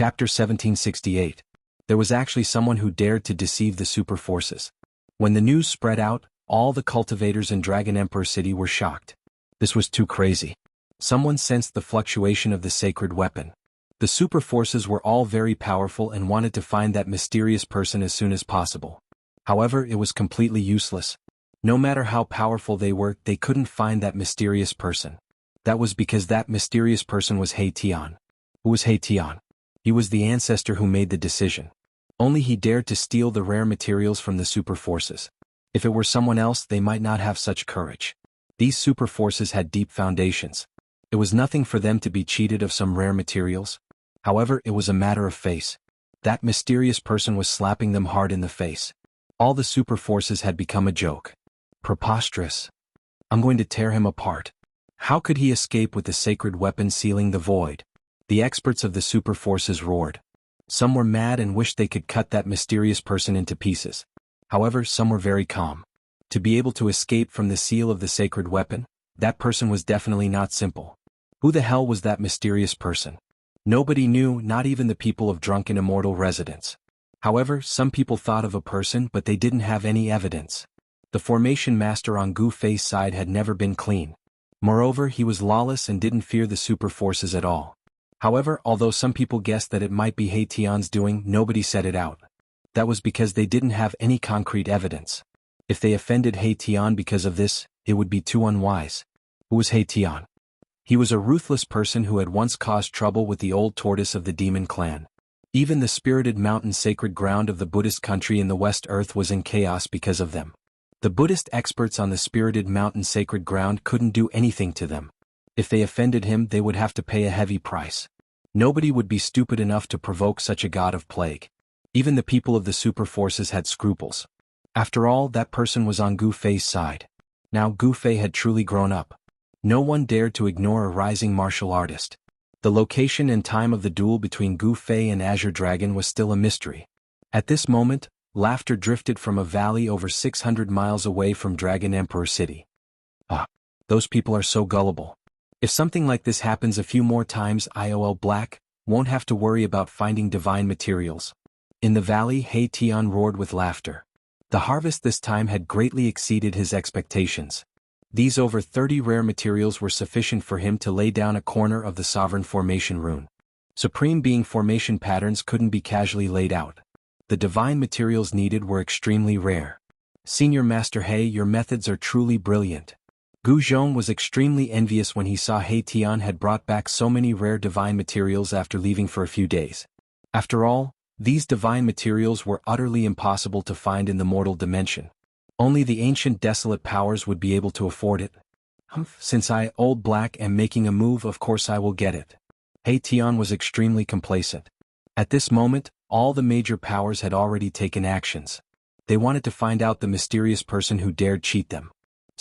Chapter 1768. There was actually someone who dared to deceive the super forces. When the news spread out, all the cultivators in Dragon Emperor City were shocked. This was too crazy. Someone sensed the fluctuation of the sacred weapon. The super forces were all very powerful and wanted to find that mysterious person as soon as possible. However, it was completely useless. No matter how powerful they were, they couldn't find that mysterious person. That was because that mysterious person was He Tian. Who was He Tian? He was the ancestor who made the decision. Only he dared to steal the rare materials from the super forces. If it were someone else, they might not have such courage. These super forces had deep foundations. It was nothing for them to be cheated of some rare materials. However, it was a matter of face. That mysterious person was slapping them hard in the face. All the super forces had become a joke. Preposterous. I'm going to tear him apart. How could he escape with the sacred weapon sealing the void? The experts of the super forces roared. Some were mad and wished they could cut that mysterious person into pieces. However, some were very calm. To be able to escape from the seal of the sacred weapon, that person was definitely not simple. Who the hell was that mysterious person? Nobody knew, not even the people of drunken immortal residents. However, some people thought of a person, but they didn't have any evidence. The formation master on Gu Fei's side had never been clean. Moreover, he was lawless and didn't fear the super forces at all. However, although some people guessed that it might be He Tian's doing, nobody said it out. That was because they didn't have any concrete evidence. If they offended He Tian because of this, it would be too unwise. Who was He Tian? He was a ruthless person who had once caused trouble with the old tortoise of the demon clan. Even the spirited mountain sacred ground of the Buddhist country in the West Earth was in chaos because of them. The Buddhist experts on the spirited mountain sacred ground couldn't do anything to them. If they offended him, they would have to pay a heavy price. Nobody would be stupid enough to provoke such a god of plague. Even the people of the super forces had scruples. After all, that person was on Gu Fei's side. Now Gu Fei had truly grown up. No one dared to ignore a rising martial artist. The location and time of the duel between Gu Fei and Azure Dragon was still a mystery. At this moment, laughter drifted from a valley over 600 miles away from Dragon Emperor City. Ah, those people are so gullible. If something like this happens a few more times, IOL Black won't have to worry about finding divine materials. In the valley, He Tian roared with laughter. The harvest this time had greatly exceeded his expectations. These over 30 rare materials were sufficient for him to lay down a corner of the sovereign formation rune. Supreme being formation patterns couldn't be casually laid out. The divine materials needed were extremely rare. Senior Master He, your methods are truly brilliant. Gu Zhong was extremely envious when he saw He Tian had brought back so many rare divine materials after leaving for a few days. After all, these divine materials were utterly impossible to find in the mortal dimension. Only the ancient desolate powers would be able to afford it. Since I, Old Black, am making a move, of course I will get it. He Tian was extremely complacent. At this moment, all the major powers had already taken actions. They wanted to find out the mysterious person who dared cheat them.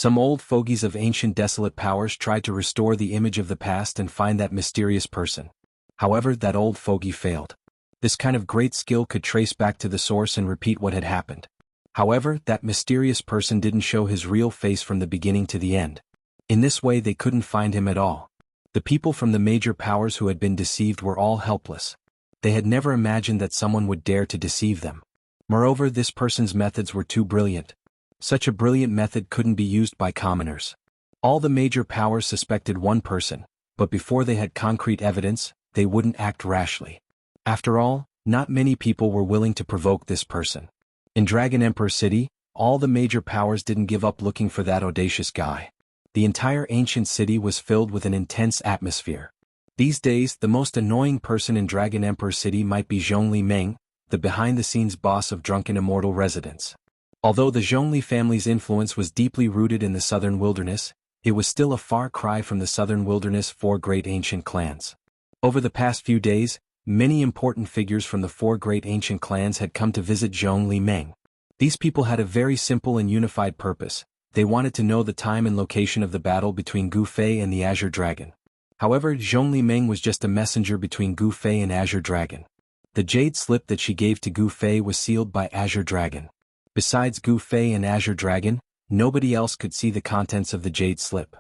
Some old fogies of ancient desolate powers tried to restore the image of the past and find that mysterious person. However, that old fogey failed. This kind of great skill could trace back to the source and repeat what had happened. However, that mysterious person didn't show his real face from the beginning to the end. In this way they couldn't find him at all. The people from the major powers who had been deceived were all helpless. They had never imagined that someone would dare to deceive them. Moreover, this person's methods were too brilliant. Such a brilliant method couldn't be used by commoners. All the major powers suspected one person, but before they had concrete evidence, they wouldn't act rashly. After all, not many people were willing to provoke this person. In Dragon Emperor City, all the major powers didn't give up looking for that audacious guy. The entire ancient city was filled with an intense atmosphere. These days, the most annoying person in Dragon Emperor City might be Zhongli Meng, the behind-the-scenes boss of drunken immortal residents. Although the Zhongli family's influence was deeply rooted in the southern wilderness, it was still a far cry from the southern wilderness' four great ancient clans. Over the past few days, many important figures from the four great ancient clans had come to visit Zhongli Meng. These people had a very simple and unified purpose. They wanted to know the time and location of the battle between Gu Fei and the Azure Dragon. However, Zhongli Meng was just a messenger between Gu Fei and Azure Dragon. The jade slip that she gave to Gu Fei was sealed by Azure Dragon. Besides Gu Fei and Azure Dragon, nobody else could see the contents of the jade slip.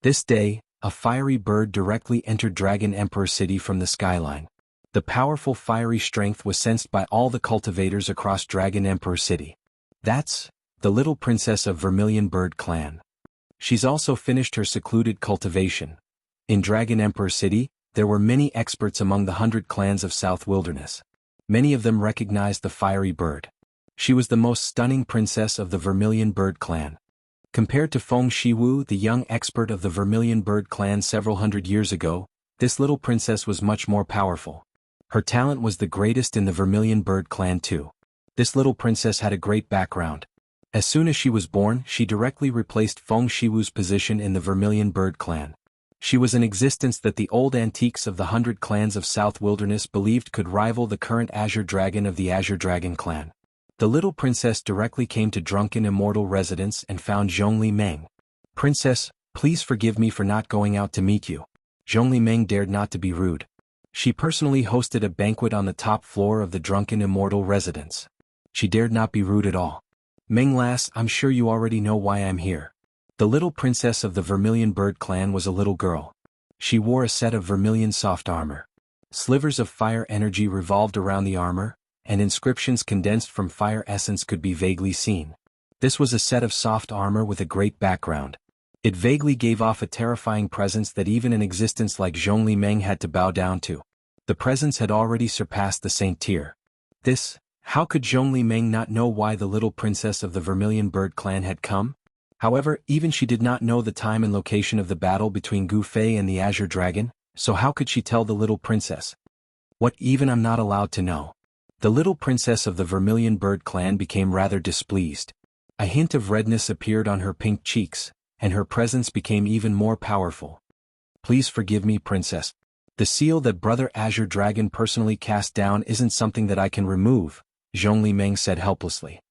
This day, a fiery bird directly entered Dragon Emperor City from the skyline. The powerful fiery strength was sensed by all the cultivators across Dragon Emperor City. That's the little princess of Vermilion Bird Clan. She's also finished her secluded cultivation. In Dragon Emperor City, there were many experts among the 100 clans of South Wilderness. Many of them recognized the fiery bird. She was the most stunning princess of the Vermilion Bird Clan. Compared to Feng Shiwu, the young expert of the Vermilion Bird Clan several hundred years ago, this little princess was much more powerful. Her talent was the greatest in the Vermilion Bird Clan too. This little princess had a great background. As soon as she was born, she directly replaced Feng Shiwu's position in the Vermilion Bird Clan. She was an existence that the old antiques of the 100 clans of South Wilderness believed could rival the current Azure Dragon of the Azure Dragon clan. The little princess directly came to drunken Immortal residence and found Zhongli Meng. "Princess, please forgive me for not going out to meet you." Zhongli Meng dared not to be rude. She personally hosted a banquet on the top floor of the drunken Immortal residence. She dared not be rude at all. "Meng lass, I'm sure you already know why I'm here." The little princess of the Vermilion Bird Clan was a little girl. She wore a set of vermilion soft armor. Slivers of fire energy revolved around the armor, and inscriptions condensed from fire essence could be vaguely seen. This was a set of soft armor with a great background. It vaguely gave off a terrifying presence that even an existence like Zhongli Meng had to bow down to. The presence had already surpassed the Saint tier. How could Zhongli Meng not know why the little princess of the Vermilion Bird Clan had come? However, even she did not know the time and location of the battle between Gu Fei and the Azure Dragon, so how could she tell the little princess? "What even I'm not allowed to know." The little princess of the Vermilion Bird Clan became rather displeased. A hint of redness appeared on her pink cheeks, and her presence became even more powerful. "Please forgive me, princess. The seal that Brother Azure Dragon personally cast down isn't something that I can remove," Zhongli Meng said helplessly.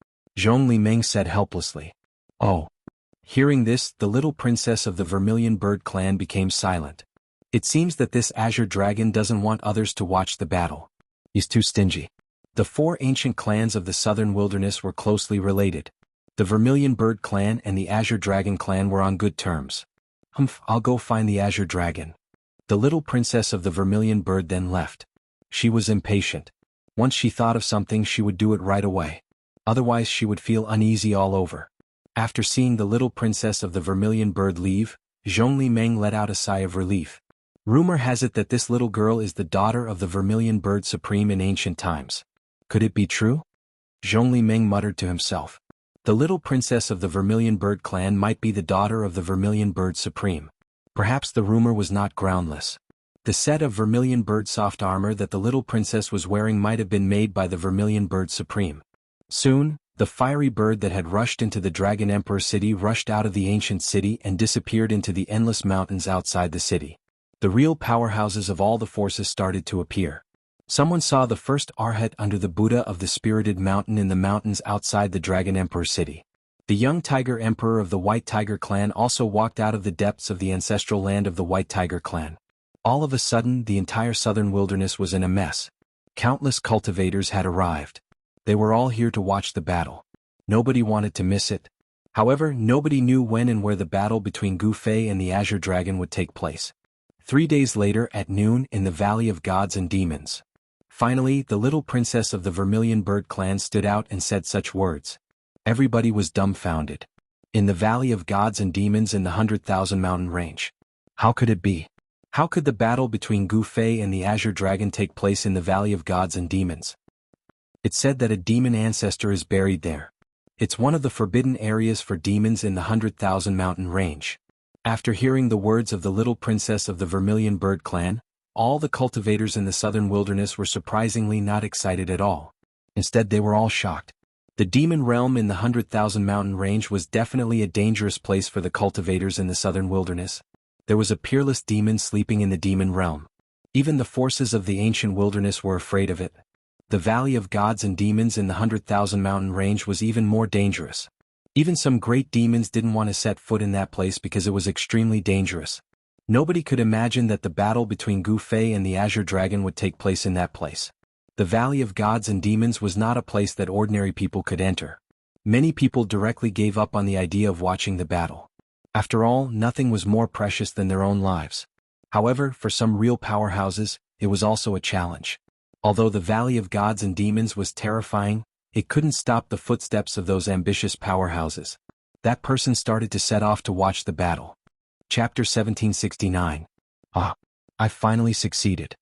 "Oh." Hearing this, the little princess of the Vermilion Bird Clan became silent. It seems that this Azure Dragon doesn't want others to watch the battle. He's too stingy. The 4 ancient clans of the Southern Wilderness were closely related. The Vermilion Bird Clan and the Azure Dragon clan were on good terms. I'll go find the Azure Dragon." The little princess of the Vermilion Bird then left. She was impatient. Once she thought of something, she would do it right away. Otherwise she would feel uneasy all over. After seeing the little princess of the Vermilion Bird leave, Zhongli Meng let out a sigh of relief. Rumor has it that this little girl is the daughter of the Vermilion Bird Supreme in ancient times. Could it be true? Zhongli Meng muttered to himself. The little princess of the Vermilion Bird Clan might be the daughter of the Vermilion Bird Supreme. Perhaps the rumor was not groundless. The set of Vermilion Bird soft armor that the little princess was wearing might have been made by the Vermilion Bird Supreme. Soon, the fiery bird that had rushed into the Dragon Emperor city rushed out of the ancient city and disappeared into the endless mountains outside the city. The real powerhouses of all the forces started to appear. Someone saw the first Arhat under the Buddha of the Spirited Mountain in the mountains outside the Dragon Emperor city. The young Tiger Emperor of the White Tiger clan also walked out of the depths of the ancestral land of the White Tiger clan. All of a sudden, the entire southern wilderness was in a mess. Countless cultivators had arrived. They were all here to watch the battle. Nobody wanted to miss it. However, nobody knew when and where the battle between Gu Fei and the Azure Dragon would take place. 3 days later at noon in the Valley of Gods and Demons. Finally, the little princess of the Vermilion Bird clan stood out and said such words. Everybody was dumbfounded. In the Valley of Gods and Demons in the 100,000 mountain range. How could it be? How could the battle between Gu Fei and the Azure Dragon take place in the Valley of Gods and Demons? It's said that a demon ancestor is buried there. It's one of the forbidden areas for demons in the 100,000 mountain range. After hearing the words of the little princess of the Vermilion Bird clan, all the cultivators in the southern wilderness were surprisingly not excited at all. Instead, they were all shocked. The demon realm in the 100,000 mountain range was definitely a dangerous place for the cultivators in the southern wilderness. There was a peerless demon sleeping in the demon realm. Even the forces of the ancient wilderness were afraid of it. The Valley of Gods and Demons in the 100,000 mountain range was even more dangerous. Even some great demons didn't want to set foot in that place because it was extremely dangerous. Nobody could imagine that the battle between Gu Fei and the Azure Dragon would take place in that place. The Valley of Gods and Demons was not a place that ordinary people could enter. Many people directly gave up on the idea of watching the battle. After all, nothing was more precious than their own lives. However, for some real powerhouses, it was also a challenge. Although the Valley of Gods and Demons was terrifying, it couldn't stop the footsteps of those ambitious powerhouses. That person started to set off to watch the battle. Chapter 1769. Ah, I finally succeeded.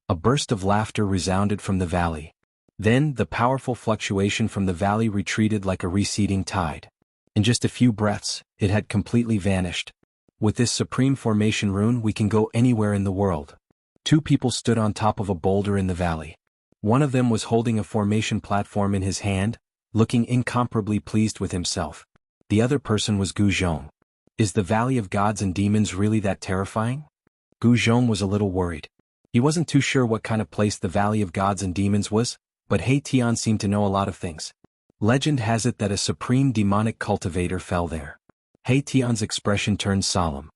A burst of laughter resounded from the valley. Then, the powerful fluctuation from the valley retreated like a receding tide. In just a few breaths, it had completely vanished. With this supreme formation rune, we can go anywhere in the world. Two people stood on top of a boulder in the valley. One of them was holding a formation platform in his hand, looking incomparably pleased with himself. The other person was Gu Zhong. Is the Valley of Gods and Demons really that terrifying? Gu Zhong was a little worried. He wasn't too sure what kind of place the Valley of Gods and Demons was, but He Tian seemed to know a lot of things. Legend has it that a supreme demonic cultivator fell there. He Tian's expression turned solemn.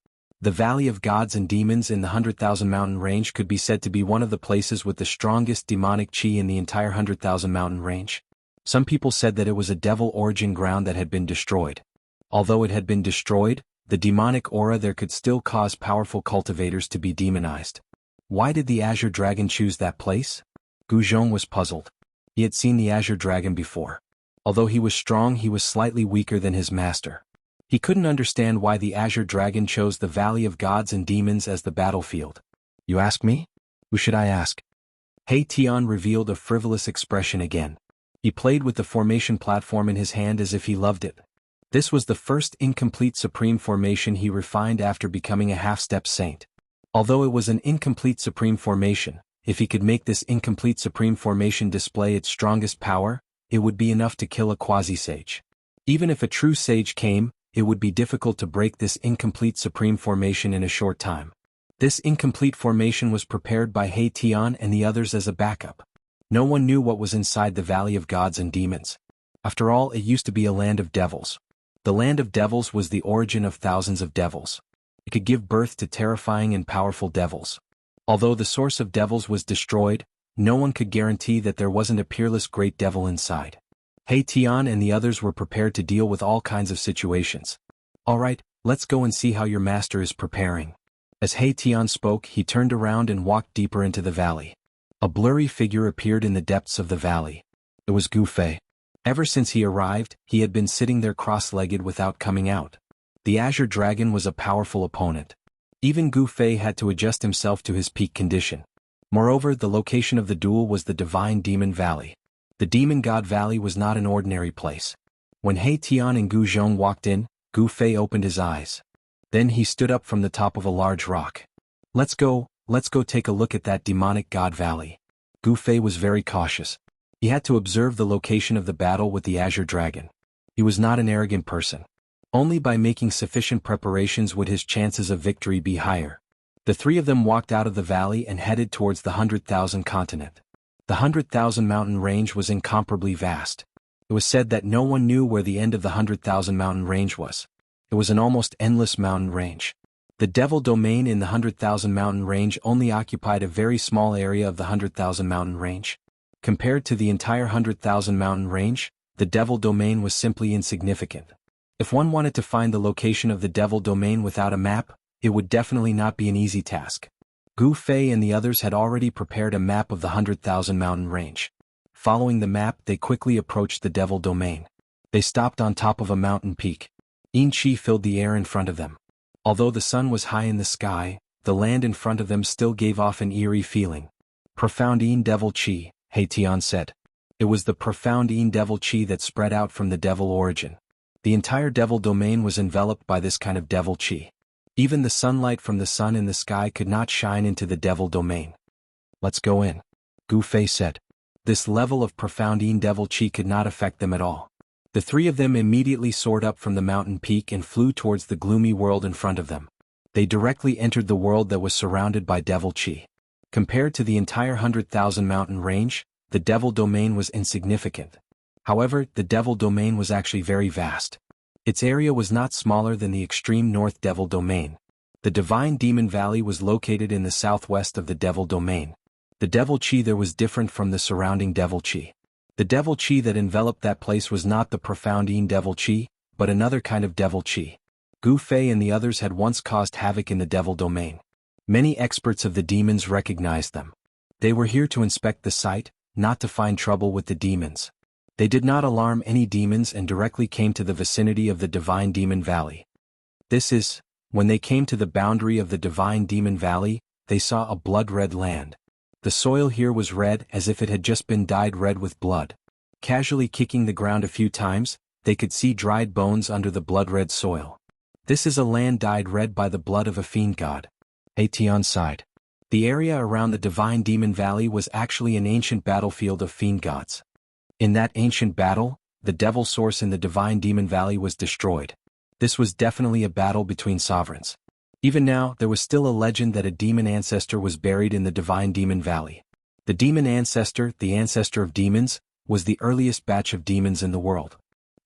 The Valley of Gods and Demons in the 100,000 Mountain Range could be said to be one of the places with the strongest demonic qi in the entire 100,000 Mountain Range. Some people said that it was a devil origin ground that had been destroyed. Although it had been destroyed, the demonic aura there could still cause powerful cultivators to be demonized. Why did the Azure Dragon choose that place? Gu Zhong was puzzled. He had seen the Azure Dragon before. Although he was strong, he was slightly weaker than his master. He couldn't understand why the Azure Dragon chose the Valley of Gods and Demons as the battlefield. You ask me? Who should I ask? He Tian revealed a frivolous expression again. He played with the formation platform in his hand as if he loved it. This was the first incomplete supreme formation he refined after becoming a half-step saint. Although it was an incomplete supreme formation, if he could make this incomplete supreme formation display its strongest power, it would be enough to kill a quasi-sage. Even if a true sage came, it would be difficult to break this incomplete supreme formation in a short time. This incomplete formation was prepared by He Tian and the others as a backup. No one knew what was inside the Valley of Gods and Demons. After all, it used to be a land of devils. The land of devils was the origin of thousands of devils. It could give birth to terrifying and powerful devils. Although the source of devils was destroyed, no one could guarantee that there wasn't a peerless great devil inside. He Tian and the others were prepared to deal with all kinds of situations. Alright, let's go and see how your master is preparing. As He Tian spoke, he turned around and walked deeper into the valley. A blurry figure appeared in the depths of the valley. It was Gu Fei. Ever since he arrived, he had been sitting there cross-legged without coming out. The Azure Dragon was a powerful opponent. Even Gu Fei had to adjust himself to his peak condition. Moreover, the location of the duel was the Divine Demon Valley. The Demon God Valley was not an ordinary place. When He Tian and Gu Zhong walked in, Gu Fei opened his eyes. Then he stood up from the top of a large rock. Let's go take a look at that demonic God Valley. Gu Fei was very cautious. He had to observe the location of the battle with the Azure Dragon. He was not an arrogant person. Only by making sufficient preparations would his chances of victory be higher. The three of them walked out of the valley and headed towards the 100,000 continent. The 100,000 mountain range was incomparably vast. It was said that no one knew where the end of the 100,000 mountain range was. It was an almost endless mountain range. The Devil Domain in the 100,000 mountain range only occupied a very small area of the 100,000 mountain range. Compared to the entire 100,000 mountain range, the Devil Domain was simply insignificant. If one wanted to find the location of the Devil Domain without a map, it would definitely not be an easy task. Gu Fei and the others had already prepared a map of the 100,000 mountain range. Following the map, they quickly approached the Devil Domain. They stopped on top of a mountain peak. Yin Qi filled the air in front of them. Although the sun was high in the sky, the land in front of them still gave off an eerie feeling. Profound Yin Devil Qi, He Tian said. It was the profound Yin Devil Qi that spread out from the devil origin. The entire Devil Domain was enveloped by this kind of Devil Qi. Even the sunlight from the sun in the sky could not shine into the Devil Domain. Let's go in, Gu Fei said. This level of profound Yin Devil Qi could not affect them at all. The three of them immediately soared up from the mountain peak and flew towards the gloomy world in front of them. They directly entered the world that was surrounded by Devil Qi. Compared to the entire 100,000 mountain range, the Devil Domain was insignificant. However, the Devil Domain was actually very vast. Its area was not smaller than the extreme north Devil Domain. The Divine Demon Valley was located in the southwest of the Devil Domain. The Devil Qi there was different from the surrounding Devil Qi. The Devil Qi that enveloped that place was not the profound Yin Devil Qi, but another kind of Devil Qi. Gu Fei and the others had once caused havoc in the Devil Domain. Many experts of the demons recognized them. They were here to inspect the site, not to find trouble with the demons. They did not alarm any demons and directly came to the vicinity of the Divine Demon Valley. When they came to the boundary of the Divine Demon Valley, they saw a blood-red land. The soil here was red as if it had just been dyed red with blood. Casually kicking the ground a few times, they could see dried bones under the blood-red soil. This is a land dyed red by the blood of a fiend god. Aetion sighed. The area around the Divine Demon Valley was actually an ancient battlefield of fiend gods. In that ancient battle, the devil source in the Divine Demon Valley was destroyed. This was definitely a battle between sovereigns. Even now, there was still a legend that a demon ancestor was buried in the Divine Demon Valley. The demon ancestor, the ancestor of demons, was the earliest batch of demons in the world.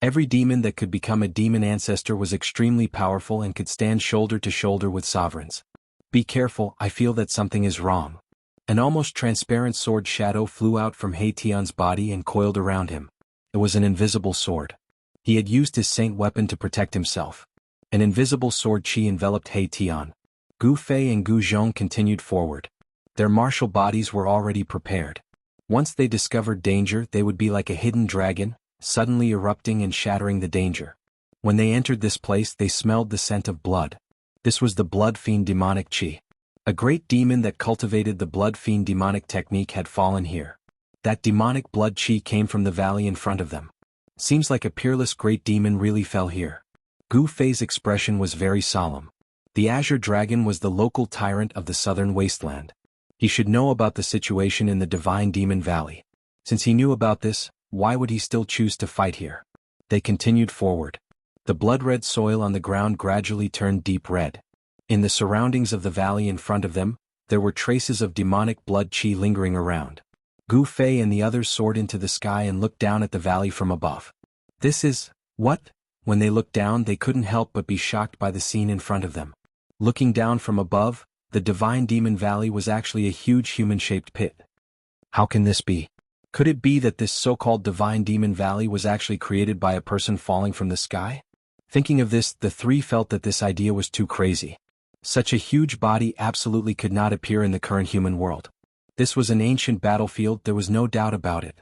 Every demon that could become a demon ancestor was extremely powerful and could stand shoulder to shoulder with sovereigns. Be careful, I feel that something is wrong. An almost transparent sword shadow flew out from Haetion's body and coiled around him. It was an invisible sword. He had used his saint weapon to protect himself. An invisible sword chi enveloped Haetion. Gu Fei and Gu Zhong continued forward. Their martial bodies were already prepared. Once they discovered danger, they would be like a hidden dragon, suddenly erupting and shattering the danger. When they entered this place, they smelled the scent of blood. This was the blood fiend demonic chi. A great demon that cultivated the blood fiend demonic technique had fallen here. That demonic blood chi came from the valley in front of them. Seems like a peerless great demon really fell here. Gu Fei's expression was very solemn. The Azure Dragon was the local tyrant of the southern wasteland. He should know about the situation in the Divine Demon Valley. Since he knew about this, why would he still choose to fight here? They continued forward. The blood-red soil on the ground gradually turned deep red. In the surroundings of the valley in front of them, there were traces of demonic blood chi lingering around. Gu Fei and the others soared into the sky and looked down at the valley from above. What? When they looked down, they couldn't help but be shocked by the scene in front of them. Looking down from above, the Divine Demon Valley was actually a huge human-shaped pit. How can this be? Could it be that this so-called Divine Demon Valley was actually created by a person falling from the sky? Thinking of this, the three felt that this idea was too crazy. Such a huge body absolutely could not appear in the current human world. This was an ancient battlefield, there was no doubt about it.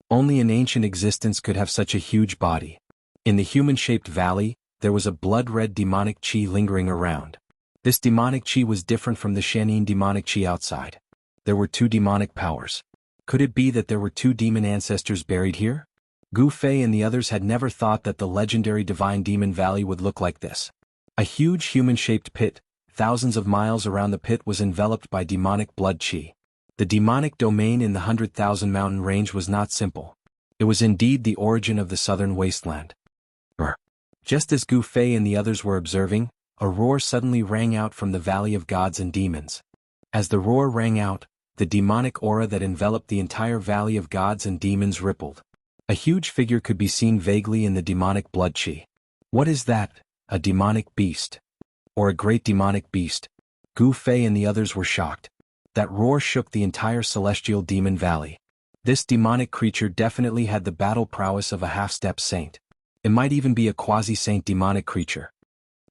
Only an ancient existence could have such a huge body. In the human-shaped valley, there was a blood-red demonic chi lingering around. This demonic chi was different from the Shenin demonic chi outside. There were two demonic powers. Could it be that there were two demon ancestors buried here? Gu Fei and the others had never thought that the legendary Divine Demon Valley would look like this. A huge human-shaped pit, thousands of miles around the pit was enveloped by demonic blood chi. The demonic domain in the 100,000 mountain range was not simple. It was indeed the origin of the southern wasteland. Just as Gu Fei and the others were observing, a roar suddenly rang out from the Valley of Gods and Demons. As the roar rang out, the demonic aura that enveloped the entire Valley of Gods and Demons rippled. A huge figure could be seen vaguely in the demonic blood chi. What is that? A demonic beast? Or a great demonic beast? Gu Fei and the others were shocked. That roar shook the entire celestial demon valley. This demonic creature definitely had the battle prowess of a half-step saint. It might even be a quasi-saint demonic creature.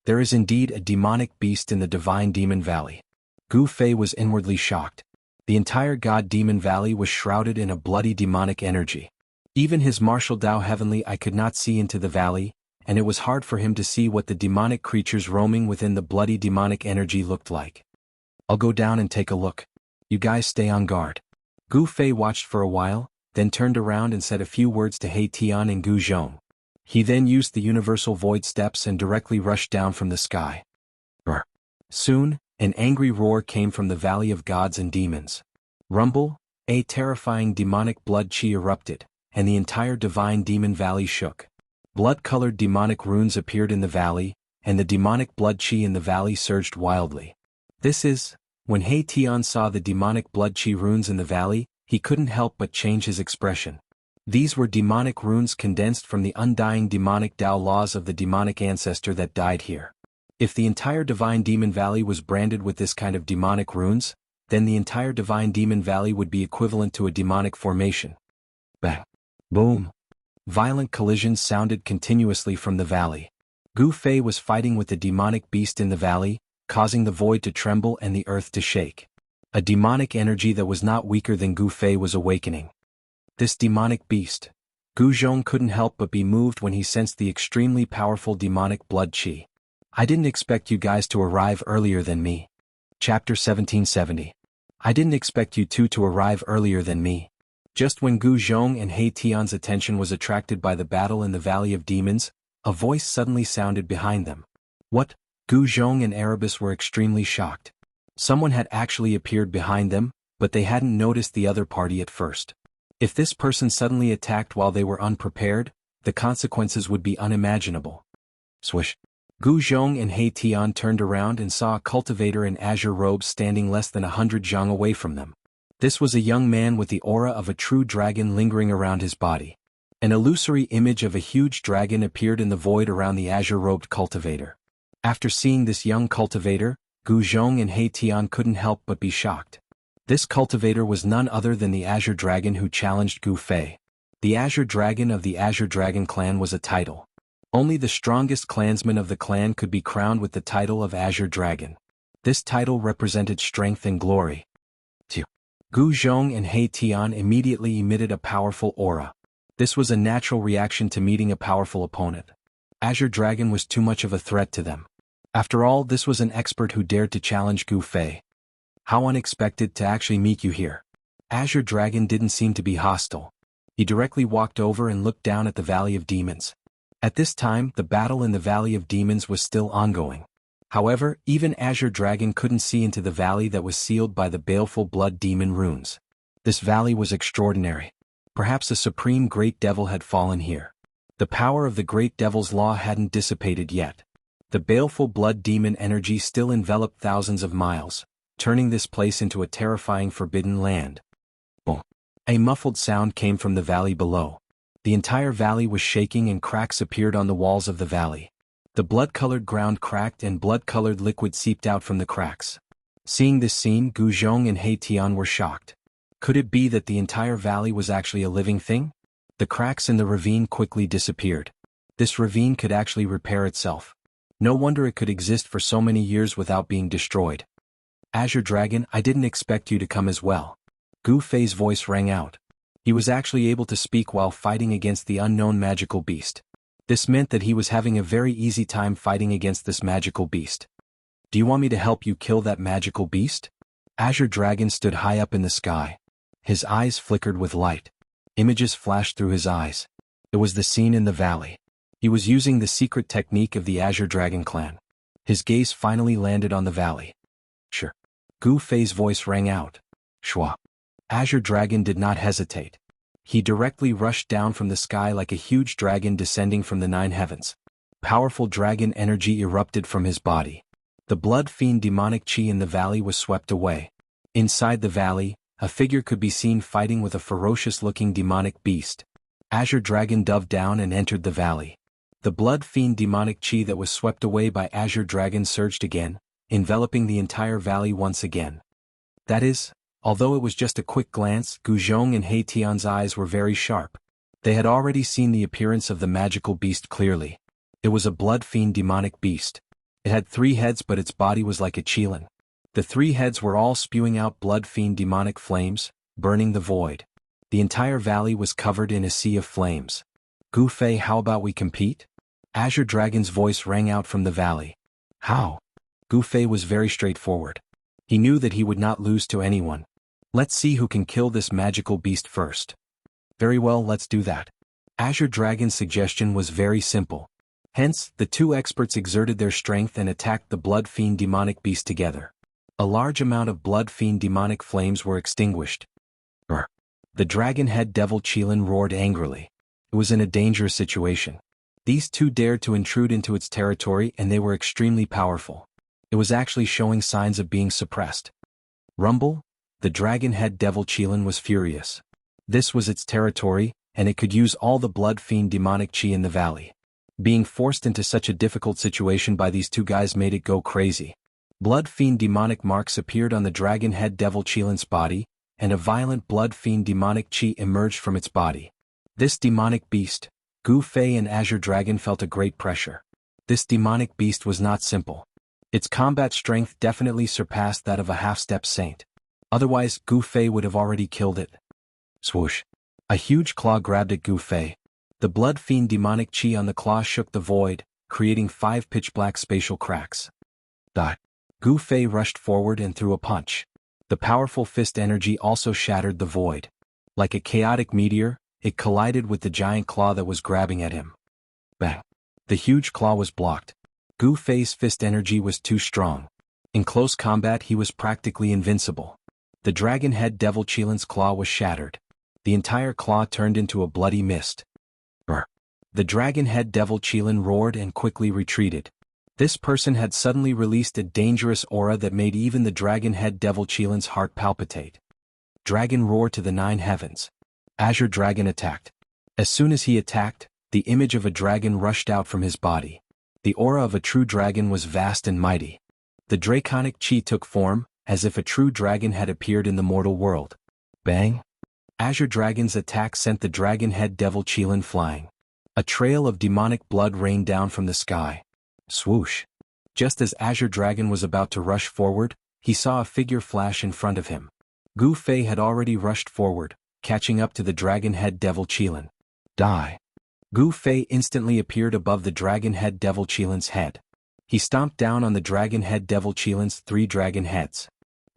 There is indeed a demonic beast in the Divine Demon Valley. Gu Fei was inwardly shocked. The entire God Demon Valley was shrouded in a bloody demonic energy. Even his martial Dao Heavenly Eye could not see into the valley, and it was hard for him to see what the demonic creatures roaming within the bloody demonic energy looked like. I'll go down and take a look. You guys stay on guard. Gu Fei watched for a while, then turned around and said a few words to Haetion and Gu Zhong. He then used the universal void steps and directly rushed down from the sky. Soon, an angry roar came from the Valley of Gods and Demons. Rumble, a terrifying demonic blood chi erupted, and the entire Divine Demon Valley shook. Blood-colored demonic runes appeared in the valley, and the demonic blood chi in the valley surged wildly. When Haetion saw the demonic blood chi runes in the valley, he couldn't help but change his expression. These were demonic runes condensed from the undying demonic Tao laws of the demonic ancestor that died here. If the entire Divine Demon Valley was branded with this kind of demonic runes, then the entire Divine Demon Valley would be equivalent to a demonic formation. Bang! Boom! Violent collisions sounded continuously from the valley. Gu Fei was fighting with the demonic beast in the valley, causing the void to tremble and the earth to shake. A demonic energy that was not weaker than Gu Fei was awakening. This demonic beast. Gu Zhong couldn't help but be moved when he sensed the extremely powerful demonic blood qi. I didn't expect you guys to arrive earlier than me. Chapter 1770. I didn't expect you two to arrive earlier than me. Just when Gu Zhong and He Tian's attention was attracted by the battle in the Valley of Demons, a voice suddenly sounded behind them. What? Gu Zhong and Erebus were extremely shocked. Someone had actually appeared behind them, but they hadn't noticed the other party at first. If this person suddenly attacked while they were unprepared, the consequences would be unimaginable. Swish. Gu Zhong and He Tian turned around and saw a cultivator in azure robes standing less than 100 zhang away from them. This was a young man with the aura of a true dragon lingering around his body. An illusory image of a huge dragon appeared in the void around the azure-robed cultivator. After seeing this young cultivator, Gu Zhong and He Tian couldn't help but be shocked. This cultivator was none other than the Azure Dragon who challenged Gu Fei. The Azure Dragon of the Azure Dragon clan was a title. Only the strongest clansman of the clan could be crowned with the title of Azure Dragon. This title represented strength and glory. Gu Zhong and He Tian immediately emitted a powerful aura. This was a natural reaction to meeting a powerful opponent. Azure Dragon was too much of a threat to them. After all, this was an expert who dared to challenge Gu Fei. How unexpected to actually meet you here. Azure Dragon didn't seem to be hostile. He directly walked over and looked down at the Valley of Demons. At this time, the battle in the Valley of Demons was still ongoing. However, even Azure Dragon couldn't see into the valley that was sealed by the baleful blood demon runes. This valley was extraordinary. Perhaps a supreme great devil had fallen here. The power of the great devil's law hadn't dissipated yet. The baleful blood demon energy still enveloped thousands of miles, turning this place into a terrifying forbidden land. Boom! A muffled sound came from the valley below. The entire valley was shaking and cracks appeared on the walls of the valley. The blood-colored ground cracked and blood-colored liquid seeped out from the cracks. Seeing this scene, Gu Zhong and He Tian were shocked. Could it be that the entire valley was actually a living thing? The cracks in the ravine quickly disappeared. This ravine could actually repair itself. No wonder it could exist for so many years without being destroyed. Azure Dragon, I didn't expect you to come as well. Gu Fei's voice rang out. He was actually able to speak while fighting against the unknown magical beast. This meant that he was having a very easy time fighting against this magical beast. Do you want me to help you kill that magical beast? Azure Dragon stood high up in the sky. His eyes flickered with light. Images flashed through his eyes. It was the scene in the valley. He was using the secret technique of the Azure Dragon clan. His gaze finally landed on the valley. Sure. Gu Fei's voice rang out. Shua. Azure Dragon did not hesitate. He directly rushed down from the sky like a huge dragon descending from the 9 heavens. Powerful dragon energy erupted from his body. The blood fiend demonic qi in the valley was swept away. Inside the valley, a figure could be seen fighting with a ferocious-looking demonic beast. Azure Dragon dove down and entered the valley. The blood fiend demonic qi that was swept away by Azure Dragon surged again, enveloping the entire valley once again. That is, although it was just a quick glance, Gu Zhong and He Tian's eyes were very sharp. They had already seen the appearance of the magical beast clearly. It was a blood fiend demonic beast. It had 3 heads, but its body was like a qilin. The 3 heads were all spewing out blood fiend demonic flames, burning the void. The entire valley was covered in a sea of flames. Gu Fei, how about we compete? Azure Dragon's voice rang out from the valley. How? Gu Fei was very straightforward. He knew that he would not lose to anyone. Let's see who can kill this magical beast first. Very well, let's do that. Azure Dragon's suggestion was very simple. Hence, the 2 experts exerted their strength and attacked the blood fiend demonic beast together. A large amount of blood fiend demonic flames were extinguished. The dragon head devil Qilin roared angrily. It was in a dangerous situation. These 2 dared to intrude into its territory and they were extremely powerful. It was actually showing signs of being suppressed. Rumble? The dragon head devil Qilin was furious. This was its territory, and it could use all the blood fiend demonic qi in the valley. Being forced into such a difficult situation by these 2 guys made it go crazy. Blood fiend demonic marks appeared on the dragon head devil Qilin's body, and a violent blood fiend demonic qi emerged from its body. This demonic beast, Gu Fei and Azure Dragon felt a great pressure. This demonic beast was not simple. Its combat strength definitely surpassed that of a half-step saint. Otherwise, Gu Fei would have already killed it. Swoosh. A huge claw grabbed at Gu Fei. The blood fiend demonic chi on the claw shook the void, creating 5 pitch-black spatial cracks. Gu Fei rushed forward and threw a punch. The powerful fist energy also shattered the void. Like a chaotic meteor, it collided with the giant claw that was grabbing at him. Bang! The huge claw was blocked. Gu Fei's fist energy was too strong. In close combat he was practically invincible. The dragon head devil Qilin's claw was shattered. The entire claw turned into a bloody mist. The dragon head devil Qilin roared and quickly retreated. This person had suddenly released a dangerous aura that made even the dragon head devil Qilin's heart palpitate. Dragon roar to the 9 heavens. Azure Dragon attacked. As soon as he attacked, the image of a dragon rushed out from his body. The aura of a true dragon was vast and mighty. The draconic chi took form, as if a true dragon had appeared in the mortal world. Bang! Azure Dragon's attack sent the dragon head devil Qilin flying. A trail of demonic blood rained down from the sky. Swoosh! Just as Azure Dragon was about to rush forward, he saw a figure flash in front of him. Gu Fei had already rushed forward, catching up to the dragon head devil Qilin. Die! Gu Fei instantly appeared above the dragon head devil Qilin's head. He stomped down on the dragon head devil Qilin's 3 dragon heads.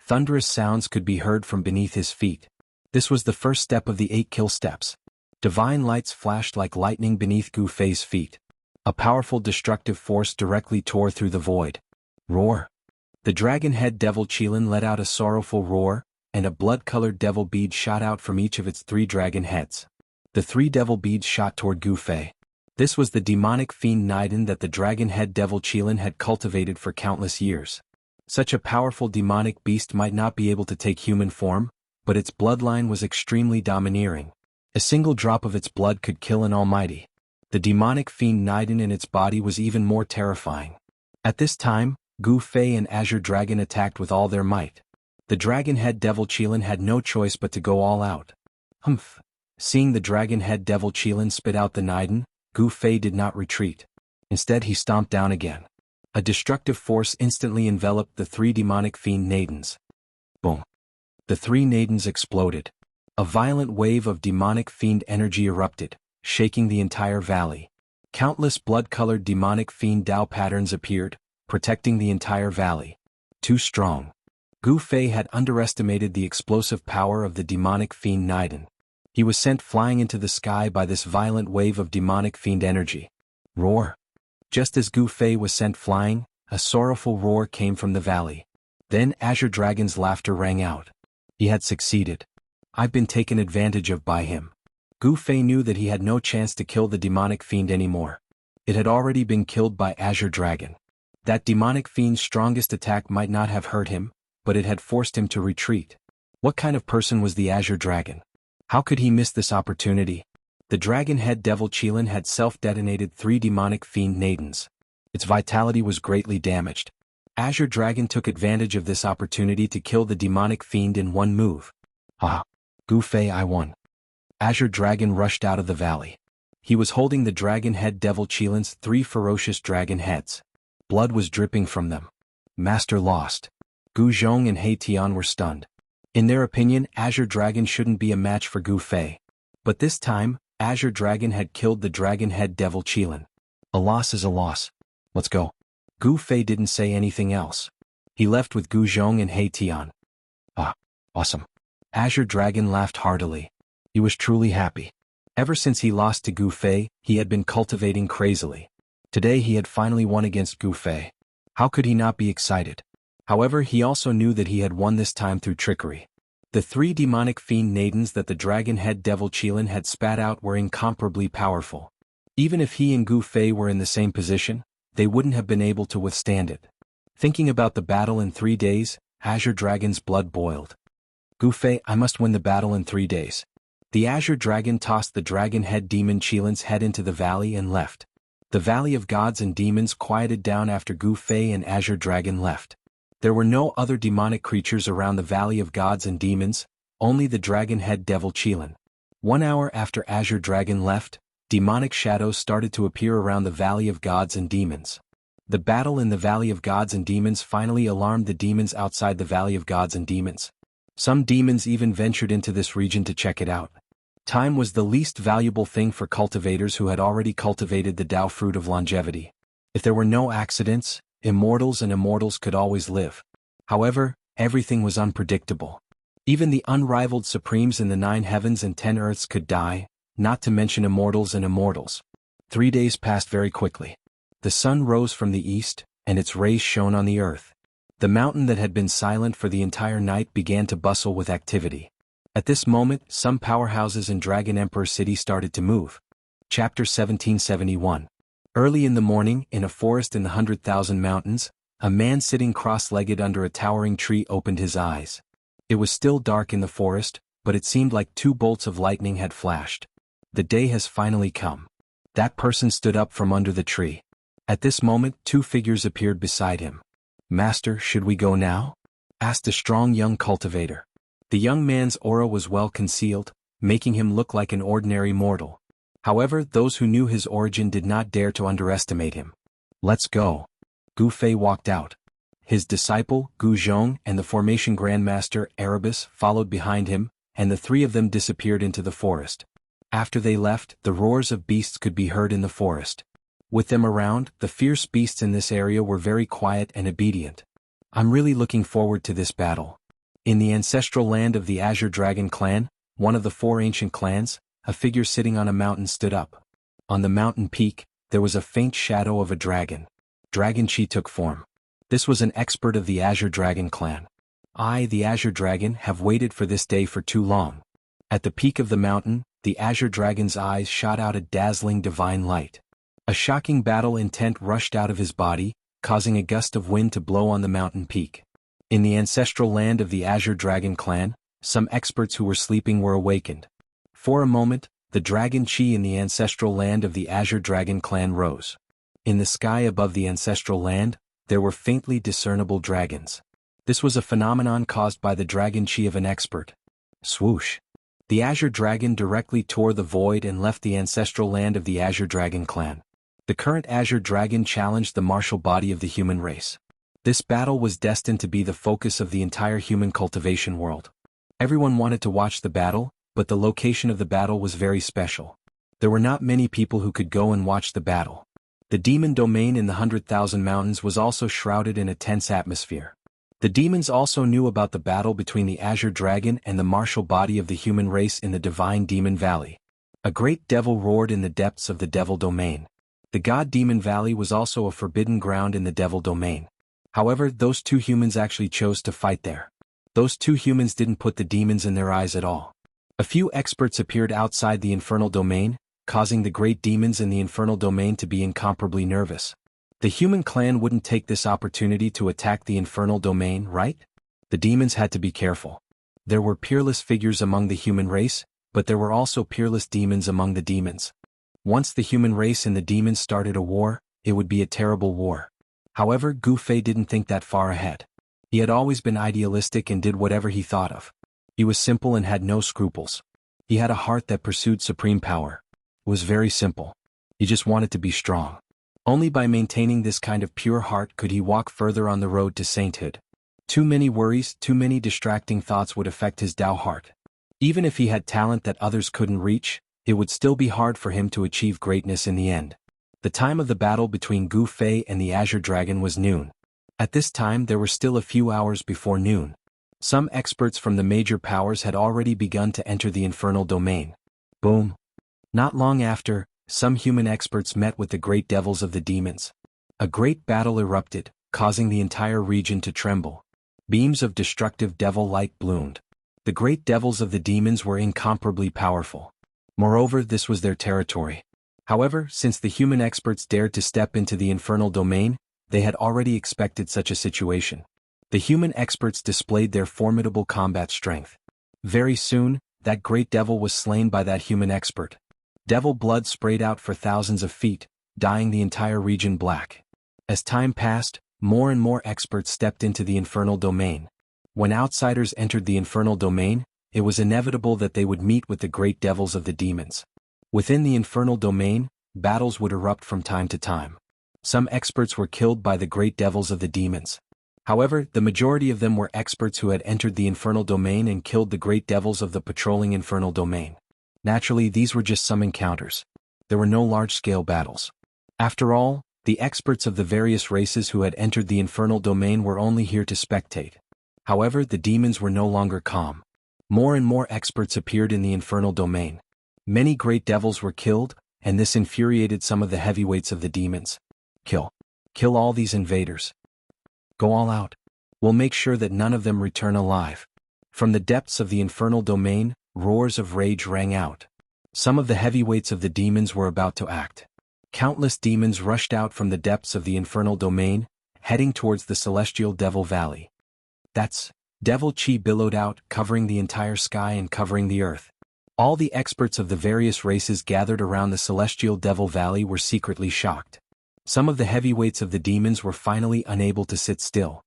Thunderous sounds could be heard from beneath his feet. This was the first step of the 8 kill steps. Divine lights flashed like lightning beneath Gu Fei's feet. A powerful destructive force directly tore through the void. Roar! The dragon head devil Qilin let out a sorrowful roar, and a blood-colored devil bead shot out from each of its 3 dragon heads. The 3 devil beads shot toward Gu Fei. This was the demonic fiend Niden that the dragon head devil Qilin had cultivated for countless years. Such a powerful demonic beast might not be able to take human form, but its bloodline was extremely domineering. A single drop of its blood could kill an almighty. The demonic fiend Niden in its body was even more terrifying. At this time, Gu Fei and Azure Dragon attacked with all their might. The dragon head devil Qilin had no choice but to go all out. Humph! Seeing the dragon head devil Qilin spit out the Niden, Gu Fei did not retreat. Instead he stomped down again. A destructive force instantly enveloped the 3 demonic fiend Nadens. Boom! The 3 Nadens exploded. A violent wave of demonic fiend energy erupted, shaking the entire valley. Countless blood-colored demonic fiend Dao patterns appeared, protecting the entire valley. Too strong. Gu Fei had underestimated the explosive power of the demonic fiend Niden. He was sent flying into the sky by this violent wave of demonic fiend energy. Roar! Just as Gu Fei was sent flying, a sorrowful roar came from the valley. Then Azure Dragon's laughter rang out. He had succeeded. I've been taken advantage of by him. Gu Fei knew that he had no chance to kill the demonic fiend anymore. It had already been killed by Azure Dragon. That demonic fiend's strongest attack might not have hurt him, but it had forced him to retreat. What kind of person was the Azure Dragon? How could he miss this opportunity? The dragon head devil Qilin had self-detonated 3 demonic fiend Nadens. Its vitality was greatly damaged. Azure Dragon took advantage of this opportunity to kill the demonic fiend in one move. Gu Fei, I won. Azure Dragon rushed out of the valley. He was holding the dragon head devil Qilin's 3 ferocious dragon heads. Blood was dripping from them. Master lost. Gu Zhong and He Tian were stunned. In their opinion, Azure Dragon shouldn't be a match for Gu Fei. But this time, Azure Dragon had killed the dragon head devil Qilin. A loss is a loss. Let's go. Gu Fei didn't say anything else. He left with Gu Zhong and He Tian. Awesome. Azure Dragon laughed heartily. He was truly happy. Ever since he lost to Gu Fei, he had been cultivating crazily. Today he had finally won against Gu Fei. How could he not be excited? However, he also knew that he had won this time through trickery. The 3 demonic fiend Nadens that the dragon head devil Qilin had spat out were incomparably powerful. Even if he and Gu Fei were in the same position, they wouldn't have been able to withstand it. Thinking about the battle in 3 days, Azure Dragon's blood boiled. Gu Fei, I must win the battle in 3 days. The Azure Dragon tossed the dragon head demon Qilin's head into the valley and left. The Valley of Gods and Demons quieted down after Gu Fei and Azure Dragon left. There were no other demonic creatures around the Valley of Gods and Demons, only the dragon head devil Qilin. 1 hour after Azure Dragon left, demonic shadows started to appear around the Valley of Gods and Demons. The battle in the Valley of Gods and Demons finally alarmed the demons outside the Valley of Gods and Demons. Some demons even ventured into this region to check it out. Time was the least valuable thing for cultivators who had already cultivated the Tao fruit of longevity. If there were no accidents, immortals and immortals could always live. However, everything was unpredictable. Even the unrivaled supremes in the 9 heavens and 10 earths could die, not to mention immortals and immortals. 3 days passed very quickly. The sun rose from the east, and its rays shone on the earth. The mountain that had been silent for the entire night began to bustle with activity. At this moment, some powerhouses in Dragon Emperor City started to move. Chapter 1771. Early in the morning, in a forest in the 100,000 mountains, a man sitting cross-legged under a towering tree opened his eyes. It was still dark in the forest, but it seemed like 2 bolts of lightning had flashed. The day has finally come. That person stood up from under the tree. At this moment, 2 figures appeared beside him. "Master, should we go now?" asked a strong young cultivator. The young man's aura was well concealed, making him look like an ordinary mortal. However, those who knew his origin did not dare to underestimate him. "Let's go." Gu Fei walked out. His disciple, Gu Zhong, and the formation grandmaster, Erebus, followed behind him, and the 3 of them disappeared into the forest. After they left, the roars of beasts could be heard in the forest. With them around, the fierce beasts in this area were very quiet and obedient. "I'm really looking forward to this battle." In the ancestral land of the Azure Dragon clan, one of the 4 ancient clans, a figure sitting on a mountain stood up. On the mountain peak, there was a faint shadow of a dragon. Dragon Chi took form. This was an expert of the Azure Dragon clan. "I, the Azure Dragon, have waited for this day for too long." At the peak of the mountain, the Azure Dragon's eyes shot out a dazzling divine light. A shocking battle intent rushed out of his body, causing a gust of wind to blow on the mountain peak. In the ancestral land of the Azure Dragon clan, some experts who were sleeping were awakened. For a moment, the dragon chi in the ancestral land of the Azure Dragon clan rose. In the sky above the ancestral land, there were faintly discernible dragons. This was a phenomenon caused by the dragon chi of an expert. Swoosh! The Azure Dragon directly tore the void and left the ancestral land of the Azure Dragon clan. The current Azure Dragon challenged the martial body of the human race. This battle was destined to be the focus of the entire human cultivation world. Everyone wanted to watch the battle, but the location of the battle was very special. There were not many people who could go and watch the battle. The demon domain in the 100,000 mountains was also shrouded in a tense atmosphere. The demons also knew about the battle between the Azure Dragon and the martial body of the human race in the Divine Demon Valley. A great devil roared in the depths of the devil domain. The God Demon Valley was also a forbidden ground in the devil domain. However, those 2 humans actually chose to fight there. Those 2 humans didn't put the demons in their eyes at all. A few experts appeared outside the infernal domain, causing the great demons in the infernal domain to be incomparably nervous. The human clan wouldn't take this opportunity to attack the infernal domain, right? The demons had to be careful. There were peerless figures among the human race, but there were also peerless demons among the demons. Once the human race and the demons started a war, it would be a terrible war. However, Gu Fei didn't think that far ahead. He had always been idealistic and did whatever he thought of. He was simple and had no scruples. He had a heart that pursued supreme power. It was very simple. He just wanted to be strong. Only by maintaining this kind of pure heart could he walk further on the road to sainthood. Too many worries, too many distracting thoughts would affect his Tao heart. Even if he had talent that others couldn't reach, it would still be hard for him to achieve greatness in the end. The time of the battle between Gu Fei and the Azure Dragon was noon. At this time there were still a few hours before noon. Some experts from the major powers had already begun to enter the infernal domain. Boom! Not long after, some human experts met with the great devils of the demons. A great battle erupted, causing the entire region to tremble. Beams of destructive devil light bloomed. The great devils of the demons were incomparably powerful. Moreover, this was their territory. However, since the human experts dared to step into the infernal domain, they had already expected such a situation. The human experts displayed their formidable combat strength. Very soon, that great devil was slain by that human expert. Devil blood sprayed out for thousands of feet, dyeing the entire region black. As time passed, more and more experts stepped into the infernal domain. When outsiders entered the infernal domain, it was inevitable that they would meet with the great devils of the demons. Within the infernal domain, battles would erupt from time to time. Some experts were killed by the great devils of the demons. However, the majority of them were experts who had entered the infernal domain and killed the great devils of the patrolling infernal domain. Naturally, these were just some encounters. There were no large-scale battles. After all, the experts of the various races who had entered the infernal domain were only here to spectate. However, the demons were no longer calm. More and more experts appeared in the infernal domain. Many great devils were killed, and this infuriated some of the heavyweights of the demons. Kill all these invaders. Go all out. We'll make sure that none of them return alive. From the depths of the infernal domain, roars of rage rang out. Some of the heavyweights of the demons were about to act. Countless demons rushed out from the depths of the infernal domain, heading towards the celestial devil valley. That's devil chi billowed out, covering the entire sky and covering the earth. All the experts of the various races gathered around the celestial devil valley were secretly shocked. Some of the heavyweights of the demons were finally unable to sit still.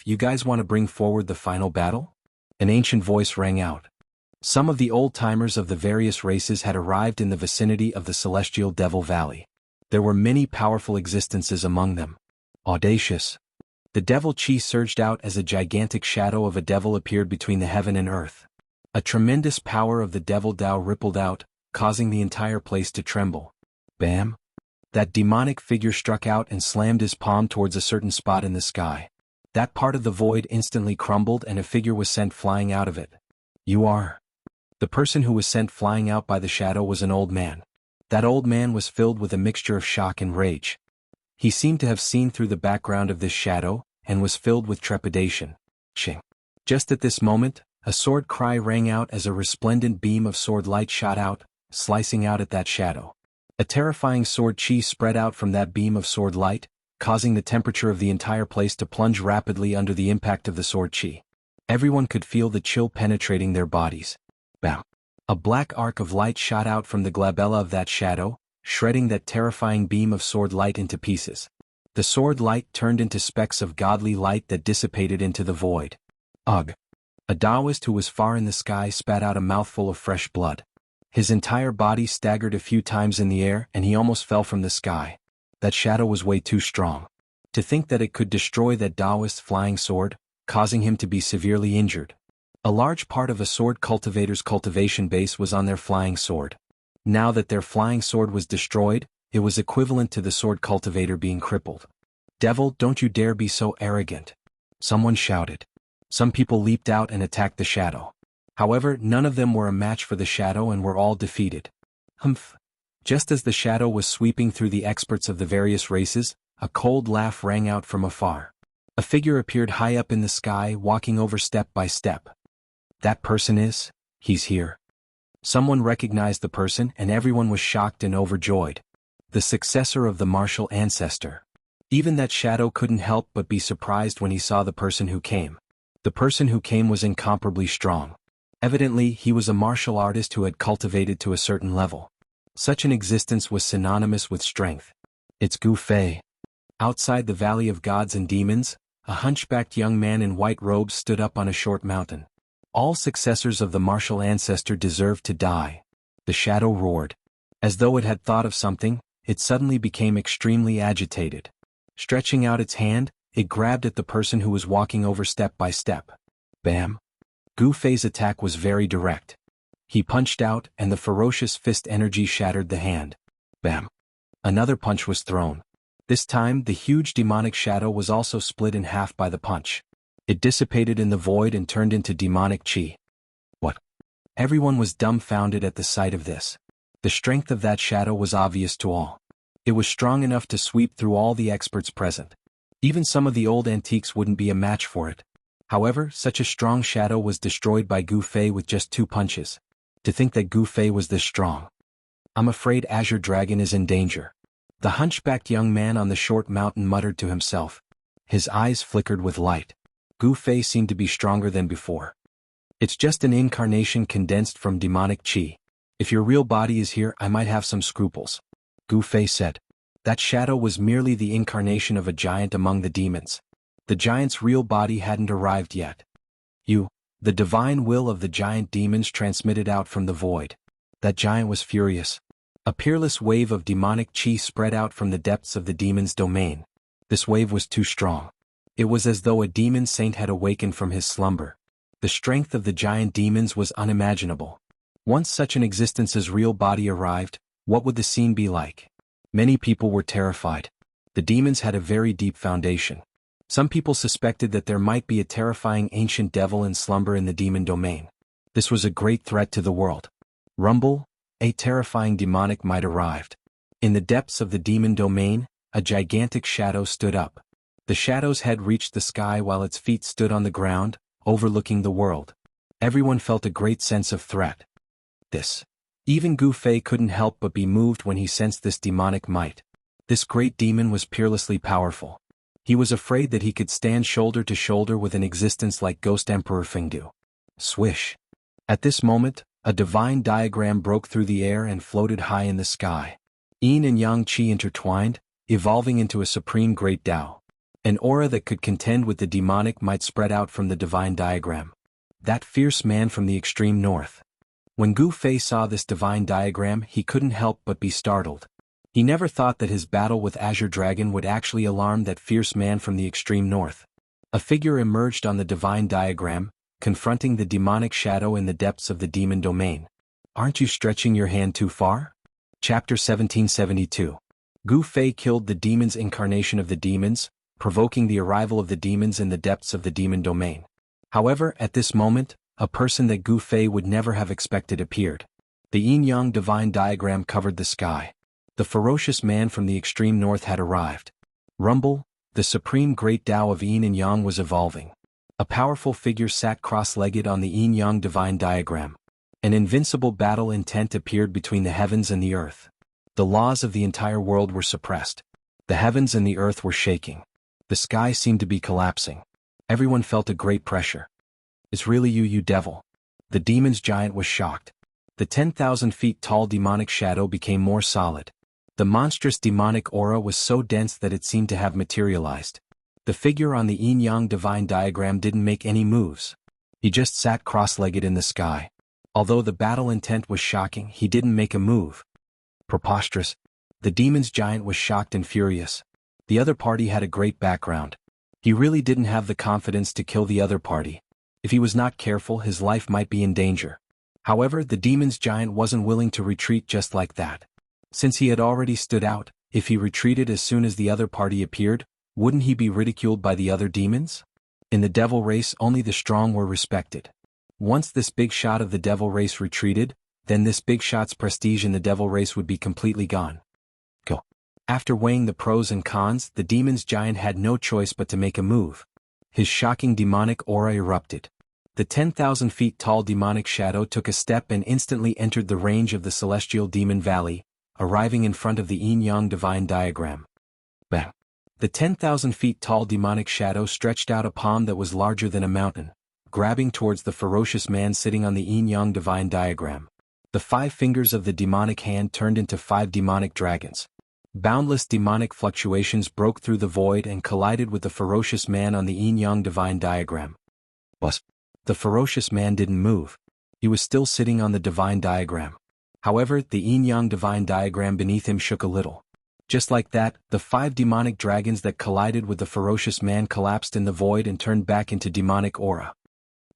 You guys want to bring forward the final battle? An ancient voice rang out. Some of the old-timers of the various races had arrived in the vicinity of the celestial devil valley. There were many powerful existences among them. Audacious. The devil chi surged out as a gigantic shadow of a devil appeared between the heaven and earth. A tremendous power of the devil Dao rippled out, causing the entire place to tremble. Bam! That demonic figure struck out and slammed his palm towards a certain spot in the sky. That part of the void instantly crumbled and a figure was sent flying out of it. You are. The person who was sent flying out by the shadow was an old man. That old man was filled with a mixture of shock and rage. He seemed to have seen through the background of this shadow, and was filled with trepidation. Ching. Just at this moment, a sword cry rang out as a resplendent beam of sword light shot out, slicing out at that shadow. A terrifying sword chi spread out from that beam of sword light, causing the temperature of the entire place to plunge rapidly under the impact of the sword chi. Everyone could feel the chill penetrating their bodies. Bam! A black arc of light shot out from the glabella of that shadow, shredding that terrifying beam of sword light into pieces. The sword light turned into specks of godly light that dissipated into the void. Ugh! A Taoist who was far in the sky spat out a mouthful of fresh blood. His entire body staggered a few times in the air and he almost fell from the sky. That shadow was way too strong. To think that it could destroy that Taoist's flying sword, causing him to be severely injured. A large part of a sword cultivator's cultivation base was on their flying sword. Now that their flying sword was destroyed, it was equivalent to the sword cultivator being crippled. Devil, don't you dare be so arrogant. Someone shouted. Some people leaped out and attacked the shadow. However, none of them were a match for the shadow and were all defeated. Just as the shadow was sweeping through the experts of the various races, a cold laugh rang out from afar. A figure appeared high up in the sky, walking over step by step. That person is? He's here. Someone recognized the person and everyone was shocked and overjoyed. The successor of the martial ancestor. Even that shadow couldn't help but be surprised when he saw the person who came. The person who came was incomparably strong. Evidently, he was a martial artist who had cultivated to a certain level. Such an existence was synonymous with strength. It's Gu Fei. Outside the Valley of Gods and Demons, a hunchbacked young man in white robes stood up on a short mountain. All successors of the martial ancestor deserved to die. The shadow roared. As though it had thought of something, it suddenly became extremely agitated. Stretching out its hand, it grabbed at the person who was walking over step by step. Bam! Gu Fei's attack was very direct. He punched out and the ferocious fist energy shattered the hand. Bam! Another punch was thrown. This time the huge demonic shadow was also split in half by the punch. It dissipated in the void and turned into demonic chi. What? Everyone was dumbfounded at the sight of this. The strength of that shadow was obvious to all. It was strong enough to sweep through all the experts present. Even some of the old antiques wouldn't be a match for it. However, such a strong shadow was destroyed by Gu Fei with just 2 punches. To think that Gu Fei was this strong. I'm afraid Azure Dragon is in danger. The hunchbacked young man on the short mountain muttered to himself. His eyes flickered with light. Gu Fei seemed to be stronger than before. It's just an incarnation condensed from demonic chi. If your real body is here, I might have some scruples. Gu Fei said. That shadow was merely the incarnation of a giant among the demons. The giant's real body hadn't arrived yet. The divine will of the giant demons transmitted out from the void. That giant was furious. A peerless wave of demonic chi spread out from the depths of the demon's domain. This wave was too strong. It was as though a demon saint had awakened from his slumber. The strength of the giant demons was unimaginable. Once such an existence's real body arrived, what would the scene be like? Many people were terrified. The demons had a very deep foundation. Some people suspected that there might be a terrifying ancient devil in slumber in the demon domain. This was a great threat to the world. Rumble, a terrifying demonic might arrived. In the depths of the demon domain, a gigantic shadow stood up. The shadow's head reached the sky while its feet stood on the ground, overlooking the world. Everyone felt a great sense of threat. Even Gu Fei couldn't help but be moved when he sensed this demonic might. This great demon was peerlessly powerful. He was afraid that he could stand shoulder to shoulder with an existence like Ghost Emperor Fengdu. Swish. At this moment, a divine diagram broke through the air and floated high in the sky. Yin and Yang Qi intertwined, evolving into a supreme great Tao. An aura that could contend with the demonic might spread out from the divine diagram. That fierce man from the extreme north. When Gu Fei saw this divine diagram, he couldn't help but be startled. He never thought that his battle with Azure Dragon would actually alarm that fierce man from the extreme north. A figure emerged on the divine diagram, confronting the demonic shadow in the depths of the demon domain. Aren't you stretching your hand too far? Chapter 1772. Gu Fei killed the demon's incarnation of the demons, provoking the arrival of the demons in the depths of the demon domain. However, at this moment, a person that Gu Fei would never have expected appeared. The yin-yang divine diagram covered the sky. The ferocious man from the extreme north had arrived. Rumble, the supreme great Tao of yin and yang was evolving. A powerful figure sat cross-legged on the yin-yang divine diagram. An invincible battle intent appeared between the heavens and the earth. The laws of the entire world were suppressed. The heavens and the earth were shaking. The sky seemed to be collapsing. Everyone felt a great pressure. It's really you devil. The demon's giant was shocked. The 10,000 feet tall demonic shadow became more solid. The monstrous demonic aura was so dense that it seemed to have materialized. The figure on the yin-yang divine diagram didn't make any moves. He just sat cross-legged in the sky. Although the battle intent was shocking, he didn't make a move. Preposterous. The demon's giant was shocked and furious. The other party had a great background. He really didn't have the confidence to kill the other party. If he was not careful, his life might be in danger. However, the demon's giant wasn't willing to retreat just like that. Since he had already stood out, if he retreated as soon as the other party appeared, wouldn't he be ridiculed by the other demons? In the devil race, only the strong were respected. Once this big shot of the devil race retreated, then this big shot's prestige in the devil race would be completely gone. Go. After weighing the pros and cons, the demon's giant had no choice but to make a move. His shocking demonic aura erupted. The 10,000 feet tall demonic shadow took a step and instantly entered the range of the celestial demon valley, arriving in front of the yin-yang divine diagram. Bang! The 10,000 feet tall demonic shadow stretched out a palm that was larger than a mountain, grabbing towards the ferocious man sitting on the yin-yang divine diagram. The 5 fingers of the demonic hand turned into 5 demonic dragons. Boundless demonic fluctuations broke through the void and collided with the ferocious man on the yin-yang divine diagram. But the ferocious man didn't move. He was still sitting on the divine diagram. However, the yin-yang divine diagram beneath him shook a little. Just like that, the 5 demonic dragons that collided with the ferocious man collapsed in the void and turned back into demonic aura.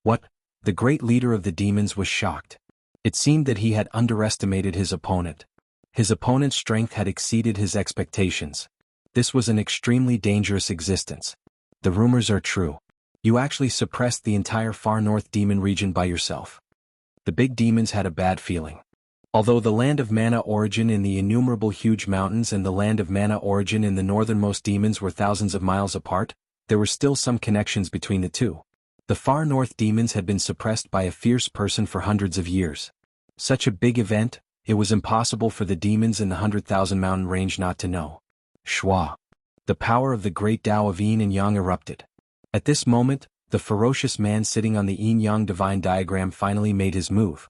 What? The great leader of the demons was shocked. It seemed that he had underestimated his opponent. His opponent's strength had exceeded his expectations. This was an extremely dangerous existence. The rumors are true. You actually suppressed the entire far north demon region by yourself. The big demons had a bad feeling. Although the land of mana origin in the innumerable huge mountains and the land of mana origin in the northernmost demons were thousands of miles apart, there were still some connections between the two. The far north demons had been suppressed by a fierce person for hundreds of years. Such a big event, it was impossible for the demons in the 100,000 mountain range not to know. Shua. The power of the great Tao of yin and yang erupted. At this moment, the ferocious man sitting on the yin-yang divine diagram finally made his move.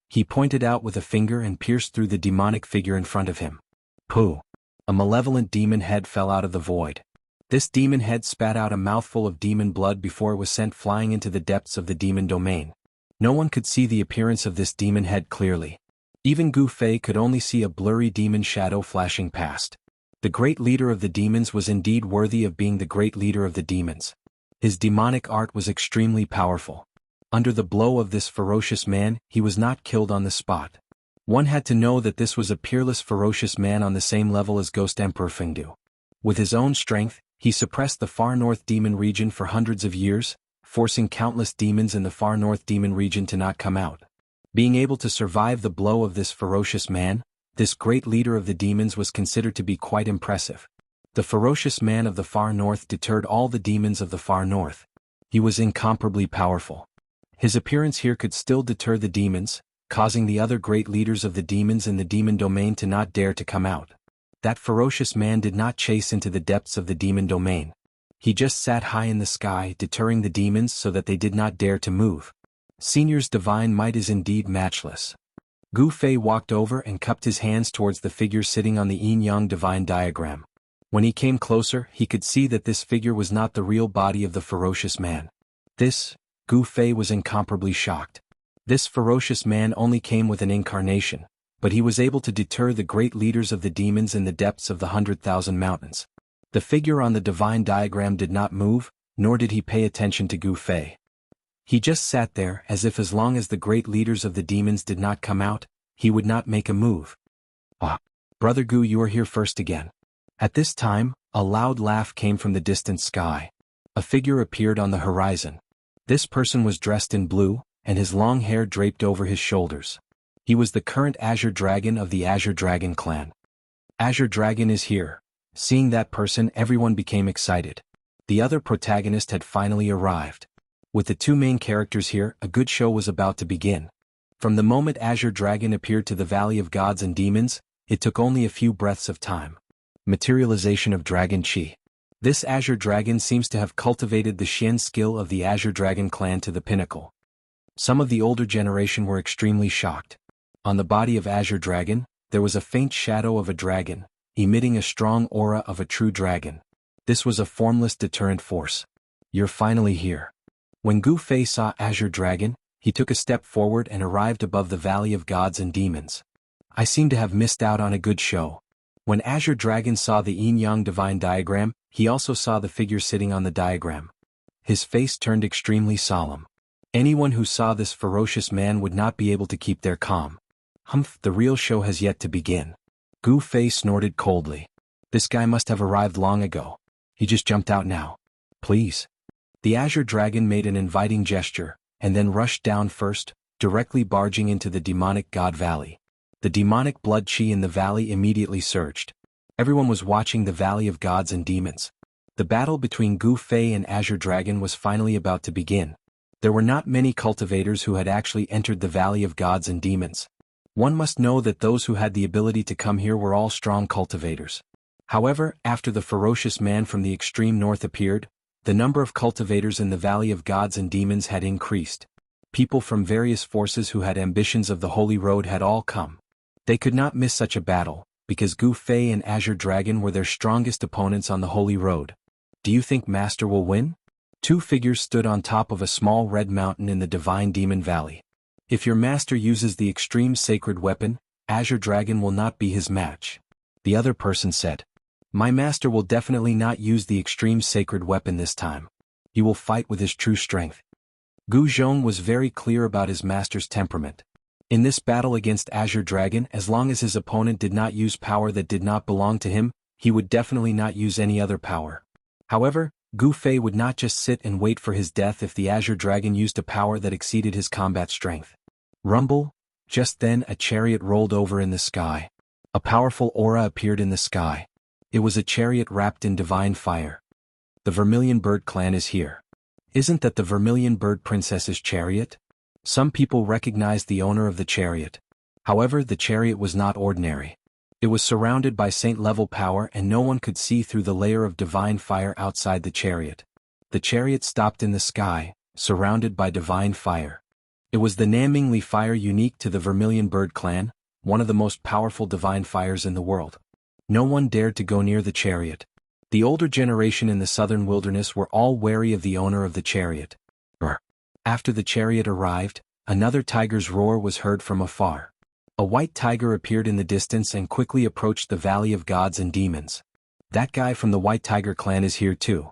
He pointed out with a finger and pierced through the demonic figure in front of him. Pooh! A malevolent demon head fell out of the void. This demon head spat out a mouthful of demon blood before it was sent flying into the depths of the demon domain. No one could see the appearance of this demon head clearly. Even Gu Fei could only see a blurry demon shadow flashing past. The great leader of the demons was indeed worthy of being the great leader of the demons. His demonic art was extremely powerful. Under the blow of this ferocious man, he was not killed on the spot. One had to know that this was a peerless ferocious man on the same level as Ghost Emperor Fengdu. With his own strength, he suppressed the far north demon region for hundreds of years, forcing countless demons in the far north demon region to not come out. Being able to survive the blow of this ferocious man, this great leader of the demons was considered to be quite impressive. The ferocious man of the far north deterred all the demons of the far north. He was incomparably powerful. His appearance here could still deter the demons, causing the other great leaders of the demons in the demon domain to not dare to come out. That ferocious man did not chase into the depths of the demon domain. He just sat high in the sky, deterring the demons so that they did not dare to move. Senior's divine might is indeed matchless. Gu Fei walked over and cupped his hands towards the figure sitting on the yin-yang divine diagram. When he came closer, he could see that this figure was not the real body of the ferocious man. Gu Fei was incomparably shocked. This ferocious man only came with an incarnation, but he was able to deter the great leaders of the demons in the depths of the 100,000 mountains. The figure on the divine diagram did not move, nor did he pay attention to Gu Fei. He just sat there as if as long as the great leaders of the demons did not come out, he would not make a move. "Ah, Brother Gu, you are here first again." At this time, a loud laugh came from the distant sky. A figure appeared on the horizon. This person was dressed in blue, and his long hair draped over his shoulders. He was the current Azure Dragon of the Azure Dragon clan. Azure Dragon is here. Seeing that person, everyone became excited. The other protagonist had finally arrived. With the two main characters here, a good show was about to begin. From the moment Azure Dragon appeared to the Valley of Gods and Demons, it took only a few breaths of time. Materialization of Dragon Chi. This Azure Dragon seems to have cultivated the Xian skill of the Azure Dragon clan to the pinnacle. Some of the older generation were extremely shocked. On the body of Azure Dragon, there was a faint shadow of a dragon, emitting a strong aura of a true dragon. This was a formless deterrent force. "You're finally here." When Gu Fei saw Azure Dragon, he took a step forward and arrived above the Valley of Gods and Demons. "I seem to have missed out on a good show." When Azure Dragon saw the yin-yang divine diagram, he also saw the figure sitting on the diagram. His face turned extremely solemn. Anyone who saw this ferocious man would not be able to keep their calm. "Humph, the real show has yet to begin." Gu Fei snorted coldly. "This guy must have arrived long ago. He just jumped out now. Please." The Azure Dragon made an inviting gesture, and then rushed down first, directly barging into the demonic god valley. The demonic blood chi in the valley immediately surged. Everyone was watching the Valley of Gods and Demons. The battle between Gu Fei and Azure Dragon was finally about to begin. There were not many cultivators who had actually entered the Valley of Gods and Demons. One must know that those who had the ability to come here were all strong cultivators. However, after the ferocious man from the extreme north appeared, the number of cultivators in the Valley of Gods and Demons had increased. People from various forces who had ambitions of the Holy Road had all come. They could not miss such a battle, because Gu Fei and Azure Dragon were their strongest opponents on the Holy Road. "Do you think Master will win?" Two figures stood on top of a small red mountain in the Divine Demon Valley. "If your master uses the extreme sacred weapon, Azure Dragon will not be his match." The other person said, "My master will definitely not use the extreme sacred weapon this time. He will fight with his true strength." Gu Zhong was very clear about his master's temperament. In this battle against Azure Dragon, as long as his opponent did not use power that did not belong to him, he would definitely not use any other power. However, Gu Fei would not just sit and wait for his death if the Azure Dragon used a power that exceeded his combat strength. Rumble! Just then a chariot rolled over in the sky. A powerful aura appeared in the sky. It was a chariot wrapped in divine fire. "The Vermilion Bird clan is here." "Isn't that the Vermilion Bird Princess's chariot?" Some people recognized the owner of the chariot. However, the chariot was not ordinary. It was surrounded by saint-level power and no one could see through the layer of divine fire outside the chariot. The chariot stopped in the sky, surrounded by divine fire. It was the Namingli fire unique to the Vermilion Bird clan, one of the most powerful divine fires in the world. No one dared to go near the chariot. The older generation in the southern wilderness were all wary of the owner of the chariot. After the chariot arrived, another tiger's roar was heard from afar. A white tiger appeared in the distance and quickly approached the Valley of Gods and Demons. That guy from the White Tiger clan is here too.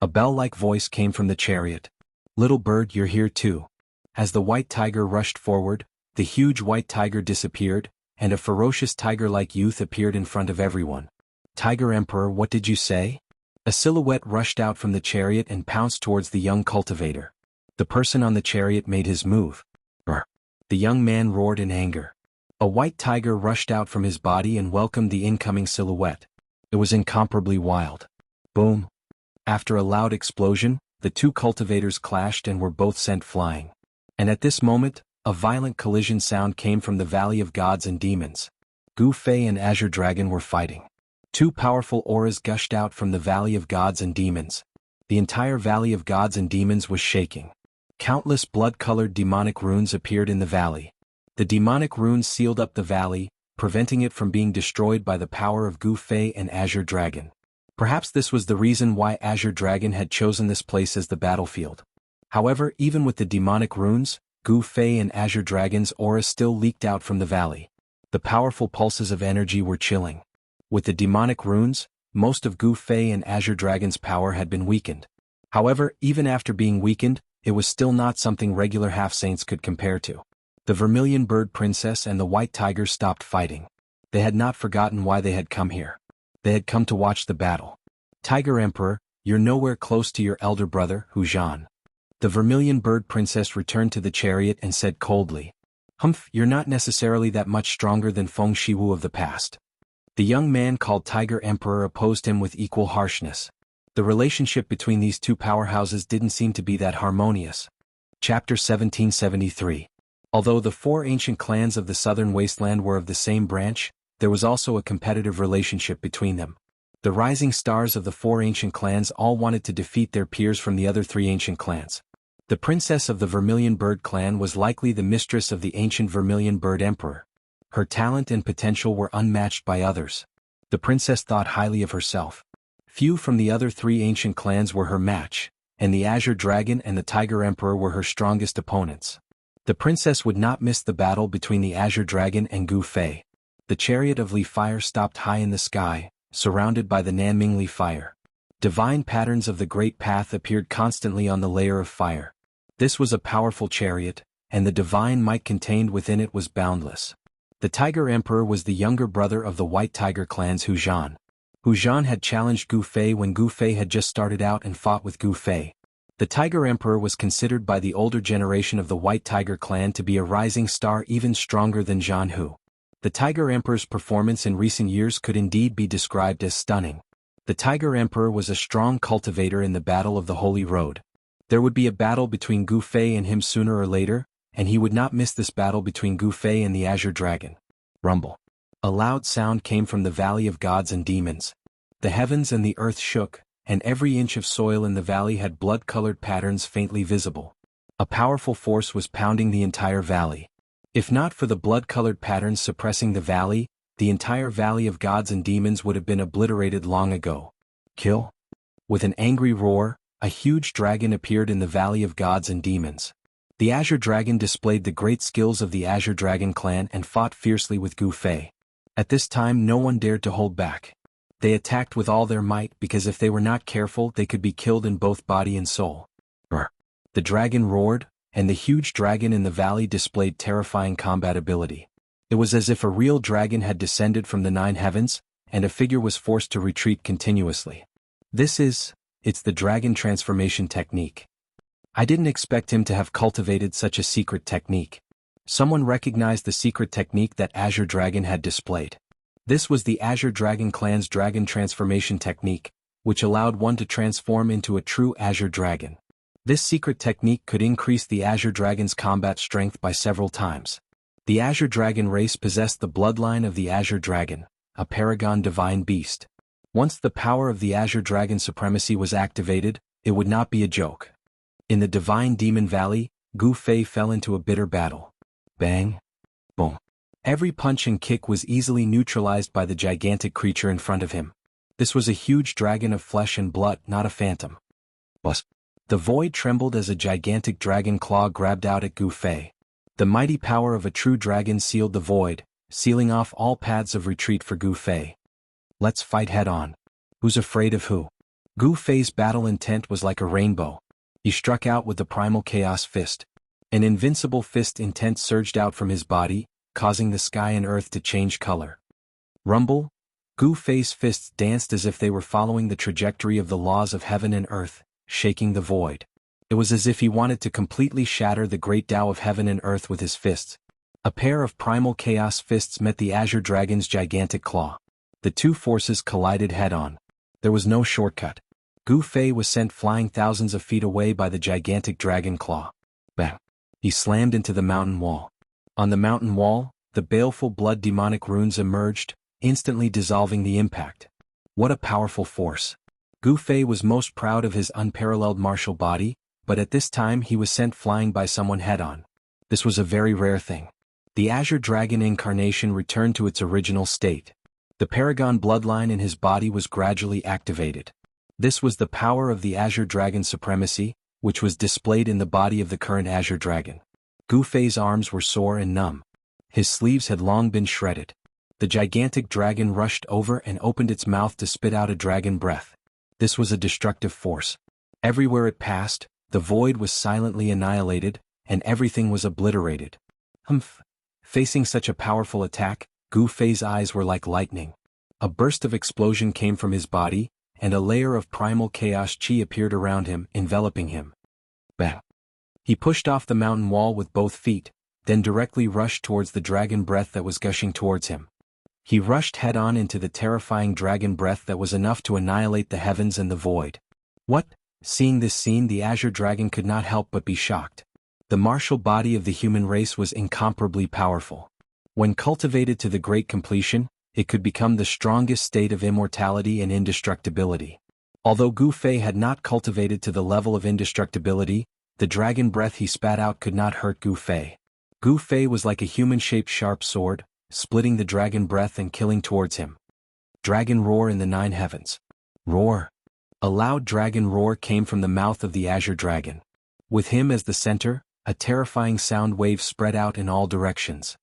A bell-like voice came from the chariot. Little bird, you're here too. As the White Tiger rushed forward, the huge White Tiger disappeared, and a ferocious tiger-like youth appeared in front of everyone. Tiger Emperor, what did you say? A silhouette rushed out from the chariot and pounced towards the young cultivator. The person on the chariot made his move. Brr. The young man roared in anger. A white tiger rushed out from his body and welcomed the incoming silhouette. It was incomparably wild. Boom. After a loud explosion, the two cultivators clashed and were both sent flying. And at this moment, a violent collision sound came from the Valley of Gods and Demons. Gu Fei and Azure Dragon were fighting. Two powerful auras gushed out from the Valley of Gods and Demons. The entire Valley of Gods and Demons was shaking. Countless blood-colored demonic runes appeared in the valley. The demonic runes sealed up the valley, preventing it from being destroyed by the power of Gu Fei and Azure Dragon. Perhaps this was the reason why Azure Dragon had chosen this place as the battlefield. However, even with the demonic runes, Gu Fei and Azure Dragon's aura still leaked out from the valley. The powerful pulses of energy were chilling. With the demonic runes, most of Gu Fei and Azure Dragon's power had been weakened. However, even after being weakened, it was still not something regular half-saints could compare to. The Vermilion Bird Princess and the White Tiger stopped fighting. They had not forgotten why they had come here. They had come to watch the battle. Tiger Emperor, you're nowhere close to your elder brother, Hujan. The Vermilion Bird Princess returned to the chariot and said coldly, Humph, you're not necessarily that much stronger than Feng Shiwu of the past. The young man called Tiger Emperor opposed him with equal harshness. The relationship between these two powerhouses didn't seem to be that harmonious. Chapter 1773. Although the four ancient clans of the southern wasteland were of the same branch, there was also a competitive relationship between them. The rising stars of the four ancient clans all wanted to defeat their peers from the other three ancient clans. The princess of the Vermilion Bird clan was likely the mistress of the ancient Vermilion Bird Emperor. Her talent and potential were unmatched by others. The princess thought highly of herself. Few from the other three ancient clans were her match, and the Azure Dragon and the Tiger Emperor were her strongest opponents. The princess would not miss the battle between the Azure Dragon and Gu Fei. The chariot of Li Fire stopped high in the sky, surrounded by the Nanming Li Fire. Divine patterns of the Great Path appeared constantly on the layer of fire. This was a powerful chariot, and the divine might contained within it was boundless. The Tiger Emperor was the younger brother of the White Tiger clan's Hujan. Hujan had challenged Gu Fei when Gu Fei had just started out and fought with Gu Fei. The Tiger Emperor was considered by the older generation of the White Tiger clan to be a rising star even stronger than Jianghu. The Tiger Emperor's performance in recent years could indeed be described as stunning. The Tiger Emperor was a strong cultivator in the Battle of the Holy Road. There would be a battle between Gu Fei and him sooner or later, and he would not miss this battle between Gu Fei and the Azure Dragon. Rumble. A loud sound came from the Valley of Gods and Demons. The heavens and the earth shook, and every inch of soil in the valley had blood-colored patterns faintly visible. A powerful force was pounding the entire valley. If not for the blood-colored patterns suppressing the valley, the entire Valley of Gods and Demons would have been obliterated long ago. Kill? With an angry roar, a huge dragon appeared in the Valley of Gods and Demons. The Azure Dragon displayed the great skills of the Azure Dragon clan and fought fiercely with Gu Fei. At this time no one dared to hold back. They attacked with all their might because if they were not careful they could be killed in both body and soul. Brr. The dragon roared, and the huge dragon in the valley displayed terrifying combat ability. It was as if a real dragon had descended from the 9 heavens, and a figure was forced to retreat continuously. It's the dragon transformation technique. I didn't expect him to have cultivated such a secret technique. Someone recognized the secret technique that Azure Dragon had displayed. This was the Azure Dragon clan's dragon transformation technique, which allowed one to transform into a true Azure Dragon. This secret technique could increase the Azure Dragon's combat strength by several times. The Azure Dragon race possessed the bloodline of the Azure Dragon, a paragon divine beast. Once the power of the Azure Dragon supremacy was activated, it would not be a joke. In the Divine Demon Valley, Gu Fei fell into a bitter battle. Bang! Boom! Every punch and kick was easily neutralized by the gigantic creature in front of him. This was a huge dragon of flesh and blood, not a phantom. Buzz! The void trembled as a gigantic dragon claw grabbed out at Gu Fei. The mighty power of a true dragon sealed the void, sealing off all paths of retreat for Gu Fei. Let's fight head on. Who's afraid of who? Gu Fei's battle intent was like a rainbow. He struck out with the primal chaos fist. An invincible fist intent surged out from his body, causing the sky and earth to change color. Rumble. Gu Fei's fists danced as if they were following the trajectory of the laws of heaven and earth, shaking the void. It was as if he wanted to completely shatter the great Tao of heaven and earth with his fists. A pair of primal chaos fists met the Azure Dragon's gigantic claw. The two forces collided head-on. There was no shortcut. Gu Fei was sent flying thousands of feet away by the gigantic dragon claw. Bam! He slammed into the mountain wall. On the mountain wall, the baleful blood demonic runes emerged, instantly dissolving the impact. What a powerful force. Gu Fei was most proud of his unparalleled martial body, but at this time he was sent flying by someone head-on. This was a very rare thing. The Azure Dragon incarnation returned to its original state. The Paragon bloodline in his body was gradually activated. This was the power of the Azure Dragon supremacy, which was displayed in the body of the current Azure Dragon. Gu Fei's arms were sore and numb. His sleeves had long been shredded. The gigantic dragon rushed over and opened its mouth to spit out a dragon breath. This was a destructive force. Everywhere it passed, the void was silently annihilated, and everything was obliterated. Humph! Facing such a powerful attack, Gu Fei's eyes were like lightning. A burst of explosion came from his body, and a layer of primal chaos chi appeared around him, enveloping him. Bam! He pushed off the mountain wall with both feet, then directly rushed towards the dragon breath that was gushing towards him. He rushed head-on into the terrifying dragon breath that was enough to annihilate the heavens and the void. What? Seeing this scene, the Azure Dragon could not help but be shocked. The martial body of the human race was incomparably powerful. When cultivated to the great completion, it could become the strongest state of immortality and indestructibility. Although Gu Fei had not cultivated to the level of indestructibility, the dragon breath he spat out could not hurt Gu Fei. Gu Fei was like a human-shaped sharp sword, splitting the dragon breath and killing towards him. Dragon roar in the 9 heavens. Roar! A loud dragon roar came from the mouth of the Azure Dragon. With him as the center, a terrifying sound wave spread out in all directions.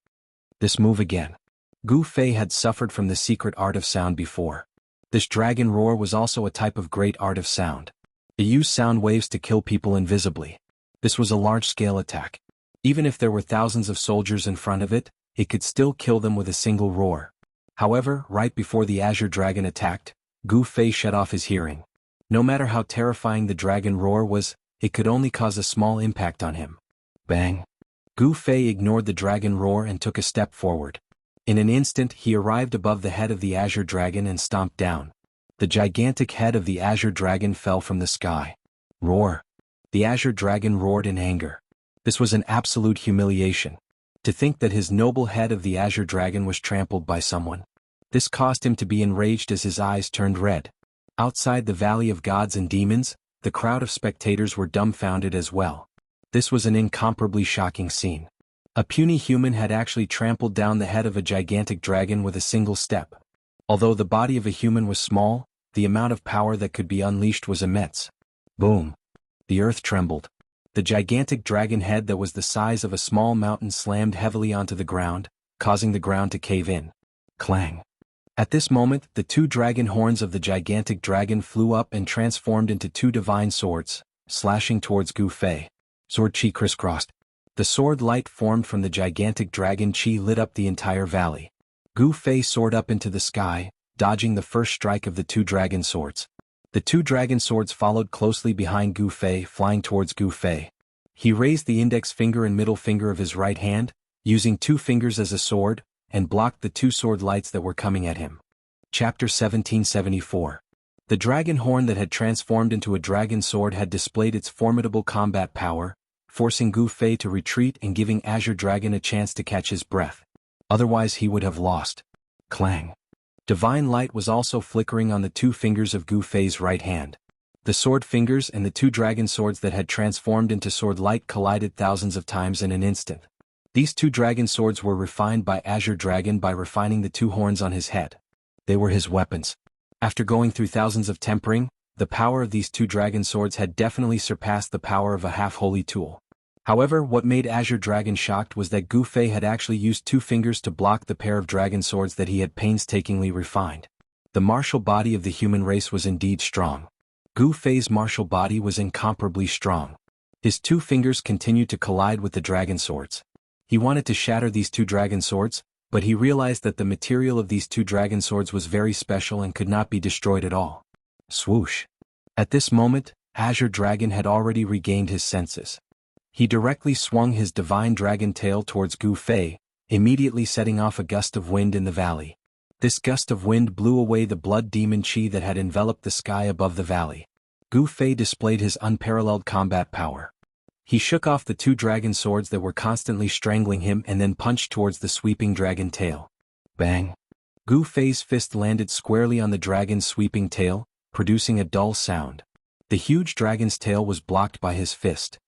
This move again. Gu Fei had suffered from the secret art of sound before. This dragon roar was also a type of great art of sound. It used sound waves to kill people invisibly. This was a large-scale attack. Even if there were thousands of soldiers in front of it, it could still kill them with a single roar. However, right before the Azure Dragon attacked, Gu Fei shut off his hearing. No matter how terrifying the dragon roar was, it could only cause a small impact on him. Bang! Gu Fei ignored the dragon roar and took a step forward. In an instant he arrived above the head of the Azure Dragon and stomped down. The gigantic head of the Azure Dragon fell from the sky. Roar! The Azure Dragon roared in anger. This was an absolute humiliation. To think that his noble head of the Azure Dragon was trampled by someone. This caused him to be enraged as his eyes turned red. Outside the Valley of Gods and Demons, the crowd of spectators were dumbfounded as well. This was an incomparably shocking scene. A puny human had actually trampled down the head of a gigantic dragon with a single step. Although the body of a human was small, the amount of power that could be unleashed was immense. Boom! The earth trembled. The gigantic dragon head that was the size of a small mountain slammed heavily onto the ground, causing the ground to cave in. Clang! At this moment, the 2 dragon horns of the gigantic dragon flew up and transformed into 2 divine swords, slashing towards Gu Fei. Sword chi crisscrossed. The sword light formed from the gigantic dragon chi lit up the entire valley. Gu Fei soared up into the sky, dodging the first strike of the 2 dragon swords. The 2 dragon swords followed closely behind Gu Fei, flying towards Gu Fei. He raised the index finger and middle finger of his right hand, using 2 fingers as a sword, and blocked the 2 sword lights that were coming at him. Chapter 1774. The dragon horn that had transformed into a dragon sword had displayed its formidable combat power, forcing Gu Fei to retreat and giving Azure Dragon a chance to catch his breath. Otherwise he would have lost. Clang! Divine light was also flickering on the 2 fingers of Gu Fei's right hand. The sword fingers and the 2 dragon swords that had transformed into sword light collided thousands of times in an instant. These 2 dragon swords were refined by Azure Dragon by refining the 2 horns on his head. They were his weapons. After going through thousands of tempering, the power of these 2 dragon swords had definitely surpassed the power of a half-holy tool. However, what made Azure Dragon shocked was that Gu Fei had actually used 2 fingers to block the pair of dragon swords that he had painstakingly refined. The martial body of the human race was indeed strong. Gu Fei's martial body was incomparably strong. His two fingers continued to collide with the dragon swords. He wanted to shatter these two dragon swords, but he realized that the material of these two dragon swords was very special and could not be destroyed at all. Swoosh! At this moment, Azure Dragon had already regained his senses. He directly swung his divine dragon tail towards Gu Fei, immediately setting off a gust of wind in the valley. This gust of wind blew away the blood demon chi that had enveloped the sky above the valley. Gu Fei displayed his unparalleled combat power. He shook off the two dragon swords that were constantly strangling him and then punched towards the sweeping dragon tail. Bang! Gu Fei's fist landed squarely on the dragon's sweeping tail, producing a dull sound. The huge dragon's tail was blocked by his fist.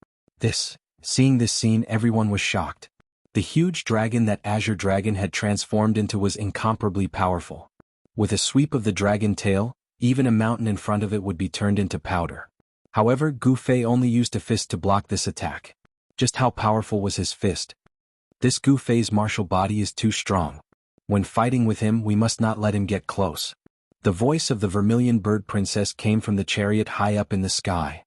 Seeing this scene, everyone was shocked. The huge dragon that Azure Dragon had transformed into was incomparably powerful. With a sweep of the dragon tail, even a mountain in front of it would be turned into powder. However, Gu Fei only used a fist to block this attack. Just how powerful was his fist? This Gu Fei's martial body is too strong. When fighting with him, we must not let him get close. The voice of the Vermilion Bird Princess came from the chariot high up in the sky.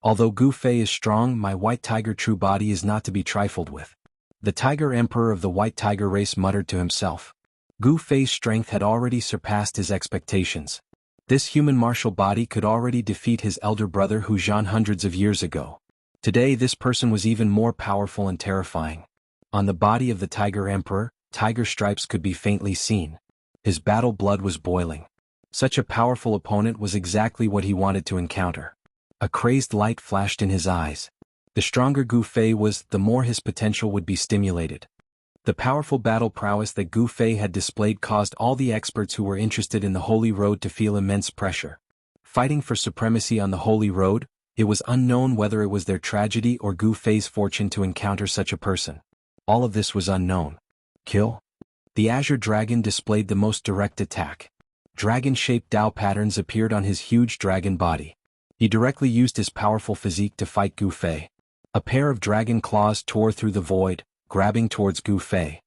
Although Gu Fei is strong, my White Tiger true body is not to be trifled with. The Tiger Emperor of the White Tiger race muttered to himself. Gu Fei's strength had already surpassed his expectations. This human martial body could already defeat his elder brother Hu Zhan hundreds of years ago. Today this person was even more powerful and terrifying. On the body of the Tiger Emperor, tiger stripes could be faintly seen. His battle blood was boiling. Such a powerful opponent was exactly what he wanted to encounter. A crazed light flashed in his eyes. The stronger Gu Fei was, the more his potential would be stimulated. The powerful battle prowess that Gu Fei had displayed caused all the experts who were interested in the Holy Road to feel immense pressure. Fighting for supremacy on the Holy Road, it was unknown whether it was their tragedy or Gu Fei's fortune to encounter such a person. All of this was unknown. Kill? The Azure Dragon displayed the most direct attack. Dragon-shaped Dao patterns appeared on his huge dragon body. He directly used his powerful physique to fight Gu Fei. A pair of dragon claws tore through the void, grabbing towards Gu Fei.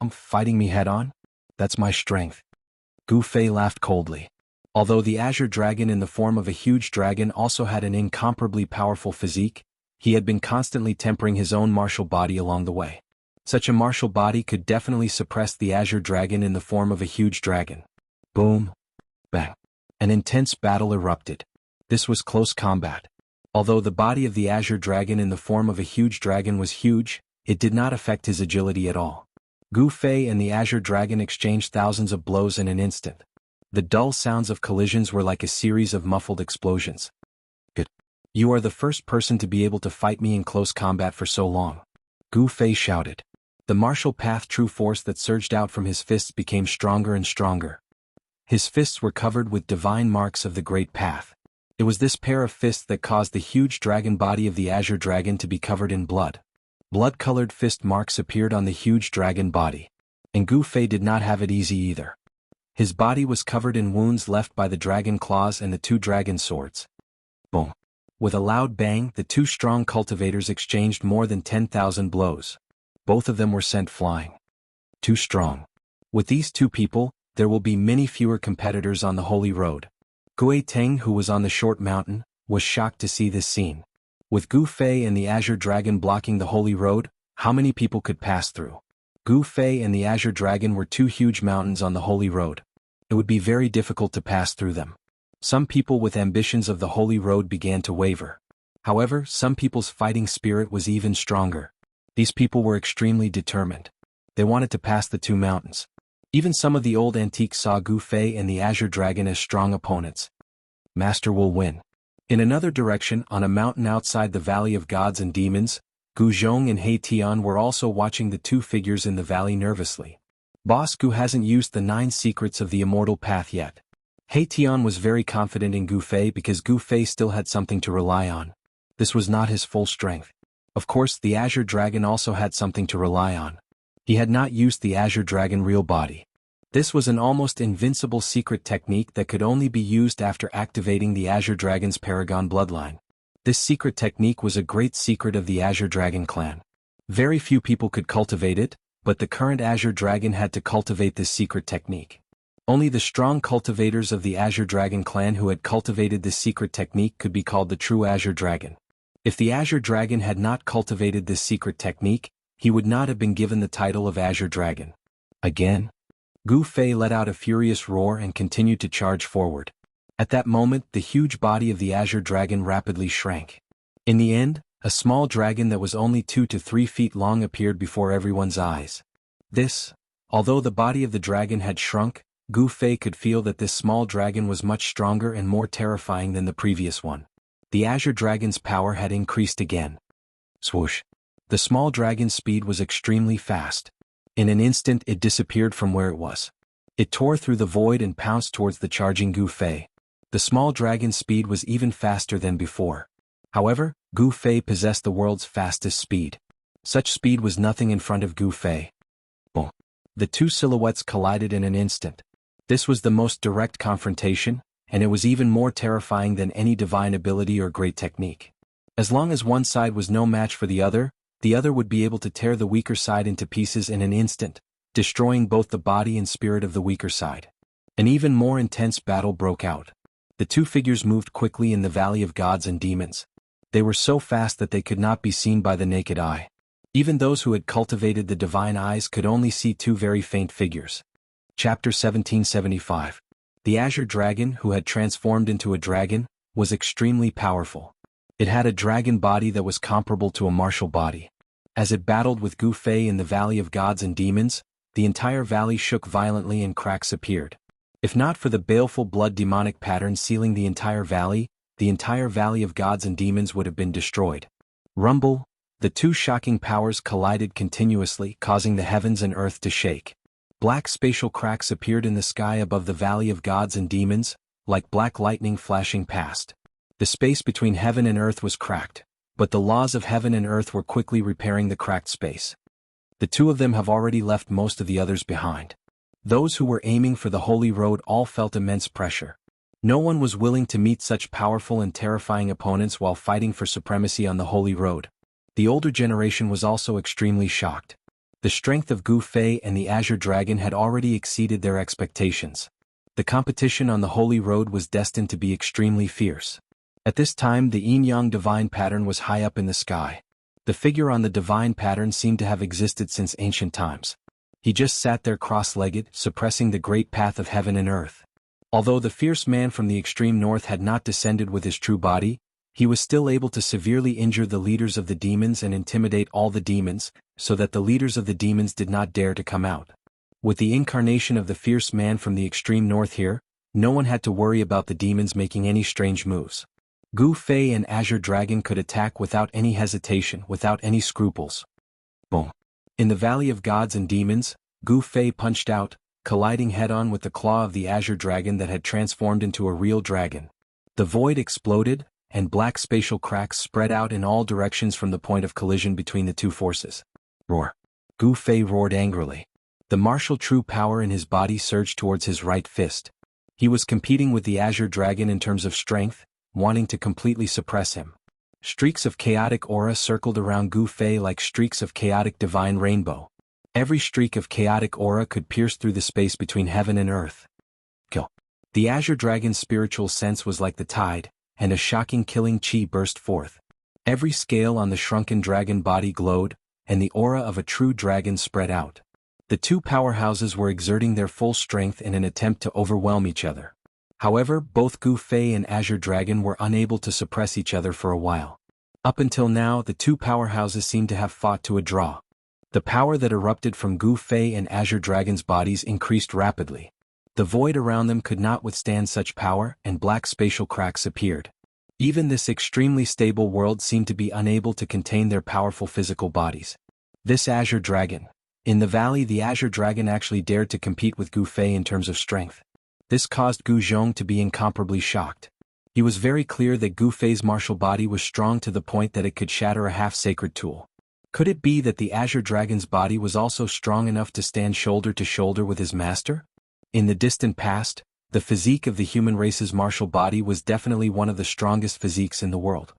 Fighting me head-on? That's my strength. Gu Fei laughed coldly. Although the Azure Dragon in the form of a huge dragon also had an incomparably powerful physique, he had been constantly tempering his own martial body along the way. Such a martial body could definitely suppress the Azure Dragon in the form of a huge dragon. Boom! Bang! An intense battle erupted. This was close combat. Although the body of the Azure Dragon in the form of a huge dragon was huge, it did not affect his agility at all. Gu Fei and the Azure Dragon exchanged thousands of blows in an instant. The dull sounds of collisions were like a series of muffled explosions. Good. You are the first person to be able to fight me in close combat for so long. Gu Fei shouted. The martial path true force that surged out from his fists became stronger and stronger. His fists were covered with divine marks of the Great Path. It was this pair of fists that caused the huge dragon body of the Azure Dragon to be covered in blood. Blood-colored fist marks appeared on the huge dragon body. And Gu Fei did not have it easy either. His body was covered in wounds left by the dragon claws and the two dragon swords. Boom! With a loud bang, the two strong cultivators exchanged more than 10,000 blows. Both of them were sent flying. Too strong. With these two people, there will be many fewer competitors on the Holy Road. Gui Teng, who was on the short mountain, was shocked to see this scene. With Gu Fei and the Azure Dragon blocking the Holy Road, how many people could pass through? Gu Fei and the Azure Dragon were two huge mountains on the Holy Road. It would be very difficult to pass through them. Some people with ambitions of the Holy Road began to waver. However, some people's fighting spirit was even stronger. These people were extremely determined. They wanted to pass the two mountains. Even some of the old antiques saw Gu Fei and the Azure Dragon as strong opponents. Master will win. In another direction, on a mountain outside the Valley of Gods and Demons, Gu Zhong and He Tian were also watching the two figures in the valley nervously. Boss Gu hasn't used the 9 secrets of the Immortal Path yet. He Tian was very confident in Gu Fei because Gu Fei still had something to rely on. This was not his full strength. Of course, the Azure Dragon also had something to rely on. He had not used the Azure Dragon real body. This was an almost invincible secret technique that could only be used after activating the Azure Dragon's Paragon bloodline. This secret technique was a great secret of the Azure Dragon clan. Very few people could cultivate it, but the current Azure Dragon had to cultivate this secret technique. Only the strong cultivators of the Azure Dragon clan who had cultivated this secret technique could be called the true Azure Dragon. If the Azure Dragon had not cultivated this secret technique, he would not have been given the title of Azure Dragon. Again? Gu Fei let out a furious roar and continued to charge forward. At that moment, the huge body of the Azure Dragon rapidly shrank. In the end, a small dragon that was only 2 to 3 feet long appeared before everyone's eyes. Although the body of the dragon had shrunk, Gu Fei could feel that this small dragon was much stronger and more terrifying than the previous one. The Azure Dragon's power had increased again. Swoosh! The small dragon's speed was extremely fast. In an instant it disappeared from where it was. It tore through the void and pounced towards the charging Gu Fei. The small dragon's speed was even faster than before. However, Gu Fei possessed the world's fastest speed. Such speed was nothing in front of Gu Fei. Boom! The two silhouettes collided in an instant. This was the most direct confrontation, and it was even more terrifying than any divine ability or great technique. As long as one side was no match for the other would be able to tear the weaker side into pieces in an instant, destroying both the body and spirit of the weaker side. An even more intense battle broke out. The two figures moved quickly in the Valley of Gods and Demons. They were so fast that they could not be seen by the naked eye. Even those who had cultivated the divine eyes could only see two very faint figures. Chapter 1775. The Azure Dragon, who had transformed into a dragon, was extremely powerful. It had a dragon body that was comparable to a martial body. As it battled with Gu Fei in the Valley of Gods and Demons, the entire valley shook violently and cracks appeared. If not for the baleful blood demonic pattern sealing the entire Valley of Gods and Demons would have been destroyed. Rumble! The two shocking powers collided continuously, causing the heavens and earth to shake. Black spatial cracks appeared in the sky above the Valley of Gods and Demons, like black lightning flashing past. The space between heaven and earth was cracked, but the laws of heaven and earth were quickly repairing the cracked space. The two of them have already left most of the others behind. Those who were aiming for the Holy Road all felt immense pressure. No one was willing to meet such powerful and terrifying opponents while fighting for supremacy on the Holy Road. The older generation was also extremely shocked. The strength of Gu Fei and the Azure Dragon had already exceeded their expectations. The competition on the Holy Road was destined to be extremely fierce. At this time the yin-yang divine pattern was high up in the sky. The figure on the divine pattern seemed to have existed since ancient times. He just sat there cross-legged, suppressing the great path of heaven and earth. Although the fierce man from the extreme north had not descended with his true body, he was still able to severely injure the leaders of the demons and intimidate all the demons, so that the leaders of the demons did not dare to come out. With the incarnation of the fierce man from the extreme north here, no one had to worry about the demons making any strange moves. Gu Fei and Azure Dragon could attack without any hesitation, without any scruples. Boom! In the Valley of Gods and Demons, Gu Fei punched out, colliding head-on with the claw of the Azure Dragon that had transformed into a real dragon. The void exploded, and black spatial cracks spread out in all directions from the point of collision between the two forces. Roar! Gu Fei roared angrily. The martial true power in his body surged towards his right fist. He was competing with the Azure Dragon in terms of strength, wanting to completely suppress him. Streaks of chaotic aura circled around Gu Fei like streaks of chaotic divine rainbow. Every streak of chaotic aura could pierce through the space between heaven and earth. Kill! The Azure Dragon's spiritual sense was like the tide, and a shocking killing chi burst forth. Every scale on the shrunken dragon body glowed, and the aura of a true dragon spread out. The two powerhouses were exerting their full strength in an attempt to overwhelm each other. However, both Gu Fei and Azure Dragon were unable to suppress each other for a while. Up until now, the two powerhouses seemed to have fought to a draw. The power that erupted from Gu Fei and Azure Dragon's bodies increased rapidly. The void around them could not withstand such power, and black spatial cracks appeared. Even this extremely stable world seemed to be unable to contain their powerful physical bodies. This Azure Dragon. In the valley, the Azure Dragon actually dared to compete with Gu Fei in terms of strength. This caused Gu Zhong to be incomparably shocked. He was very clear that Gu Fei's martial body was strong to the point that it could shatter a half-sacred tool. Could it be that the Azure Dragon's body was also strong enough to stand shoulder to shoulder with his master? In the distant past, the physique of the human race's martial body was definitely one of the strongest physiques in the world.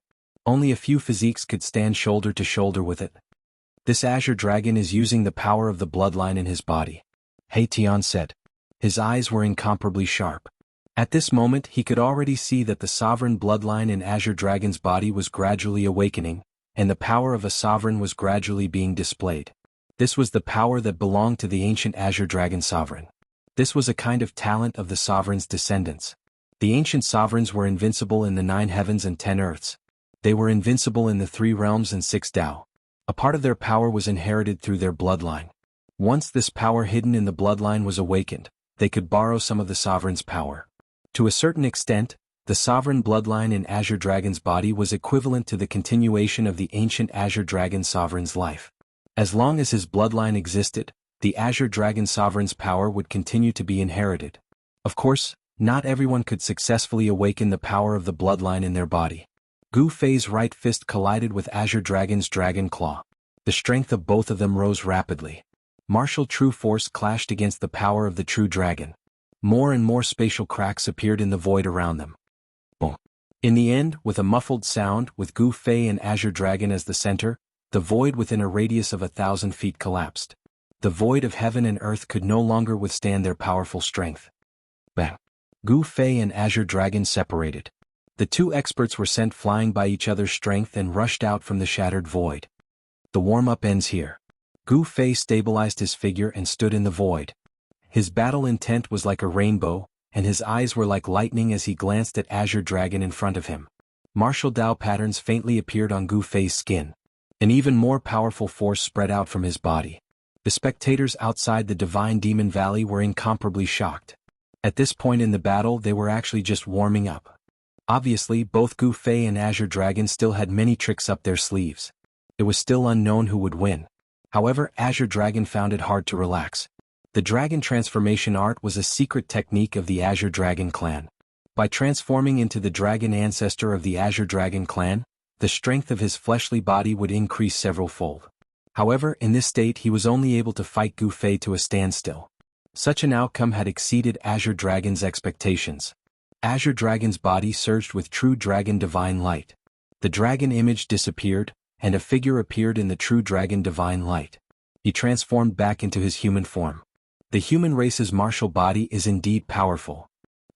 Only a few physiques could stand shoulder to shoulder with it. This Azure Dragon is using the power of the bloodline in his body. He Tian said. His eyes were incomparably sharp. At this moment he could already see that the sovereign bloodline in Azure Dragon's body was gradually awakening, and the power of a sovereign was gradually being displayed. This was the power that belonged to the ancient Azure Dragon sovereign. This was a kind of talent of the sovereign's descendants. The ancient sovereigns were invincible in the 9 heavens and 10 earths. They were invincible in the 3 realms and 6 Tao. A part of their power was inherited through their bloodline. Once this power hidden in the bloodline was awakened, they could borrow some of the sovereign's power. To a certain extent, the sovereign bloodline in Azure Dragon's body was equivalent to the continuation of the ancient Azure Dragon sovereign's life. As long as his bloodline existed, the Azure Dragon sovereign's power would continue to be inherited. Of course, not everyone could successfully awaken the power of the bloodline in their body. Gu Fei's right fist collided with Azure Dragon's dragon claw. The strength of both of them rose rapidly. Martial true force clashed against the power of the true dragon. More and more spatial cracks appeared in the void around them. Boom. In the end, with a muffled sound, with Gu Fei and Azure Dragon as the center, the void within a radius of 1,000 feet collapsed. The void of heaven and earth could no longer withstand their powerful strength. Bang. Gu Fei and Azure Dragon separated. The two experts were sent flying by each other's strength and rushed out from the shattered void. The warm-up ends here. Gu Fei stabilized his figure and stood in the void. His battle intent was like a rainbow, and his eyes were like lightning as he glanced at Azure Dragon in front of him. Martial Dao patterns faintly appeared on Gu Fei's skin. An even more powerful force spread out from his body. The spectators outside the Divine Demon Valley were incomparably shocked. At this point in the battle they were actually just warming up. Obviously both Gu Fei and Azure Dragon still had many tricks up their sleeves. It was still unknown who would win. However, Azure Dragon found it hard to relax. The dragon transformation art was a secret technique of the Azure Dragon clan. By transforming into the dragon ancestor of the Azure Dragon clan, the strength of his fleshly body would increase several-fold. However, in this state he was only able to fight Gu Fei to a standstill. Such an outcome had exceeded Azure Dragon's expectations. Azure Dragon's body surged with true dragon divine light. The dragon image disappeared, and a figure appeared in the true dragon divine light. He transformed back into his human form. The human race's martial body is indeed powerful.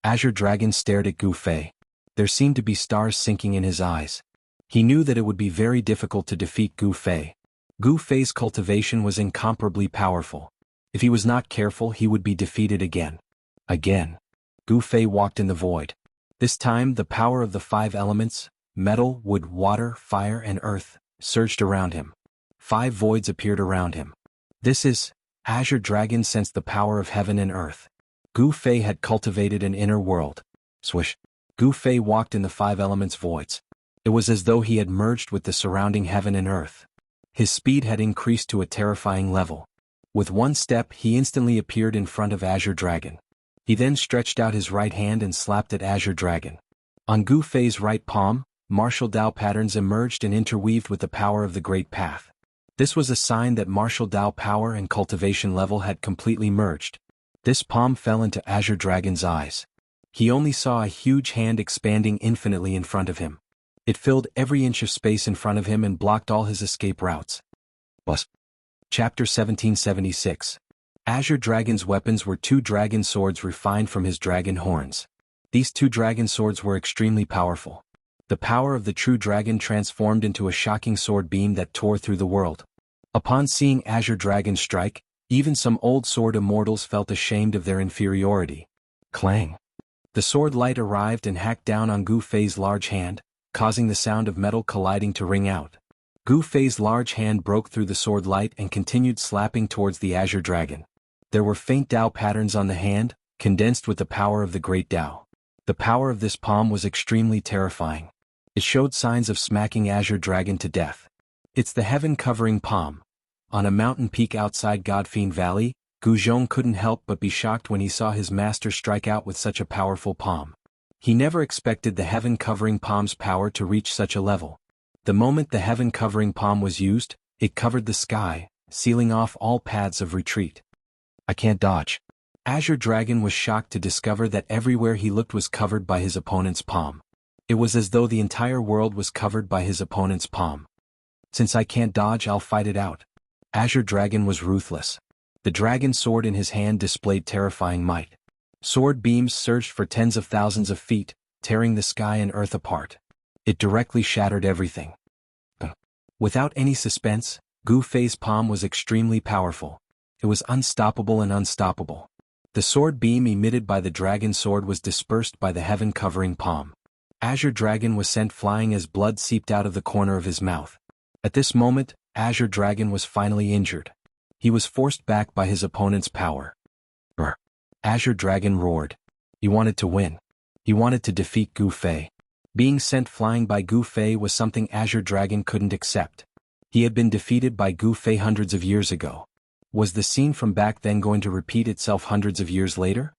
Azure Dragon stared at Gu Fei. There seemed to be stars sinking in his eyes. He knew that it would be very difficult to defeat Gu Fei. Gu Fei's cultivation was incomparably powerful. If he was not careful he would be defeated again. Again. Gu Fei walked in the void. This time the power of the 5 elements, metal, wood, water, fire and earth, surged around him. 5 voids appeared around him. This is... Azure Dragon sensed the power of heaven and earth. Gu Fei had cultivated an inner world. Swish. Gu Fei walked in the 5 elements voids. It was as though he had merged with the surrounding heaven and earth. His speed had increased to a terrifying level. With one step he instantly appeared in front of Azure Dragon. He then stretched out his right hand and slapped at Azure Dragon. On Gu Fei's right palm, martial Dao patterns emerged and interweaved with the power of the Great Path. This was a sign that martial Dao power and cultivation level had completely merged. This palm fell into Azure Dragon's eyes. He only saw a huge hand expanding infinitely in front of him. It filled every inch of space in front of him and blocked all his escape routes. Bus. Chapter 1776. Azure Dragon's weapons were 2 dragon swords refined from his dragon horns. These 2 dragon swords were extremely powerful. The power of the true dragon transformed into a shocking sword beam that tore through the world. Upon seeing Azure Dragon strike, even some old sword immortals felt ashamed of their inferiority. Clang! The sword light arrived and hacked down on Gu Fei's large hand, causing the sound of metal colliding to ring out. Gu Fei's large hand broke through the sword light and continued slapping towards the Azure Dragon. There were faint Dao patterns on the hand, condensed with the power of the Great Dao. The power of this palm was extremely terrifying. It showed signs of smacking Azure Dragon to death. It's the heaven-covering palm. On a mountain peak outside Godfiend Valley, Gu Zhong couldn't help but be shocked when he saw his master strike out with such a powerful palm. He never expected the heaven-covering palm's power to reach such a level. The moment the heaven-covering palm was used, it covered the sky, sealing off all paths of retreat. I can't dodge. Azure Dragon was shocked to discover that everywhere he looked was covered by his opponent's palm. It was as though the entire world was covered by his opponent's palm. Since I can't dodge, I'll fight it out. Azure Dragon was ruthless. The dragon sword in his hand displayed terrifying might. Sword beams surged for tens of thousands of feet, tearing the sky and earth apart. It directly shattered everything. Without any suspense, Gu Fei's palm was extremely powerful. It was unstoppable and unstoppable. The sword beam emitted by the dragon sword was dispersed by the heaven-covering palm. Azure Dragon was sent flying as blood seeped out of the corner of his mouth. At this moment, Azure Dragon was finally injured. He was forced back by his opponent's power. Azure Dragon roared. He wanted to win. He wanted to defeat Gu Fei. Being sent flying by Gu Fei was something Azure Dragon couldn't accept. He had been defeated by Gu Fei hundreds of years ago. Was the scene from back then going to repeat itself hundreds of years later?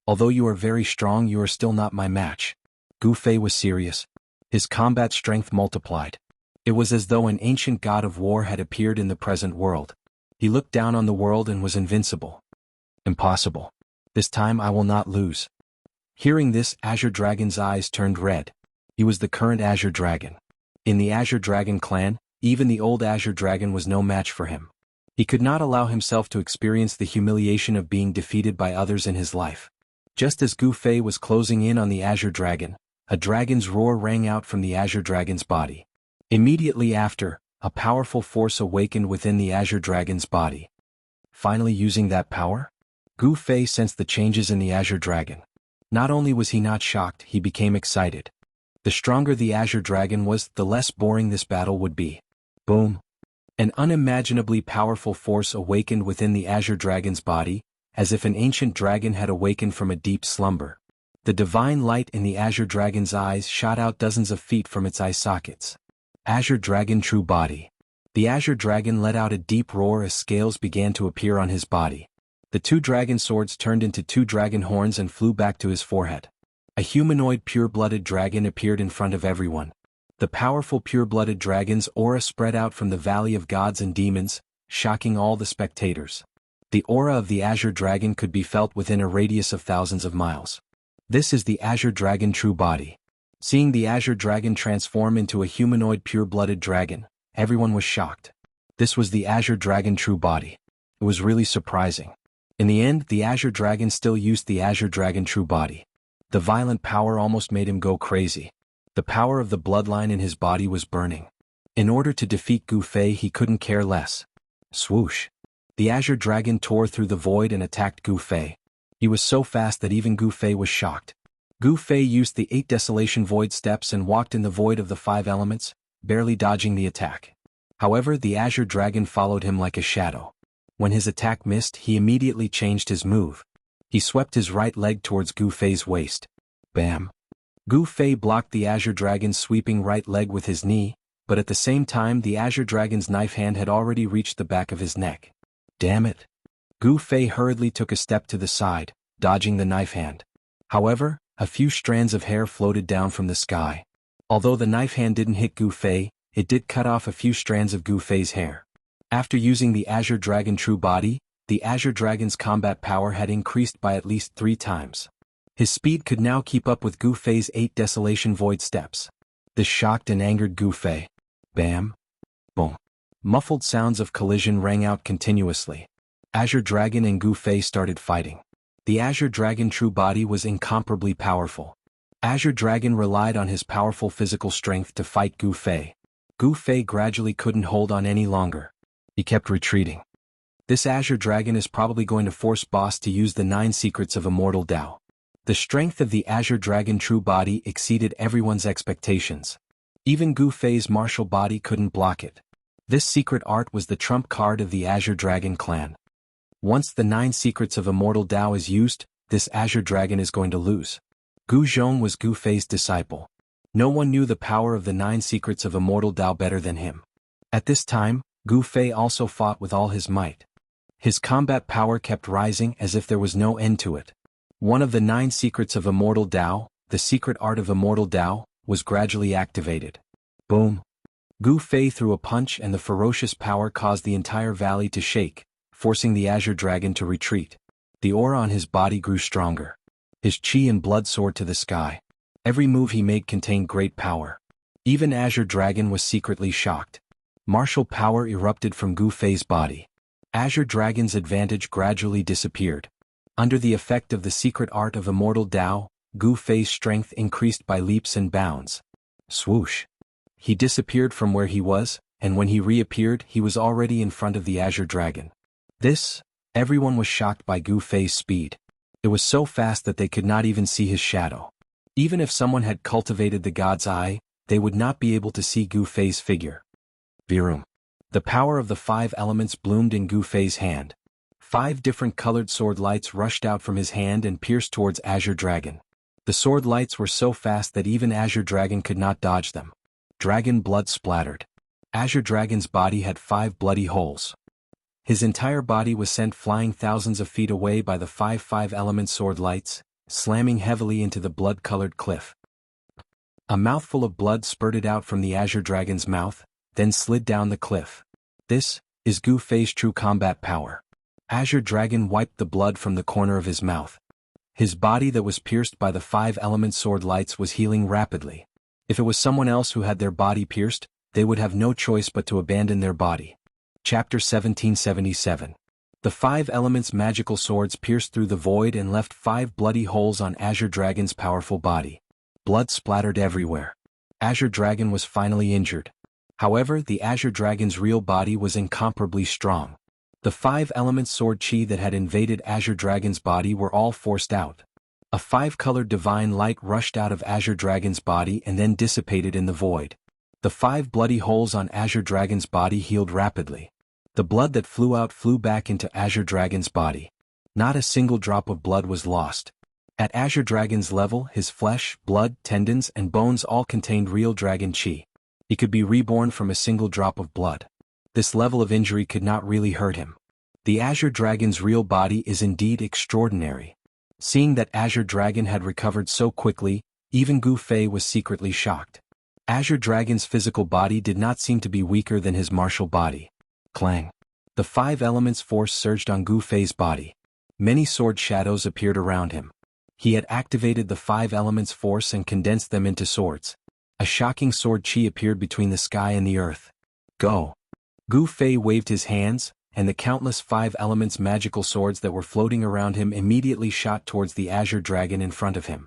Although you are very strong, you are still not my match. Gu Fei was serious. His combat strength multiplied. It was as though an ancient god of war had appeared in the present world. He looked down on the world and was invincible. Impossible. This time I will not lose. Hearing this, Azure Dragon's eyes turned red. He was the current Azure Dragon. In the Azure Dragon clan, even the old Azure Dragon was no match for him. He could not allow himself to experience the humiliation of being defeated by others in his life. Just as Gu Fei was closing in on the Azure Dragon, a dragon's roar rang out from the Azure Dragon's body. Immediately after, a powerful force awakened within the Azure Dragon's body. Finally using that power? Gu Fei sensed the changes in the Azure Dragon. Not only was he not shocked, he became excited. The stronger the Azure Dragon was, the less boring this battle would be. Boom! An unimaginably powerful force awakened within the Azure Dragon's body, as if an ancient dragon had awakened from a deep slumber. The divine light in the Azure Dragon's eyes shot out dozens of feet from its eye sockets. Azure Dragon True Body. The Azure Dragon let out a deep roar as scales began to appear on his body. The two dragon swords turned into two dragon horns and flew back to his forehead. A humanoid pure-blooded dragon appeared in front of everyone. The powerful pure-blooded dragon's aura spread out from the Valley of Gods and Demons, shocking all the spectators. The aura of the Azure Dragon could be felt within a radius of thousands of miles. This is the Azure Dragon True Body. Seeing the Azure Dragon transform into a humanoid pure-blooded dragon, everyone was shocked. This was the Azure Dragon True Body. It was really surprising. In the end, the Azure Dragon still used the Azure Dragon True Body. The violent power almost made him go crazy. The power of the bloodline in his body was burning. In order to defeat Gu Fei, he couldn't care less. Swoosh! The Azure Dragon tore through the void and attacked Gu Fei. He was so fast that even Gu Fei was shocked. Gu Fei used the 8 Desolation Void steps and walked in the void of the 5 elements, barely dodging the attack. However, the Azure Dragon followed him like a shadow. When his attack missed, he immediately changed his move. He swept his right leg towards Gu Fei's waist. Bam! Gu Fei blocked the Azure Dragon's sweeping right leg with his knee, but at the same time the Azure Dragon's knife hand had already reached the back of his neck. Damn it! Gu Fei hurriedly took a step to the side, dodging the knife hand. However, a few strands of hair floated down from the sky. Although the knife hand didn't hit Gu Fei, it did cut off a few strands of Gu Fei's hair. After using the Azure Dragon True Body, the Azure Dragon's combat power had increased by at least 3 times. His speed could now keep up with Gu Fei's 8 Desolation Void steps. This shocked and angered Gu Fei. Bam! Boom! Muffled sounds of collision rang out continuously. Azure Dragon and Gu Fei started fighting. The Azure Dragon True Body was incomparably powerful. Azure Dragon relied on his powerful physical strength to fight Gu Fei. Gu Fei gradually couldn't hold on any longer. He kept retreating. This Azure Dragon is probably going to force Boss to use the 9 secrets of Immortal Tao. The strength of the Azure Dragon True Body exceeded everyone's expectations. Even Gu Fei's martial body couldn't block it. This secret art was the trump card of the Azure Dragon clan. Once the 9 secrets of Immortal Tao is used, this Azure Dragon is going to lose. Gu Zhong was Gu Fei's disciple. No one knew the power of the 9 secrets of Immortal Tao better than him. At this time, Gu Fei also fought with all his might. His combat power kept rising as if there was no end to it. One of the 9 secrets of Immortal Tao, the secret art of Immortal Tao, was gradually activated. Boom! Gu Fei threw a punch and the ferocious power caused the entire valley to shake, forcing the Azure Dragon to retreat. The aura on his body grew stronger. His chi and blood soared to the sky. Every move he made contained great power. Even Azure Dragon was secretly shocked. Martial power erupted from Gu Fei's body. Azure Dragon's advantage gradually disappeared. Under the effect of the secret art of Immortal Tao, Gu Fei's strength increased by leaps and bounds. Swoosh! He disappeared from where he was, and when he reappeared he was already in front of the Azure Dragon. Everyone was shocked by Gu Fei's speed. It was so fast that they could not even see his shadow. Even if someone had cultivated the God's Eye, they would not be able to see Gu Fei's figure. Virum. The power of the 5 elements bloomed in Gu Fei's hand. 5 different colored sword lights rushed out from his hand and pierced towards Azure Dragon. The sword lights were so fast that even Azure Dragon could not dodge them. Dragon blood splattered. Azure Dragon's body had 5 bloody holes. His entire body was sent flying thousands of feet away by the 5 element sword lights, slamming heavily into the blood-colored cliff. A mouthful of blood spurted out from the Azure Dragon's mouth, then slid down the cliff. This is Gu Fei's true combat power. Azure Dragon wiped the blood from the corner of his mouth. His body that was pierced by the 5 element sword lights was healing rapidly. If it was someone else who had their body pierced, they would have no choice but to abandon their body. Chapter 1777. The 5 elements' magical swords pierced through the void and left 5 bloody holes on Azure Dragon's powerful body. Blood splattered everywhere. Azure Dragon was finally injured. However, the Azure Dragon's real body was incomparably strong. The 5 elements sword chi that had invaded Azure Dragon's body were all forced out. A 5-colored divine light rushed out of Azure Dragon's body and then dissipated in the void. The 5 bloody holes on Azure Dragon's body healed rapidly. The blood that flew out flew back into Azure Dragon's body. Not a single drop of blood was lost. At Azure Dragon's level, his flesh, blood, tendons, and bones all contained real dragon chi. He could be reborn from a single drop of blood. This level of injury could not really hurt him. The Azure Dragon's real body is indeed extraordinary. Seeing that Azure Dragon had recovered so quickly, even Gu Fei was secretly shocked. Azure Dragon's physical body did not seem to be weaker than his martial body. Clang. The 5 elements force surged on Gu Fei's body. Many sword shadows appeared around him. He had activated the 5 elements force and condensed them into swords. A shocking sword chi appeared between the sky and the earth. Go! Gu Fei waved his hands, and the countless 5 elements magical swords that were floating around him immediately shot towards the Azure Dragon in front of him.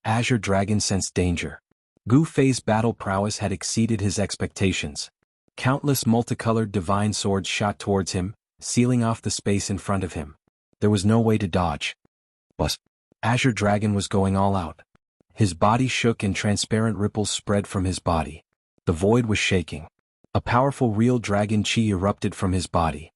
Azure Dragon sensed danger. Gu Fei's battle prowess had exceeded his expectations. Countless multicolored divine swords shot towards him, sealing off the space in front of him. There was no way to dodge. But Azure Dragon was going all out. His body shook and transparent ripples spread from his body. The void was shaking. A powerful real dragon chi erupted from his body.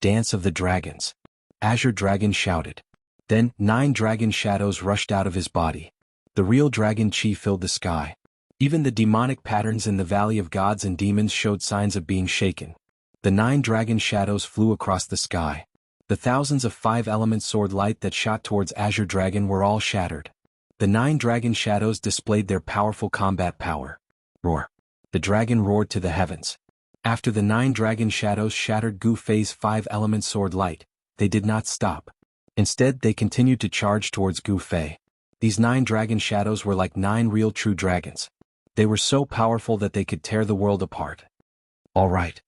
Dance of the Dragons. Azure Dragon shouted. Then 9 dragon shadows rushed out of his body. The real dragon chi filled the sky. Even the demonic patterns in the Valley of Gods and Demons showed signs of being shaken. The 9 dragon shadows flew across the sky. The thousands of 5-element sword light that shot towards Azure Dragon were all shattered. The 9 dragon shadows displayed their powerful combat power. Roar. The dragon roared to the heavens. After the 9 dragon shadows shattered Gu Fei's 5-element sword light, they did not stop. Instead, they continued to charge towards Gu Fei. These 9 dragon shadows were like 9 real true dragons. They were so powerful that they could tear the world apart. All right.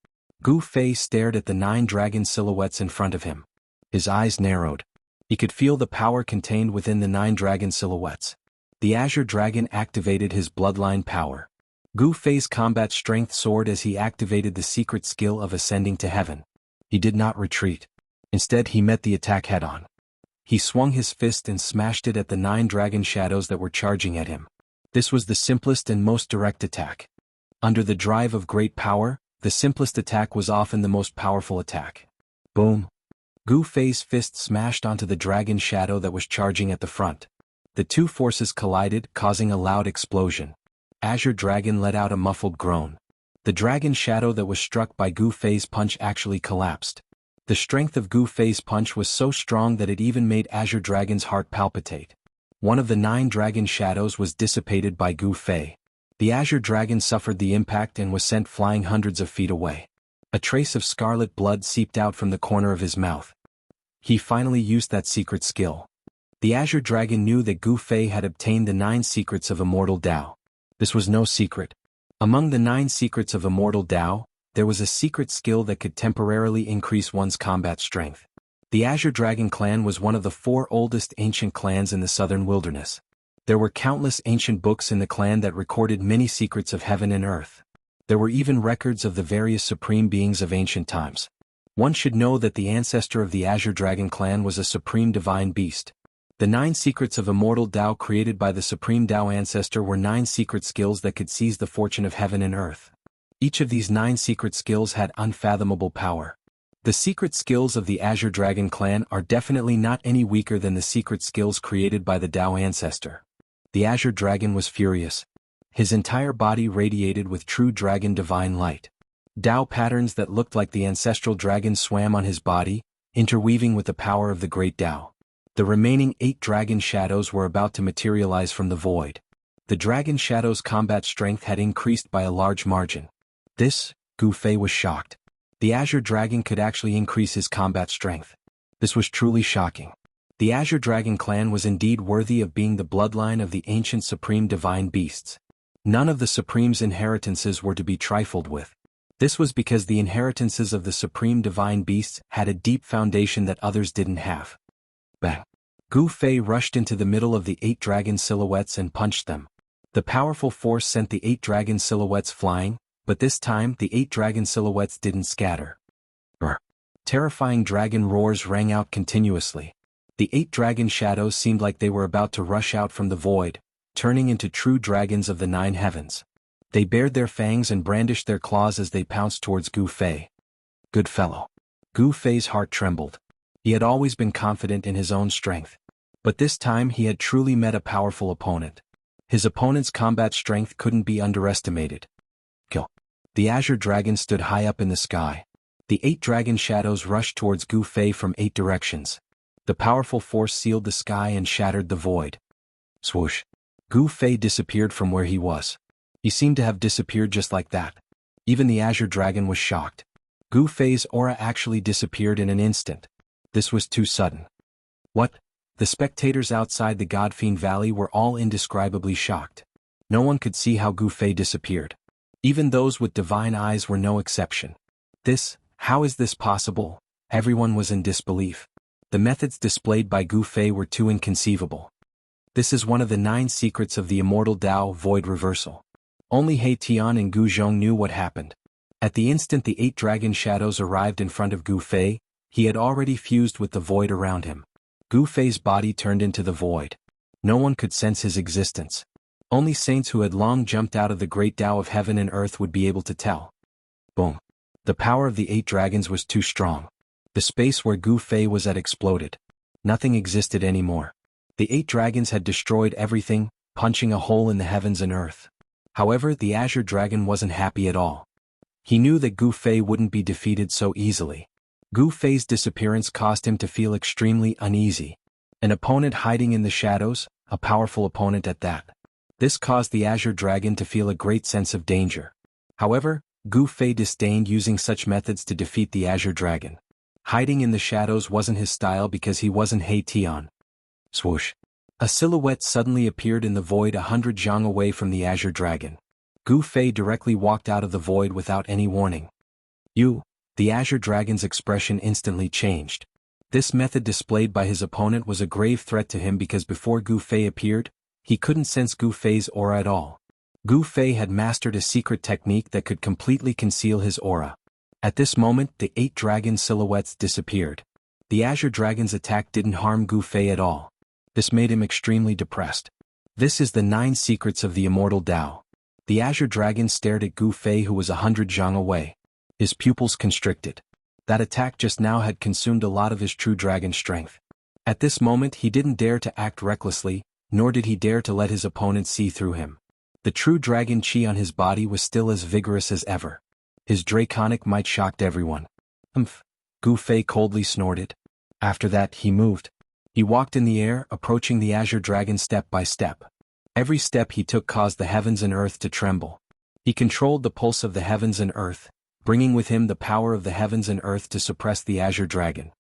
Gu Fei stared at the 9 dragon silhouettes in front of him. His eyes narrowed. He could feel the power contained within the 9 dragon silhouettes. The Azure Dragon activated his bloodline power. Gu Fei's combat strength soared as he activated the secret skill of ascending to heaven. He did not retreat. Instead, he met the attack head-on. He swung his fist and smashed it at the 9 dragon shadows that were charging at him. This was the simplest and most direct attack. Under the drive of great power, the simplest attack was often the most powerful attack. Boom! Gu Fei's fist smashed onto the dragon shadow that was charging at the front. The 2 forces collided, causing a loud explosion. Azure Dragon let out a muffled groan. The dragon shadow that was struck by Gu Fei's punch actually collapsed. The strength of Gu Fei's punch was so strong that it even made Azure Dragon's heart palpitate. One of the 9 dragon shadows was dissipated by Gu Fei. The Azure Dragon suffered the impact and was sent flying hundreds of feet away. A trace of scarlet blood seeped out from the corner of his mouth. He finally used that secret skill. The Azure Dragon knew that Gu Fei had obtained the 9 secrets of Immortal Tao. This was no secret. Among the 9 secrets of Immortal Tao, there was a secret skill that could temporarily increase one's combat strength. The Azure Dragon clan was one of the 4 oldest ancient clans in the southern wilderness. There were countless ancient books in the clan that recorded many secrets of heaven and earth. There were even records of the various supreme beings of ancient times. One should know that the ancestor of the Azure Dragon clan was a supreme divine beast. The 9 secrets of immortal Tao created by the supreme Tao ancestor were 9 secret skills that could seize the fortune of heaven and earth. Each of these 9 secret skills had unfathomable power. The secret skills of the Azure Dragon clan are definitely not any weaker than the secret skills created by the Tao ancestor. The Azure Dragon was furious. His entire body radiated with true dragon divine light. Tao patterns that looked like the ancestral dragon swam on his body, interweaving with the power of the great Tao. The remaining 8 dragon shadows were about to materialize from the void. The dragon shadows' combat strength had increased by a large margin. This, Gu Fei was shocked. The Azure Dragon could actually increase his combat strength. This was truly shocking. The Azure Dragon clan was indeed worthy of being the bloodline of the ancient supreme divine beasts. None of the Supreme's inheritances were to be trifled with. This was because the inheritances of the supreme divine beasts had a deep foundation that others didn't have. Bang! Gu Fei rushed into the middle of the 8 dragon silhouettes and punched them. The powerful force sent the 8 dragon silhouettes flying, but this time the 8 dragon silhouettes didn't scatter. Terrifying dragon roars rang out continuously. The 8 dragon shadows seemed like they were about to rush out from the void, turning into true dragons of the 9 heavens. They bared their fangs and brandished their claws as they pounced towards Gu Fei. Good fellow. Gu Fei's heart trembled. He had always been confident in his own strength. But this time he had truly met a powerful opponent. His opponent's combat strength couldn't be underestimated. Kill. The Azure Dragon stood high up in the sky. The 8 dragon shadows rushed towards Gu Fei from 8 directions. The powerful force sealed the sky and shattered the void. Swoosh. Gu Fei disappeared from where he was. He seemed to have disappeared just like that. Even the Azure Dragon was shocked. Gu Fei's aura actually disappeared in an instant. This was too sudden. What? The spectators outside the Godfiend Valley were all indescribably shocked. No one could see how Gu Fei disappeared. Even those with divine eyes were no exception. How is this possible? Everyone was in disbelief. The methods displayed by Gu Fei were too inconceivable. This is one of the 9 secrets of the immortal Tao void reversal. Only He Tian and Gu Zhong knew what happened. At the instant the 8 dragon shadows arrived in front of Gu Fei, he had already fused with the void around him. Gu Fei's body turned into the void. No one could sense his existence. Only saints who had long jumped out of the great Tao of heaven and earth would be able to tell. Boom. The power of the 8 dragons was too strong. The space where Gu Fei was at exploded. Nothing existed anymore. The 8 dragons had destroyed everything, punching a hole in the heavens and earth. However, the Azure Dragon wasn't happy at all. He knew that Gu Fei wouldn't be defeated so easily. Gu Fei's disappearance caused him to feel extremely uneasy. An opponent hiding in the shadows, a powerful opponent at that. This caused the Azure Dragon to feel a great sense of danger. However, Gu Fei disdained using such methods to defeat the Azure Dragon. Hiding in the shadows wasn't his style because he wasn't He Tian. Swoosh. A silhouette suddenly appeared in the void 100 zhang away from the Azure Dragon. Gu Fei directly walked out of the void without any warning. The Azure Dragon's expression instantly changed. This method displayed by his opponent was a grave threat to him because before Gu Fei appeared, he couldn't sense Gu Fei's aura at all. Gu Fei had mastered a secret technique that could completely conceal his aura. At this moment, the 8 dragon silhouettes disappeared. The Azure Dragon's attack didn't harm Gu Fei at all. This made him extremely depressed. This is the 9 secrets of the immortal Tao. The Azure Dragon stared at Gu Fei, who was 100 zhang away. His pupils constricted. That attack just now had consumed a lot of his true dragon strength. At this moment he didn't dare to act recklessly, nor did he dare to let his opponent see through him. The true dragon chi on his body was still as vigorous as ever. His draconic might shocked everyone. Gu Fei coldly snorted. After that he moved. He walked in the air, approaching the Azure Dragon step by step. Every step he took caused the heavens and earth to tremble. He controlled the pulse of the heavens and earth, bringing with him the power of the heavens and earth to suppress the Azure Dragon.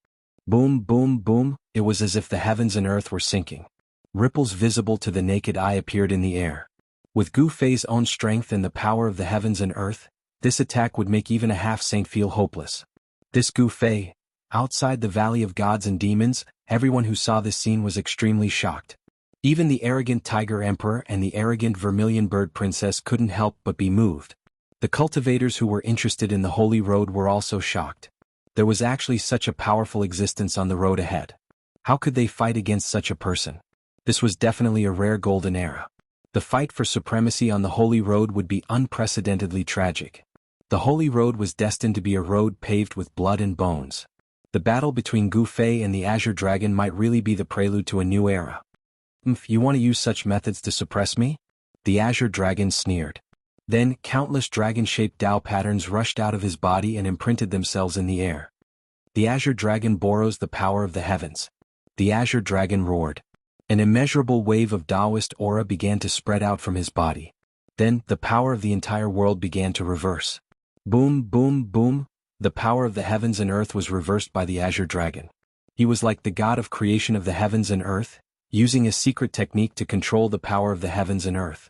Boom, boom, boom, it was as if the heavens and earth were sinking. Ripples visible to the naked eye appeared in the air. With Gu Fei's own strength and the power of the heavens and earth, This attack would make even a half-saint feel hopeless. This Gu Fei, outside the Valley of Gods and Demons, everyone who saw this scene was extremely shocked. Even the arrogant Tiger Emperor and the arrogant Vermilion Bird Princess couldn't help but be moved. The cultivators who were interested in the Holy Road were also shocked. There was actually such a powerful existence on the road ahead. How could they fight against such a person? This was definitely a rare golden era. The fight for supremacy on the Holy Road would be unprecedentedly tragic. The Holy Road was destined to be a road paved with blood and bones. The battle between Gu Fei and the Azure Dragon might really be the prelude to a new era. You want to use such methods to suppress me? The Azure Dragon sneered. Then, countless dragon-shaped Tao patterns rushed out of his body and imprinted themselves in the air. The Azure Dragon borrows the power of the heavens. The Azure Dragon roared. An immeasurable wave of Taoist aura began to spread out from his body. Then, the power of the entire world began to reverse. Boom, boom, boom, the power of the heavens and earth was reversed by the Azure Dragon. He was like the god of creation of the heavens and earth, using a secret technique to control the power of the heavens and earth.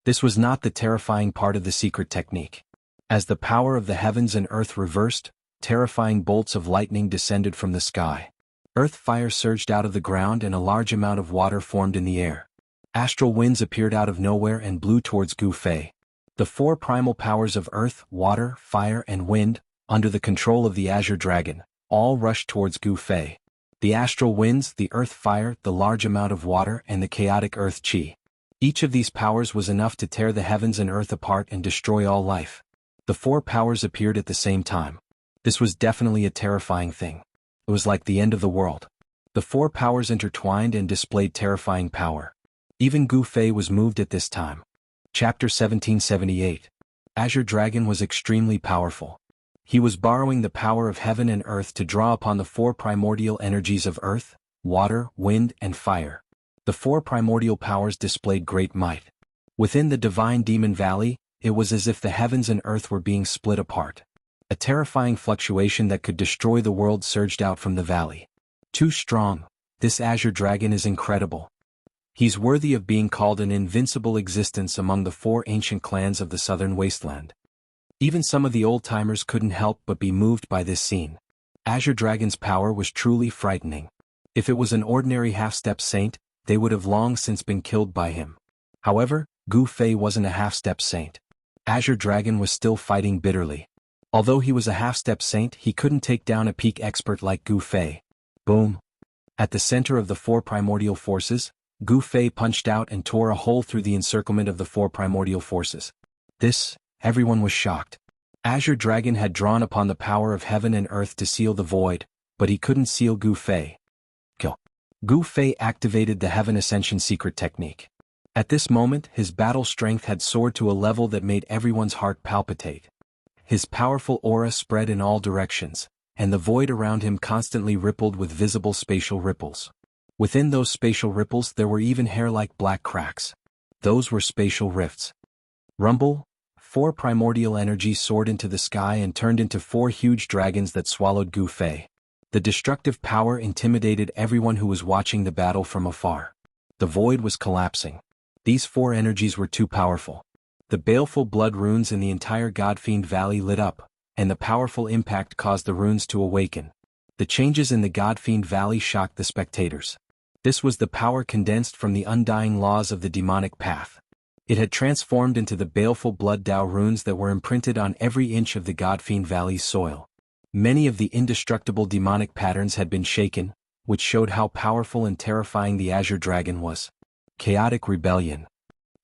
This was not the terrifying part of the secret technique. As the power of the heavens and earth reversed, terrifying bolts of lightning descended from the sky. Earth fire surged out of the ground and a large amount of water formed in the air. Astral winds appeared out of nowhere and blew towards Gu Fei. The four primal powers of earth, water, fire, and wind, under the control of the Azure Dragon, all rushed towards Gu Fei. The astral winds, the earth fire, the large amount of water, and the chaotic earth chi. Each of these powers was enough to tear the heavens and earth apart and destroy all life. The four powers appeared at the same time. This was definitely a terrifying thing. It was like the end of the world. The four powers intertwined and displayed terrifying power. Even Gu Fei was moved at this time. Chapter 1778. Azure Dragon was extremely powerful. He was borrowing the power of heaven and earth to draw upon the four primordial energies of earth, water, wind, and fire. The four primordial powers displayed great might. Within the divine demon valley, it was as if the heavens and earth were being split apart. A terrifying fluctuation that could destroy the world surged out from the valley. Too strong, this Azure Dragon is incredible. He's worthy of being called an invincible existence among the four ancient clans of the southern wasteland. Even some of the old-timers couldn't help but be moved by this scene. Azure Dragon's power was truly frightening. If it was an ordinary half-step saint, they would have long since been killed by him. However, Gu Fei wasn't a half-step saint. Azure Dragon was still fighting bitterly. Although he was a half-step saint, he couldn't take down a peak expert like Gu Fei. Boom. At the center of the four primordial forces, Gu Fei punched out and tore a hole through the encirclement of the four primordial forces. Everyone was shocked. Azure Dragon had drawn upon the power of heaven and earth to seal the void, but he couldn't seal Gu Fei. Gu Fei activated the Heaven Ascension secret technique. At this moment, his battle strength had soared to a level that made everyone's heart palpitate. His powerful aura spread in all directions, and the void around him constantly rippled with visible spatial ripples. Within those spatial ripples there were even hair-like black cracks. Those were spatial rifts. Rumble, four primordial energies soared into the sky and turned into four huge dragons that swallowed Gu Fei. The destructive power intimidated everyone who was watching the battle from afar. The void was collapsing. These four energies were too powerful. The baleful blood runes in the entire Godfiend Valley lit up, and the powerful impact caused the runes to awaken. The changes in the Godfiend Valley shocked the spectators. This was the power condensed from the undying laws of the demonic path. It had transformed into the baleful blood Tao runes that were imprinted on every inch of the Godfiend Valley's soil. Many of the indestructible demonic patterns had been shaken, which showed how powerful and terrifying the Azure Dragon was. Chaotic rebellion.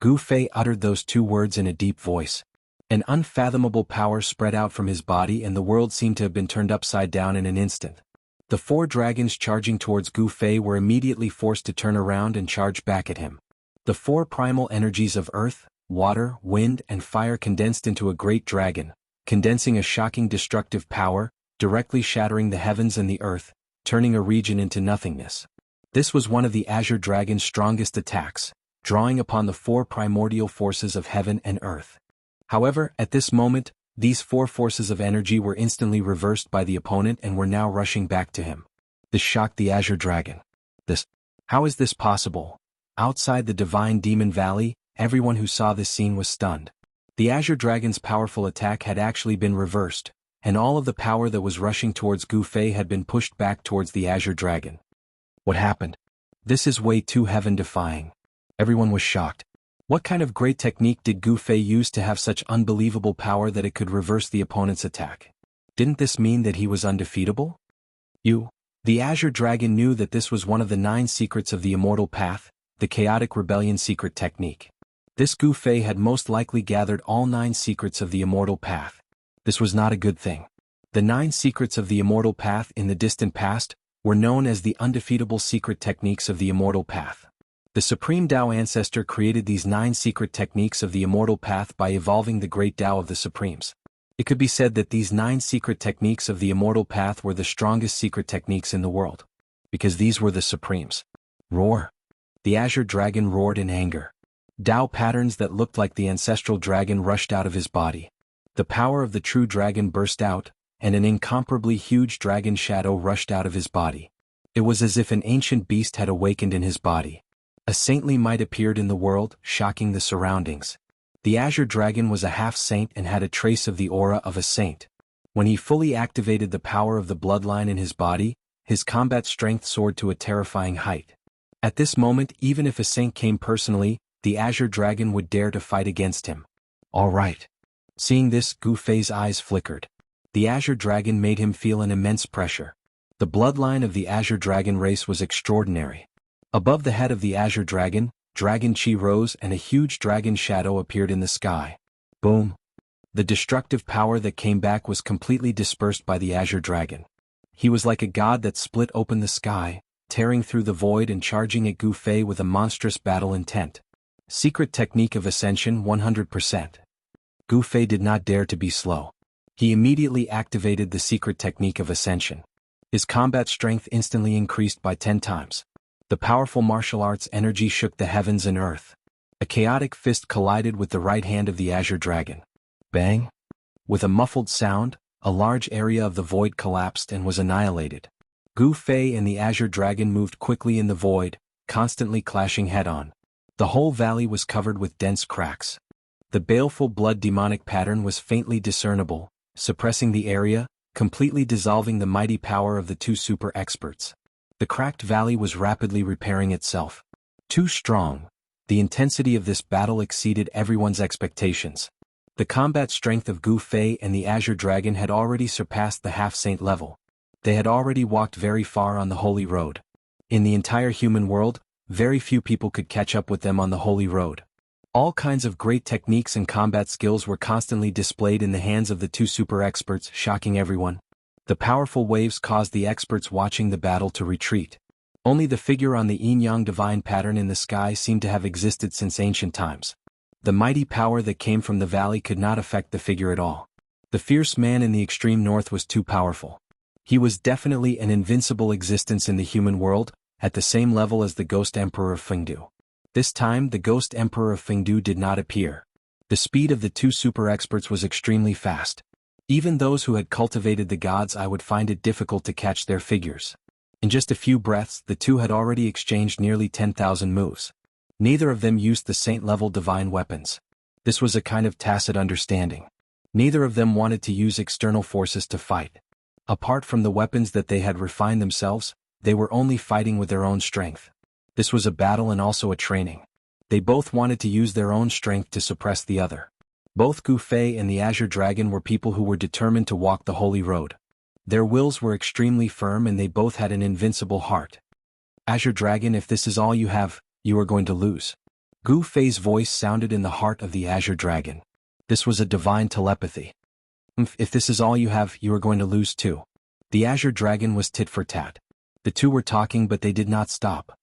Gu Fei uttered those two words in a deep voice. An unfathomable power spread out from his body and the world seemed to have been turned upside down in an instant. The four dragons charging towards Gu Fei were immediately forced to turn around and charge back at him. The four primal energies of earth, water, wind, and fire condensed into a great dragon, condensing a shocking destructive power, directly shattering the heavens and the earth, turning a region into nothingness. This was one of the Azure Dragon's strongest attacks, drawing upon the four primordial forces of heaven and earth. However, at this moment, these four forces of energy were instantly reversed by the opponent and were now rushing back to him. This shocked the Azure Dragon. How is this possible? Outside the divine demon valley, everyone who saw this scene was stunned. The Azure Dragon's powerful attack had actually been reversed, and all of the power that was rushing towards Gu Fei had been pushed back towards the Azure Dragon. What happened? This is way too heaven-defying. Everyone was shocked. What kind of great technique did Gu Fei use to have such unbelievable power that it could reverse the opponent's attack? Didn't this mean that he was undefeatable? The Azure Dragon knew that this was one of the 9 secrets of the Immortal Path, the Chaotic Rebellion secret technique. This Gu Fei had most likely gathered all 9 secrets of the Immortal Path. This was not a good thing. The 9 secrets of the Immortal Path in the distant past were known as the undefeatable secret techniques of the Immortal Path. The Supreme Tao Ancestor created these 9 secret techniques of the Immortal Path by evolving the Great Tao of the Supremes. It could be said that these 9 secret techniques of the Immortal Path were the strongest secret techniques in the world. Because these were the Supremes. Roar. The Azure Dragon roared in anger. Tao patterns that looked like the ancestral dragon rushed out of his body. The power of the true dragon burst out, and an incomparably huge dragon shadow rushed out of his body. It was as if an ancient beast had awakened in his body. A saintly might appeared in the world, shocking the surroundings. The Azure Dragon was a half-saint and had a trace of the aura of a saint. When he fully activated the power of the bloodline in his body, his combat strength soared to a terrifying height. At this moment, even if a saint came personally, the Azure Dragon would dare to fight against him. All right. Seeing this, Gu Fei's eyes flickered. The Azure Dragon made him feel an immense pressure. The bloodline of the Azure Dragon race was extraordinary. Above the head of the Azure Dragon, Dragon Chi rose and a huge dragon shadow appeared in the sky. Boom. The destructive power that came back was completely dispersed by the Azure Dragon. He was like a god that split open the sky, tearing through the void and charging at Gu Fei with a monstrous battle intent. Secret technique of ascension 100%. Gu Fei did not dare to be slow. He immediately activated the secret technique of ascension. His combat strength instantly increased by 10 times. The powerful martial arts energy shook the heavens and earth. A chaotic fist collided with the right hand of the Azure Dragon. Bang! With a muffled sound, a large area of the void collapsed and was annihilated. Gu Fei and the Azure Dragon moved quickly in the void, constantly clashing head-on. The whole valley was covered with dense cracks. The baleful blood demonic pattern was faintly discernible, suppressing the area, completely dissolving the mighty power of the 2 super experts. The cracked valley was rapidly repairing itself. Too strong. The intensity of this battle exceeded everyone's expectations. The combat strength of Gu Fei and the Azure Dragon had already surpassed the half-saint level. They had already walked very far on the Holy Road. In the entire human world, very few people could catch up with them on the Holy Road. All kinds of great techniques and combat skills were constantly displayed in the hands of the 2 super experts, shocking everyone. The powerful waves caused the experts watching the battle to retreat. Only the figure on the yin-yang divine pattern in the sky seemed to have existed since ancient times. The mighty power that came from the valley could not affect the figure at all. The fierce man in the extreme north was too powerful. He was definitely an invincible existence in the human world, at the same level as the Ghost Emperor of Fengdu. This time, the Ghost Emperor of Fengdu did not appear. The speed of the 2 super experts was extremely fast. Even those who had cultivated the gods I would find it difficult to catch their figures. In just a few breaths, the 2 had already exchanged nearly 10,000 moves. Neither of them used the saint-level divine weapons. This was a kind of tacit understanding. Neither of them wanted to use external forces to fight. Apart from the weapons that they had refined themselves, they were only fighting with their own strength. This was a battle and also a training. They both wanted to use their own strength to suppress the other. Both Gu Fei and the Azure Dragon were people who were determined to walk the Holy Road. Their wills were extremely firm and they both had an invincible heart. Azure Dragon, if this is all you have, you are going to lose. Gu Fei's voice sounded in the heart of the Azure Dragon. This was a divine telepathy. If this is all you have, you are going to lose too. The Azure Dragon was tit for tat. The 2 were talking but they did not stop.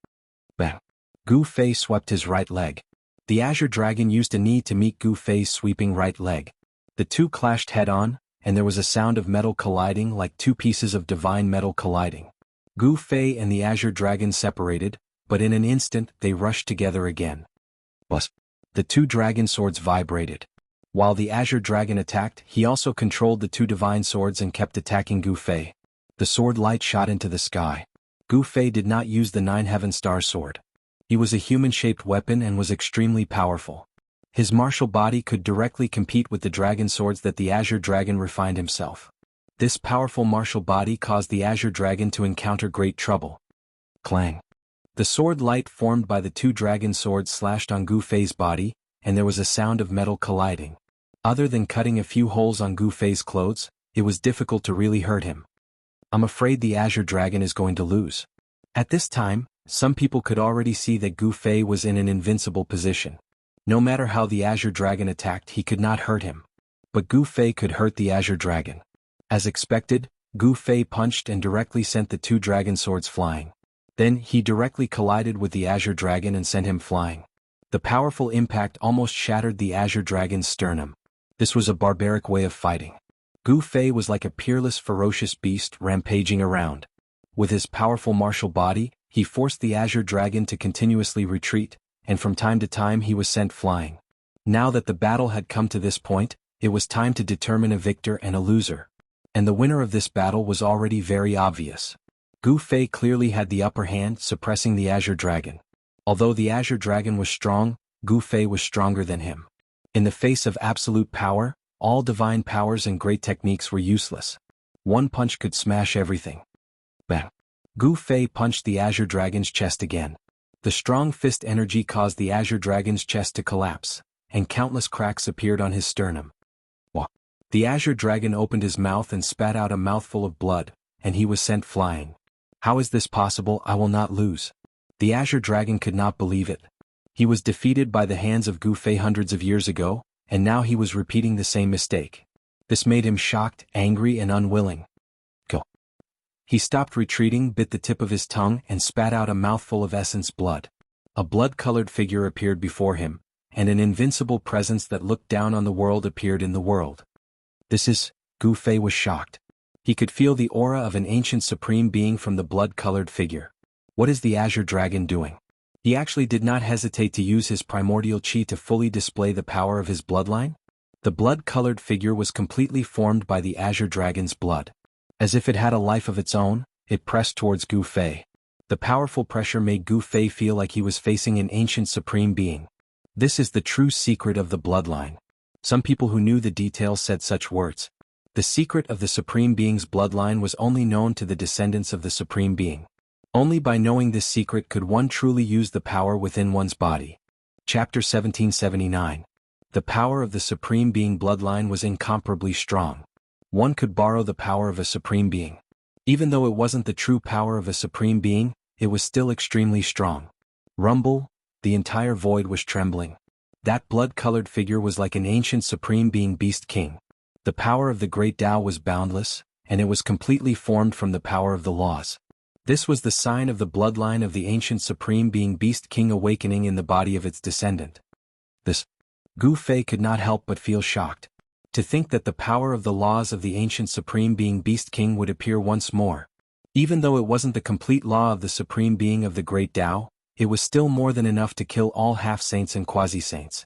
Bang! Gu Fei swept his right leg. The Azure Dragon used a knee to meet Gu Fei's sweeping right leg. The 2 clashed head-on, and there was a sound of metal colliding like 2 pieces of divine metal colliding. Gu Fei and the Azure Dragon separated, but in an instant they rushed together again. Buzz! The 2 dragon swords vibrated. While the Azure Dragon attacked, he also controlled the 2 divine swords and kept attacking Gu Fei. The sword light shot into the sky. Gu Fei did not use the 9 Heaven Star sword. He was a human-shaped weapon and was extremely powerful. His martial body could directly compete with the dragon swords that the Azure Dragon refined himself. This powerful martial body caused the Azure Dragon to encounter great trouble. Clang. The sword light formed by the two dragon swords slashed on Gu Fei's body, and there was a sound of metal colliding. Other than cutting a few holes on Gu Fei's clothes, it was difficult to really hurt him. I'm afraid the Azure Dragon is going to lose. At this time, some people could already see that Gu Fei was in an invincible position. No matter how the Azure Dragon attacked, he could not hurt him. But Gu Fei could hurt the Azure Dragon. As expected, Gu Fei punched and directly sent the two dragon swords flying. Then he directly collided with the Azure Dragon and sent him flying. The powerful impact almost shattered the Azure Dragon's sternum. This was a barbaric way of fighting. Gu Fei was like a peerless, ferocious beast rampaging around. With his powerful martial body, he forced the Azure Dragon to continuously retreat, and from time to time he was sent flying. Now that the battle had come to this point, it was time to determine a victor and a loser. And the winner of this battle was already very obvious. Gu Fei clearly had the upper hand, suppressing the Azure Dragon. Although the Azure Dragon was strong, Gu Fei was stronger than him. In the face of absolute power, all divine powers and great techniques were useless. One punch could smash everything. Bang! Gu Fei punched the Azure Dragon's chest again. The strong fist energy caused the Azure Dragon's chest to collapse, and countless cracks appeared on his sternum. Wah! The Azure Dragon opened his mouth and spat out a mouthful of blood, and he was sent flying. How is this possible? I will not lose. The Azure Dragon could not believe it. He was defeated by the hands of Gu Fei hundreds of years ago, and now he was repeating the same mistake. This made him shocked, angry, and unwilling. Go. He stopped retreating, bit the tip of his tongue, and spat out a mouthful of essence blood. A blood-colored figure appeared before him, and an invincible presence that looked down on the world appeared in the world. Gu Fei was shocked. He could feel the aura of an ancient supreme being from the blood-colored figure. What is the Azure Dragon doing? He actually did not hesitate to use his primordial chi to fully display the power of his bloodline. The blood-colored figure was completely formed by the Azure Dragon's blood. As if it had a life of its own, it pressed towards Gu Fei. The powerful pressure made Gu Fei feel like he was facing an ancient supreme being. This is the true secret of the bloodline. Some people who knew the details said such words. The secret of the supreme being's bloodline was only known to the descendants of the supreme being. Only by knowing this secret could one truly use the power within one's body. Chapter 1779. The power of the supreme being bloodline was incomparably strong. One could borrow the power of a supreme being. Even though it wasn't the true power of a supreme being, it was still extremely strong. Rumble, the entire void was trembling. That blood-colored figure was like an ancient supreme being beast king. The power of the great Tao was boundless, and it was completely formed from the power of the laws. This was the sign of the bloodline of the ancient supreme being beast king awakening in the body of its descendant. Gu Fei could not help but feel shocked. To think that the power of the laws of the ancient supreme being beast king would appear once more. Even though it wasn't the complete law of the supreme being of the great Tao, it was still more than enough to kill all half-saints and quasi-saints.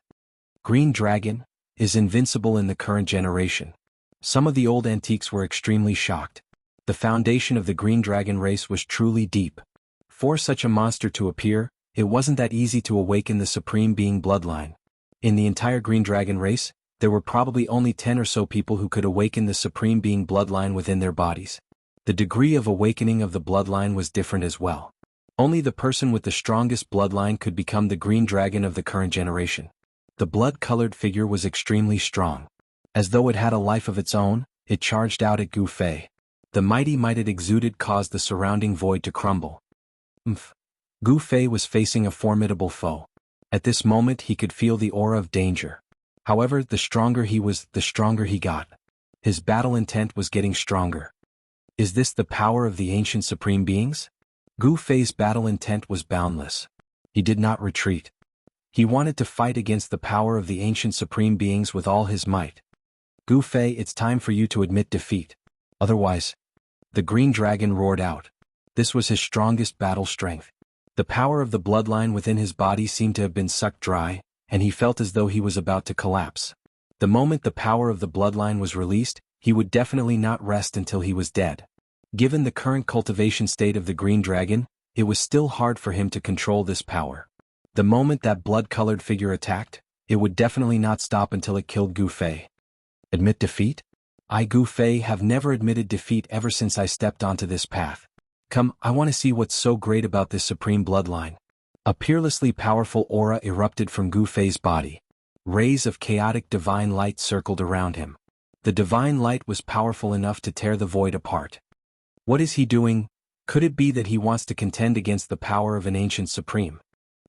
Green Dragon is invincible in the current generation. Some of the old antiques were extremely shocked. The foundation of the Green Dragon race was truly deep. For such a monster to appear, it wasn't that easy to awaken the supreme being bloodline. In the entire Green Dragon race, there were probably only 10 or so people who could awaken the supreme being bloodline within their bodies. The degree of awakening of the bloodline was different as well. Only the person with the strongest bloodline could become the Green Dragon of the current generation. The blood-colored figure was extremely strong. As though it had a life of its own, it charged out at Gu Fei. The mighty might it exuded caused the surrounding void to crumble. Gu Fei was facing a formidable foe. At this moment he could feel the aura of danger. However, the stronger he was, the stronger he got. His battle intent was getting stronger. Is this the power of the ancient supreme beings? Gu Fei's battle intent was boundless. He did not retreat. He wanted to fight against the power of the ancient supreme beings with all his might. Gu Fei, it's time for you to admit defeat. Otherwise, the Green Dragon roared out. This was his strongest battle strength. The power of the bloodline within his body seemed to have been sucked dry, and he felt as though he was about to collapse. The moment the power of the bloodline was released, he would definitely not rest until he was dead. Given the current cultivation state of the Green Dragon, it was still hard for him to control this power. The moment that blood-colored figure attacked, It would definitely not stop until it killed Gu Fei. Admit defeat? I, Gu Fei, have never admitted defeat ever since I stepped onto this path. Come, I want to see what's so great about this supreme bloodline. A peerlessly powerful aura erupted from Gu Fei's body. Rays of chaotic divine light circled around him. The divine light was powerful enough to tear the void apart. What is he doing? Could it be that he wants to contend against the power of an ancient supreme?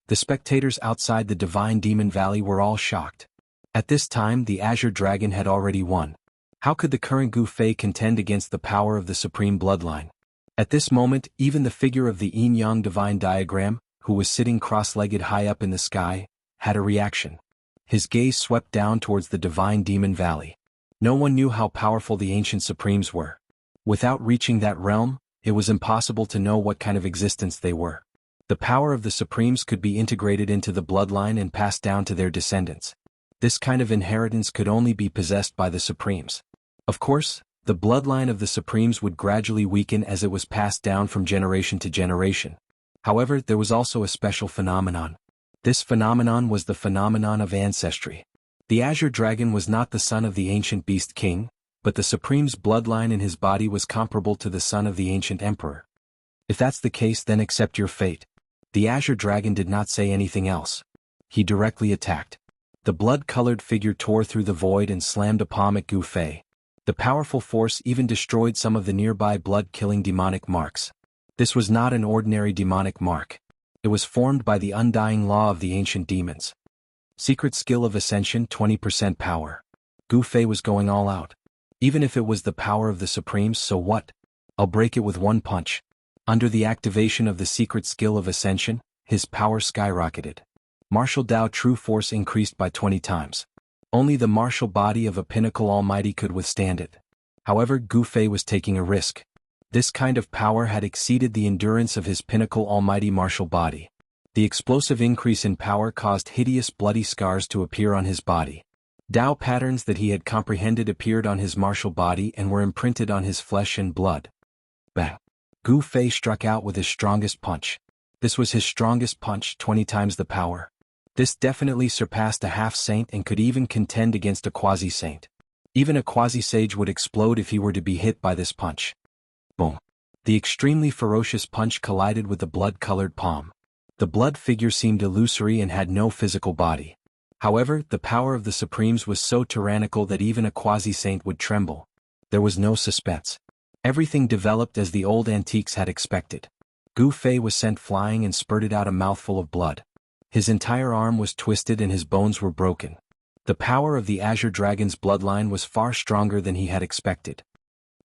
The spectators outside the divine demon valley were all shocked. At this time, the Azure Dragon had already won. How could the current Gu Fei contend against the power of the supreme bloodline? At this moment, even the figure of the yin-yang divine diagram, who was sitting cross-legged high up in the sky, had a reaction. His gaze swept down towards the divine demon valley. No one knew how powerful the ancient supremes were. Without reaching that realm, it was impossible to know what kind of existence they were. The power of the supremes could be integrated into the bloodline and passed down to their descendants. This kind of inheritance could only be possessed by the supremes. Of course, the bloodline of the supremes would gradually weaken as it was passed down from generation to generation. However, there was also a special phenomenon. This phenomenon was the phenomenon of ancestry. The Azure Dragon was not the son of the ancient beast king, but the supreme's bloodline in his body was comparable to the son of the ancient emperor. If that's the case, then accept your fate. The Azure Dragon did not say anything else. He directly attacked. The blood-colored figure tore through the void and slammed a palm at Gu Fei. The powerful force even destroyed some of the nearby blood-killing demonic marks. This was not an ordinary demonic mark. It was formed by the undying law of the ancient demons. Secret skill of ascension, 20% power. Gu Fei was going all out. Even if it was the power of the Supremes, so what? I'll break it with one punch. Under the activation of the secret skill of ascension, his power skyrocketed. Martial Dao true force increased by 20 times. Only the martial body of a pinnacle almighty could withstand it. However, Gu Fei was taking a risk. This kind of power had exceeded the endurance of his pinnacle almighty martial body. The explosive increase in power caused hideous bloody scars to appear on his body. Dao patterns that he had comprehended appeared on his martial body and were imprinted on his flesh and blood. Bang! Gu Fei struck out with his strongest punch. This was his strongest punch, 20 times the power. This definitely surpassed a half-saint and could even contend against a quasi-saint. Even a quasi-sage would explode if he were to be hit by this punch. Boom! The extremely ferocious punch collided with the blood-colored palm. The blood figure seemed illusory and had no physical body. However, the power of the Supremes was so tyrannical that even a quasi-saint would tremble. There was no suspense. Everything developed as the old antiques had expected. Gu Fei was sent flying and spurted out a mouthful of blood. His entire arm was twisted and his bones were broken. The power of the Azure Dragon's bloodline was far stronger than he had expected.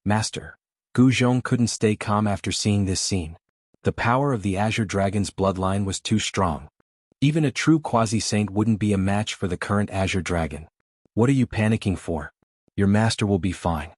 Master. Gu Zhong couldn't stay calm after seeing this scene. The power of the Azure Dragon's bloodline was too strong. Even a true quasi-saint wouldn't be a match for the current Azure Dragon. What are you panicking for? Your master will be fine.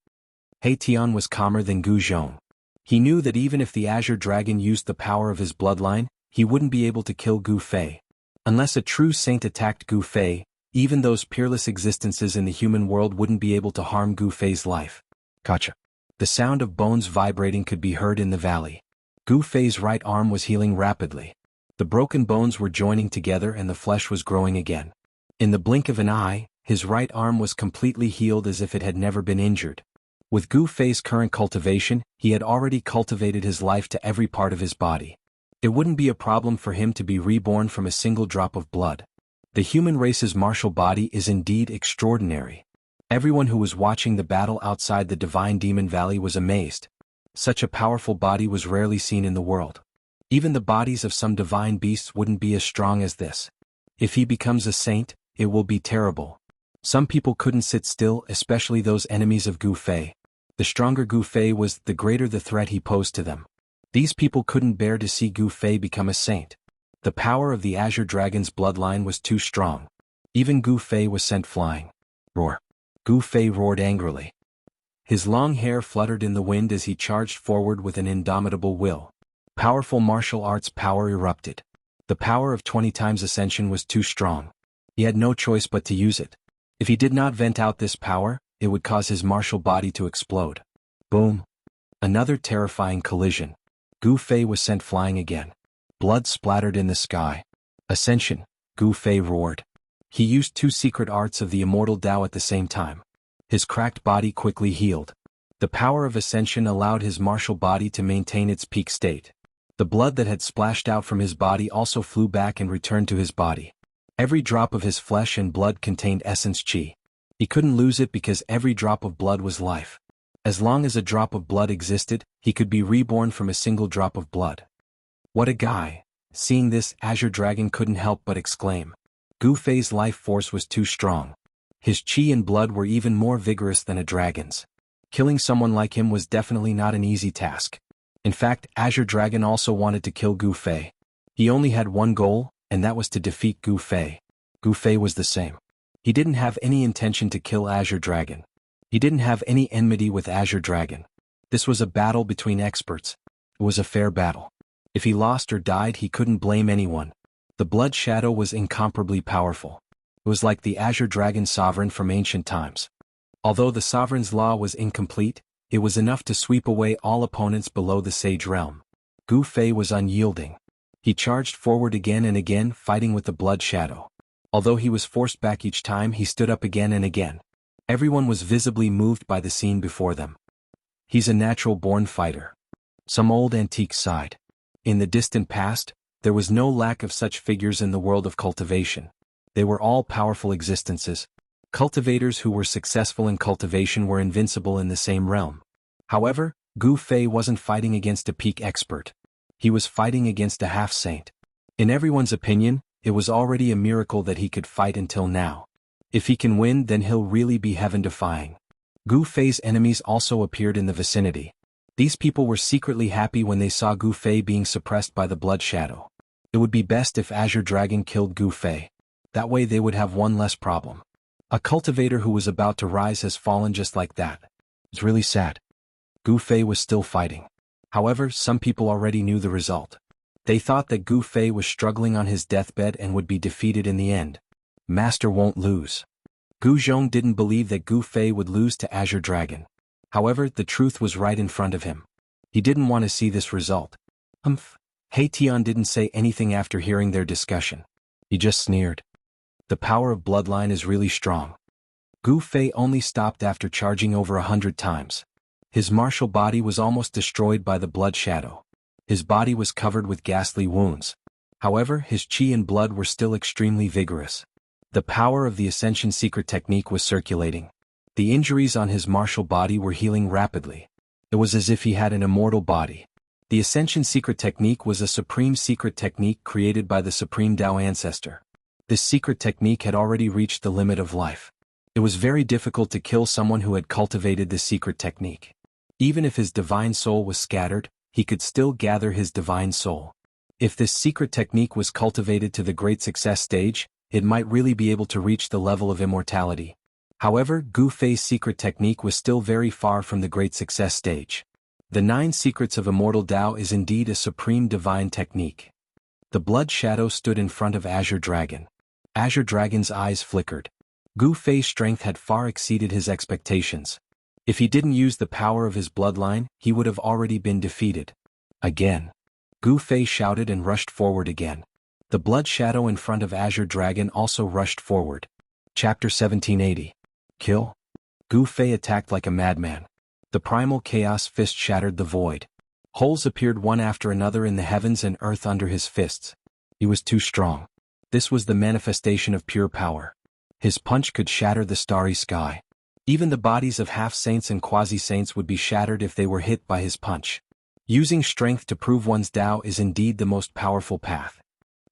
He Tian was calmer than Gu Zhong. He knew that even if the Azure Dragon used the power of his bloodline, he wouldn't be able to kill Gu Fei. Unless a true saint attacked Gu Fei, even those peerless existences in the human world wouldn't be able to harm Gu Fei's life. Gotcha. The sound of bones vibrating could be heard in the valley. Gu Fei's right arm was healing rapidly. The broken bones were joining together and the flesh was growing again. In the blink of an eye, his right arm was completely healed as if it had never been injured. With Gu Fei's current cultivation, he had already cultivated his life to every part of his body. It wouldn't be a problem for him to be reborn from a single drop of blood. The human race's martial body is indeed extraordinary. Everyone who was watching the battle outside the Divine Demon Valley was amazed. Such a powerful body was rarely seen in the world. Even the bodies of some divine beasts wouldn't be as strong as this. If he becomes a saint, it will be terrible. Some people couldn't sit still, especially those enemies of Gu Fei. The stronger Gu Fei was, the greater the threat he posed to them. These people couldn't bear to see Gu Fei become a saint. The power of the Azure Dragon's bloodline was too strong. Even Gu Fei was sent flying. Roar! Gu Fei roared angrily. His long hair fluttered in the wind as he charged forward with an indomitable will. Powerful martial arts power erupted. The power of 20 times ascension was too strong. He had no choice but to use it. If he did not vent out this power, it would cause his martial body to explode. Boom! Another terrifying collision. Gu Fei was sent flying again. Blood splattered in the sky. Ascension, Gu Fei roared. He used 2 secret arts of the immortal Tao at the same time. His cracked body quickly healed. The power of ascension allowed his martial body to maintain its peak state. The blood that had splashed out from his body also flew back and returned to his body. Every drop of his flesh and blood contained essence chi. He couldn't lose it because every drop of blood was life. As long as a drop of blood existed, he could be reborn from a single drop of blood. What a guy! Seeing this, Azure Dragon couldn't help but exclaim. Gu Fei's life force was too strong. His chi and blood were even more vigorous than a dragon's. Killing someone like him was definitely not an easy task. In fact, Azure Dragon also wanted to kill Gu Fei. He only had one goal, and that was to defeat Gu Fei. Gu Fei was the same. He didn't have any intention to kill Azure Dragon. He didn't have any enmity with Azure Dragon. This was a battle between experts. It was a fair battle. If he lost or died, he couldn't blame anyone. The Blood Shadow was incomparably powerful. It was like the Azure Dragon sovereign from ancient times. Although the sovereign's law was incomplete, it was enough to sweep away all opponents below the Sage Realm. Gu Fei was unyielding. He charged forward again and again, fighting with the Blood Shadow. Although he was forced back each time, he stood up again and again. Everyone was visibly moved by the scene before them. He's a natural-born fighter. Some old antiques sighed. In the distant past, there was no lack of such figures in the world of cultivation. They were all powerful existences. Cultivators who were successful in cultivation were invincible in the same realm. However, Gu Fei wasn't fighting against a peak expert. He was fighting against a half-saint. In everyone's opinion, it was already a miracle that he could fight until now. If he can win, then he'll really be heaven-defying. Gu Fei's enemies also appeared in the vicinity. These people were secretly happy when they saw Gu Fei being suppressed by the Blood Shadow. It would be best if Azure Dragon killed Gu Fei. That way they would have one less problem. A cultivator who was about to rise has fallen just like that. It's really sad. Gu Fei was still fighting. However, some people already knew the result. They thought that Gu Fei was struggling on his deathbed and would be defeated in the end. Master won't lose. Gu Zhong didn't believe that Gu Fei would lose to Azure Dragon. However, the truth was right in front of him. He didn't want to see this result. He Tian didn't say anything after hearing their discussion. He just sneered. The power of bloodline is really strong. Gu Fei only stopped after charging over 100 times. His martial body was almost destroyed by the Blood Shadow. His body was covered with ghastly wounds. However, his chi and blood were still extremely vigorous. The power of the Ascension secret technique was circulating. The injuries on his martial body were healing rapidly. It was as if he had an immortal body. The Ascension secret technique was a supreme secret technique created by the Supreme Tao Ancestor. This secret technique had already reached the limit of life. It was very difficult to kill someone who had cultivated this secret technique. Even if his divine soul was scattered, he could still gather his divine soul. If this secret technique was cultivated to the great success stage, it might really be able to reach the level of immortality. However, Gu Fei's secret technique was still very far from the great success stage. The 9 secrets of Immortal Tao is indeed a supreme divine technique. The Blood Shadow stood in front of Azure Dragon. Azure Dragon's eyes flickered. Gu Fei's strength had far exceeded his expectations. If he didn't use the power of his bloodline, he would have already been defeated. Again. Gu Fei shouted and rushed forward again. The Blood Shadow in front of Azure Dragon also rushed forward. Chapter 1780. Kill? Gu Fei attacked like a madman. The primal chaos fist shattered the void. Holes appeared one after another in the heavens and earth under his fists. He was too strong. This was the manifestation of pure power. His punch could shatter the starry sky. Even the bodies of half-saints and quasi-saints would be shattered if they were hit by his punch. Using strength to prove one's Tao is indeed the most powerful path.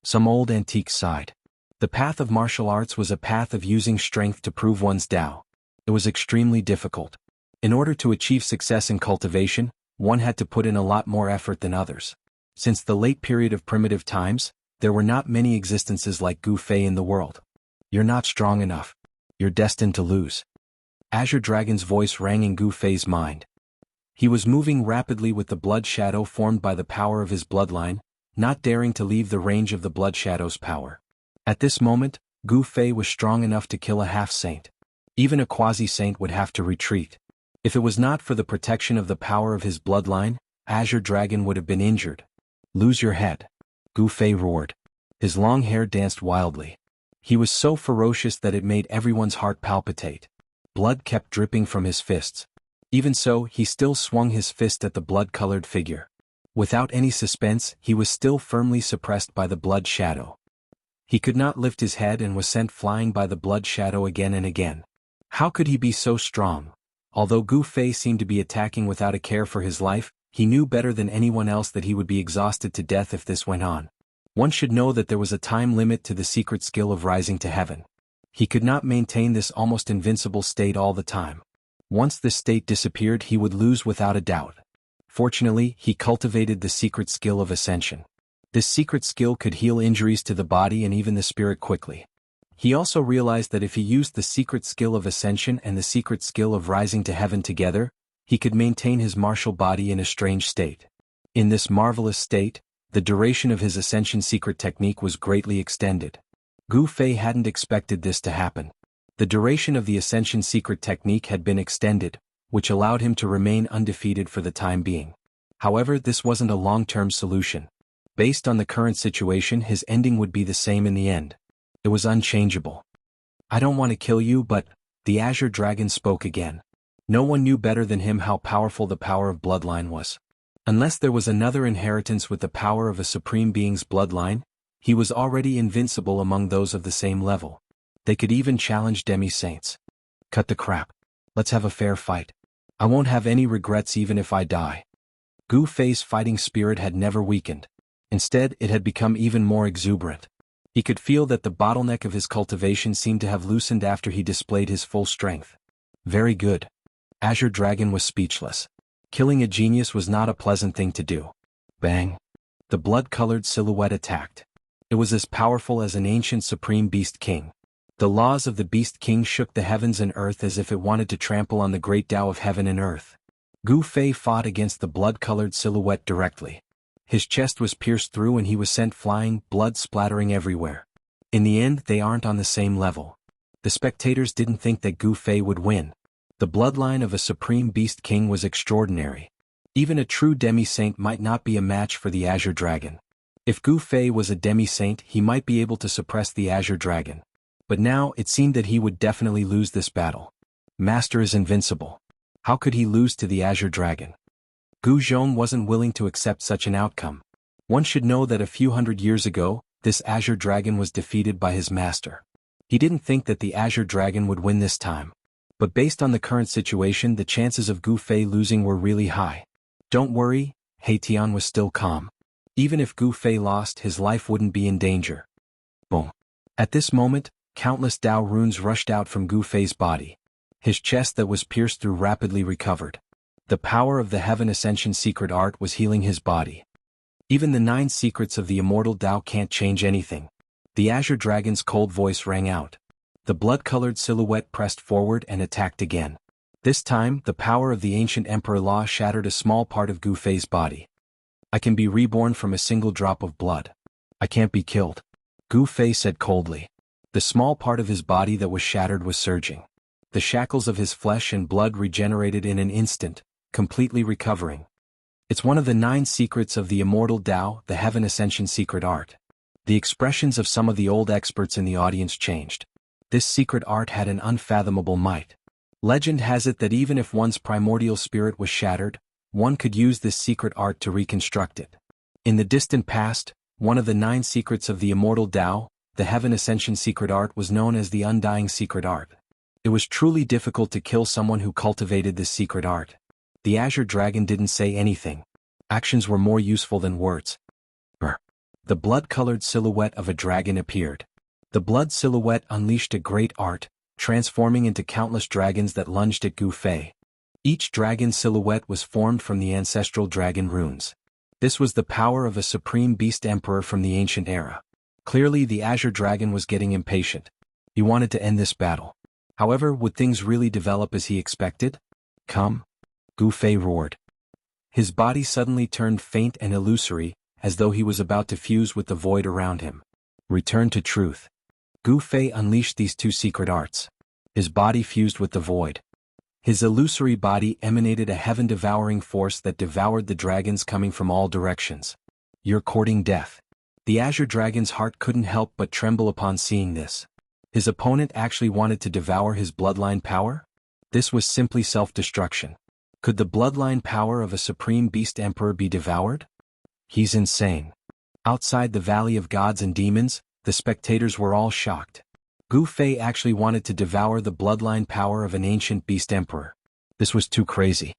Some old antiques sighed. The path of martial arts was a path of using strength to prove one's Tao. It was extremely difficult. In order to achieve success in cultivation, one had to put in a lot more effort than others. Since the late period of primitive times, there were not many existences like Gu Fei in the world. You're not strong enough. You're destined to lose. Azure Dragon's voice rang in Gu Fei's mind. He was moving rapidly with the Blood Shadow formed by the power of his bloodline, not daring to leave the range of the Blood Shadow's power. At this moment, Gu Fei was strong enough to kill a half-saint. Even a quasi-saint would have to retreat. If it was not for the protection of the power of his bloodline, Azure Dragon would have been injured. Lose your head. Gu Fei roared. His long hair danced wildly. He was so ferocious that it made everyone's heart palpitate. Blood kept dripping from his fists. Even so, he still swung his fist at the blood-colored figure. Without any suspense, he was still firmly suppressed by the blood shadow. He could not lift his head and was sent flying by the blood shadow again and again. How could he be so strong? Although Gu Fei seemed to be attacking without a care for his life, he knew better than anyone else that he would be exhausted to death if this went on. One should know that there was a time limit to the secret skill of rising to heaven. He could not maintain this almost invincible state all the time. Once this state disappeared, he would lose without a doubt. Fortunately, he cultivated the secret skill of ascension. This secret skill could heal injuries to the body and even the spirit quickly. He also realized that if he used the secret skill of ascension and the secret skill of rising to heaven together, he could maintain his martial body in a strange state. In this marvelous state, the duration of his ascension secret technique was greatly extended. Gu Fei hadn't expected this to happen. The duration of the ascension secret technique had been extended, which allowed him to remain undefeated for the time being. However, this wasn't a long-term solution. Based on the current situation, his ending would be the same in the end. It was unchangeable. "I don't want to kill you, but..." The Azure Dragon spoke again. No one knew better than him how powerful the power of bloodline was. Unless there was another inheritance with the power of a supreme being's bloodline, he was already invincible among those of the same level. They could even challenge demi-saints. "Cut the crap. Let's have a fair fight. I won't have any regrets even if I die." Gu Fei's fighting spirit had never weakened. Instead, it had become even more exuberant. He could feel that the bottleneck of his cultivation seemed to have loosened after he displayed his full strength. Very good. Azure Dragon was speechless. Killing a genius was not a pleasant thing to do. Bang! The blood-colored silhouette attacked. It was as powerful as an ancient supreme beast king. The laws of the beast king shook the heavens and earth as if it wanted to trample on the great Tao of heaven and earth. Gu Fei fought against the blood-colored silhouette directly. His chest was pierced through and he was sent flying, blood splattering everywhere. In the end, they aren't on the same level. The spectators didn't think that Gu Fei would win. The bloodline of a supreme beast king was extraordinary. Even a true demi-saint might not be a match for the Azure Dragon. If Gu Fei was a demi-saint, he might be able to suppress the Azure Dragon. But now, it seemed that he would definitely lose this battle. Master is invincible. How could he lose to the Azure Dragon? Gu Zhong wasn't willing to accept such an outcome. One should know that a few hundred years ago, this Azure Dragon was defeated by his master. He didn't think that the Azure Dragon would win this time. But based on the current situation, the chances of Gu Fei losing were really high. "Don't worry," He Tian was still calm. Even if Gu Fei lost, his life wouldn't be in danger. Boom. At this moment, countless Tao runes rushed out from Gu Fei's body. His chest that was pierced through rapidly recovered. The power of the Heaven Ascension secret art was healing his body. Even the 9 secrets of the Immortal Tao can't change anything. The Azure Dragon's cold voice rang out. The blood-colored silhouette pressed forward and attacked again. This time, the power of the ancient Emperor Law shattered a small part of Gu Fei's body. "I can be reborn from a single drop of blood. I can't be killed," Gu Fei said coldly. The small part of his body that was shattered was surging. The shackles of his flesh and blood regenerated in an instant, completely recovering. It's one of the 9 secrets of the Immortal Tao, the Heaven Ascension secret art. The expressions of some of the old experts in the audience changed. This secret art had an unfathomable might. Legend has it that even if one's primordial spirit was shattered, one could use this secret art to reconstruct it. In the distant past, one of the 9 secrets of the Immortal Tao, the Heaven Ascension secret art, was known as the Undying secret art. It was truly difficult to kill someone who cultivated this secret art. The Azure Dragon didn't say anything. Actions were more useful than words. The blood-colored silhouette of a dragon appeared. The blood silhouette unleashed a great art, transforming into countless dragons that lunged at Gu Fei. Each dragon silhouette was formed from the ancestral dragon runes. This was the power of a supreme beast emperor from the ancient era. Clearly, the Azure Dragon was getting impatient. He wanted to end this battle. However, would things really develop as he expected? "Come!" Gu Fei roared. His body suddenly turned faint and illusory, as though he was about to fuse with the void around him. Return to truth. Gu Fei unleashed these 2 secret arts. His body fused with the void. His illusory body emanated a heaven-devouring force that devoured the dragons coming from all directions. "You're courting death." The Azure Dragon's heart couldn't help but tremble upon seeing this. His opponent actually wanted to devour his bloodline power? This was simply self-destruction. Could the bloodline power of a supreme beast emperor be devoured? He's insane. Outside the Valley of Gods and Demons, the spectators were all shocked. Gu Fei actually wanted to devour the bloodline power of an ancient beast emperor. This was too crazy.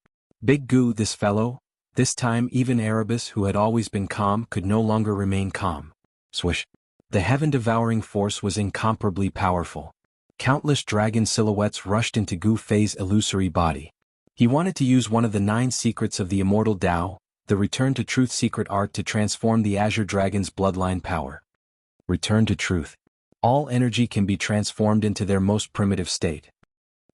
Big Gu, this fellow. This time even Erebus, who had always been calm, could no longer remain calm. Swish. The heaven-devouring force was incomparably powerful. Countless dragon silhouettes rushed into Gu Fei's illusory body. He wanted to use one of the 9 secrets of the Immortal Tao, the Return to Truth secret art, to transform the Azure Dragon's bloodline power. Return to Truth. All energy can be transformed into their most primitive state.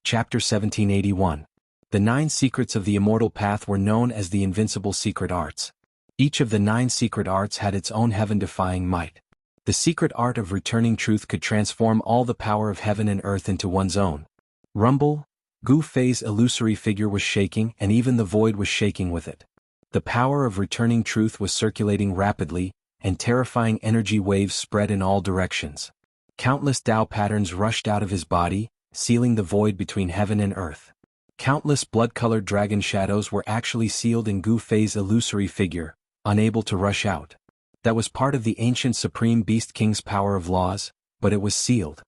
Chapter 1781. The 9 secrets of the Immortal Path were known as the Invincible Secret Arts. Each of the 9 secret arts had its own heaven-defying might. The secret art of returning truth could transform all the power of heaven and earth into one's own. Rumble. Gu Fei's illusory figure was shaking, and even the void was shaking with it. The power of returning truth was circulating rapidly, and terrifying energy waves spread in all directions. Countless Tao patterns rushed out of his body, sealing the void between heaven and earth. Countless blood-colored dragon shadows were actually sealed in Gu Fei's illusory figure, unable to rush out. That was part of the ancient Supreme Beast King's power of laws, but it was sealed.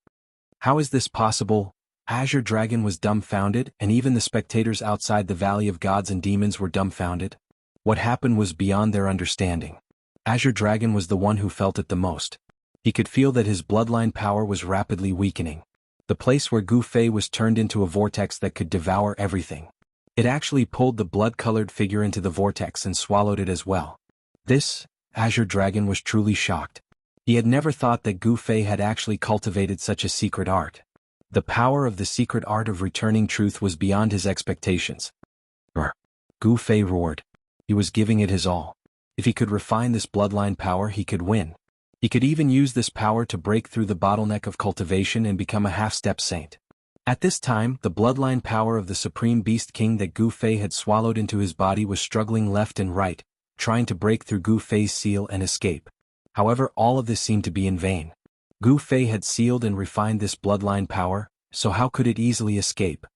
How is this possible? Azure Dragon was dumbfounded, and even the spectators outside the Valley of Gods and Demons were dumbfounded. What happened was beyond their understanding. Azure Dragon was the one who felt it the most. He could feel that his bloodline power was rapidly weakening. The place where Gu Fei was turned into a vortex that could devour everything. It actually pulled the blood-colored figure into the vortex and swallowed it as well. Azure Dragon was truly shocked. He had never thought that Gu Fei had actually cultivated such a secret art. The power of the secret art of returning truth was beyond his expectations. Gu Fei roared. He was giving it his all. If he could refine this bloodline power, he could win. He could even use this power to break through the bottleneck of cultivation and become a half-step saint. At this time, the bloodline power of the Supreme Beast King that Gu Fei had swallowed into his body was struggling left and right, trying to break through Gu Fei's seal and escape. However, all of this seemed to be in vain. Gu Fei had sealed and refined this bloodline power, so how could it easily escape?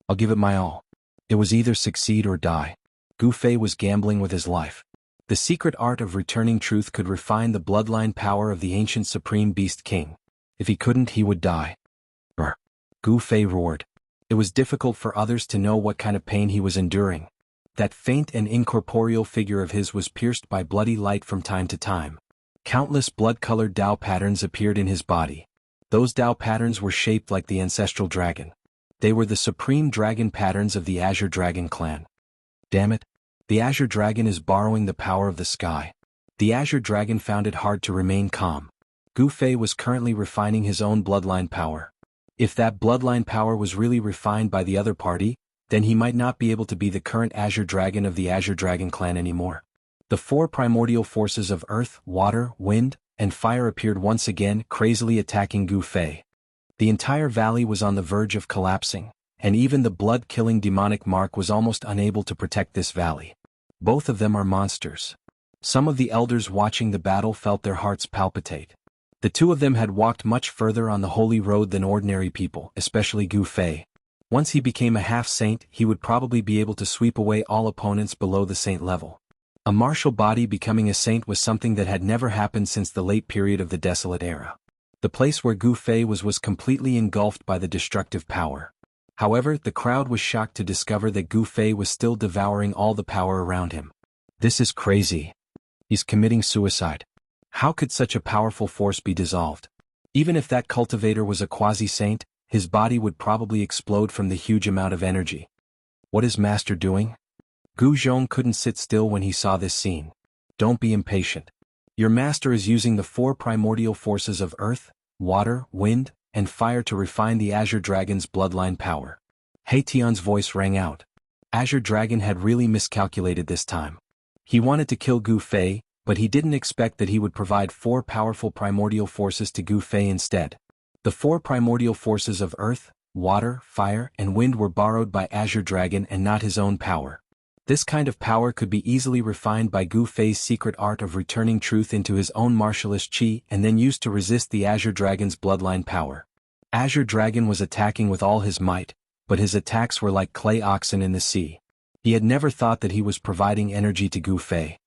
I'll give it my all. It was either succeed or die. Gu Fei was gambling with his life. The secret art of returning truth could refine the bloodline power of the ancient Supreme Beast King. If he couldn't, he would die. Gu Fei roared. It was difficult for others to know what kind of pain he was enduring. That faint and incorporeal figure of his was pierced by bloody light from time to time. Countless blood-colored Tao patterns appeared in his body. Those Tao patterns were shaped like the ancestral dragon. They were the supreme dragon patterns of the Azure Dragon clan. Damn it. The Azure Dragon is borrowing the power of the sky. The Azure Dragon found it hard to remain calm. Gu Fei was currently refining his own bloodline power. If that bloodline power was really refined by the other party, then he might not be able to be the current Azure Dragon of the Azure Dragon clan anymore. The 4 primordial forces of earth, water, wind, and fire appeared once again, crazily attacking Gu Fei. The entire valley was on the verge of collapsing, and even the blood-killing demonic mark was almost unable to protect this valley. Both of them are monsters. Some of the elders watching the battle felt their hearts palpitate. The 2 of them had walked much further on the holy road than ordinary people, especially Gu Fei. Once he became a half-saint, he would probably be able to sweep away all opponents below the saint level. A martial body becoming a saint was something that had never happened since the late period of the Desolate Era. The place where Gu Fei was completely engulfed by the destructive power. However, the crowd was shocked to discover that Gu Fei was still devouring all the power around him. This is crazy. He's committing suicide. How could such a powerful force be dissolved? Even if that cultivator was a quasi-saint, his body would probably explode from the huge amount of energy. What is Master doing? Gu Zhong couldn't sit still when he saw this scene. Don't be impatient. Your master is using the 4 primordial forces of earth, water, wind, and fire to refine the Azure Dragon's bloodline power. He Tian's voice rang out. Azure Dragon had really miscalculated this time. He wanted to kill Gu Fei, but he didn't expect that he would provide 4 powerful primordial forces to Gu Fei instead. The 4 primordial forces of earth, water, fire, and wind were borrowed by Azure Dragon and not his own power. This kind of power could be easily refined by Gu Fei's secret art of returning truth into his own martialist chi and then used to resist the Azure Dragon's bloodline power. Azure Dragon was attacking with all his might, but his attacks were like clay oxen in the sea. He had never thought that he was providing energy to Gu Fei.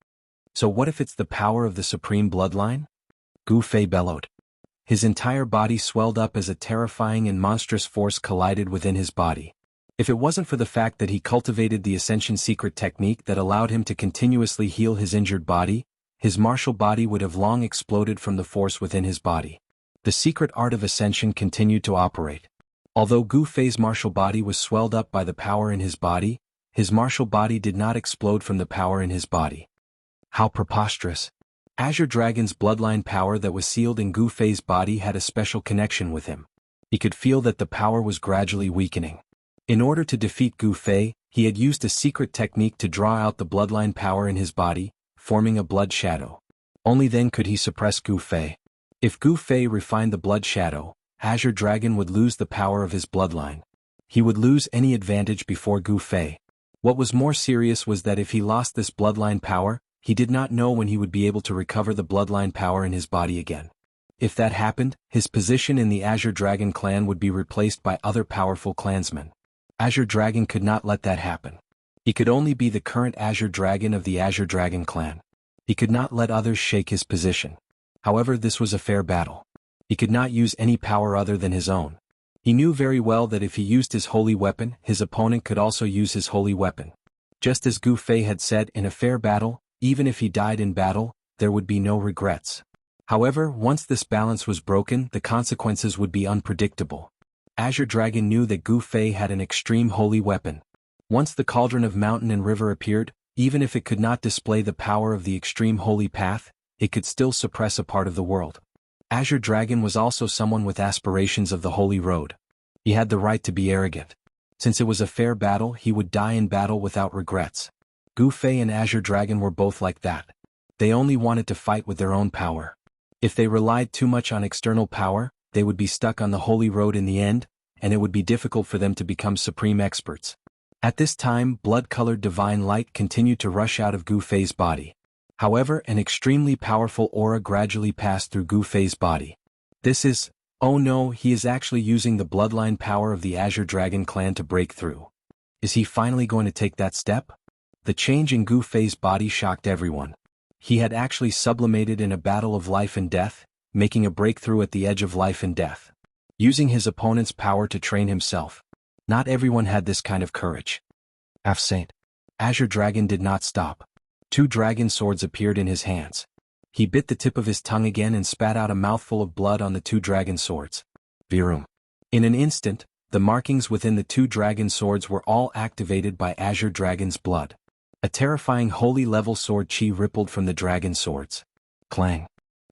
So what if it's the power of the supreme bloodline? Gu Fei bellowed. His entire body swelled up as a terrifying and monstrous force collided within his body. If it wasn't for the fact that he cultivated the Ascension secret technique that allowed him to continuously heal his injured body, his martial body would have long exploded from the force within his body. The secret art of Ascension continued to operate. Although Gu Fei's martial body was swelled up by the power in his martial body did not explode from the power in his body. How preposterous. Azure Dragon's bloodline power that was sealed in Gu Fei's body had a special connection with him. He could feel that the power was gradually weakening. In order to defeat Gu Fei, he had used a secret technique to draw out the bloodline power in his body, forming a blood shadow. Only then could he suppress Gu Fei. If Gu Fei refined the blood shadow, Azure Dragon would lose the power of his bloodline. He would lose any advantage before Gu Fei. What was more serious was that if he lost this bloodline power, he did not know when he would be able to recover the bloodline power in his body again. If that happened, his position in the Azure Dragon clan would be replaced by other powerful clansmen. Azure Dragon could not let that happen. He could only be the current Azure Dragon of the Azure Dragon clan. He could not let others shake his position. However, this was a fair battle. He could not use any power other than his own. He knew very well that if he used his holy weapon, his opponent could also use his holy weapon. Just as Gu Fei had said, in a fair battle, even if he died in battle, there would be no regrets. However, once this balance was broken, the consequences would be unpredictable. Azure Dragon knew that Gu Fei had an extreme holy weapon. Once the cauldron of mountain and river appeared, even if it could not display the power of the extreme holy path, it could still suppress a part of the world. Azure Dragon was also someone with aspirations of the holy road. He had the right to be arrogant. Since it was a fair battle, he would die in battle without regrets. Gu Fei and Azure Dragon were both like that. They only wanted to fight with their own power. If they relied too much on external power, they would be stuck on the holy road in the end, and it would be difficult for them to become supreme experts. At this time, blood-colored divine light continued to rush out of Gu Fei's body. However, an extremely powerful aura gradually passed through Gu Fei's body. This is, oh no, he is actually using the bloodline power of the Azure Dragon clan to break through. Is he finally going to take that step? The change in Gu Fei's body shocked everyone. He had actually sublimated in a battle of life and death, making a breakthrough at the edge of life and death. Using his opponent's power to train himself. Not everyone had this kind of courage. Saint. Azure Dragon did not stop. 2 dragon swords appeared in his hands. He bit the tip of his tongue again and spat out a mouthful of blood on the 2 dragon swords. Virum. In an instant, the markings within the 2 dragon swords were all activated by Azure Dragon's blood. A terrifying holy level sword chi rippled from the dragon swords. Clang.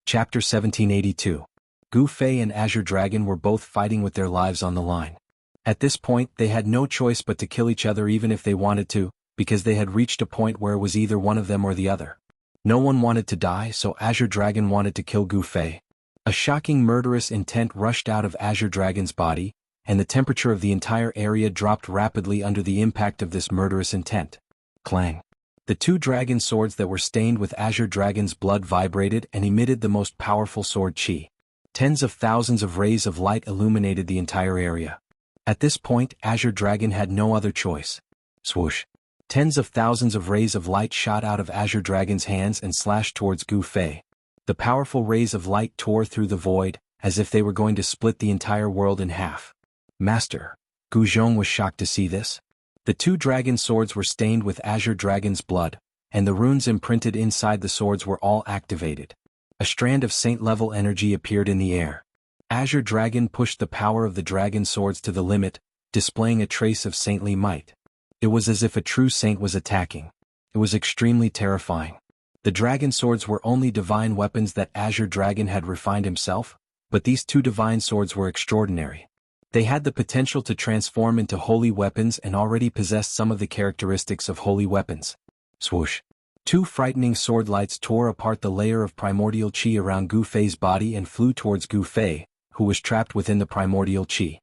Chapter 1782. Gu Fei and Azure Dragon were both fighting with their lives on the line. At this point, they had no choice but to kill each other even if they wanted to, because they had reached a point where it was either one of them or the other. No one wanted to die, so Azure Dragon wanted to kill Gu Fei. A shocking murderous intent rushed out of Azure Dragon's body, and the temperature of the entire area dropped rapidly under the impact of this murderous intent. Clang. The 2 dragon swords that were stained with Azure Dragon's blood vibrated and emitted the most powerful sword chi. Tens of thousands of rays of light illuminated the entire area. At this point, Azure Dragon had no other choice. Swoosh. Tens of thousands of rays of light shot out of Azure Dragon's hands and slashed towards Gu Fei. The powerful rays of light tore through the void, as if they were going to split the entire world in half. Master. Gu Zhong was shocked to see this. The 2 dragon swords were stained with Azure Dragon's blood, and the runes imprinted inside the swords were all activated. A strand of saint-level energy appeared in the air. Azure Dragon pushed the power of the dragon swords to the limit, displaying a trace of saintly might. It was as if a true saint was attacking. It was extremely terrifying. The dragon swords were only divine weapons that Azure Dragon had refined himself, but these 2 divine swords were extraordinary. They had the potential to transform into holy weapons and already possessed some of the characteristics of holy weapons. Swoosh. 2 frightening sword lights tore apart the layer of primordial chi around Gu Fei's body and flew towards Gu Fei, who was trapped within the primordial chi.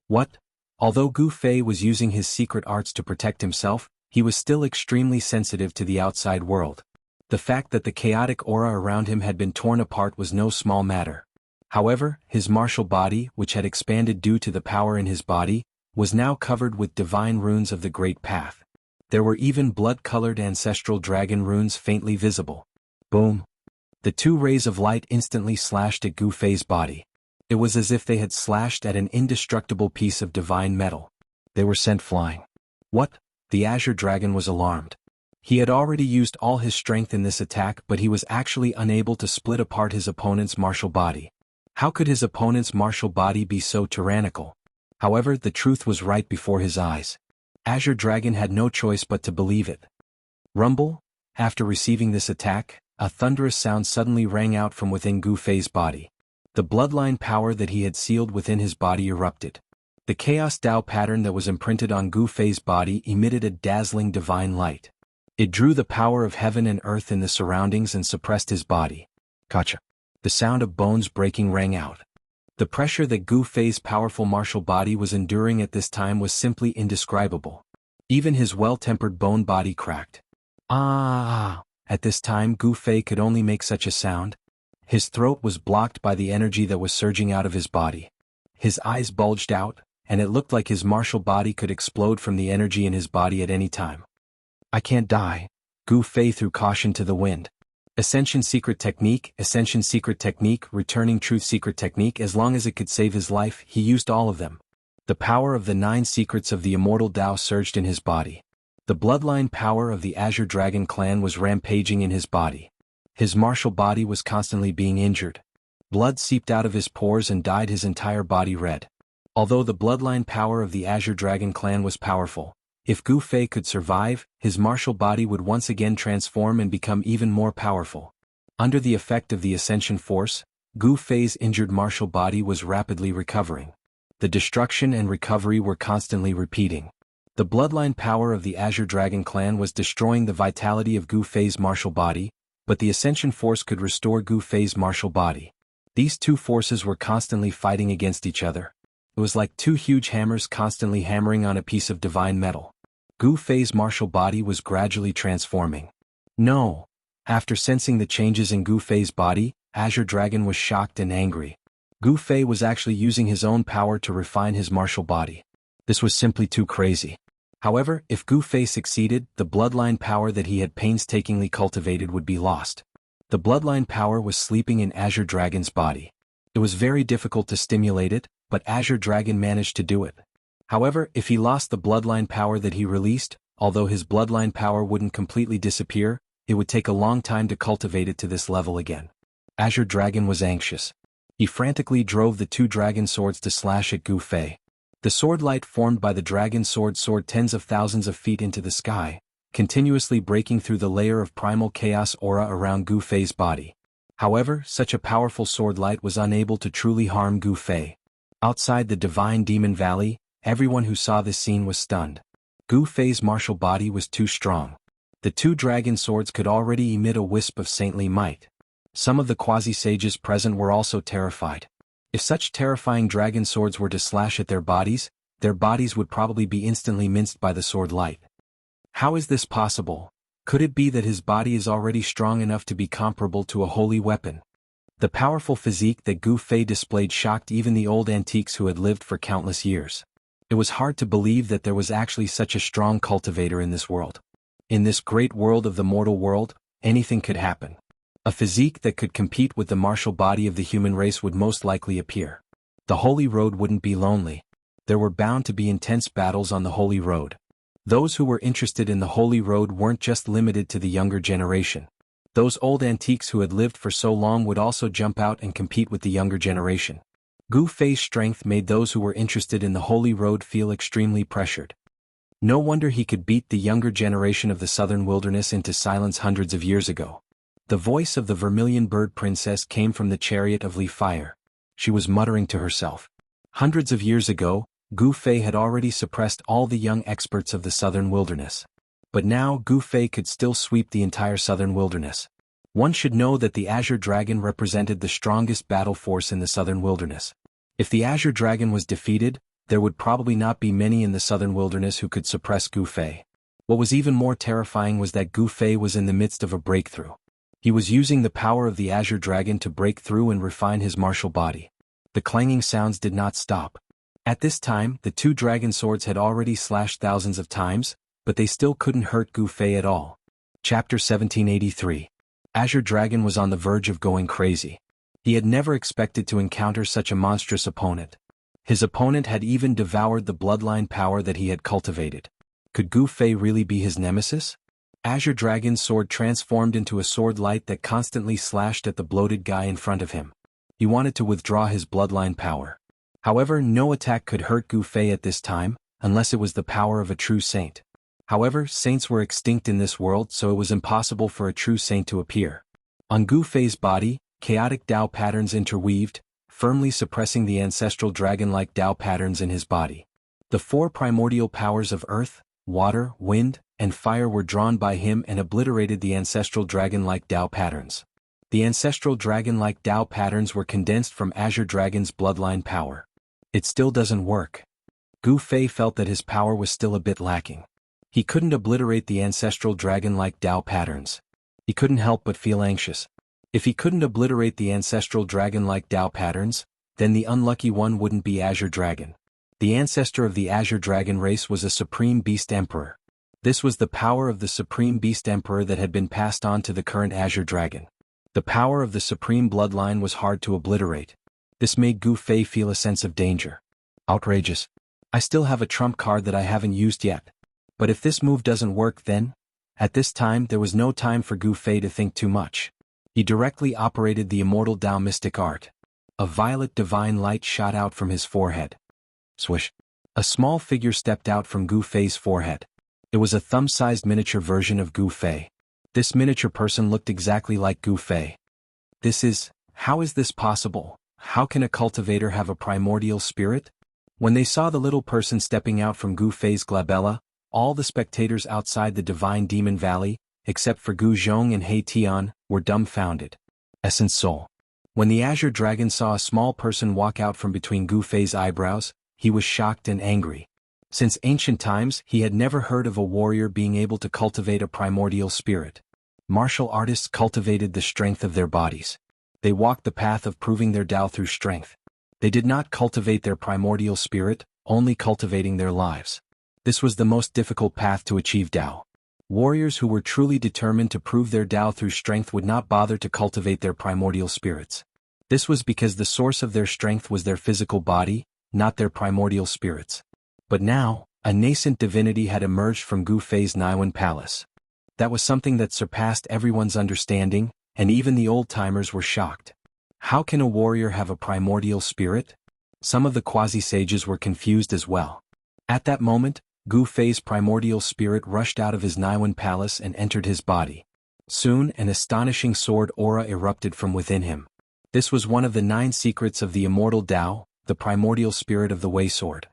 What? Although Gu Fei was using his secret arts to protect himself, he was still extremely sensitive to the outside world. The fact that the chaotic aura around him had been torn apart was no small matter. However, his martial body, which had expanded due to the power in his body, was now covered with divine runes of the Great Path. There were even blood-colored ancestral dragon runes faintly visible. Boom! The two rays of light instantly slashed at Gu Fei's body. It was as if they had slashed at an indestructible piece of divine metal. They were sent flying. What? The Azure Dragon was alarmed. He had already used all his strength in this attack, but he was actually unable to split apart his opponent's martial body. How could his opponent's martial body be so tyrannical? However, the truth was right before his eyes. Azure Dragon had no choice but to believe it. Rumble? After receiving this attack, a thunderous sound suddenly rang out from within Gu Fei's body. The bloodline power that he had sealed within his body erupted. The Chaos Dao pattern that was imprinted on Gu Fei's body emitted a dazzling divine light. It drew the power of heaven and earth in the surroundings and suppressed his body. Gotcha. The sound of bones breaking rang out. The pressure that Gu Fei's powerful martial body was enduring at this time was simply indescribable. Even his well-tempered bone body cracked. Ah! At this time Gu Fei could only make such a sound. His throat was blocked by the energy that was surging out of his body. His eyes bulged out, and it looked like his martial body could explode from the energy in his body at any time. I can't die. Gu Fei threw caution to the wind. Ascension Secret Technique, Ascension Secret Technique, Returning Truth Secret Technique. As long as it could save his life, he used all of them. The power of the 9 secrets of the Immortal Dao surged in his body. The bloodline power of the Azure Dragon clan was rampaging in his body. His martial body was constantly being injured. Blood seeped out of his pores and dyed his entire body red. Although the bloodline power of the Azure Dragon clan was powerful, if Gu Fei could survive, his martial body would once again transform and become even more powerful. Under the effect of the Ascension Force, Gu Fei's injured martial body was rapidly recovering. The destruction and recovery were constantly repeating. The bloodline power of the Azure Dragon clan was destroying the vitality of Gu Fei's martial body, but the Ascension Force could restore Gu Fei's martial body. These two forces were constantly fighting against each other. It was like two huge hammers constantly hammering on a piece of divine metal. Gu Fei's martial body was gradually transforming. No! After sensing the changes in Gu Fei's body, Azure Dragon was shocked and angry. Gu Fei was actually using his own power to refine his martial body. This was simply too crazy. However, if Gu Fei succeeded, the bloodline power that he had painstakingly cultivated would be lost. The bloodline power was sleeping in Azure Dragon's body. It was very difficult to stimulate it, but Azure Dragon managed to do it. However, if he lost the bloodline power that he released, although his bloodline power wouldn't completely disappear, it would take a long time to cultivate it to this level again. Azure Dragon was anxious. He frantically drove the 2 dragon swords to slash at Gu Fei. The sword light formed by the dragon sword soared tens of thousands of feet into the sky, continuously breaking through the layer of primal chaos aura around Gu Fei's body. However, such a powerful sword light was unable to truly harm Gu Fei. Outside the Divine Demon Valley, everyone who saw this scene was stunned. Gu Fei's martial body was too strong. The 2 dragon swords could already emit a wisp of saintly might. Some of the quasi-sages present were also terrified. If such terrifying dragon swords were to slash at their bodies would probably be instantly minced by the sword light. How is this possible? Could it be that his body is already strong enough to be comparable to a holy weapon? The powerful physique that Gu Fei displayed shocked even the old antiques who had lived for countless years. It was hard to believe that there was actually such a strong cultivator in this world. In this great world of the mortal world, anything could happen. A physique that could compete with the martial body of the human race would most likely appear. The Holy Road wouldn't be lonely. There were bound to be intense battles on the Holy Road. Those who were interested in the Holy Road weren't just limited to the younger generation. Those old antiques who had lived for so long would also jump out and compete with the younger generation. Gu Fei's strength made those who were interested in the Holy Road feel extremely pressured. No wonder he could beat the younger generation of the southern wilderness into silence hundreds of years ago. The voice of the Vermilion Bird Princess came from the chariot of leaf fire. She was muttering to herself. Hundreds of years ago, Gu Fei had already suppressed all the young experts of the southern wilderness. But now Gu Fei could still sweep the entire southern wilderness. One should know that the Azure Dragon represented the strongest battle force in the southern wilderness. If the Azure Dragon was defeated, there would probably not be many in the southern wilderness who could suppress Gu Fei. What was even more terrifying was that Gu Fei was in the midst of a breakthrough. He was using the power of the Azure Dragon to break through and refine his martial body. The clanging sounds did not stop. At this time, the two dragon swords had already slashed thousands of times, but they still couldn't hurt Gu Fei at all. Chapter 1783. Azure Dragon was on the verge of going crazy. He had never expected to encounter such a monstrous opponent. His opponent had even devoured the bloodline power that he had cultivated. Could Gu Fei really be his nemesis? Azure Dragon's sword transformed into a sword light that constantly slashed at the bloated guy in front of him. He wanted to withdraw his bloodline power. However, no attack could hurt Gu Fei at this time, unless it was the power of a true saint. However, saints were extinct in this world, so it was impossible for a true saint to appear. On Gu Fei's body, chaotic Tao patterns interweaved, firmly suppressing the ancestral dragon-like Tao patterns in his body. The four primordial powers of earth, water, wind, and fire were drawn by him and obliterated the ancestral dragon-like Tao patterns. The ancestral dragon-like Tao patterns were condensed from Azure Dragon's bloodline power. It still doesn't work. Gu Fei felt that his power was still a bit lacking. He couldn't obliterate the ancestral dragon-like Tao patterns. He couldn't help but feel anxious. If he couldn't obliterate the ancestral dragon-like Tao patterns, then the unlucky one wouldn't be Azure Dragon. The ancestor of the Azure Dragon race was a Supreme Beast Emperor. This was the power of the Supreme Beast Emperor that had been passed on to the current Azure Dragon. The power of the Supreme Bloodline was hard to obliterate. This made Gu Fei feel a sense of danger. Outrageous. I still have a trump card that I haven't used yet. But if this move doesn't work then? At this time there was no time for Gu Fei to think too much. He directly operated the Immortal Tao Mystic Art. A violet divine light shot out from his forehead. Swish. A small figure stepped out from Gu Fei's forehead. It was a thumb-sized miniature version of Gu Fei. This miniature person looked exactly like Gu Fei. How is this possible? How can a cultivator have a primordial spirit? When they saw the little person stepping out from Gu Fei's glabella, all the spectators outside the Divine Demon Valley, except for Gu Zhong and He Tian, were dumbfounded. Essence Soul. When the Azure Dragon saw a small person walk out from between Gu Fei's eyebrows, he was shocked and angry. Since ancient times, he had never heard of a warrior being able to cultivate a primordial spirit. Martial artists cultivated the strength of their bodies. They walked the path of proving their Tao through strength. They did not cultivate their primordial spirit, only cultivating their lives. This was the most difficult path to achieve Tao. Warriors who were truly determined to prove their Tao through strength would not bother to cultivate their primordial spirits. This was because the source of their strength was their physical body, not their primordial spirits. But now, a nascent divinity had emerged from Gu Fei's Naiwan Palace. That was something that surpassed everyone's understanding, and even the old-timers were shocked. How can a warrior have a primordial spirit? Some of the quasi-sages were confused as well. At that moment, Gu Fei's primordial spirit rushed out of his Naiwan Palace and entered his body. Soon, an astonishing sword aura erupted from within him. This was one of the 9 secrets of the Immortal Tao, the primordial spirit of the Wei Sword.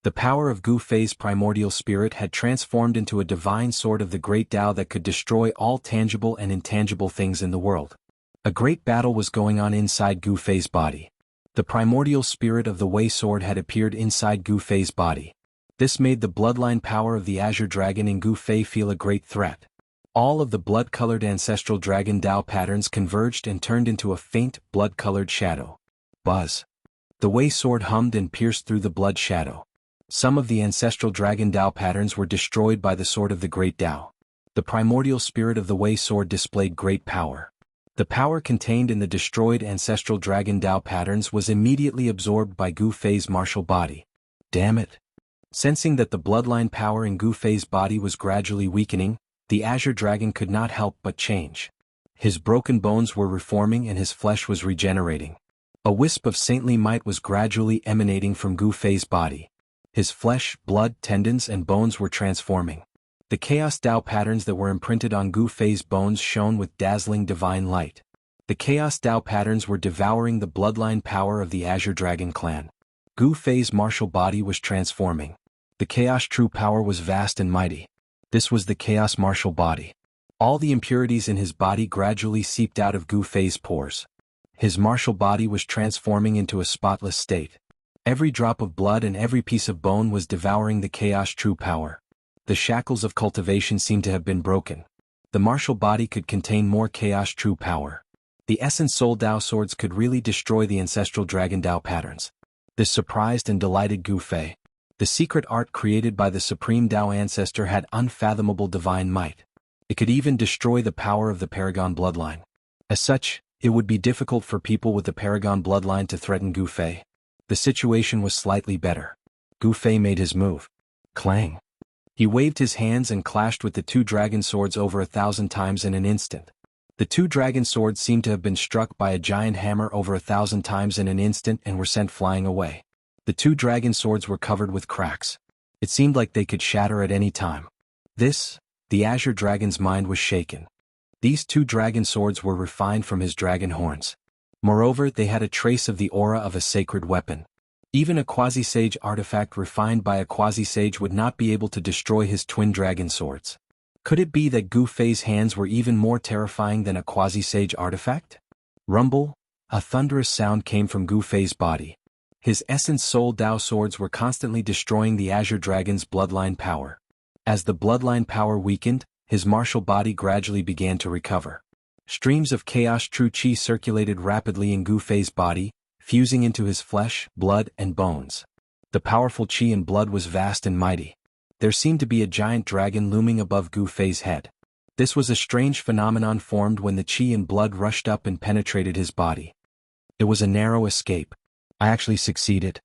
The power of Gu Fei's primordial spirit had transformed into a divine sword of the great Tao that could destroy all tangible and intangible things in the world. A great battle was going on inside Gu Fei's body. The primordial spirit of the Wei Sword had appeared inside Gu Fei's body. This made the bloodline power of the Azure Dragon in Gu Fei feel a great threat. All of the blood-colored ancestral dragon Tao patterns converged and turned into a faint, blood-colored shadow. Buzz. The Wei Sword hummed and pierced through the blood shadow. Some of the ancestral dragon Tao patterns were destroyed by the sword of the great Tao. The primordial spirit of the Wei Sword displayed great power. The power contained in the destroyed ancestral dragon Tao patterns was immediately absorbed by Gu Fei's martial body. Damn it. Sensing that the bloodline power in Gu Fei's body was gradually weakening, the Azure Dragon could not help but change. His broken bones were reforming and his flesh was regenerating. A wisp of saintly might was gradually emanating from Gu Fei's body. His flesh, blood, tendons, and bones were transforming. The Chaos Tao patterns that were imprinted on Gu Fei's bones shone with dazzling divine light. The Chaos Tao patterns were devouring the bloodline power of the Azure Dragon clan. Gu Fei's martial body was transforming. The Chaos true power was vast and mighty. This was the Chaos martial body. All the impurities in his body gradually seeped out of Gu Fei's pores. His martial body was transforming into a spotless state. Every drop of blood and every piece of bone was devouring the Chaos true power. The shackles of cultivation seemed to have been broken. The martial body could contain more chaos true power. The Essence Soul Dao swords could really destroy the ancestral Dragon Dao patterns. This surprised and delighted Gu Fei. The secret art created by the Supreme Dao Ancestor had unfathomable divine might. It could even destroy the power of the Paragon bloodline. As such, it would be difficult for people with the Paragon bloodline to threaten Gu Fei. The situation was slightly better. Gu Fei made his move. Clang. He waved his hands and clashed with the two dragon swords over 1,000 times in an instant. The two dragon swords seemed to have been struck by a giant hammer over 1,000 times in an instant and were sent flying away. The two dragon swords were covered with cracks. It seemed like they could shatter at any time. The Azure Dragon's mind was shaken. These two dragon swords were refined from his dragon horns. Moreover, they had a trace of the aura of a sacred weapon. Even a quasi-sage artifact refined by a quasi-sage would not be able to destroy his twin dragon swords. Could it be that Gu Fei's hands were even more terrifying than a quasi-sage artifact? Rumble, a thunderous sound came from Gu Fei's body. His Essence Soul Dao swords were constantly destroying the Azure Dragon's bloodline power. As the bloodline power weakened, his martial body gradually began to recover. Streams of chaos true qi circulated rapidly in Gu Fei's body, fusing into his flesh, blood, and bones. The powerful qi and blood was vast and mighty. There seemed to be a giant dragon looming above Gu Fei's head. This was a strange phenomenon formed when the qi and blood rushed up and penetrated his body. It was a narrow escape. I actually succeeded.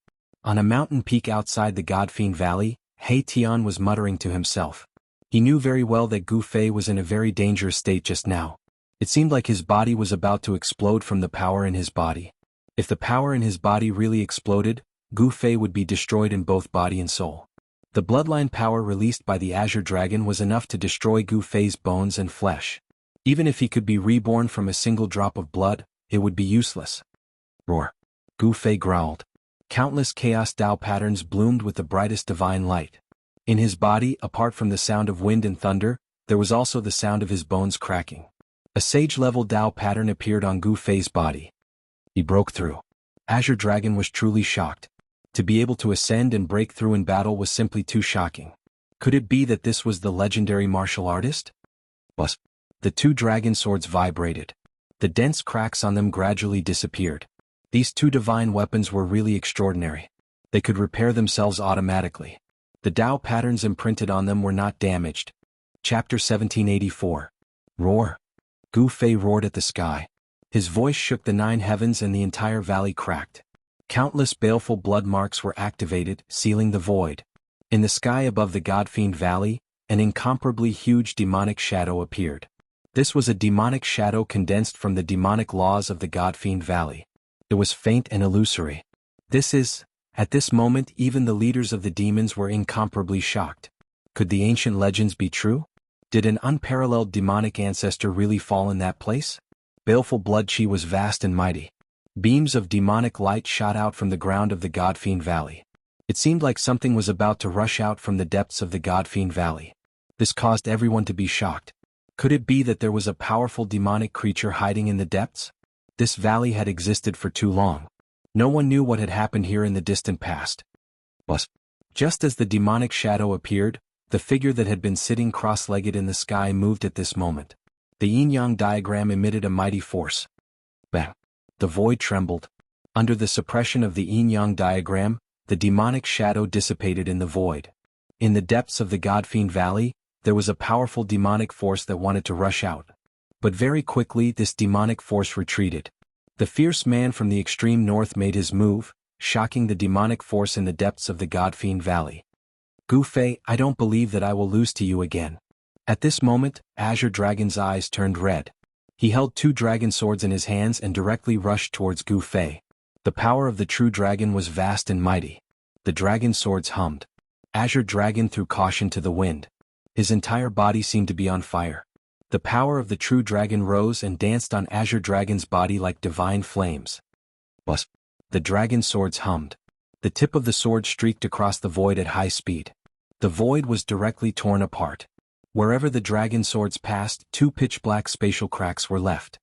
On a mountain peak outside the Godfiend Valley, He Tian was muttering to himself. He knew very well that Gu Fei was in a very dangerous state just now. It seemed like his body was about to explode from the power in his body. If the power in his body really exploded, Gu Fei would be destroyed in both body and soul. The bloodline power released by the Azure Dragon was enough to destroy Gu Fei's bones and flesh. Even if he could be reborn from a single drop of blood, it would be useless. Roar. Gu Fei growled. Countless Chaos Dao patterns bloomed with the brightest divine light. In his body, apart from the sound of wind and thunder, there was also the sound of his bones cracking. A sage-level Dao pattern appeared on Gu Fei's body. He broke through. Azure Dragon was truly shocked. To be able to ascend and break through in battle was simply too shocking. Could it be that this was the legendary martial artist? Buzz. The two dragon swords vibrated. The dense cracks on them gradually disappeared. These two divine weapons were really extraordinary. They could repair themselves automatically. The Dao patterns imprinted on them were not damaged. Chapter 1784. Roar. Gu Fei roared at the sky. His voice shook the 9 heavens and the entire valley cracked. Countless baleful blood marks were activated, sealing the void. In the sky above the Godfiend Valley, an incomparably huge demonic shadow appeared. This was a demonic shadow condensed from the demonic laws of the Godfiend Valley. It was faint and illusory. At this moment even the leaders of the demons were incomparably shocked. Could the ancient legends be true? Did an unparalleled demonic ancestor really fall in that place? Baleful blood qi was vast and mighty. Beams of demonic light shot out from the ground of the Godfiend Valley. It seemed like something was about to rush out from the depths of the Godfiend Valley. This caused everyone to be shocked. Could it be that there was a powerful demonic creature hiding in the depths? This valley had existed for too long. No one knew what had happened here in the distant past. But just as the demonic shadow appeared, the figure that had been sitting cross-legged in the sky moved at this moment. The yin-yang diagram emitted a mighty force. Bang! The void trembled. Under the suppression of the yin-yang diagram, the demonic shadow dissipated in the void. In the depths of the Godfiend Valley, there was a powerful demonic force that wanted to rush out. But very quickly this demonic force retreated. The fierce man from the extreme north made his move, shocking the demonic force in the depths of the Godfiend Valley. Gu Fei, I don't believe that I will lose to you again. At this moment, Azure Dragon's eyes turned red. He held 2 dragon swords in his hands and directly rushed towards Gu Fei. The power of the true dragon was vast and mighty. The dragon swords hummed. Azure Dragon threw caution to the wind. His entire body seemed to be on fire. The power of the true dragon rose and danced on Azure Dragon's body like divine flames. Buzz. The dragon swords hummed. The tip of the sword streaked across the void at high speed. The void was directly torn apart. Wherever the dragon swords passed, 2 pitch-black spatial cracks were left.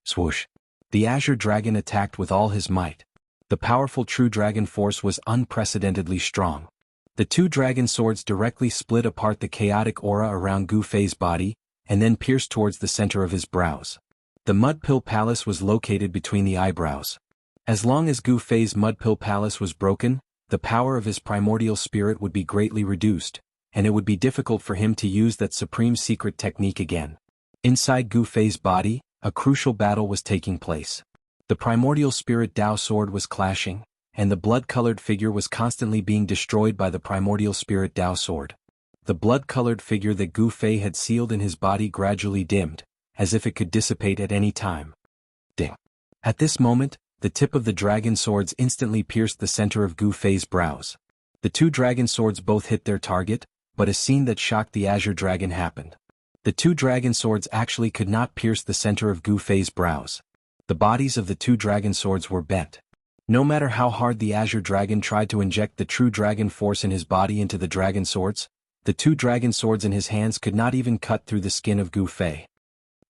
Swoosh. The Azure Dragon attacked with all his might. The powerful true dragon force was unprecedentedly strong. The two dragon swords directly split apart the chaotic aura around Gu Fei's body, and then pierced towards the center of his brows. The Mud Pill Palace was located between the eyebrows. As long as Gu Fei's Mud Pill Palace was broken, the power of his primordial spirit would be greatly reduced, and it would be difficult for him to use that supreme secret technique again. Inside Gu Fei's body, a crucial battle was taking place. The primordial spirit Dao sword was clashing, and the blood-colored figure was constantly being destroyed by the primordial spirit Dao sword. The blood-colored figure that Gu Fei had sealed in his body gradually dimmed, as if it could dissipate at any time. Ding. At this moment, the tip of the dragon swords instantly pierced the center of Gu Fei's brows. The two dragon swords both hit their target, but a scene that shocked the Azure Dragon happened. The two dragon swords actually could not pierce the center of Gu Fei's brows. The bodies of the two dragon swords were bent. No matter how hard the Azure Dragon tried to inject the true dragon force in his body into the dragon swords, the two dragon swords in his hands could not even cut through the skin of Gu Fei.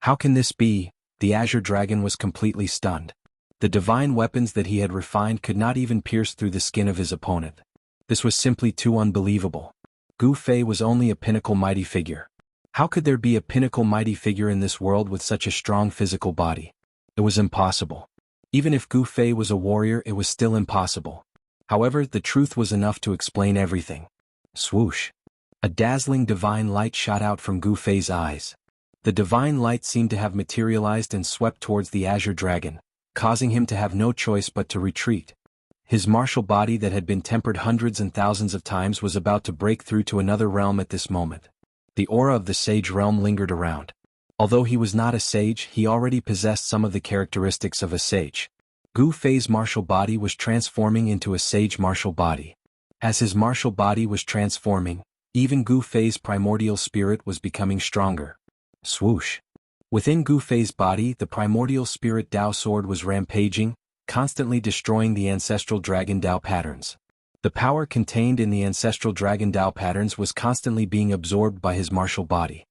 How can this be? The Azure Dragon was completely stunned. The divine weapons that he had refined could not even pierce through the skin of his opponent. This was simply too unbelievable. Gu Fei was only a pinnacle mighty figure. How could there be a pinnacle mighty figure in this world with such a strong physical body? It was impossible. Even if Gu Fei was a warrior, it was still impossible. However, the truth was enough to explain everything. Swoosh. A dazzling divine light shot out from Gu Fei's eyes. The divine light seemed to have materialized and swept towards the Azure Dragon, causing him to have no choice but to retreat. His martial body that had been tempered hundreds and thousands of times was about to break through to another realm at this moment. The aura of the sage realm lingered around. Although he was not a sage, he already possessed some of the characteristics of a sage. Gu Fei's martial body was transforming into a sage martial body. As his martial body was transforming, even Gu Fei's primordial spirit was becoming stronger. Swoosh. Within Gu Fei's body, the primordial spirit Dao sword was rampaging, constantly destroying the ancestral dragon Dao patterns. The power contained in the ancestral dragon Dao patterns was constantly being absorbed by his martial body.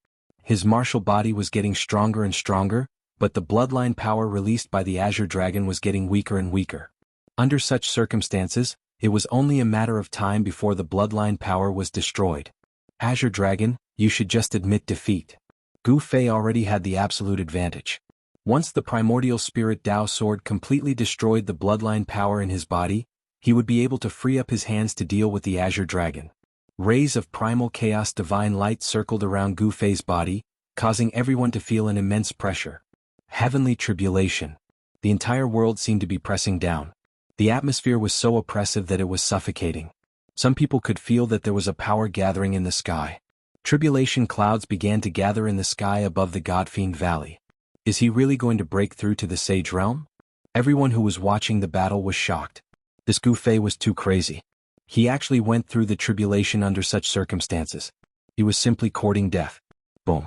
His martial body was getting stronger and stronger, but the bloodline power released by the Azure Dragon was getting weaker and weaker. Under such circumstances, it was only a matter of time before the bloodline power was destroyed. Azure Dragon, you should just admit defeat. Gu Fei already had the absolute advantage. Once the primordial spirit Dao sword completely destroyed the bloodline power in his body, he would be able to free up his hands to deal with the Azure Dragon. Rays of primal chaos divine light circled around Gu Fei's body, causing everyone to feel an immense pressure. Heavenly tribulation. The entire world seemed to be pressing down. The atmosphere was so oppressive that it was suffocating. Some people could feel that there was a power gathering in the sky. Tribulation clouds began to gather in the sky above the Godfiend Valley. Is he really going to break through to the Sage Realm? Everyone who was watching the battle was shocked. This Gu Fei was too crazy. He actually went through the tribulation under such circumstances. He was simply courting death. Boom.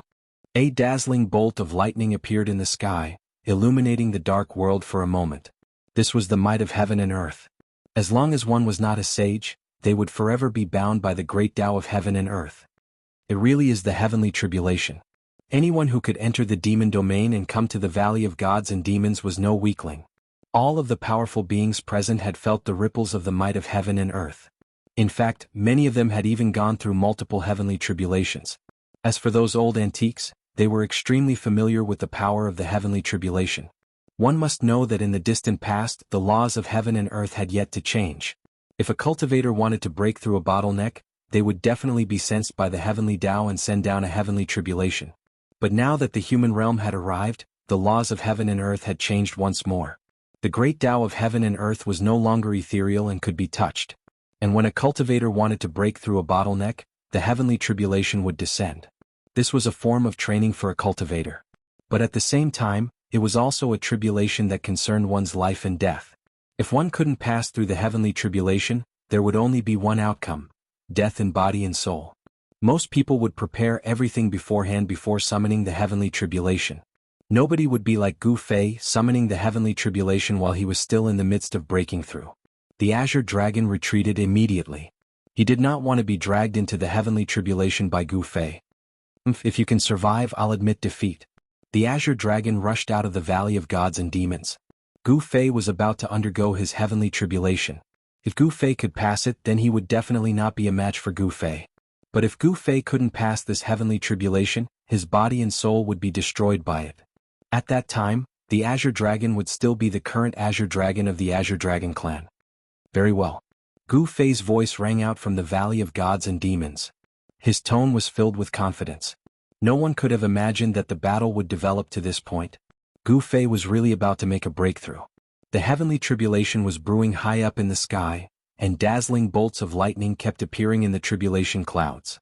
A dazzling bolt of lightning appeared in the sky, illuminating the dark world for a moment. This was the might of heaven and earth. As long as one was not a sage, they would forever be bound by the great Tao of heaven and earth. It really is the heavenly tribulation. Anyone who could enter the demon domain and come to the valley of gods and demons was no weakling. All of the powerful beings present had felt the ripples of the might of heaven and earth. In fact, many of them had even gone through multiple heavenly tribulations. As for those old antiques, they were extremely familiar with the power of the heavenly tribulation. One must know that in the distant past, the laws of heaven and earth had yet to change. If a cultivator wanted to break through a bottleneck, they would definitely be sensed by the heavenly Tao and send down a heavenly tribulation. But now that the human realm had arrived, the laws of heaven and earth had changed once more. The great Tao of heaven and earth was no longer ethereal and could be touched. And when a cultivator wanted to break through a bottleneck, the heavenly tribulation would descend. This was a form of training for a cultivator. But at the same time, it was also a tribulation that concerned one's life and death. If one couldn't pass through the heavenly tribulation, there would only be one outcome: death in body and soul. Most people would prepare everything beforehand before summoning the heavenly tribulation. Nobody would be like Gu Fei, summoning the heavenly tribulation while he was still in the midst of breaking through. The Azure Dragon retreated immediately. He did not want to be dragged into the heavenly tribulation by Gu Fei. If you can survive, I'll admit defeat. The Azure Dragon rushed out of the Valley of Gods and Demons. Gu Fei was about to undergo his heavenly tribulation. If Gu Fei could pass it, then he would definitely not be a match for Gu Fei. But if Gu Fei couldn't pass this heavenly tribulation, his body and soul would be destroyed by it. At that time, the Azure Dragon would still be the current Azure Dragon of the Azure Dragon clan. Very well. Gu Fei's voice rang out from the Valley of Gods and Demons. His tone was filled with confidence. No one could have imagined that the battle would develop to this point. Gu Fei was really about to make a breakthrough. The heavenly tribulation was brewing high up in the sky, and dazzling bolts of lightning kept appearing in the tribulation clouds.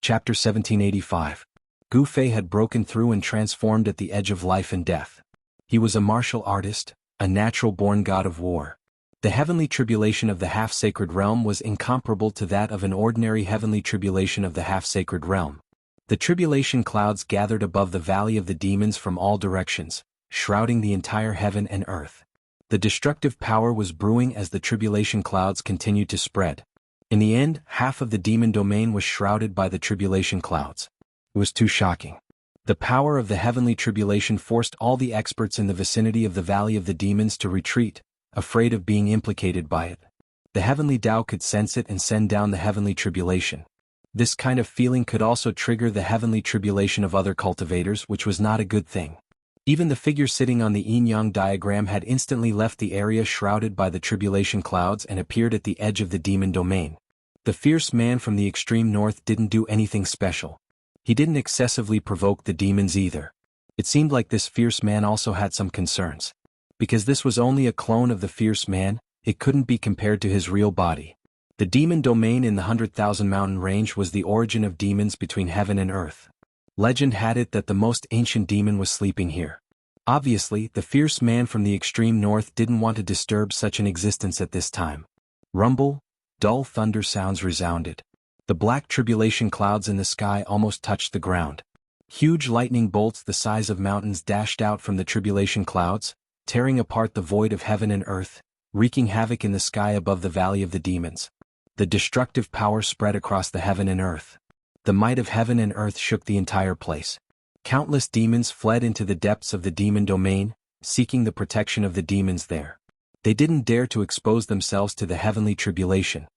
Chapter 1785. Gu Fei had broken through and transformed at the edge of life and death. He was a martial artist, a natural-born god of war. The heavenly tribulation of the half-sacred realm was incomparable to that of an ordinary heavenly tribulation of the half-sacred realm. The tribulation clouds gathered above the valley of the demons from all directions, shrouding the entire heaven and earth. The destructive power was brewing as the tribulation clouds continued to spread. In the end, half of the demon domain was shrouded by the tribulation clouds. It was too shocking. The power of the heavenly tribulation forced all the experts in the vicinity of the valley of the demons to retreat, afraid of being implicated by it. The heavenly Tao could sense it and send down the heavenly tribulation. This kind of feeling could also trigger the heavenly tribulation of other cultivators, which was not a good thing. Even the figure sitting on the yin-yang diagram had instantly left the area shrouded by the tribulation clouds and appeared at the edge of the demon domain. The fierce man from the extreme north didn't do anything special. He didn't excessively provoke the demons either. It seemed like this fierce man also had some concerns. Because this was only a clone of the fierce man, it couldn't be compared to his real body. The demon domain in the 100,000 mountain range was the origin of demons between heaven and earth. Legend had it that the most ancient demon was sleeping here. Obviously, the fierce man from the extreme north didn't want to disturb such an existence at this time. Rumble, dull thunder sounds resounded. The black tribulation clouds in the sky almost touched the ground. Huge lightning bolts the size of mountains dashed out from the tribulation clouds, tearing apart the void of heaven and earth, wreaking havoc in the sky above the valley of the demons. The destructive power spread across the heaven and earth. The might of heaven and earth shook the entire place. Countless demons fled into the depths of the demon domain, seeking the protection of the demons there. They didn't dare to expose themselves to the heavenly tribulation.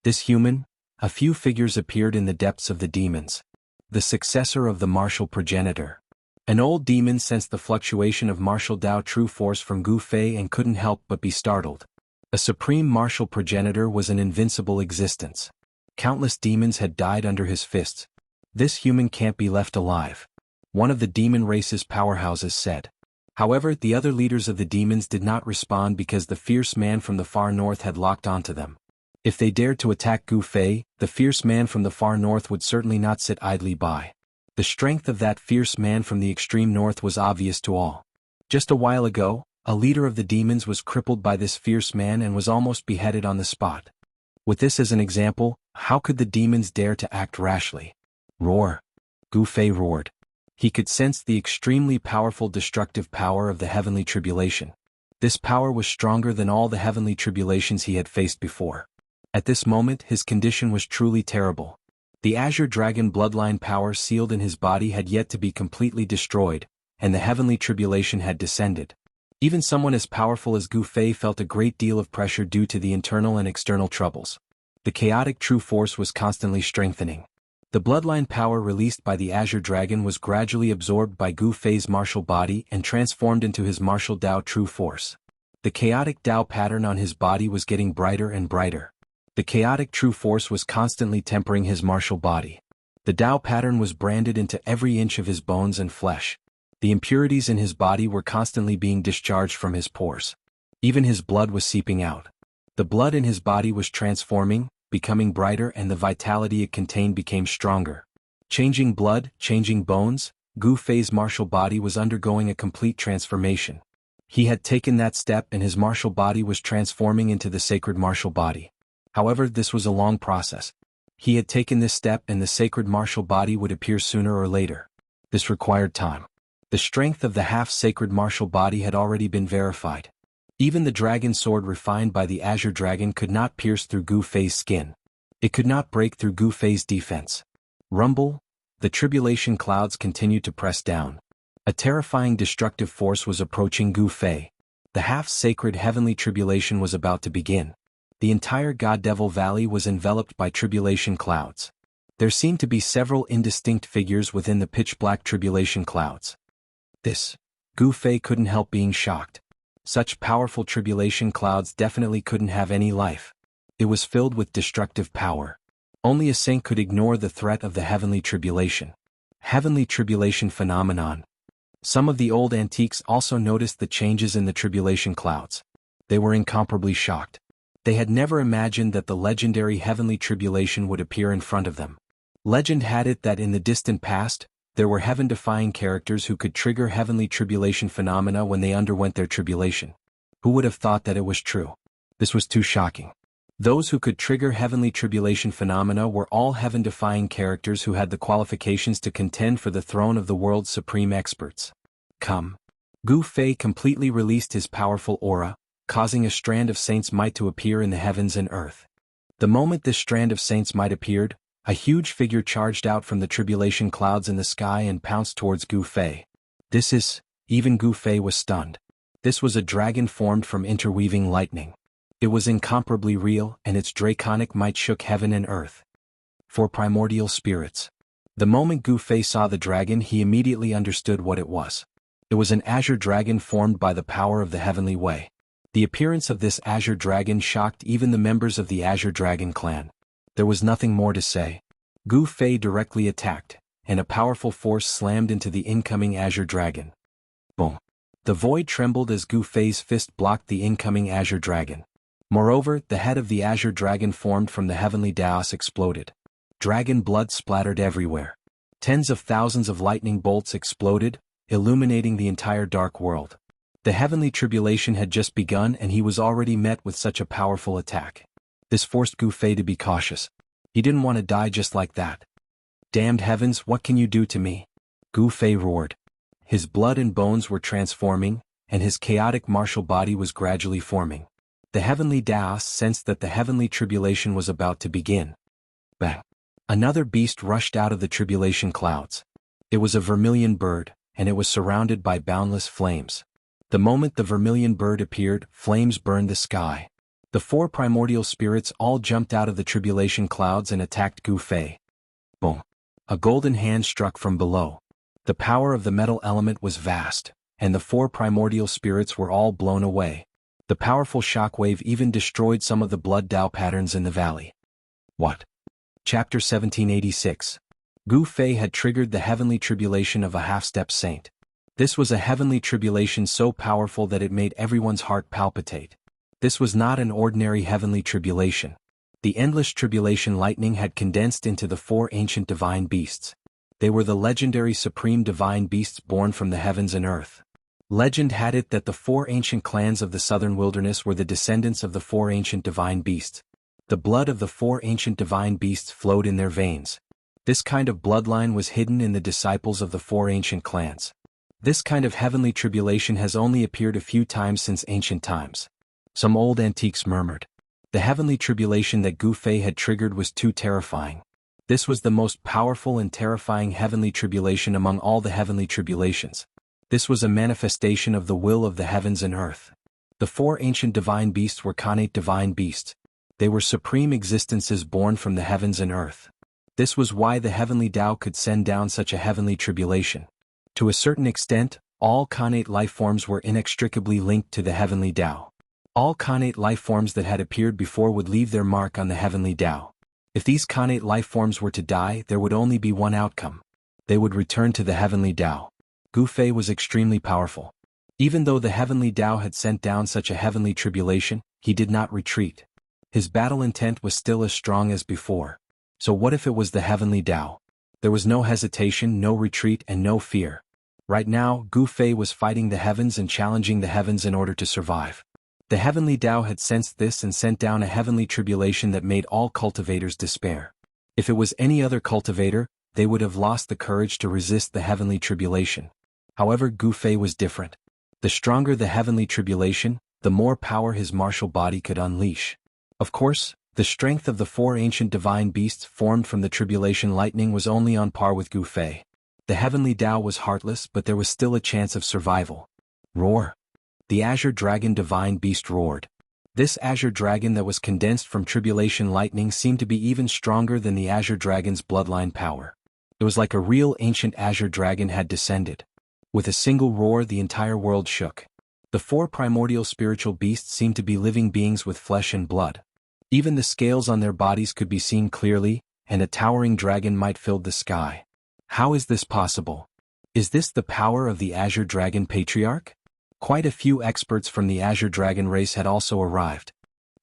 A few figures appeared in the depths of the demons. The successor of the martial progenitor. An old demon sensed the fluctuation of martial Tao true force from Gu Fei and couldn't help but be startled. A supreme martial progenitor was an invincible existence. Countless demons had died under his fists. This human can't be left alive. One of the demon race's powerhouses said. However, the other leaders of the demons did not respond because the fierce man from the far north had locked onto them. If they dared to attack Gu Fei, the fierce man from the far north would certainly not sit idly by. The strength of that fierce man from the extreme north was obvious to all. Just a while ago, a leader of the demons was crippled by this fierce man and was almost beheaded on the spot. With this as an example, how could the demons dare to act rashly? Roar! Gu Fei roared. He could sense the extremely powerful destructive power of the heavenly tribulation. This power was stronger than all the heavenly tribulations he had faced before. At this moment, his condition was truly terrible. The Azure Dragon bloodline power sealed in his body had yet to be completely destroyed, and the heavenly tribulation had descended. Even someone as powerful as Gu Fei felt a great deal of pressure due to the internal and external troubles. The chaotic true force was constantly strengthening. The bloodline power released by the Azure Dragon was gradually absorbed by Gu Fei's martial body and transformed into his martial Tao true force. The chaotic Tao pattern on his body was getting brighter and brighter. The chaotic true force was constantly tempering his martial body. The Tao pattern was branded into every inch of his bones and flesh. The impurities in his body were constantly being discharged from his pores. Even his blood was seeping out. The blood in his body was transforming, becoming brighter, and the vitality it contained became stronger. Changing blood, changing bones, Gu Fei's martial body was undergoing a complete transformation. He had taken that step and his martial body was transforming into the sacred martial body. However, this was a long process. He had taken this step and the sacred martial body would appear sooner or later. This required time. The strength of the half-sacred martial body had already been verified. Even the dragon sword refined by the Azure Dragon could not pierce through Gu Fei's skin. It could not break through Gu Fei's defense. Rumble! The tribulation clouds continued to press down. A terrifying destructive force was approaching Gu Fei. The half-sacred heavenly tribulation was about to begin. The entire God-Devil Valley was enveloped by tribulation clouds. There seemed to be several indistinct figures within the pitch-black tribulation clouds. Gu Fei couldn't help being shocked. Such powerful tribulation clouds definitely couldn't have any life. It was filled with destructive power. Only a saint could ignore the threat of the heavenly tribulation. Heavenly tribulation phenomenon. Some of the old antiques also noticed the changes in the tribulation clouds. They were incomparably shocked. They had never imagined that the legendary heavenly tribulation would appear in front of them. Legend had it that in the distant past, there were heaven-defying characters who could trigger heavenly tribulation phenomena when they underwent their tribulation. Who would have thought that it was true? This was too shocking. Those who could trigger heavenly tribulation phenomena were all heaven-defying characters who had the qualifications to contend for the throne of the world's supreme experts. Gu Fei completely released his powerful aura, causing a strand of saints' might to appear in the heavens and earth. The moment this strand of saints' might appeared, a huge figure charged out from the tribulation clouds in the sky and pounced towards Gu Fei. Even Gu Fei was stunned. This was a dragon formed from interweaving lightning. It was incomparably real, and its draconic might shook heaven and earth. 4 primordial spirits. The moment Gu Fei saw the dragon, he immediately understood what it was. It was an azure dragon formed by the power of the heavenly way. The appearance of this azure dragon shocked even the members of the Azure Dragon clan. There was nothing more to say. Gu Fei directly attacked, and a powerful force slammed into the incoming azure dragon. Boom! The void trembled as Gu Fei's fist blocked the incoming azure dragon. Moreover, the head of the azure dragon formed from the heavenly Daos exploded. Dragon blood splattered everywhere. Tens of thousands of lightning bolts exploded, illuminating the entire dark world. The heavenly tribulation had just begun and he was already met with such a powerful attack. This forced Gu Fei to be cautious. He didn't want to die just like that. Damned heavens, what can you do to me? Gu Fei roared. His blood and bones were transforming, and his chaotic martial body was gradually forming. The heavenly Daos sensed that the heavenly tribulation was about to begin. Bang! Another beast rushed out of the tribulation clouds. It was a vermilion bird, and it was surrounded by boundless flames. The moment the vermilion bird appeared, flames burned the sky. The 4 primordial spirits all jumped out of the tribulation clouds and attacked Gu Fei. Boom! A golden hand struck from below. The power of the metal element was vast, and the 4 primordial spirits were all blown away. The powerful shockwave even destroyed some of the blood Dao patterns in the valley. What? Chapter 1786. Gu Fei had triggered the heavenly tribulation of a half-step saint. This was a heavenly tribulation so powerful that it made everyone's heart palpitate. This was not an ordinary heavenly tribulation. The endless tribulation lightning had condensed into the 4 ancient divine beasts. They were the legendary supreme divine beasts born from the heavens and earth. Legend had it that the 4 ancient clans of the southern wilderness were the descendants of the 4 ancient divine beasts. The blood of the 4 ancient divine beasts flowed in their veins. This kind of bloodline was hidden in the disciples of the 4 ancient clans. This kind of heavenly tribulation has only appeared a few times since ancient times. Some old antiques murmured. The heavenly tribulation that Gu Fei had triggered was too terrifying. This was the most powerful and terrifying heavenly tribulation among all the heavenly tribulations. This was a manifestation of the will of the heavens and earth. The 4 ancient divine beasts were connate divine beasts. They were supreme existences born from the heavens and earth. This was why the heavenly Tao could send down such a heavenly tribulation. To a certain extent, all connate life forms were inextricably linked to the heavenly Tao. All connate life forms that had appeared before would leave their mark on the heavenly Tao. If these connate life forms were to die, there would only be one outcome. They would return to the heavenly Tao. Gu Fei was extremely powerful. Even though the heavenly Tao had sent down such a heavenly tribulation, he did not retreat. His battle intent was still as strong as before. So what if it was the heavenly Tao? There was no hesitation, no retreat, and no fear. Right now, Gu Fei was fighting the heavens and challenging the heavens in order to survive. The heavenly Tao had sensed this and sent down a heavenly tribulation that made all cultivators despair. If it was any other cultivator, they would have lost the courage to resist the heavenly tribulation. However, Gu Fei was different. The stronger the heavenly tribulation, the more power his martial body could unleash. Of course, the strength of the 4 ancient divine beasts formed from the tribulation lightning was only on par with Gu Fei. The heavenly Tao was heartless, but there was still a chance of survival. Roar! The azure dragon divine beast roared. This azure dragon that was condensed from tribulation lightning seemed to be even stronger than the azure dragon's bloodline power. It was like a real ancient azure dragon had descended. With a single roar, the entire world shook. The four primordial spiritual beasts seemed to be living beings with flesh and blood. Even the scales on their bodies could be seen clearly, and a towering dragon might fill the sky. How is this possible? Is this the power of the azure dragon patriarch? Quite a few experts from the azure dragon race had also arrived.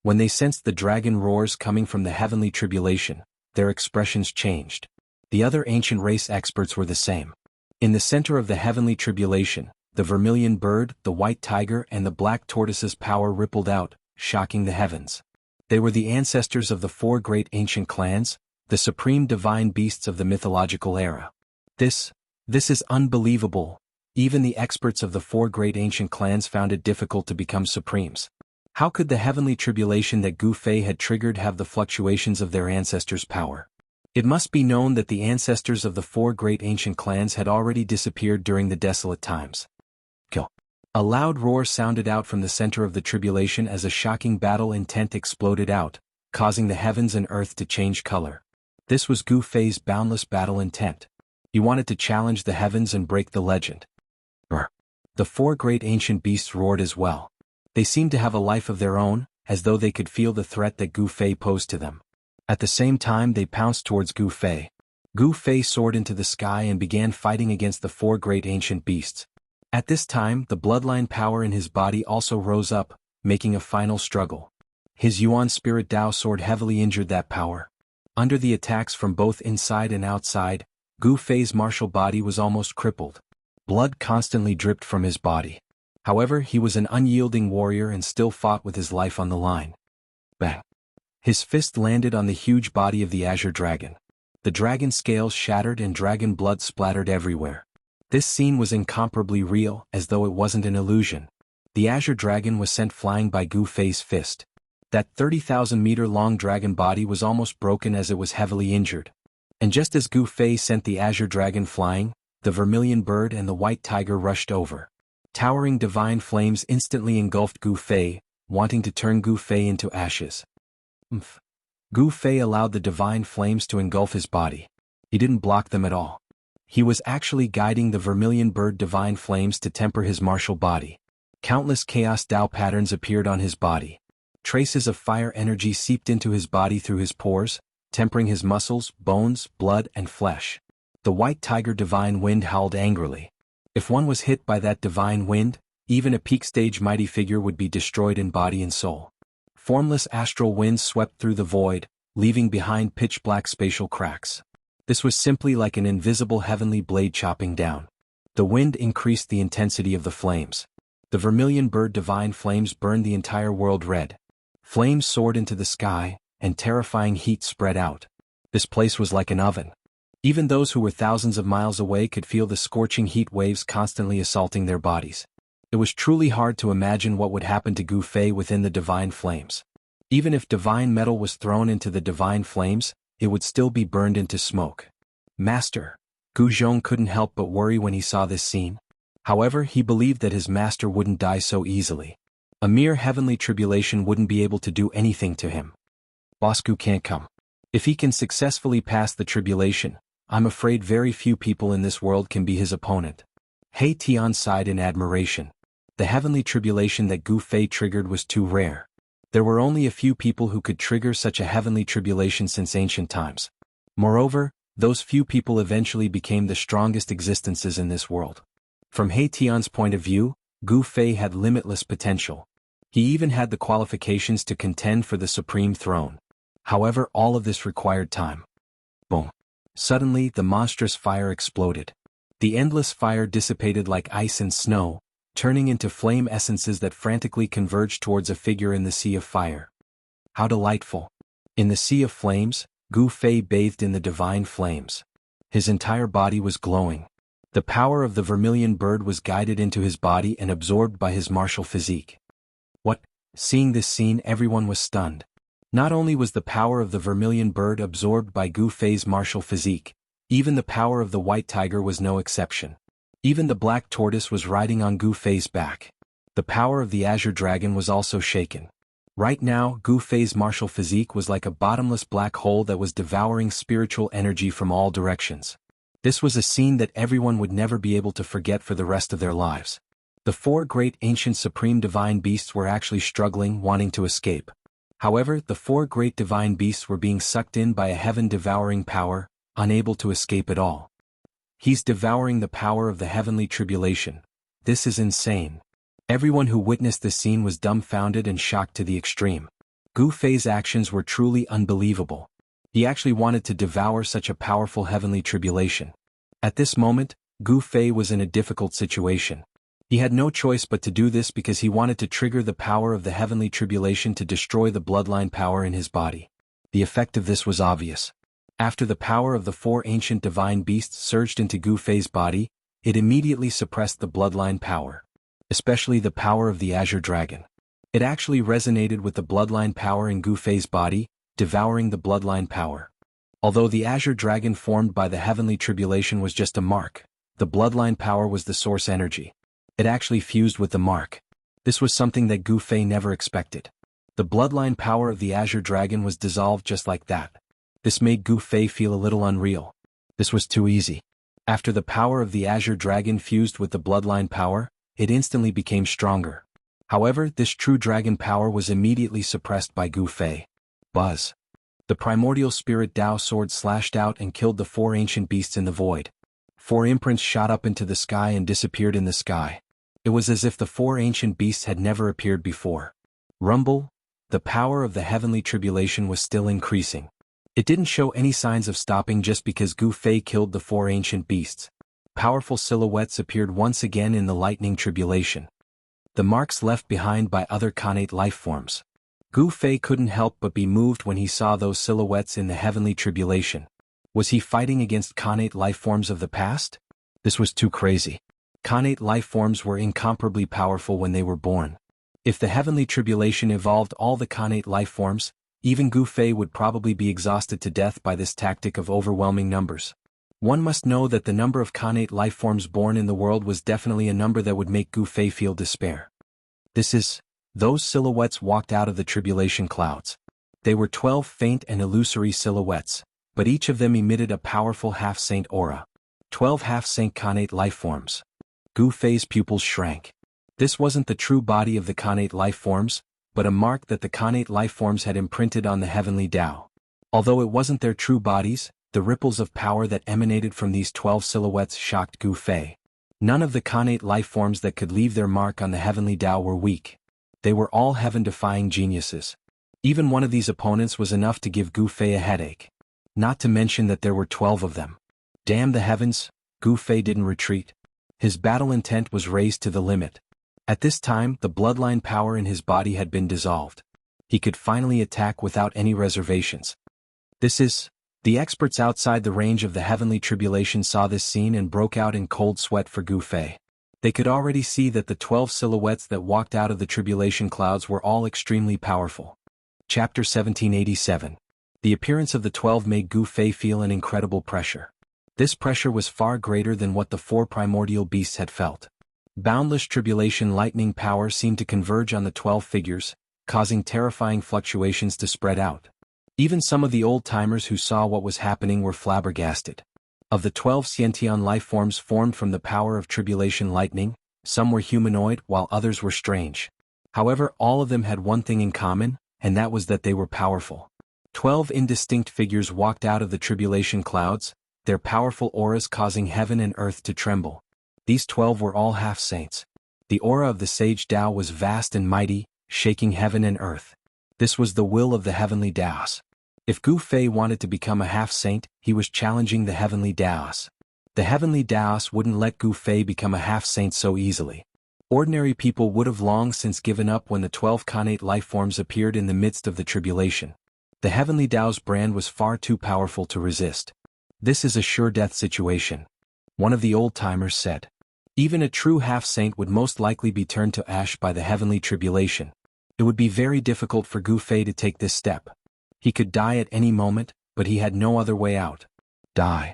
When they sensed the dragon roars coming from the heavenly tribulation, their expressions changed. The other ancient race experts were the same. In the center of the heavenly tribulation, the vermilion bird, the white tiger, and the black tortoise's power rippled out, shocking the heavens. They were the ancestors of the four great ancient clans, the supreme divine beasts of the mythological era. This is unbelievable. Even the experts of the four great ancient clans found it difficult to become supremes. How could the heavenly tribulation that Gu Fei had triggered have the fluctuations of their ancestors' power? It must be known that the ancestors of the four great ancient clans had already disappeared during the desolate times. Kill. A loud roar sounded out from the center of the tribulation as a shocking battle intent exploded out, causing the heavens and earth to change color. This was Gu Fei's boundless battle intent. He wanted to challenge the heavens and break the legend. The four great ancient beasts roared as well. They seemed to have a life of their own, as though they could feel the threat that Gu Fei posed to them. At the same time they pounced towards Gu Fei. Gu Fei soared into the sky and began fighting against the four great ancient beasts. At this time, the bloodline power in his body also rose up, making a final struggle. His Yuan spirit Dao sword heavily injured that power. Under the attacks from both inside and outside, Gu Fei's martial body was almost crippled. Blood constantly dripped from his body. However, he was an unyielding warrior and still fought with his life on the line. Bang! His fist landed on the huge body of the azure dragon. The dragon scales shattered and dragon blood splattered everywhere. This scene was incomparably real, as though it wasn't an illusion. The azure dragon was sent flying by Gu Fei's fist. That 30,000-meter-long dragon body was almost broken as it was heavily injured. And just as Gu Fei sent the azure dragon flying, the vermilion bird and the white tiger rushed over. Towering divine flames instantly engulfed Gu Fei, wanting to turn Gu Fei into ashes. Gu Fei allowed the divine flames to engulf his body. He didn't block them at all. He was actually guiding the vermilion bird divine flames to temper his martial body. Countless chaos Dao patterns appeared on his body. Traces of fire energy seeped into his body through his pores, tempering his muscles, bones, blood, and flesh. The white tiger divine wind howled angrily. If one was hit by that divine wind, even a peak stage mighty figure would be destroyed in body and soul. Formless astral winds swept through the void, leaving behind pitch-black spatial cracks. This was simply like an invisible heavenly blade chopping down. The wind increased the intensity of the flames. The vermilion bird divine flames burned the entire world red. Flames soared into the sky, and terrifying heat spread out. This place was like an oven. Even those who were thousands of miles away could feel the scorching heat waves constantly assaulting their bodies. It was truly hard to imagine what would happen to Gu Fei within the divine flames. Even if divine metal was thrown into the divine flames, it would still be burned into smoke. Master. Gu Zhong couldn't help but worry when he saw this scene. However, he believed that his master wouldn't die so easily. A mere heavenly tribulation wouldn't be able to do anything to him. Bosku can't come. If he can successfully pass the tribulation, I'm afraid very few people in this world can be his opponent. He Tian sighed in admiration. The heavenly tribulation that Gu Fei triggered was too rare. There were only a few people who could trigger such a heavenly tribulation since ancient times. Moreover, those few people eventually became the strongest existences in this world. From He Tian's point of view, Gu Fei had limitless potential. He even had the qualifications to contend for the supreme throne. However, all of this required time. Boom. Suddenly, the monstrous fire exploded. The endless fire dissipated like ice and snow, turning into flame essences that frantically converged towards a figure in the sea of fire. How delightful! In the sea of flames, Gu Fei bathed in the divine flames. His entire body was glowing. The power of the vermilion bird was guided into his body and absorbed by his martial physique. What? Seeing this scene, everyone was stunned. Not only was the power of the vermilion bird absorbed by Gu Fei's martial physique, even the power of the white tiger was no exception. Even the black tortoise was riding on Gu Fei's back. The power of the azure dragon was also shaken. Right now, Gu Fei's martial physique was like a bottomless black hole that was devouring spiritual energy from all directions. This was a scene that everyone would never be able to forget for the rest of their lives. The four great ancient supreme divine beasts were actually struggling, wanting to escape. However, the four great divine beasts were being sucked in by a heaven-devouring power, unable to escape at all. He's devouring the power of the heavenly tribulation. This is insane. Everyone who witnessed the scene was dumbfounded and shocked to the extreme. Gu Fei's actions were truly unbelievable. He actually wanted to devour such a powerful heavenly tribulation. At this moment, Gu Fei was in a difficult situation. He had no choice but to do this because he wanted to trigger the power of the heavenly tribulation to destroy the bloodline power in his body. The effect of this was obvious. After the power of the four ancient divine beasts surged into Gu Fei's body, it immediately suppressed the bloodline power. Especially the power of the Azure Dragon. It actually resonated with the bloodline power in Gu Fei's body, devouring the bloodline power. Although the Azure Dragon formed by the heavenly tribulation was just a mark, the bloodline power was the source energy. It actually fused with the mark. This was something that Gu Fei never expected. The bloodline power of the Azure Dragon was dissolved just like that. This made Gu Fei feel a little unreal. This was too easy. After the power of the Azure Dragon fused with the bloodline power, it instantly became stronger. However, this true dragon power was immediately suppressed by Gu Fei. Buzz. The primordial spirit Dao sword slashed out and killed the four ancient beasts in the void. Four imprints shot up into the sky and disappeared in the sky. It was as if the four ancient beasts had never appeared before. Rumble. The power of the heavenly tribulation was still increasing. It didn't show any signs of stopping just because Gu Fei killed the four ancient beasts. Powerful silhouettes appeared once again in the lightning tribulation. The marks left behind by other Khanate life forms. Gu Fei couldn't help but be moved when he saw those silhouettes in the heavenly tribulation. Was he fighting against Khanate life forms of the past? This was too crazy. Khanate life forms were incomparably powerful when they were born. If the heavenly tribulation evolved all the Khanate life forms, even Gu Fei would probably be exhausted to death by this tactic of overwhelming numbers. One must know that the number of Khanate life forms born in the world was definitely a number that would make Gu Fei feel despair. Those silhouettes walked out of the tribulation clouds. They were 12 faint and illusory silhouettes, but each of them emitted a powerful half-saint aura. 12 half-saint Khanate life forms. Gu Fei's pupils shrank. This wasn't the true body of the Khanate life forms, but a mark that the Khanate life forms had imprinted on the heavenly Tao. Although it wasn't their true bodies, the ripples of power that emanated from these 12 silhouettes shocked Gu Fei. None of the Khanate life forms that could leave their mark on the heavenly Tao were weak. They were all heaven-defying geniuses. Even one of these opponents was enough to give Gu Fei a headache. Not to mention that there were 12 of them. Damn the heavens, Gu Fei didn't retreat. His battle intent was raised to the limit. At this time, the bloodline power in his body had been dissolved. He could finally attack without any reservations. The experts outside the range of the heavenly tribulation saw this scene and broke out in cold sweat for Gu Fei. They could already see that the 12 silhouettes that walked out of the tribulation clouds were all extremely powerful. Chapter 1787. The appearance of the 12 made Gu Fei feel an incredible pressure. This pressure was far greater than what the four primordial beasts had felt. Boundless tribulation lightning power seemed to converge on the 12 figures, causing terrifying fluctuations to spread out. Even some of the old-timers who saw what was happening were flabbergasted. Of the 12 Xiantian life forms formed from the power of tribulation lightning, some were humanoid while others were strange. However, all of them had one thing in common, and that was that they were powerful. 12 indistinct figures walked out of the tribulation clouds, their powerful auras causing heaven and earth to tremble. These 12 were all half-saints. The aura of the sage Tao was vast and mighty, shaking heaven and earth. This was the will of the heavenly Taos. If Gu Fei wanted to become a half-saint, he was challenging the heavenly Taos. The heavenly Taos wouldn't let Gu Fei become a half-saint so easily. Ordinary people would have long since given up when the 12 Khanate life forms appeared in the midst of the tribulation. The heavenly Tao's brand was far too powerful to resist. This is a sure-death situation. One of the old-timers said. Even a true half-saint would most likely be turned to ash by the heavenly tribulation. It would be very difficult for Gu Fei to take this step. He could die at any moment, but he had no other way out. Die.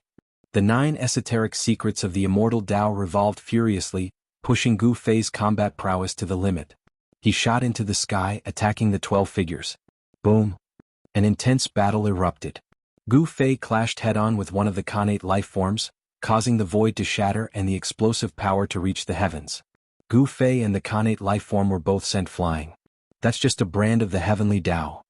The 9 esoteric secrets of the immortal Tao revolved furiously, pushing Gu Fei's combat prowess to the limit. He shot into the sky, attacking the 12 figures. Boom! An intense battle erupted. Gu Fei clashed head-on with one of the Khanate life forms, causing the void to shatter and the explosive power to reach the heavens. Gu Fei and the Khanate life form were both sent flying. That's just a brand of the heavenly Tao.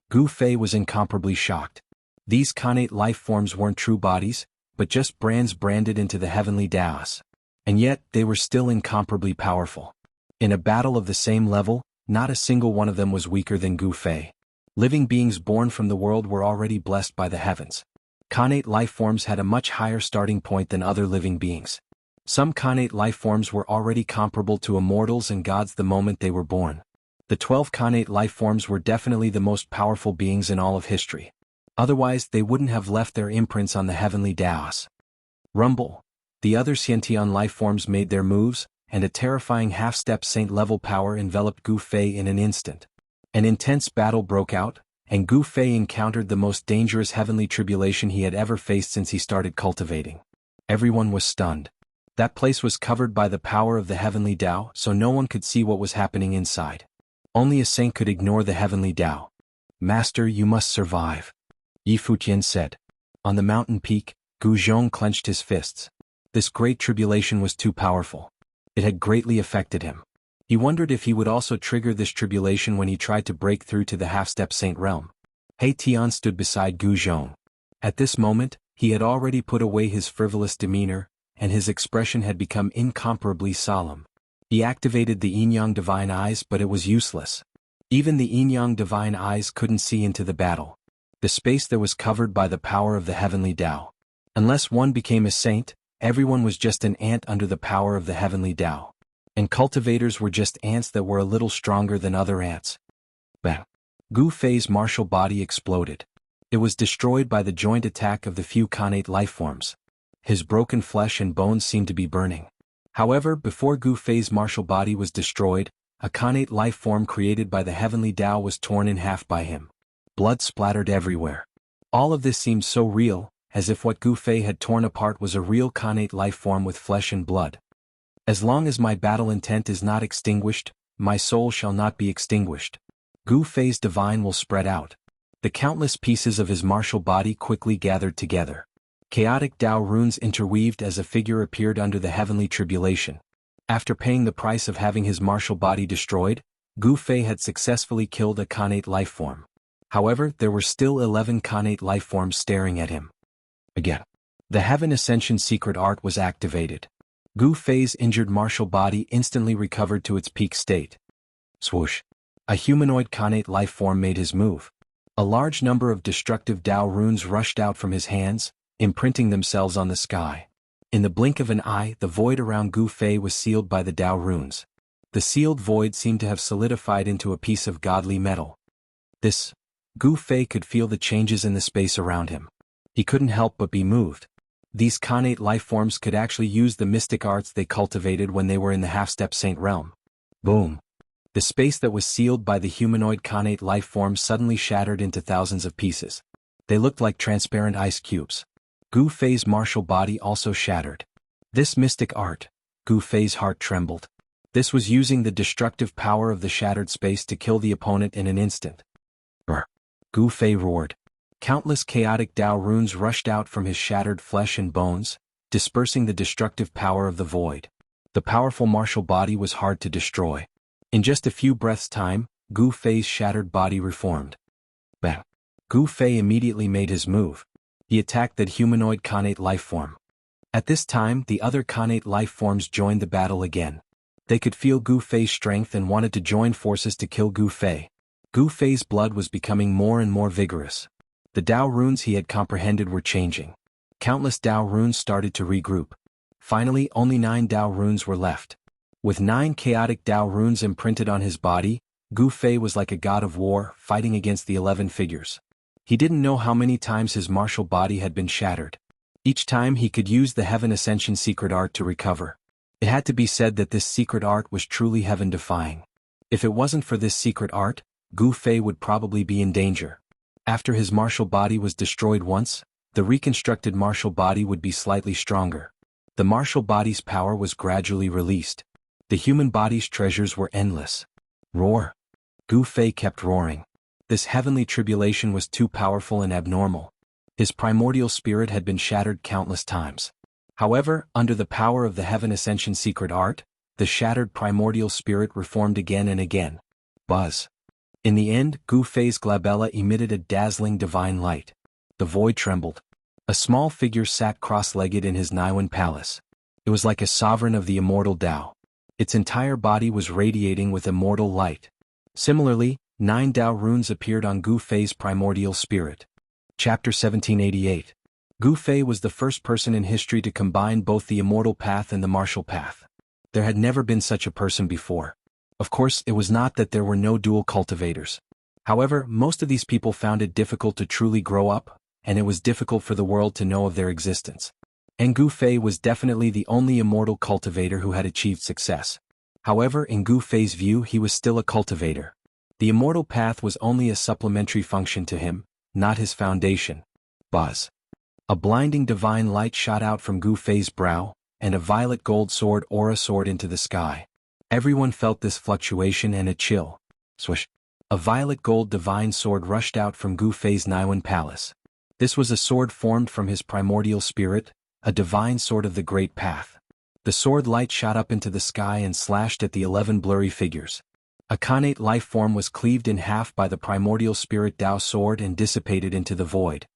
Gu Fei was incomparably shocked. These Khanate life forms weren't true bodies, but just brands branded into the heavenly Taos. And yet, they were still incomparably powerful. In a battle of the same level, not a single one of them was weaker than Gu Fei. Living beings born from the world were already blessed by the heavens. Khanate life forms had a much higher starting point than other living beings. Some Khanate life forms were already comparable to immortals and gods the moment they were born. The 12 Khanate life forms were definitely the most powerful beings in all of history. Otherwise, they wouldn't have left their imprints on the heavenly Taos. Rumble. The other Xiantian life forms made their moves, and a terrifying half-step saint-level power enveloped Gu Fei in an instant. An intense battle broke out, and Gu Fei encountered the most dangerous heavenly tribulation he had ever faced since he started cultivating. Everyone was stunned. That place was covered by the power of the heavenly Tao, so no one could see what was happening inside. Only a saint could ignore the heavenly Tao. "Master, you must survive," Yi Futian said. On the mountain peak, Gu Zhong clenched his fists. This great tribulation was too powerful. It had greatly affected him. He wondered if he would also trigger this tribulation when he tried to break through to the half-step saint realm. He Tian stood beside Gu Zhong. At this moment, he had already put away his frivolous demeanor, and his expression had become incomparably solemn. He activated the Yin-Yang Divine Eyes, but it was useless. Even the Yin-Yang Divine Eyes couldn't see into the battle. The space there was covered by the power of the heavenly Tao. Unless one became a saint, everyone was just an ant under the power of the heavenly Tao. And cultivators were just ants that were a little stronger than other ants. Bang! Gu Fei's martial body exploded. It was destroyed by the joint attack of the few Khanate life forms. His broken flesh and bones seemed to be burning. However, before Gu Fei's martial body was destroyed, a Khanate life form created by the heavenly Tao was torn in half by him. Blood splattered everywhere. All of this seemed so real, as if what Gu Fei had torn apart was a real Khanate life form with flesh and blood. "As long as my battle intent is not extinguished, my soul shall not be extinguished. Gu Fei's divine will spread out." The countless pieces of his martial body quickly gathered together. Chaotic Tao runes interweaved as a figure appeared under the heavenly tribulation. After paying the price of having his martial body destroyed, Gu Fei had successfully killed a Khanate life form. However, there were still 11 Khanate life forms staring at him. Again. The Heaven Ascension secret art was activated. Gu Fei's injured martial body instantly recovered to its peak state. Swoosh! A humanoid Khanate life form made his move. A large number of destructive Tao runes rushed out from his hands, imprinting themselves on the sky. In the blink of an eye, the void around Gu Fei was sealed by the Tao runes. The sealed void seemed to have solidified into a piece of godly metal. Gu Fei could feel the changes in the space around him. He couldn't help but be moved. These Khanate life forms could actually use the mystic arts they cultivated when they were in the half-step saint realm. Boom! The space that was sealed by the humanoid Khanate life forms suddenly shattered into thousands of pieces. They looked like transparent ice cubes. Gu Fei's martial body also shattered. This mystic art, Gu Fei's heart trembled. This was using the destructive power of the shattered space to kill the opponent in an instant. Brr! Gu Fei roared. Countless chaotic Tao runes rushed out from his shattered flesh and bones, dispersing the destructive power of the void. The powerful martial body was hard to destroy. In just a few breaths' time, Gu Fei's shattered body reformed. Bang! Gu Fei immediately made his move. He attacked that humanoid Khanate life form. At this time, the other Khanate life forms joined the battle again. They could feel Gu Fei's strength and wanted to join forces to kill Gu Fei. Gu Fei's blood was becoming more and more vigorous. The Tao runes he had comprehended were changing. Countless Tao runes started to regroup. Finally, only 9 Tao runes were left. With 9 chaotic Tao runes imprinted on his body, Gu Fei was like a god of war, fighting against the 11 figures. He didn't know how many times his martial body had been shattered. Each time he could use the Heaven Ascension secret art to recover. It had to be said that this secret art was truly heaven-defying. If it wasn't for this secret art, Gu Fei would probably be in danger. After his martial body was destroyed once, the reconstructed martial body would be slightly stronger. The martial body's power was gradually released. The human body's treasures were endless. Roar. Gu Fei kept roaring. This heavenly tribulation was too powerful and abnormal. His primordial spirit had been shattered countless times. However, under the power of the Heaven Ascension secret art, the shattered primordial spirit reformed again and again. Buzz. In the end, Gu Fei's glabella emitted a dazzling divine light. The void trembled. A small figure sat cross-legged in his Niwen palace. It was like a sovereign of the immortal Tao. Its entire body was radiating with immortal light. Similarly, 9 Tao runes appeared on Gu Fei's primordial spirit. Chapter 1788. Gu Fei was the first person in history to combine both the immortal path and the martial path. There had never been such a person before. Of course, it was not that there were no dual cultivators. However, most of these people found it difficult to truly grow up, and it was difficult for the world to know of their existence. And Gu Fei was definitely the only immortal cultivator who had achieved success. However, in Gu Fei's view, he was still a cultivator. The immortal path was only a supplementary function to him, not his foundation. Buzz. A blinding divine light shot out from Gu Fei's brow, and a violet gold sword aura soared into the sky. Everyone felt this fluctuation and a chill. Swish. A violet gold divine sword rushed out from Gu Fei's Niwen palace. This was a sword formed from his primordial spirit, a divine sword of the great path. The sword light shot up into the sky and slashed at the 11 blurry figures. A connate life form was cleaved in half by the primordial spirit Tao sword and dissipated into the void.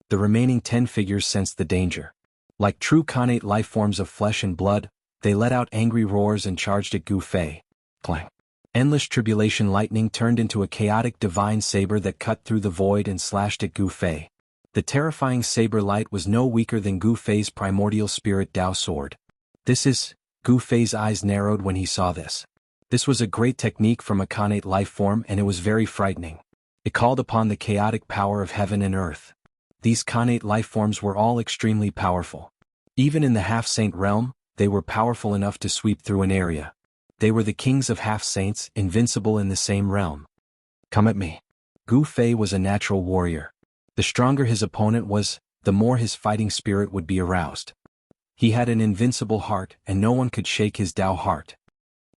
The remaining 10 figures sensed the danger. Like true connate life forms of flesh and blood, they let out angry roars and charged at Gu Fei. Clang. Endless tribulation lightning turned into a chaotic divine saber that cut through the void and slashed at Gu Fei. The terrifying saber light was no weaker than Gu Fei's primordial spirit Tao sword. Gu Fei's eyes narrowed when he saw this. This was a great technique from a connate life form, and it was very frightening. It called upon the chaotic power of heaven and earth. These connate life forms were all extremely powerful. Even in the half-saint realm, they were powerful enough to sweep through an area. They were the kings of half-saints, invincible in the same realm. Come at me. Gu Fei was a natural warrior. The stronger his opponent was, the more his fighting spirit would be aroused. He had an invincible heart, and no one could shake his Tao heart.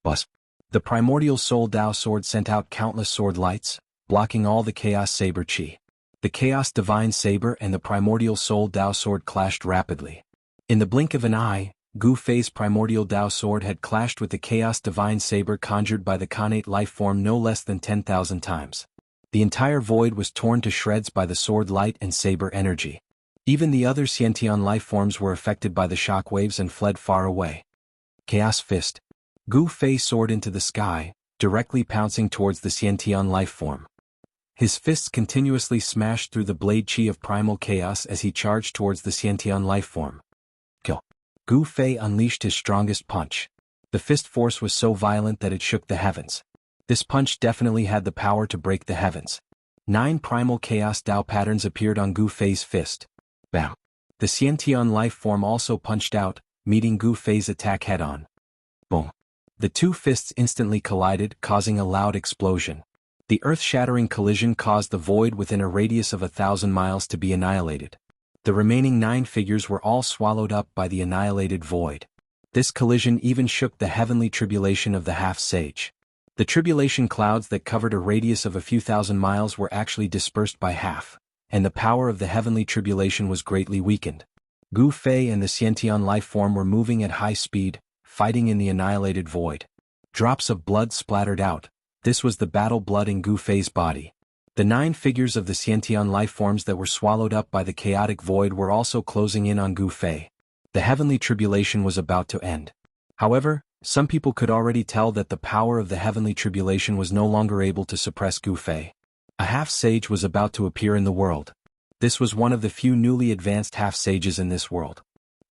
Buzz. The primordial soul Tao sword sent out countless sword lights, blocking all the chaos saber chi. The chaos divine saber and the primordial soul Tao sword clashed rapidly. In the blink of an eye, Gu Fei's primordial Tao sword had clashed with the chaos divine saber conjured by the connate life form no less than 10,000 times. The entire void was torn to shreds by the sword light and saber energy. Even the other Xiantian life forms were affected by the shockwaves and fled far away. Chaos Fist. Gu Fei soared into the sky, directly pouncing towards the Xiantian life form. His fists continuously smashed through the blade chi of primal chaos as he charged towards the Xiantian life form. Kill. Gu Fei unleashed his strongest punch. The fist force was so violent that it shook the heavens. This punch definitely had the power to break the heavens. 9 primal chaos Tao patterns appeared on Gu Fei's fist. Bam. The Xiantian life form also punched out, meeting Gu Fei's attack head-on. Boom. The two fists instantly collided, causing a loud explosion. The earth-shattering collision caused the void within a radius of 1,000 miles to be annihilated. The remaining 9 figures were all swallowed up by the annihilated void. This collision even shook the heavenly tribulation of the half-sage. The tribulation clouds that covered a radius of a few thousand miles were actually dispersed by half, and the power of the heavenly tribulation was greatly weakened. Gu Fei and the Xiantian life form were moving at high speed, fighting in the annihilated void. Drops of blood splattered out. This was the battle blood in Gu Fei's body. The 9 figures of the Xiantian life forms that were swallowed up by the chaotic void were also closing in on Gu Fei. The heavenly tribulation was about to end. However, some people could already tell that the power of the heavenly tribulation was no longer able to suppress Gu Fei. A half-sage was about to appear in the world. This was one of the few newly advanced half-sages in this world.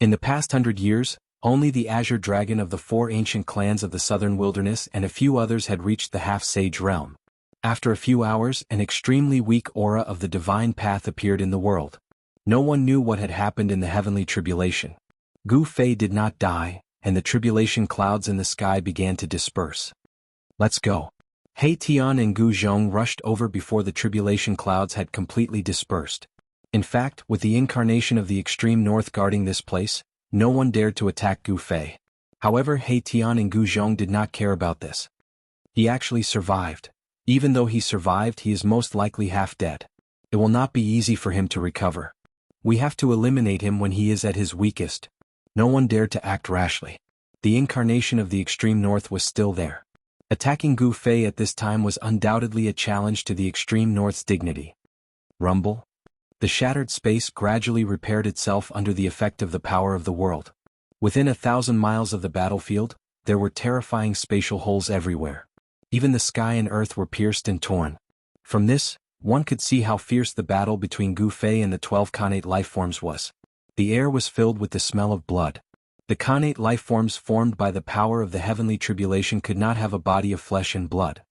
In the past 100 years, only the Azure Dragon of the 4 ancient clans of the southern wilderness and a few others had reached the half-sage realm. After a few hours, an extremely weak aura of the divine path appeared in the world. No one knew what had happened in the heavenly tribulation. Gu Fei did not die, and the tribulation clouds in the sky began to disperse. Let's go. He Tian and Gu Zhong rushed over before the tribulation clouds had completely dispersed. In fact, with the incarnation of the extreme north guarding this place, no one dared to attack Gu Fei. However, He Tian and Gu Zhong did not care about this. He actually survived. Even though he survived, he is most likely half dead. It will not be easy for him to recover. We have to eliminate him when he is at his weakest. No one dared to act rashly. The incarnation of the extreme north was still there. Attacking Gu Fei at this time was undoubtedly a challenge to the extreme north's dignity. Rumble. The shattered space gradually repaired itself under the effect of the power of the world. Within 1,000 miles of the battlefield, there were terrifying spatial holes everywhere. Even the sky and earth were pierced and torn. From this, one could see how fierce the battle between Gu Fei and the 12 Khanate lifeforms was. The air was filled with the smell of blood. The Khanate lifeforms formed by the power of the heavenly tribulation could not have a body of flesh and blood.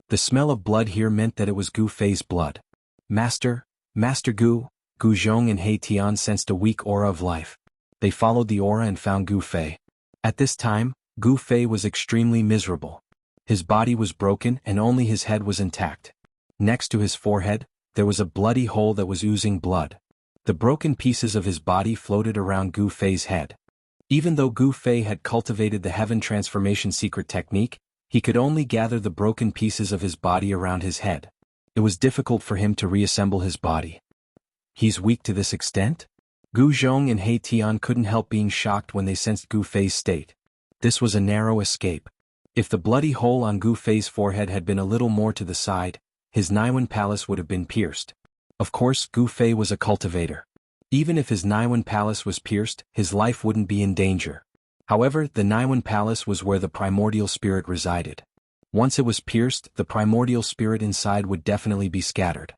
The smell of blood here meant that it was Gu Fei's blood. Master Gu Zhong and He Tian sensed a weak aura of life. They followed the aura and found Gu Fei. At this time, Gu Fei was extremely miserable. His body was broken and only his head was intact. Next to his forehead, there was a bloody hole that was oozing blood. The broken pieces of his body floated around Gu Fei's head. Even though Gu Fei had cultivated the heaven transformation secret technique, he could only gather the broken pieces of his body around his head. It was difficult for him to reassemble his body. He's weak to this extent? Gu Zhong and He Tian couldn't help being shocked when they sensed Gu Fei's state. This was a narrow escape. If the bloody hole on Gu Fei's forehead had been a little more to the side, his Naiwan palace would have been pierced. Of course, Gu Fei was a cultivator. Even if his Naiwan palace was pierced, his life wouldn't be in danger. However, the Naiwan palace was where the primordial spirit resided. Once it was pierced, the primordial spirit inside would definitely be scattered.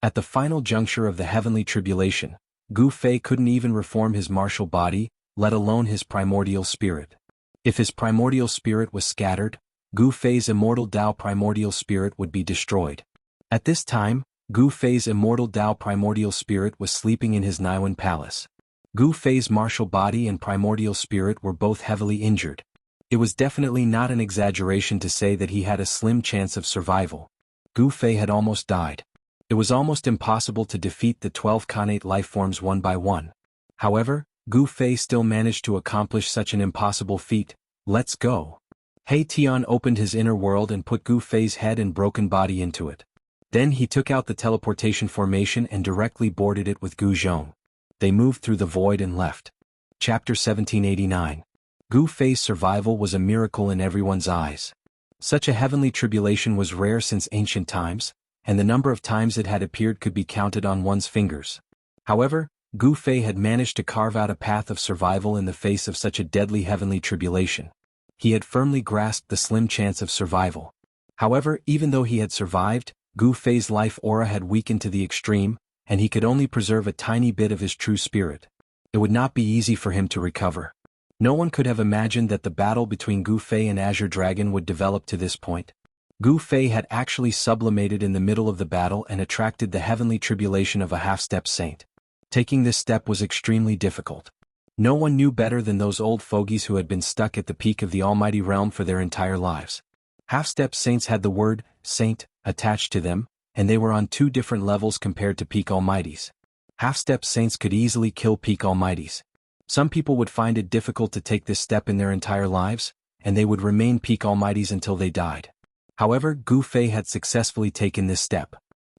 At the final juncture of the heavenly tribulation, Gu Fei couldn't even reform his martial body, let alone his primordial spirit. If his primordial spirit was scattered, Gu Fei's immortal Tao primordial spirit would be destroyed. At this time, Gu Fei's immortal Tao primordial spirit was sleeping in his Naiwan palace. Gu Fei's martial body and primordial spirit were both heavily injured. It was definitely not an exaggeration to say that he had a slim chance of survival. Gu Fei had almost died. It was almost impossible to defeat the 12 Khanate lifeforms one by one. However, Gu Fei still managed to accomplish such an impossible feat. Let's go. He Tian opened his inner world and put Gu Fei's head and broken body into it. Then he took out the teleportation formation and directly boarded it with Gu Zhong. They moved through the void and left. Chapter 1789. Gu Fei's survival was a miracle in everyone's eyes. Such a heavenly tribulation was rare since ancient times, and the number of times it had appeared could be counted on one's fingers. However, Gu Fei had managed to carve out a path of survival in the face of such a deadly heavenly tribulation. He had firmly grasped the slim chance of survival. However, even though he had survived, Gu Fei's life aura had weakened to the extreme, and he could only preserve a tiny bit of his true spirit. It would not be easy for him to recover. No one could have imagined that the battle between Gu Fei and Azure Dragon would develop to this point. Gu Fei had actually sublimated in the middle of the battle and attracted the heavenly tribulation of a half-step saint. Taking this step was extremely difficult. No one knew better than those old fogies who had been stuck at the peak of the almighty realm for their entire lives. Half-step saints had the word saint attached to them, and they were on two different levels compared to peak almighties. Half-step saints could easily kill peak almighties. Some people would find it difficult to take this step in their entire lives, and they would remain peak almighties until they died. However, Gu Fei had successfully taken this step.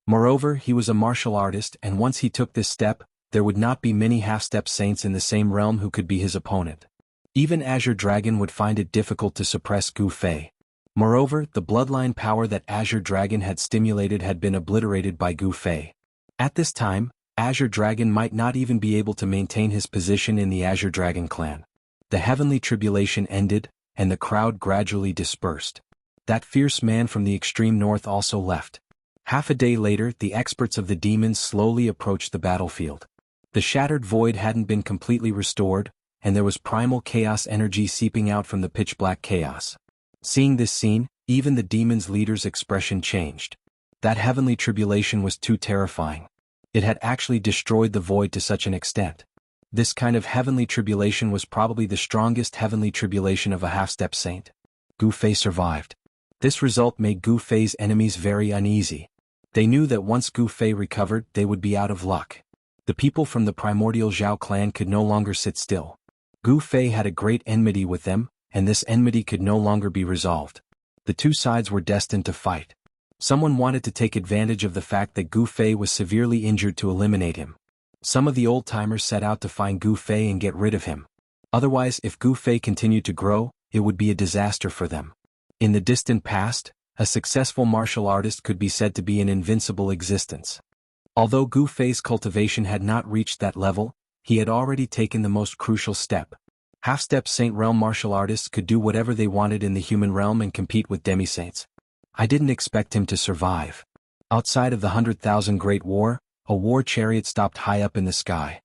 Moreover, he was a martial artist, and once he took this step, there would not be many half-step saints in the same realm who could be his opponent. Even Azure Dragon would find it difficult to suppress Gu Fei. Moreover, the bloodline power that Azure Dragon had stimulated had been obliterated by Gu Fei. At this time, Azure Dragon might not even be able to maintain his position in the Azure Dragon clan. The heavenly tribulation ended, and the crowd gradually dispersed. That fierce man from the extreme north also left. Half a day later, the experts of the demons slowly approached the battlefield. The shattered void hadn't been completely restored, and there was primal chaos energy seeping out from the pitch-black chaos. Seeing this scene, even the demons' leader's expression changed. That heavenly tribulation was too terrifying. It had actually destroyed the void to such an extent. This kind of heavenly tribulation was probably the strongest heavenly tribulation of a half-step saint. Gu Fei survived. This result made Gu Fei's enemies very uneasy. They knew that once Gu Fei recovered, they would be out of luck. The people from the primordial Zhao clan could no longer sit still. Gu Fei had a great enmity with them, and this enmity could no longer be resolved. The The two sides were destined to fight. Someone wanted to take advantage of the fact that Gu Fei was severely injured to eliminate him. Some of the old-timers set out to find Gu Fei and get rid of him. Otherwise, if Gu Fei continued to grow, it would be a disaster for them. In the distant past, a successful martial artist could be said to be an invincible existence. Although Gu Fei's cultivation had not reached that level, he had already taken the most crucial step. Half-step Saint Realm martial artists could do whatever they wanted in the human realm and compete with demi-saints. I didn't expect him to survive. Outside of the 100,000 Great War, a war chariot stopped high up in the sky.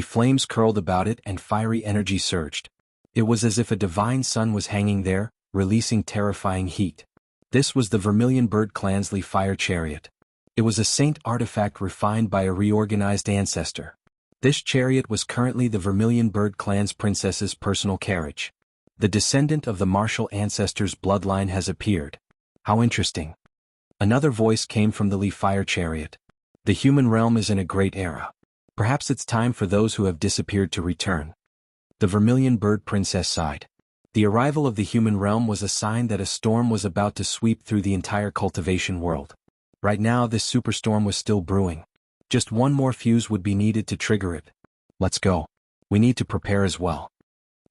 Flames curled about it and fiery energy surged. It was as if a divine sun was hanging there, releasing terrifying heat. This was the Vermilion Bird Clan's Fire Chariot. It was a saint artifact refined by a reorganized ancestor. This chariot was currently the Vermilion Bird Clan's princess's personal carriage. The descendant of the martial ancestor's bloodline has appeared. How interesting. Another voice came from the Fire Chariot. The human realm is in a great era. Perhaps it's time for those who have disappeared to return. The Vermilion Bird Princess sighed. The arrival of the human realm was a sign that a storm was about to sweep through the entire cultivation world. Right now this superstorm was still brewing. Just one more fuse would be needed to trigger it. Let's go. We need to prepare as well.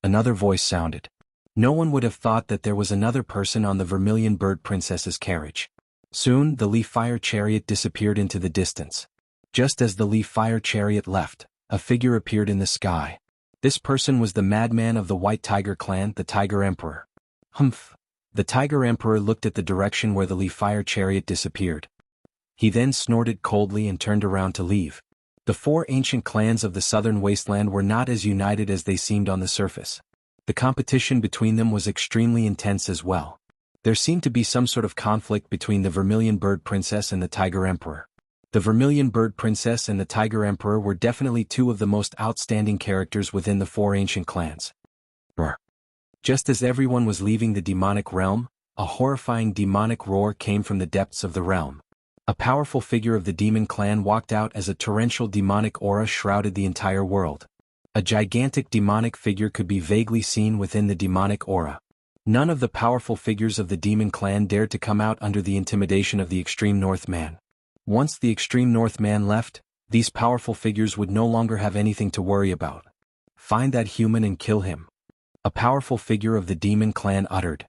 Another voice sounded. No one would have thought that there was another person on the Vermilion Bird Princess's carriage. Soon the Fire Chariot disappeared into the distance. Just as the Fire Chariot left, a figure appeared in the sky. This person was the madman of the White Tiger Clan, the Tiger Emperor. Humph. The Tiger Emperor looked at the direction where the Fire Chariot disappeared. He then snorted coldly and turned around to leave. The four ancient clans of the southern wasteland were not as united as they seemed on the surface. The competition between them was extremely intense as well. There seemed to be some sort of conflict between the Vermilion Bird Princess and the Tiger Emperor. The Vermilion Bird Princess and the Tiger Emperor were definitely two of the most outstanding characters within the four ancient clans. Roar. Just as everyone was leaving the demonic realm, a horrifying demonic roar came from the depths of the realm. A powerful figure of the demon clan walked out as a torrential demonic aura shrouded the entire world. A gigantic demonic figure could be vaguely seen within the demonic aura. None of the powerful figures of the demon clan dared to come out under the intimidation of the Extreme Northman. Once the Extreme Northman left, these powerful figures would no longer have anything to worry about. Find that human and kill him. A powerful figure of the demon clan uttered.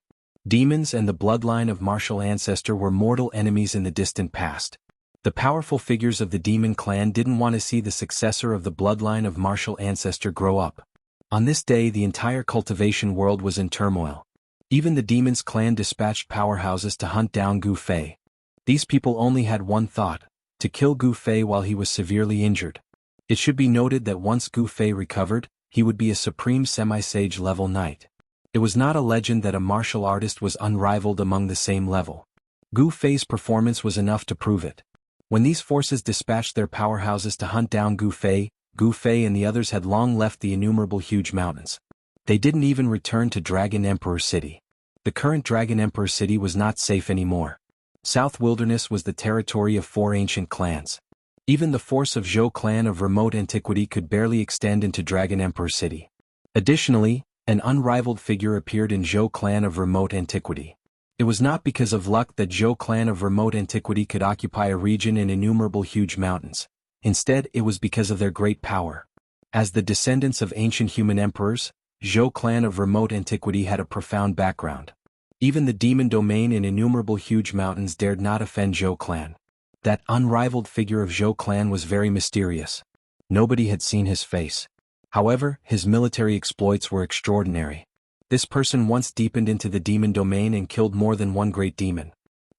Demons and the bloodline of martial ancestor were mortal enemies in the distant past. The powerful figures of the demon clan didn't want to see the successor of the bloodline of martial ancestor grow up. On this day the entire cultivation world was in turmoil. Even the demons clan dispatched powerhouses to hunt down Gu Fei. These people only had one thought, to kill Gu Fei while he was severely injured. It should be noted that once Gu Fei recovered, he would be a supreme semi-sage level knight. It was not a legend that a martial artist was unrivaled among the same level. Gu Fei's performance was enough to prove it. When these forces dispatched their powerhouses to hunt down Gu Fei and the others had long left the innumerable huge mountains. They didn't even return to Dragon Emperor City. The current Dragon Emperor City was not safe anymore. South Wilderness was the territory of four ancient clans. Even the force of Zhou clan of remote antiquity could barely extend into Dragon Emperor City. Additionally, an unrivaled figure appeared in Zhou clan of remote antiquity. It was not because of luck that Zhou clan of remote antiquity could occupy a region in innumerable huge mountains. Instead, it was because of their great power. As the descendants of ancient human emperors, Zhou clan of remote antiquity had a profound background. Even the demon domain in innumerable huge mountains dared not offend Zhou clan. That unrivaled figure of Zhou clan was very mysterious. Nobody had seen his face. However, his military exploits were extraordinary. This person once deepened into the demon domain and killed more than one great demon.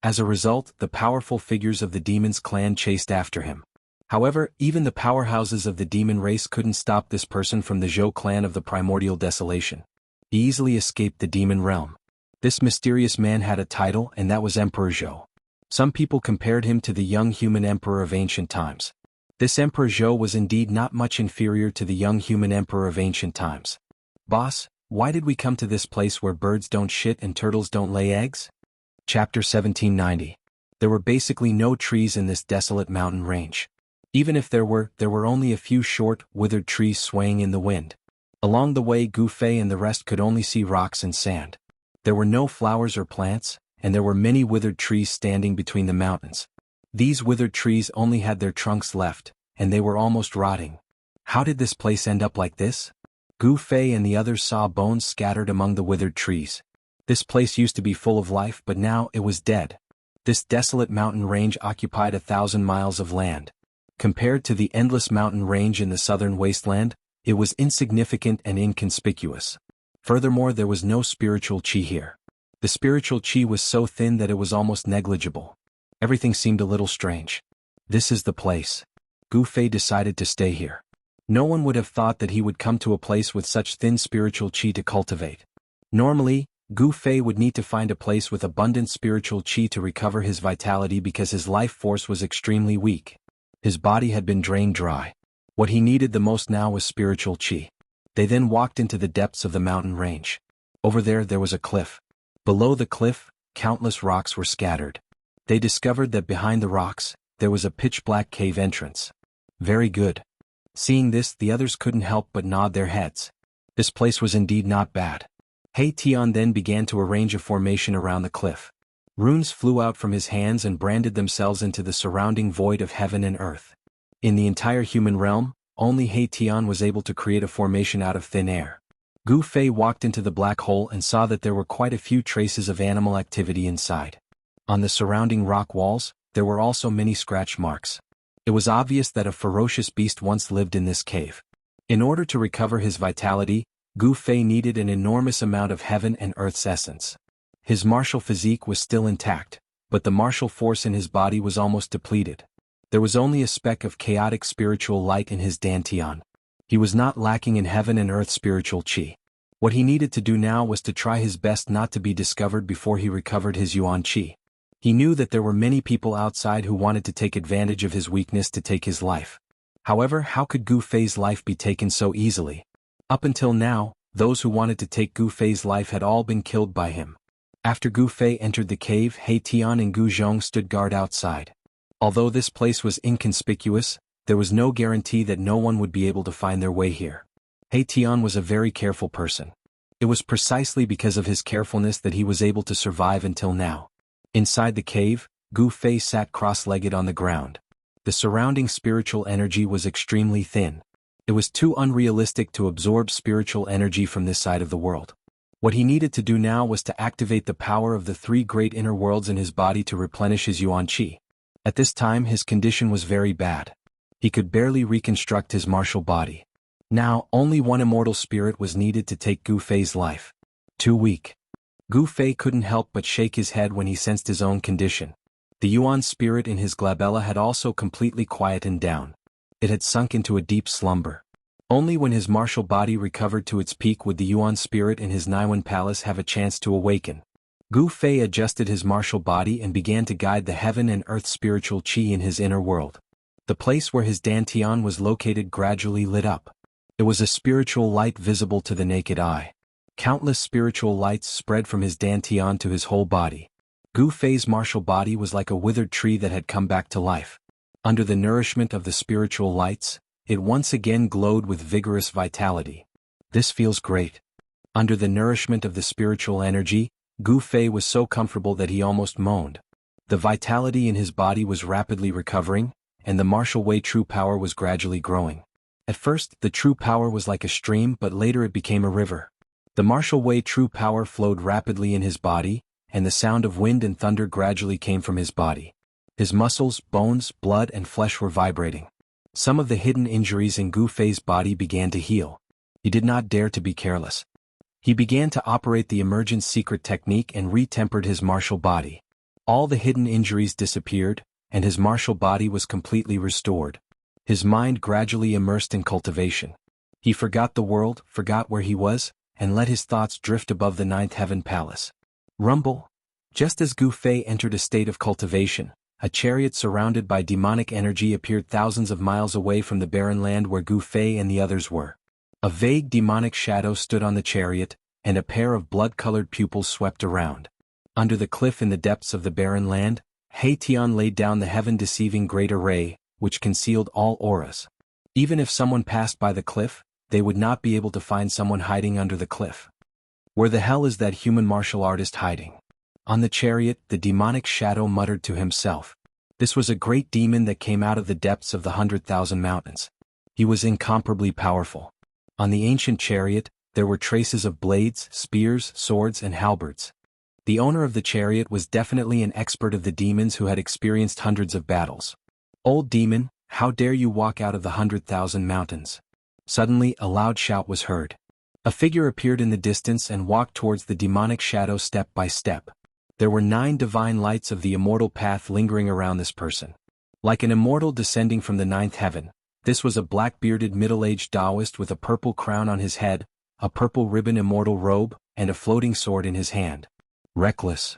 As a result, the powerful figures of the demon's clan chased after him. However, even the powerhouses of the demon race couldn't stop this person from the Zhou clan of the primordial desolation. He easily escaped the demon realm. This mysterious man had a title, and that was Emperor Zhou. Some people compared him to the young human emperor of ancient times. This Emperor Zhou was indeed not much inferior to the young human emperor of ancient times. Boss, why did we come to this place where birds don't shit and turtles don't lay eggs? Chapter 1790. There were basically no trees in this desolate mountain range. Even if there were only a few short, withered trees swaying in the wind. Along the way Gu Fei and the rest could only see rocks and sand. There were no flowers or plants, and there were many withered trees standing between the mountains. These withered trees only had their trunks left, and they were almost rotting. How did this place end up like this? Gu Fei and the others saw bones scattered among the withered trees. This place used to be full of life, but now it was dead. This desolate mountain range occupied 1,000 miles of land. Compared to the endless mountain range in the southern wasteland, it was insignificant and inconspicuous. Furthermore, there was no spiritual qi here. The spiritual qi was so thin that it was almost negligible. Everything seemed a little strange. This is the place. Gu Fei decided to stay here. No one would have thought that he would come to a place with such thin spiritual qi to cultivate. Normally, Gu Fei would need to find a place with abundant spiritual qi to recover his vitality because his life force was extremely weak. His body had been drained dry. What he needed the most now was spiritual qi. They then walked into the depths of the mountain range. Over there was a cliff. Below the cliff, countless rocks were scattered. They discovered that behind the rocks, there was a pitch-black cave entrance. Very good. Seeing this, the others couldn't help but nod their heads. This place was indeed not bad. He Tian then began to arrange a formation around the cliff. Runes flew out from his hands and branded themselves into the surrounding void of heaven and earth. In the entire human realm, only He Tian was able to create a formation out of thin air. Gu Fei walked into the black hole and saw that there were quite a few traces of animal activity inside. On the surrounding rock walls, there were also many scratch marks. It was obvious that a ferocious beast once lived in this cave. In order to recover his vitality, Gu Fei needed an enormous amount of heaven and earth's essence. His martial physique was still intact, but the martial force in his body was almost depleted. There was only a speck of chaotic spiritual light in his dantian. He was not lacking in heaven and earth spiritual qi. What he needed to do now was to try his best not to be discovered before he recovered his yuan qi. He knew that there were many people outside who wanted to take advantage of his weakness to take his life. However, how could Gu Fei's life be taken so easily? Up until now, those who wanted to take Gu Fei's life had all been killed by him. After Gu Fei entered the cave, He Tian and Gu Zhong stood guard outside. Although this place was inconspicuous, there was no guarantee that no one would be able to find their way here. He Tian was a very careful person. It was precisely because of his carefulness that he was able to survive until now. Inside the cave, Gu Fei sat cross-legged on the ground. The surrounding spiritual energy was extremely thin. It was too unrealistic to absorb spiritual energy from this side of the world. What he needed to do now was to activate the power of the three great inner worlds in his body to replenish his yuan qi. At this time his condition was very bad. He could barely reconstruct his martial body. Now, only one immortal spirit was needed to take Gu Fei's life. Too weak. Gu Fei couldn't help but shake his head when he sensed his own condition. The yuan spirit in his glabella had also completely quietened down. It had sunk into a deep slumber. Only when his martial body recovered to its peak would the yuan spirit in his Naiwan palace have a chance to awaken. Gu Fei adjusted his martial body and began to guide the heaven and earth spiritual qi in his inner world. The place where his dantian was located gradually lit up. It was a spiritual light visible to the naked eye. Countless spiritual lights spread from his dantian to his whole body. Gu Fei's martial body was like a withered tree that had come back to life. Under the nourishment of the spiritual lights, it once again glowed with vigorous vitality. This feels great. Under the nourishment of the spiritual energy, Gu Fei was so comfortable that he almost moaned. The vitality in his body was rapidly recovering, and the martial way true power was gradually growing. At first, the true power was like a stream, but later it became a river. The martial way true power flowed rapidly in his body, and the sound of wind and thunder gradually came from his body. His muscles, bones, blood and flesh were vibrating. Some of the hidden injuries in Gu Fei's body began to heal. He did not dare to be careless. He began to operate the emergent secret technique and re-tempered his martial body. All the hidden injuries disappeared, and his martial body was completely restored. His mind gradually immersed in cultivation. He forgot the world, forgot where he was, and let his thoughts drift above the ninth heaven palace. Rumble. Just as Gu Fei entered a state of cultivation, a chariot surrounded by demonic energy appeared thousands of miles away from the barren land where Gu Fei and the others were. A vague demonic shadow stood on the chariot, and a pair of blood-colored pupils swept around. Under the cliff in the depths of the barren land, He Tian laid down the heaven-deceiving great array, which concealed all auras. Even if someone passed by the cliff, they would not be able to find someone hiding under the cliff. Where the hell is that human martial artist hiding? On the chariot, the demonic shadow muttered to himself. This was a great demon that came out of the depths of the 100,000 mountains. He was incomparably powerful. On the ancient chariot, there were traces of blades, spears, swords, and halberds. The owner of the chariot was definitely an expert of the demons who had experienced hundreds of battles. "Old demon, how dare you walk out of the 100,000 mountains?" Suddenly, a loud shout was heard. A figure appeared in the distance and walked towards the demonic shadow step by step. There were 9 divine lights of the immortal path lingering around this person. Like an immortal descending from the 9th heaven, this was a black-bearded middle-aged Taoist with a purple crown on his head, a purple ribbon immortal robe, and a floating sword in his hand. Reckless.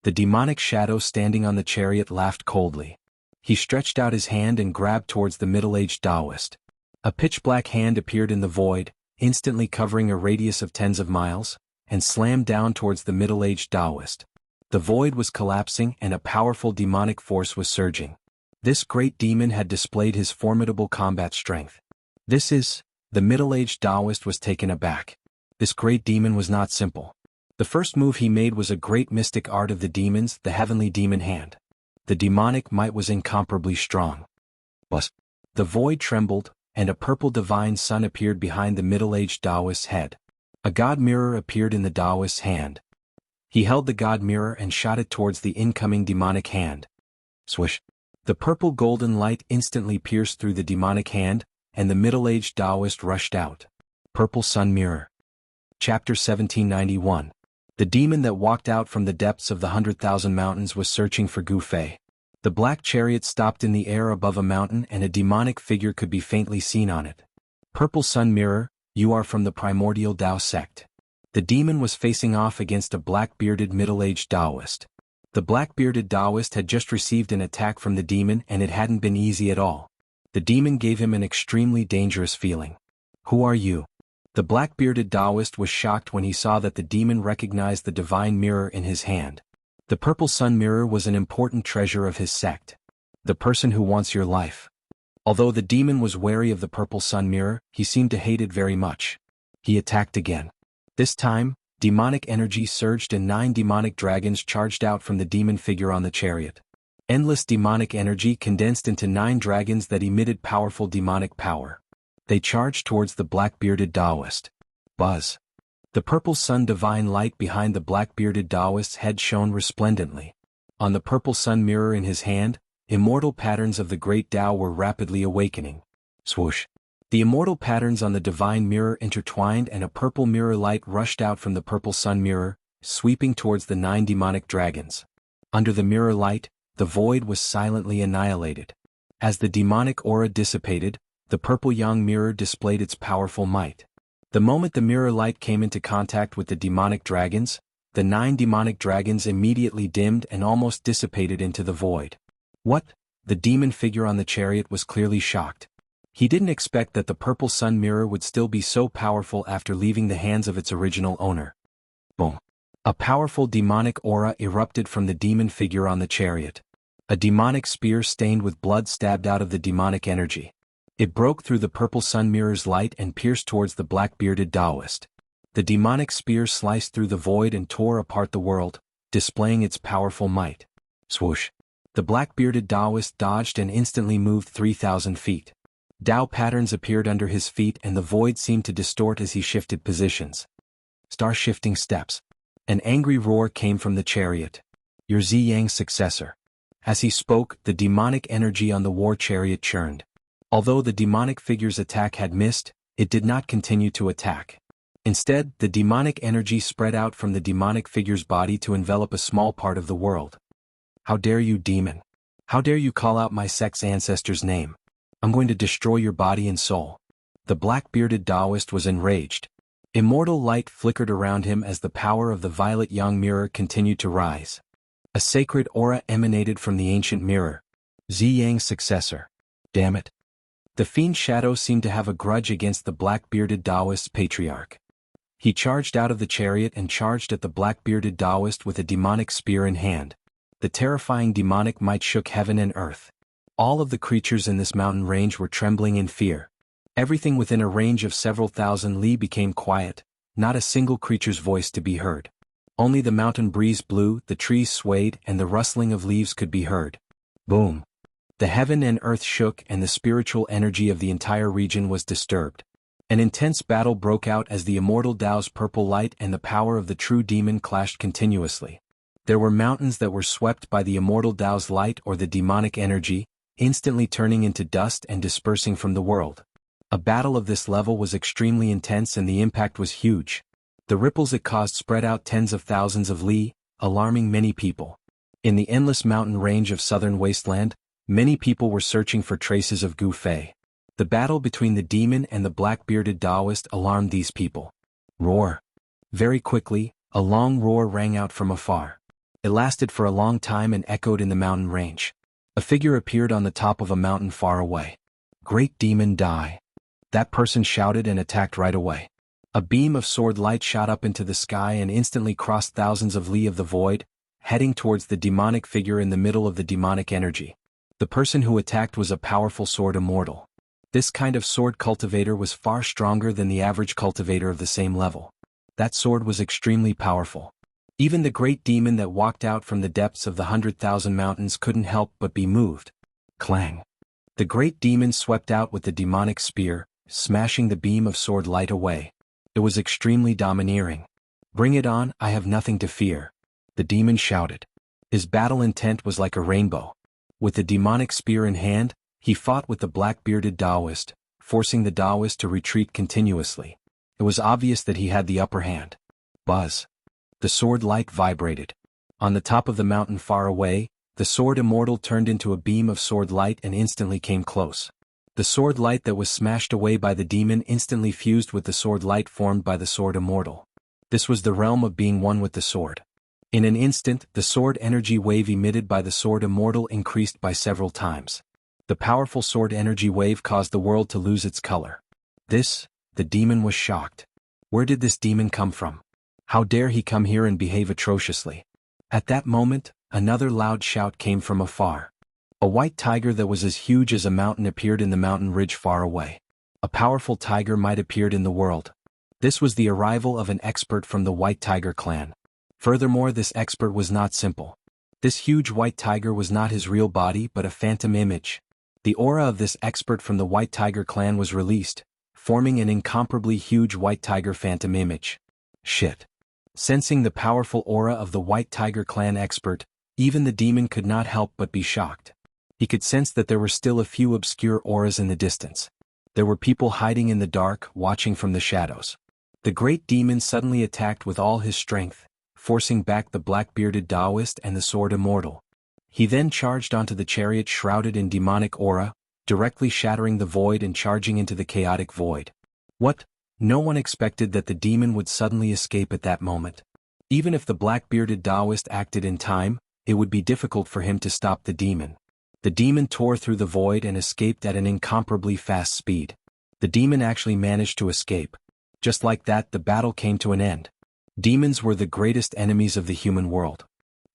The demonic shadow standing on the chariot laughed coldly. He stretched out his hand and grabbed towards the middle-aged Taoist. A pitch-black hand appeared in the void, instantly covering a radius of tens of miles, and slammed down towards the middle-aged Taoist. The void was collapsing and a powerful demonic force was surging. This great demon had displayed his formidable combat strength. The middle-aged Taoist was taken aback. This great demon was not simple. The first move he made was a great mystic art of the demons, the heavenly demon hand. The demonic might was incomparably strong. But the void trembled, and a purple divine sun appeared behind the middle-aged Taoist's head. A god mirror appeared in the Taoist's hand. He held the god mirror and shot it towards the incoming demonic hand. Swish! The purple golden light instantly pierced through the demonic hand, and the middle-aged Taoist rushed out. Purple Sun Mirror. Chapter 1791. The demon that walked out from the depths of the 100,000 mountains was searching for Gu Fei. The black chariot stopped in the air above a mountain and a demonic figure could be faintly seen on it. Purple Sun Mirror, you are from the primordial Tao sect. The demon was facing off against a black-bearded middle-aged Taoist. The black-bearded Taoist had just received an attack from the demon and it hadn't been easy at all. The demon gave him an extremely dangerous feeling. Who are you? The black-bearded Taoist was shocked when he saw that the demon recognized the divine mirror in his hand. The Purple Sun Mirror was an important treasure of his sect. The person who wants your life. Although the demon was wary of the Purple Sun Mirror, he seemed to hate it very much. He attacked again. This time, demonic energy surged and 9 demonic dragons charged out from the demon figure on the chariot. Endless demonic energy condensed into 9 dragons that emitted powerful demonic power. They charged towards the black-bearded Taoist. Buzz. The purple sun divine light behind the black-bearded Taoist's head shone resplendently. On the purple sun mirror in his hand, immortal patterns of the great Tao were rapidly awakening. Swoosh. The immortal patterns on the divine mirror intertwined and a purple mirror light rushed out from the purple sun mirror, sweeping towards the 9 demonic dragons. Under the mirror light, the void was silently annihilated. As the demonic aura dissipated, the purple yang mirror displayed its powerful might. The moment the mirror light came into contact with the demonic dragons, the 9 demonic dragons immediately dimmed and almost dissipated into the void. What? The demon figure on the chariot was clearly shocked. He didn't expect that the purple sun mirror would still be so powerful after leaving the hands of its original owner. Boom. A powerful demonic aura erupted from the demon figure on the chariot. A demonic spear stained with blood stabbed out of the demonic energy. It broke through the purple sun mirror's light and pierced towards the black-bearded Taoist. The demonic spear sliced through the void and tore apart the world, displaying its powerful might. Swoosh. The black-bearded Taoist dodged and instantly moved 3,000 feet. Tao patterns appeared under his feet and the void seemed to distort as he shifted positions. Star-shifting steps. An angry roar came from the chariot. You're Ziyang's successor. As he spoke, the demonic energy on the war chariot churned. Although the demonic figure's attack had missed, it did not continue to attack. Instead, the demonic energy spread out from the demonic figure's body to envelop a small part of the world. How dare you, demon? How dare you call out my sect's ancestor's name? I'm going to destroy your body and soul. The black-bearded Taoist was enraged. Immortal light flickered around him as the power of the violet yang mirror continued to rise. A sacred aura emanated from the ancient mirror. Ziyang's successor. Damn it. The fiend shadow seemed to have a grudge against the black-bearded Taoist's patriarch. He charged out of the chariot and charged at the black-bearded Taoist with a demonic spear in hand. The terrifying demonic might shook heaven and earth. All of the creatures in this mountain range were trembling in fear. Everything within a range of several thousand li became quiet, not a single creature's voice to be heard. Only the mountain breeze blew, the trees swayed, and the rustling of leaves could be heard. Boom! The heaven and earth shook, and the spiritual energy of the entire region was disturbed. An intense battle broke out as the immortal Tao's purple light and the power of the true demon clashed continuously. There were mountains that were swept by the immortal Tao's light or the demonic energy, instantly turning into dust and dispersing from the world. A battle of this level was extremely intense and the impact was huge. The ripples it caused spread out tens of thousands of li, alarming many people. In the endless mountain range of southern wasteland, many people were searching for traces of Gu Fei. The battle between the demon and the black-bearded Taoist alarmed these people. Roar! Very quickly, a long roar rang out from afar. It lasted for a long time and echoed in the mountain range. A figure appeared on the top of a mountain far away. Great demon die! That person shouted and attacked right away. A beam of sword light shot up into the sky and instantly crossed thousands of li of the void, heading towards the demonic figure in the middle of the demonic energy. The person who attacked was a powerful sword immortal. This kind of sword cultivator was far stronger than the average cultivator of the same level. That sword was extremely powerful. Even the great demon that walked out from the depths of the 100,000 mountains couldn't help but be moved. Clang! The great demon swept out with the demonic spear, smashing the beam of sword light away. It was extremely domineering. Bring it on, I have nothing to fear. The demon shouted. His battle intent was like a rainbow. With the demonic spear in hand, he fought with the black-bearded Taoist, forcing the Taoist to retreat continuously. It was obvious that he had the upper hand. Buzz! The sword light vibrated. On the top of the mountain far away, the sword immortal turned into a beam of sword light and instantly came close. The sword light that was smashed away by the demon instantly fused with the sword light formed by the sword immortal. This was the realm of being one with the sword. In an instant, the sword energy wave emitted by the sword immortal increased by several times. The powerful sword energy wave caused the world to lose its color. The demon was shocked. Where did this demon come from? How dare he come here and behave atrociously? At that moment, another loud shout came from afar. A white tiger that was as huge as a mountain appeared in the mountain ridge far away. A powerful tiger might appeared in the world. This was the arrival of an expert from the White Tiger clan. Furthermore, this expert was not simple. This huge white tiger was not his real body but a phantom image. The aura of this expert from the White Tiger clan was released, forming an incomparably huge white tiger phantom image. Shit. Sensing the powerful aura of the White Tiger clan expert, even the demon could not help but be shocked. He could sense that there were still a few obscure auras in the distance. There were people hiding in the dark, watching from the shadows. The great demon suddenly attacked with all his strength, forcing back the black-bearded Taoist and the sword immortal. He then charged onto the chariot shrouded in demonic aura, directly shattering the void and charging into the chaotic void. What? No one expected that the demon would suddenly escape at that moment. Even if the black-bearded Taoist acted in time, it would be difficult for him to stop the demon. The demon tore through the void and escaped at an incomparably fast speed. The demon actually managed to escape. Just like that, the battle came to an end. Demons were the greatest enemies of the human world.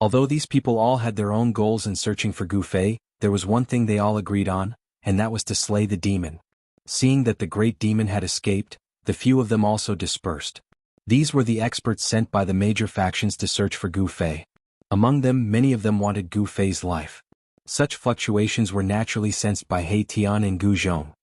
Although these people all had their own goals in searching for Gu Fei, there was one thing they all agreed on, and that was to slay the demon. Seeing that the great demon had escaped, the few of them also dispersed. These were the experts sent by the major factions to search for Gu Fei. Among them, many of them wanted Gu Fei's life. Such fluctuations were naturally sensed by He Tian and Gu Zhong.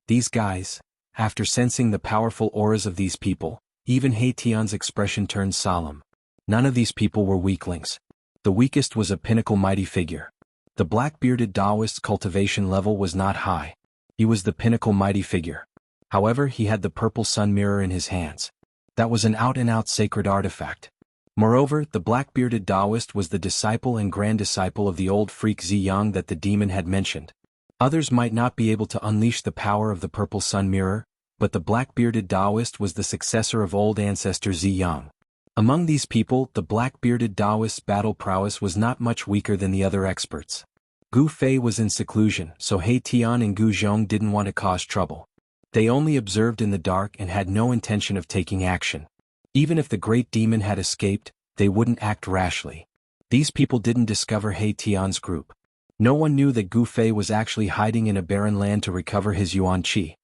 These guys, after sensing the powerful auras of these people, even He Tian's expression turned solemn. None of these people were weaklings. The weakest was a pinnacle mighty figure. The black-bearded Taoist's cultivation level was not high. He was the pinnacle mighty figure. However, he had the purple sun mirror in his hands. That was an out-and-out sacred artifact. Moreover, the black-bearded Taoist was the disciple and grand disciple of the old freak Jianghu that the demon had mentioned. Others might not be able to unleash the power of the purple sun mirror, but the black-bearded Taoist was the successor of old ancestor Jianghu. Among these people, the black-bearded Taoist's battle prowess was not much weaker than the other experts. Gu Fei was in seclusion, so He Tian and Gu Zhong didn't want to cause trouble. They only observed in the dark and had no intention of taking action. Even if the great demon had escaped, they wouldn't act rashly. These people didn't discover He Tian's group. No one knew that Gu Fei was actually hiding in a barren land to recover his yuan qi.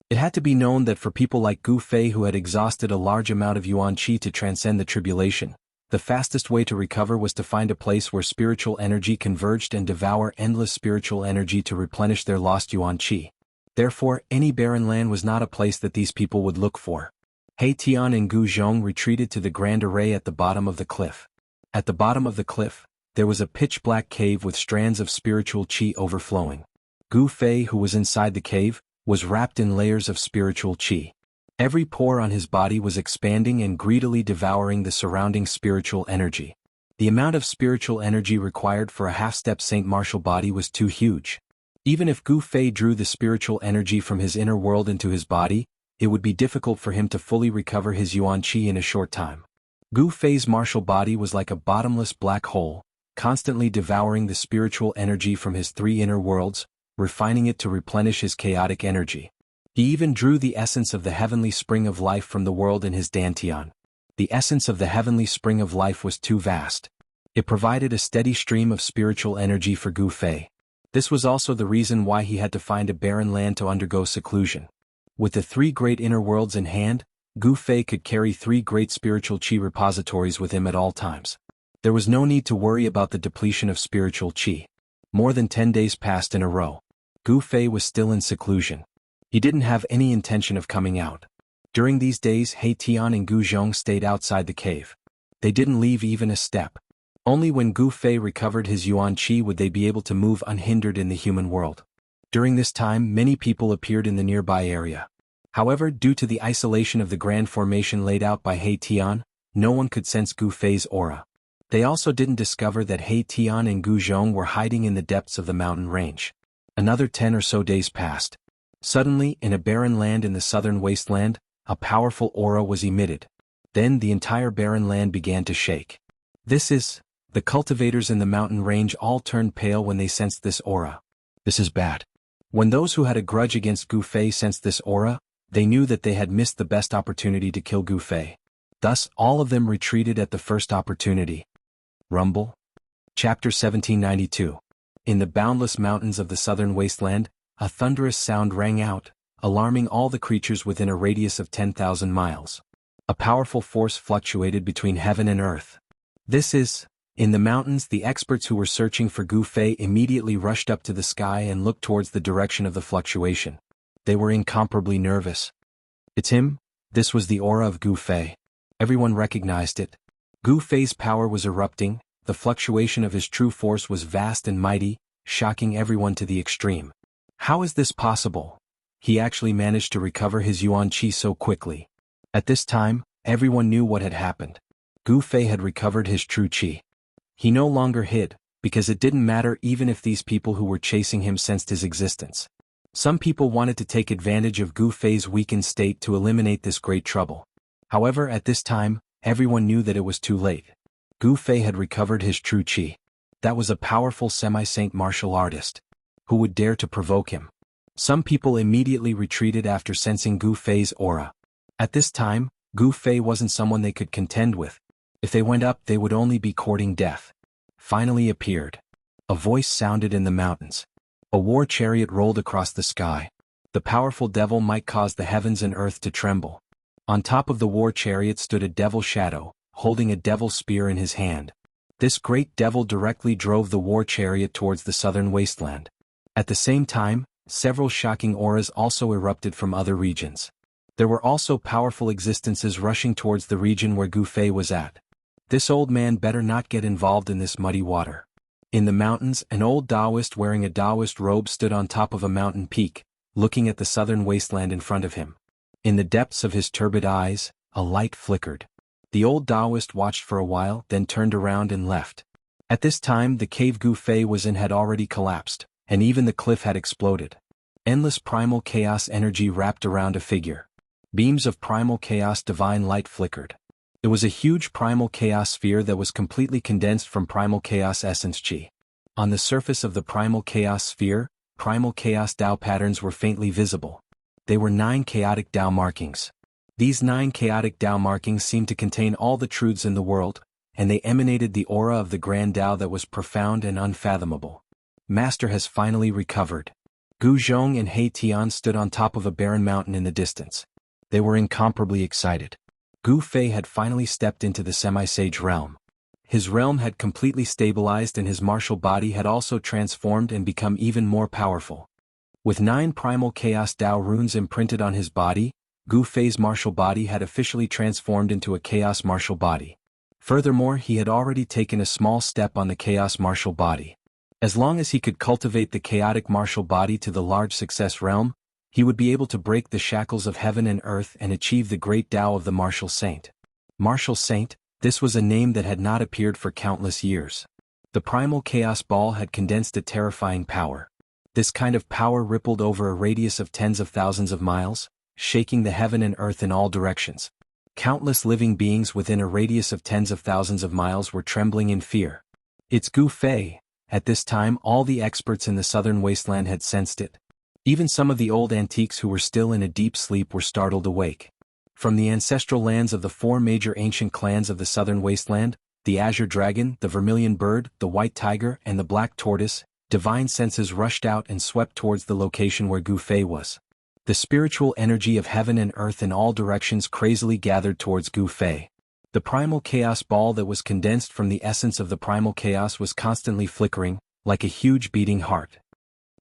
It had to be known that for people like Gu Fei who had exhausted a large amount of yuan qi to transcend the tribulation, The fastest way to recover was to find a place where spiritual energy converged and devour endless spiritual energy to replenish their lost yuan qi. Therefore, any barren land was not a place that these people would look for. He Tian and Gu Zhong retreated to the grand array at the bottom of the cliff. At the bottom of the cliff, there was a pitch-black cave with strands of spiritual qi overflowing. Gu Fei, who was inside the cave, was wrapped in layers of spiritual qi. Every pore on his body was expanding and greedily devouring the surrounding spiritual energy. The amount of spiritual energy required for a half-step Saint Martial body was too huge. Even if Gu Fei drew the spiritual energy from his inner world into his body, it would be difficult for him to fully recover his yuan qi in a short time. Gu Fei's martial body was like a bottomless black hole, constantly devouring the spiritual energy from his 3 inner worlds, refining it to replenish his chaotic energy. He even drew the essence of the heavenly spring of life from the world in his dantian. The essence of the heavenly spring of life was too vast. It provided a steady stream of spiritual energy for Gu Fei. This was also the reason why he had to find a barren land to undergo seclusion. With the 3 great inner worlds in hand, Gu Fei could carry 3 great spiritual qi repositories with him at all times. There was no need to worry about the depletion of spiritual qi. More than 10 days passed in a row. Gu Fei was still in seclusion. He didn't have any intention of coming out. During these days, He Tian and Gu Zhong stayed outside the cave. They didn't leave even a step. Only when Gu Fei recovered his yuan qi would they be able to move unhindered in the human world. During this time, many people appeared in the nearby area. However, due to the isolation of the grand formation laid out by He Tian, no one could sense Gu Fei's aura. They also didn't discover that He Tian and Gu Zhong were hiding in the depths of the mountain range. Another 10 or so days passed. Suddenly, in a barren land in the southern wasteland, a powerful aura was emitted. Then the entire barren land began to shake. The cultivators in the mountain range all turned pale when they sensed this aura. This is bad. When those who had a grudge against Gu Fei sensed this aura, they knew that they had missed the best opportunity to kill Gu Fei. Thus, all of them retreated at the first opportunity. Rumble? Chapter 1792. In the boundless mountains of the southern wasteland, a thunderous sound rang out, alarming all the creatures within a radius of 10,000 miles. A powerful force fluctuated between heaven and earth. In the mountains, the experts who were searching for Gu Fei immediately rushed up to the sky and looked towards the direction of the fluctuation. They were incomparably nervous. It's him. This was the aura of Gu Fei. Everyone recognized it. Gu Fei's power was erupting, the fluctuation of his true force was vast and mighty, shocking everyone to the extreme. How is this possible? He actually managed to recover his yuan qi so quickly. At this time, everyone knew what had happened. Gu Fei had recovered his true qi. He no longer hid, because it didn't matter even if these people who were chasing him sensed his existence. Some people wanted to take advantage of Gu Fei's weakened state to eliminate this great trouble. However, at this time, everyone knew that it was too late. Gu Fei had recovered his true qi. That was a powerful semi-saint martial artist. Who would dare to provoke him? Some people immediately retreated after sensing Gu Fei's aura. At this time, Gu Fei wasn't someone they could contend with. If they went up, they would only be courting death. Finally appeared. A voice sounded in the mountains. A war chariot rolled across the sky. The powerful devil might cause the heavens and earth to tremble. On top of the war chariot stood a devil shadow, holding a devil spear in his hand. This great devil directly drove the war chariot towards the southern wasteland. At the same time, several shocking auras also erupted from other regions. There were also powerful existences rushing towards the region where Gu Fei was at. This old man better not get involved in this muddy water. In the mountains, an old Taoist wearing a Taoist robe stood on top of a mountain peak, looking at the southern wasteland in front of him. In the depths of his turbid eyes, a light flickered. The old Taoist watched for a while, then turned around and left. At this time, the cave Gu Fei was in had already collapsed, and even the cliff had exploded. Endless primal chaos energy wrapped around a figure. Beams of primal chaos divine light flickered. It was a huge primal chaos sphere that was completely condensed from primal chaos essence qi. On the surface of the primal chaos sphere, primal chaos Tao patterns were faintly visible. They were 9 chaotic Tao markings. These 9 chaotic Tao markings seemed to contain all the truths in the world, and they emanated the aura of the grand Tao that was profound and unfathomable. Master has finally recovered. Gu Zhong and He Tian stood on top of a barren mountain in the distance. They were incomparably excited. Gu Fei had finally stepped into the semi-sage realm. His realm had completely stabilized and his martial body had also transformed and become even more powerful. With 9 primal chaos Dao runes imprinted on his body, Gu Fei's martial body had officially transformed into a chaos martial body. Furthermore, he had already taken a small step on the chaos martial body. As long as he could cultivate the chaotic martial body to the large success realm, he would be able to break the shackles of heaven and earth and achieve the great Tao of the Martial Saint. Martial Saint, this was a name that had not appeared for countless years. The primal chaos ball had condensed a terrifying power. This kind of power rippled over a radius of tens of thousands of miles, shaking the heaven and earth in all directions. Countless living beings within a radius of tens of thousands of miles were trembling in fear. It's Gu Fei. At this time, all the experts in the southern wasteland had sensed it. Even some of the old antiques who were still in a deep sleep were startled awake. From the ancestral lands of the 4 major ancient clans of the southern wasteland, the azure dragon, the vermilion bird, the white tiger, and the black tortoise, divine senses rushed out and swept towards the location where Gu Fei was. The spiritual energy of heaven and earth in all directions crazily gathered towards Gu Fei. The primal chaos ball that was condensed from the essence of the primal chaos was constantly flickering, like a huge beating heart.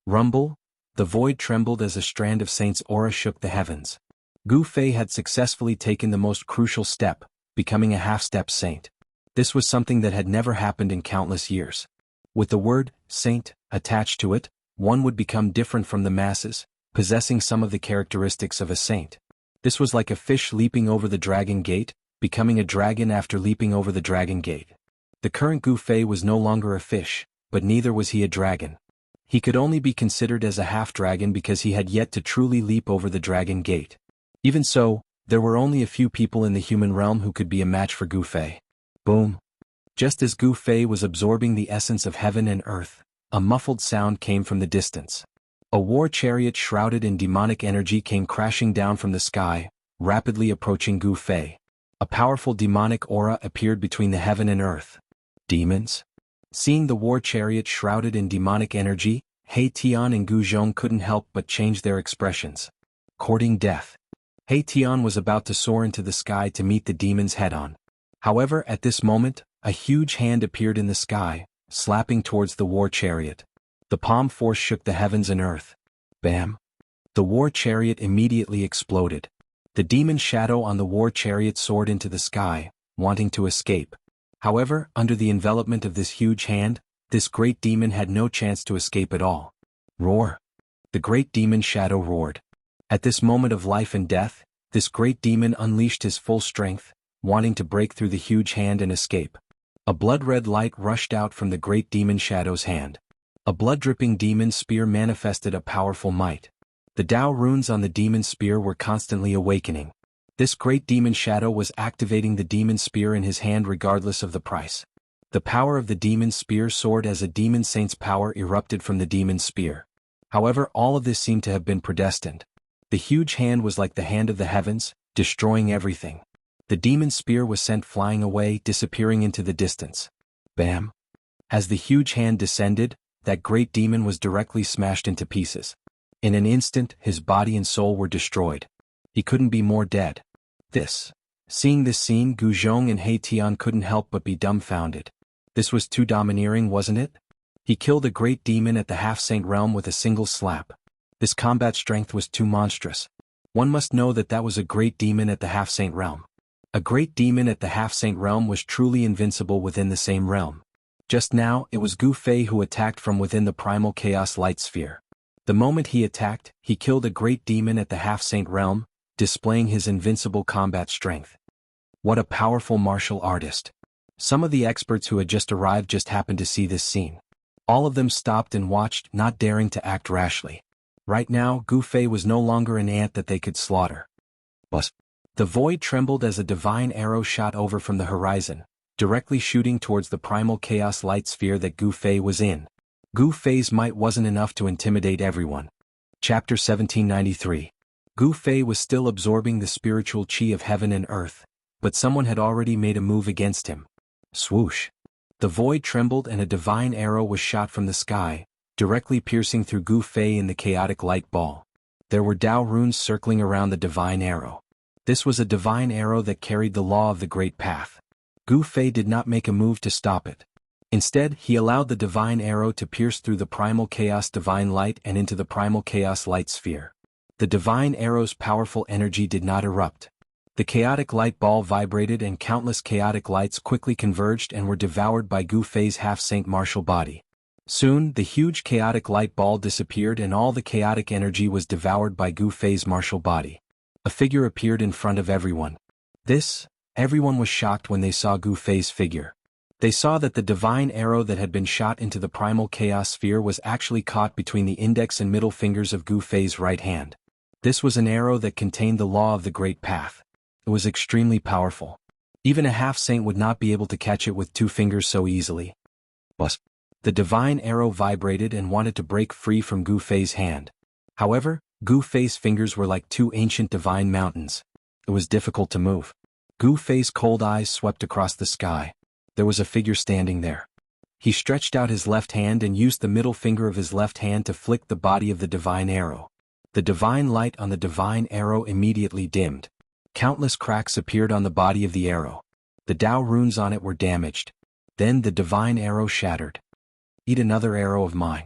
Rumble. The void trembled as a strand of Saint's aura shook the heavens. Gu Fei had successfully taken the most crucial step, becoming a half-step saint. This was something that had never happened in countless years. With the word, saint, attached to it, one would become different from the masses, possessing some of the characteristics of a saint. This was like a fish leaping over the dragon gate, becoming a dragon after leaping over the dragon gate. The current Gu Fei was no longer a fish, but neither was he a dragon. He could only be considered as a half-dragon because he had yet to truly leap over the dragon gate. Even so, there were only a few people in the human realm who could be a match for Gu Fei. Boom. Just as Gu Fei was absorbing the essence of heaven and earth, a muffled sound came from the distance. A war chariot shrouded in demonic energy came crashing down from the sky, rapidly approaching Gu Fei. A powerful demonic aura appeared between the heaven and earth. Demons? Seeing the war chariot shrouded in demonic energy, He Tian and Gu Zhong couldn't help but change their expressions. Courting death. He Tian was about to soar into the sky to meet the demons head-on. However, at this moment, a huge hand appeared in the sky, slapping towards the war chariot. The palm force shook the heavens and earth. Bam! The war chariot immediately exploded. The demon shadow on the war chariot soared into the sky, wanting to escape. However, under the envelopment of this huge hand, this great demon had no chance to escape at all. Roar! The great demon shadow roared. At this moment of life and death, this great demon unleashed his full strength, wanting to break through the huge hand and escape. A blood-red light rushed out from the great demon shadow's hand. A blood-dripping demon spear manifested a powerful might. The Tao runes on the demon spear were constantly awakening. This great demon shadow was activating the demon spear in his hand regardless of the price. The power of the demon spear soared as a demon saint's power erupted from the demon spear. However, all of this seemed to have been predestined. The huge hand was like the hand of the heavens, destroying everything. The demon spear was sent flying away, disappearing into the distance. Bam! As the huge hand descended, that great demon was directly smashed into pieces. In an instant, his body and soul were destroyed. He couldn't be more dead. Seeing this scene, Gu Zhong and He Tian couldn't help but be dumbfounded. This was too domineering, wasn't it? He killed a great demon at the half-saint realm with a single slap. This combat strength was too monstrous. One must know that that was a great demon at the half-saint realm. A great demon at the half-saint realm was truly invincible within the same realm. Just now, it was Gu Fei who attacked from within the primal chaos light sphere. The moment he attacked, he killed a great demon at the half-saint realm, displaying his invincible combat strength. What a powerful martial artist. Some of the experts who had just arrived just happened to see this scene. All of them stopped and watched, not daring to act rashly. Right now, Gu Fei was no longer an ant that they could slaughter. But the void trembled as a divine arrow shot over from the horizon, directly shooting towards the primal chaos light sphere that Gu Fei was in. Gu Fei's might wasn't enough to intimidate everyone. Chapter 1793. Gu Fei was still absorbing the spiritual qi of heaven and earth, but someone had already made a move against him. Swoosh! The void trembled and a divine arrow was shot from the sky, directly piercing through Gu Fei in the chaotic light ball. There were Tao runes circling around the divine arrow. This was a divine arrow that carried the law of the Great Path. Gu Fei did not make a move to stop it. Instead, he allowed the divine arrow to pierce through the primal chaos divine light and into the primal chaos light sphere. The divine arrow's powerful energy did not erupt. The chaotic light ball vibrated and countless chaotic lights quickly converged and were devoured by Gu Fei's half-saint martial body. Soon, the huge chaotic light ball disappeared and all the chaotic energy was devoured by Gu Fei's martial body. A figure appeared in front of everyone. Everyone was shocked when they saw Gu Fei's figure. They saw that the divine arrow that had been shot into the primal chaos sphere was actually caught between the index and middle fingers of Gu Fei's right hand. This was an arrow that contained the law of the Great Path. It was extremely powerful. Even a half-saint would not be able to catch it with 2 fingers so easily. But the divine arrow vibrated and wanted to break free from Gu Fei's hand. However, Gu Fei's fingers were like 2 ancient divine mountains. It was difficult to move. Gu Fei's cold eyes swept across the sky. There was a figure standing there. He stretched out his left hand and used the middle finger of his left hand to flick the body of the divine arrow. The divine light on the divine arrow immediately dimmed. Countless cracks appeared on the body of the arrow. The Tao runes on it were damaged. Then the divine arrow shattered. "Eat another arrow of mine."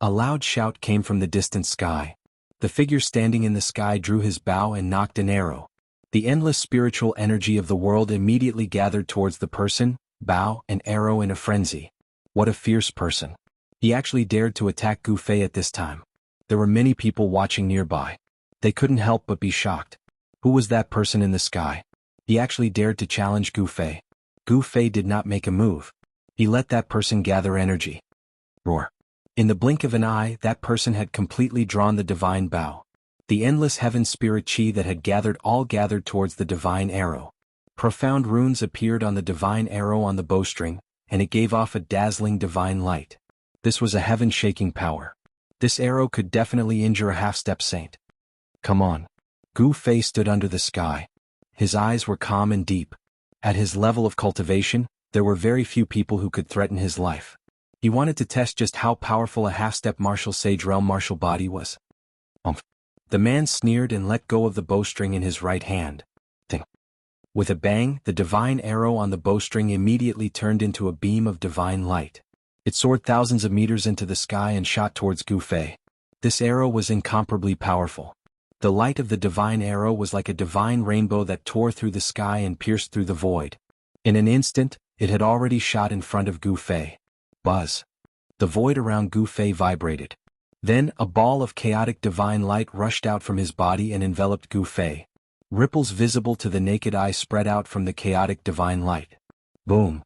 A loud shout came from the distant sky. The figure standing in the sky drew his bow and knocked an arrow. The endless spiritual energy of the world immediately gathered towards the person, bow, and arrow in a frenzy. What a fierce person. He actually dared to attack Gu Fei at this time. There were many people watching nearby. They couldn't help but be shocked. Who was that person in the sky? He actually dared to challenge Gu Fei. Gu Fei did not make a move. He let that person gather energy. Roar. In the blink of an eye, that person had completely drawn the divine bow. The endless heaven spirit chi that had gathered towards the divine arrow. Profound runes appeared on the divine arrow on the bowstring, and it gave off a dazzling divine light. This was a heaven-shaking power. This arrow could definitely injure a half-step saint. Come on. Gu Fei stood under the sky. His eyes were calm and deep. At his level of cultivation, there were very few people who could threaten his life. He wanted to test just how powerful a half-step martial sage realm martial body was. The man sneered and let go of the bowstring in his right hand. With a bang, the divine arrow on the bowstring immediately turned into a beam of divine light. It soared thousands of meters into the sky and shot towards Gu Fei. This arrow was incomparably powerful. The light of the divine arrow was like a divine rainbow that tore through the sky and pierced through the void. In an instant, it had already shot in front of Gu Fei. Buzz. The void around Gu Fei vibrated. Then, a ball of chaotic divine light rushed out from his body and enveloped Gu Fei. Ripples visible to the naked eye spread out from the chaotic divine light. Boom.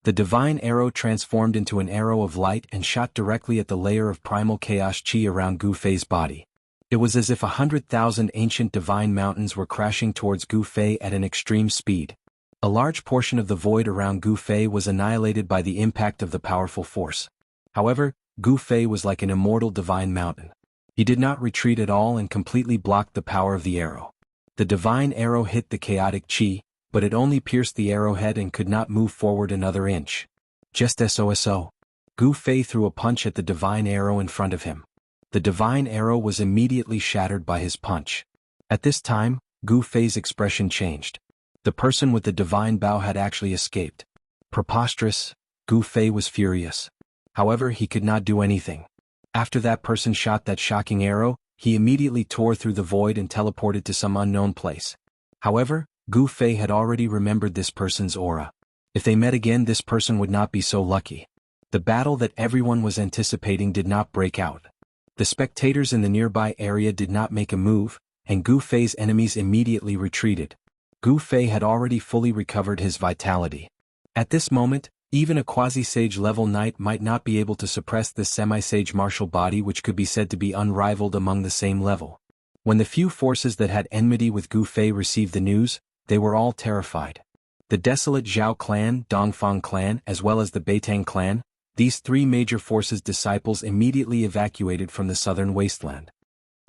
The divine arrow transformed into an arrow of light and shot directly at the layer of primal chaos chi around Gu Fei's body. It was as if 100,000 ancient divine mountains were crashing towards Gu Fei at an extreme speed. A large portion of the void around Gu Fei was annihilated by the impact of the powerful force. However, Gu Fei was like an immortal divine mountain. He did not retreat at all and completely blocked the power of the arrow. The divine arrow hit the chaotic chi, but it only pierced the arrowhead and could not move forward another inch. Just so. Gu Fei threw a punch at the divine arrow in front of him. The divine arrow was immediately shattered by his punch. At this time, Gu Fei's expression changed. The person with the divine bow had actually escaped. Preposterous, Gu Fei was furious. However, he could not do anything. After that person shot that shocking arrow, he immediately tore through the void and teleported to some unknown place. However, Gu Fei had already remembered this person's aura. If they met again, this person would not be so lucky. The battle that everyone was anticipating did not break out. The spectators in the nearby area did not make a move, and Gu Fei's enemies immediately retreated. Gu Fei had already fully recovered his vitality. At this moment, even a quasi-sage level knight might not be able to suppress this semi-sage martial body which could be said to be unrivaled among the same level. When the few forces that had enmity with Gu Fei received the news, they were all terrified. The desolate Zhao clan, Dongfang clan, as well as the Beitang clan, these 3 major forces' disciples immediately evacuated from the southern wasteland.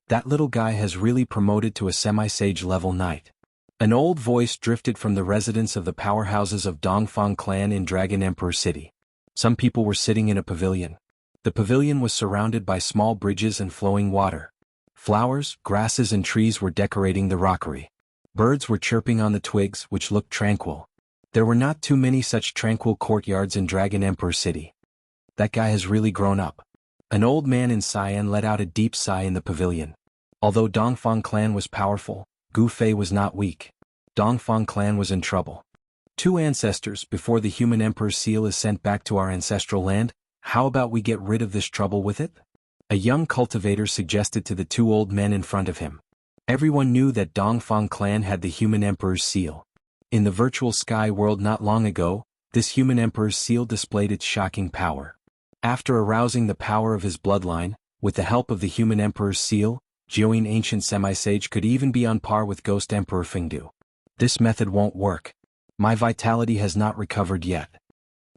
That little guy has really promoted to a semi-sage level knight. An old voice drifted from the residence of the powerhouses of Dongfang clan in Dragon Emperor City. Some people were sitting in a pavilion. The pavilion was surrounded by small bridges and flowing water. Flowers, grasses and trees were decorating the rockery. Birds were chirping on the twigs, which looked tranquil. There were not too many such tranquil courtyards in Dragon Emperor City. That guy has really grown up. An old man in Cyan let out a deep sigh in the pavilion. Although Dongfang clan was powerful, Gu Fei was not weak. Dongfang clan was in trouble. 2 ancestors before the human emperor's seal is sent back to our ancestral land. How about we get rid of this trouble with it? A young cultivator suggested to the 2 old men in front of him. Everyone knew that Dongfang clan had the human emperor's seal. In the virtual sky world not long ago, this human emperor's seal displayed its shocking power. After arousing the power of his bloodline, with the help of the human emperor's seal, Jianghu ancient semi-sage could even be on par with Ghost Emperor Fengdu. This method won't work. My vitality has not recovered yet.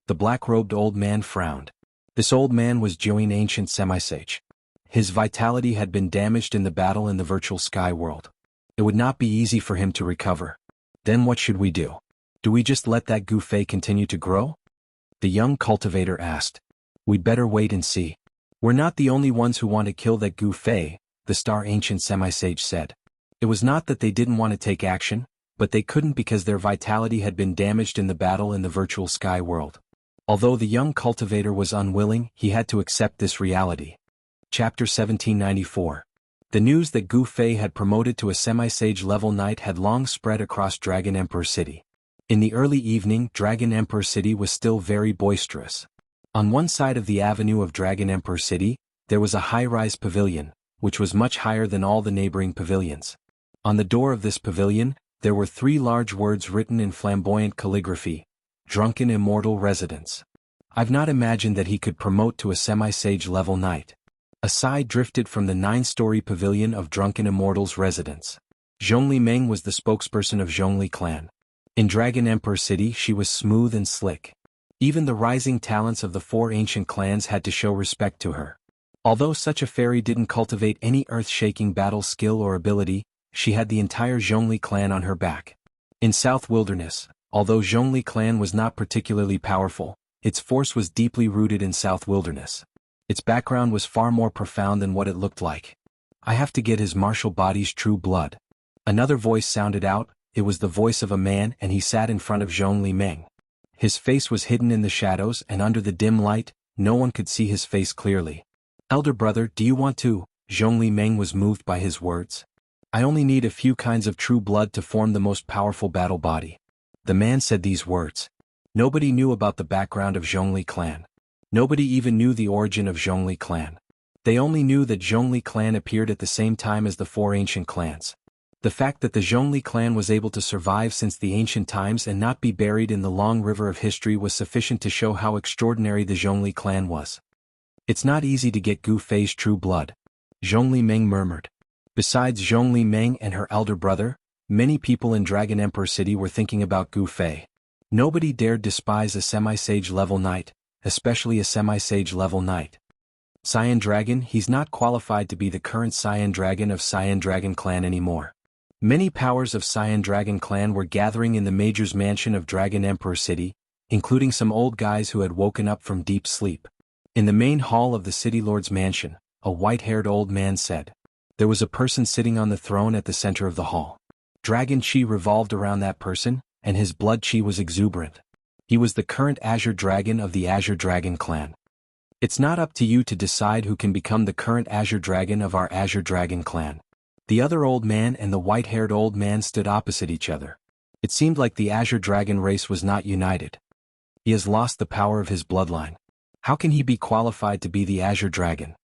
The black-robed old man frowned. This old man was Jianghu ancient semi-sage. His vitality had been damaged in the battle in the virtual sky world. It would not be easy for him to recover. Then what should we do? Do we just let that Gu Fei continue to grow? The young cultivator asked. We'd better wait and see. We're not the only ones who want to kill that Gu Fei, the star ancient semi-sage said. It was not that they didn't want to take action, but they couldn't because their vitality had been damaged in the battle in the virtual sky world. Although the young cultivator was unwilling, he had to accept this reality. Chapter 1794. The news that Gu Fei had promoted to a semi-sage level knight had long spread across Dragon Emperor City. In the early evening, Dragon Emperor City was still very boisterous. On one side of the avenue of Dragon Emperor City, there was a high-rise pavilion, which was much higher than all the neighboring pavilions. On the door of this pavilion, there were 3 large words written in flamboyant calligraphy: Drunken Immortal Residence. I've not imagined that he could promote to a semi-sage level knight. A sigh drifted from the 9-story pavilion of Drunken Immortal's residence. Zhongli Meng was the spokesperson of Zhongli clan. In Dragon Emperor City she was smooth and slick. Even the rising talents of the 4 ancient clans had to show respect to her. Although such a fairy didn't cultivate any earth-shaking battle skill or ability, she had the entire Zhongli clan on her back. In South Wilderness, although Zhongli clan was not particularly powerful, its force was deeply rooted in South Wilderness. Its background was far more profound than what it looked like. I have to get his martial body's true blood. Another voice sounded out. It was the voice of a man, and he sat in front of Zhongli Meng. His face was hidden in the shadows, and under the dim light, no one could see his face clearly. Elder brother, do you want to? Zhongli Meng was moved by his words. I only need a few kinds of true blood to form the most powerful battle body. The man said these words. Nobody knew about the background of Zhongli clan. Nobody even knew the origin of Zhongli clan. They only knew that Zhongli clan appeared at the same time as the 4 ancient clans. The fact that the Zhongli clan was able to survive since the ancient times and not be buried in the long river of history was sufficient to show how extraordinary the Zhongli clan was. It's not easy to get Gu Fei's true blood. Zhongli Meng murmured. Besides Zhongli Meng and her elder brother, many people in Dragon Emperor City were thinking about Gu Fei. Nobody dared despise a semi-sage level knight, especially a semi-sage level knight. Cyan Dragon, he's not qualified to be the current Cyan Dragon of Cyan Dragon clan anymore. Many powers of Cyan Dragon clan were gathering in the Major's mansion of Dragon Emperor City, including some old guys who had woken up from deep sleep. In the main hall of the City Lord's mansion, a white-haired old man said. There was a person sitting on the throne at the center of the hall. Dragon Chi revolved around that person, and his blood chi was exuberant. He was the current Azure Dragon of the Azure Dragon clan. It's not up to you to decide who can become the current Azure Dragon of our Azure Dragon clan. The other old man and the white-haired old man stood opposite each other. It seemed like the Azure Dragon race was not united. He has lost the power of his bloodline. How can he be qualified to be the Azure Dragon?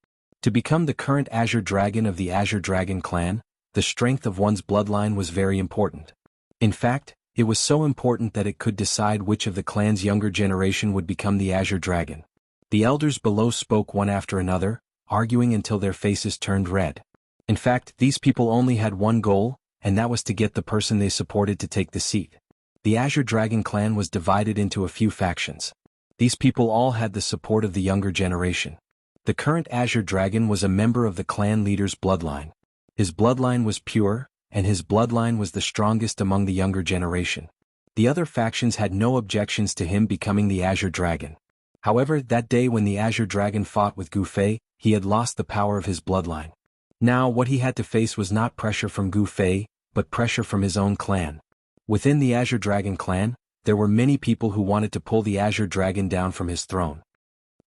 To become the current Azure Dragon of the Azure Dragon clan, the strength of one's bloodline was very important. In fact, it was so important that it could decide which of the clan's younger generation would become the Azure Dragon. The elders below spoke one after another, arguing until their faces turned red. In fact, these people only had one goal, and that was to get the person they supported to take the seat. The Azure Dragon clan was divided into a few factions. These people all had the support of the younger generation. The current Azure Dragon was a member of the clan leader's bloodline. His bloodline was pure, and his bloodline was the strongest among the younger generation. The other factions had no objections to him becoming the Azure Dragon. However, that day when the Azure Dragon fought with Gu Fei, he had lost the power of his bloodline. Now what he had to face was not pressure from Gu Fei, but pressure from his own clan. Within the Azure Dragon clan, there were many people who wanted to pull the Azure Dragon down from his throne.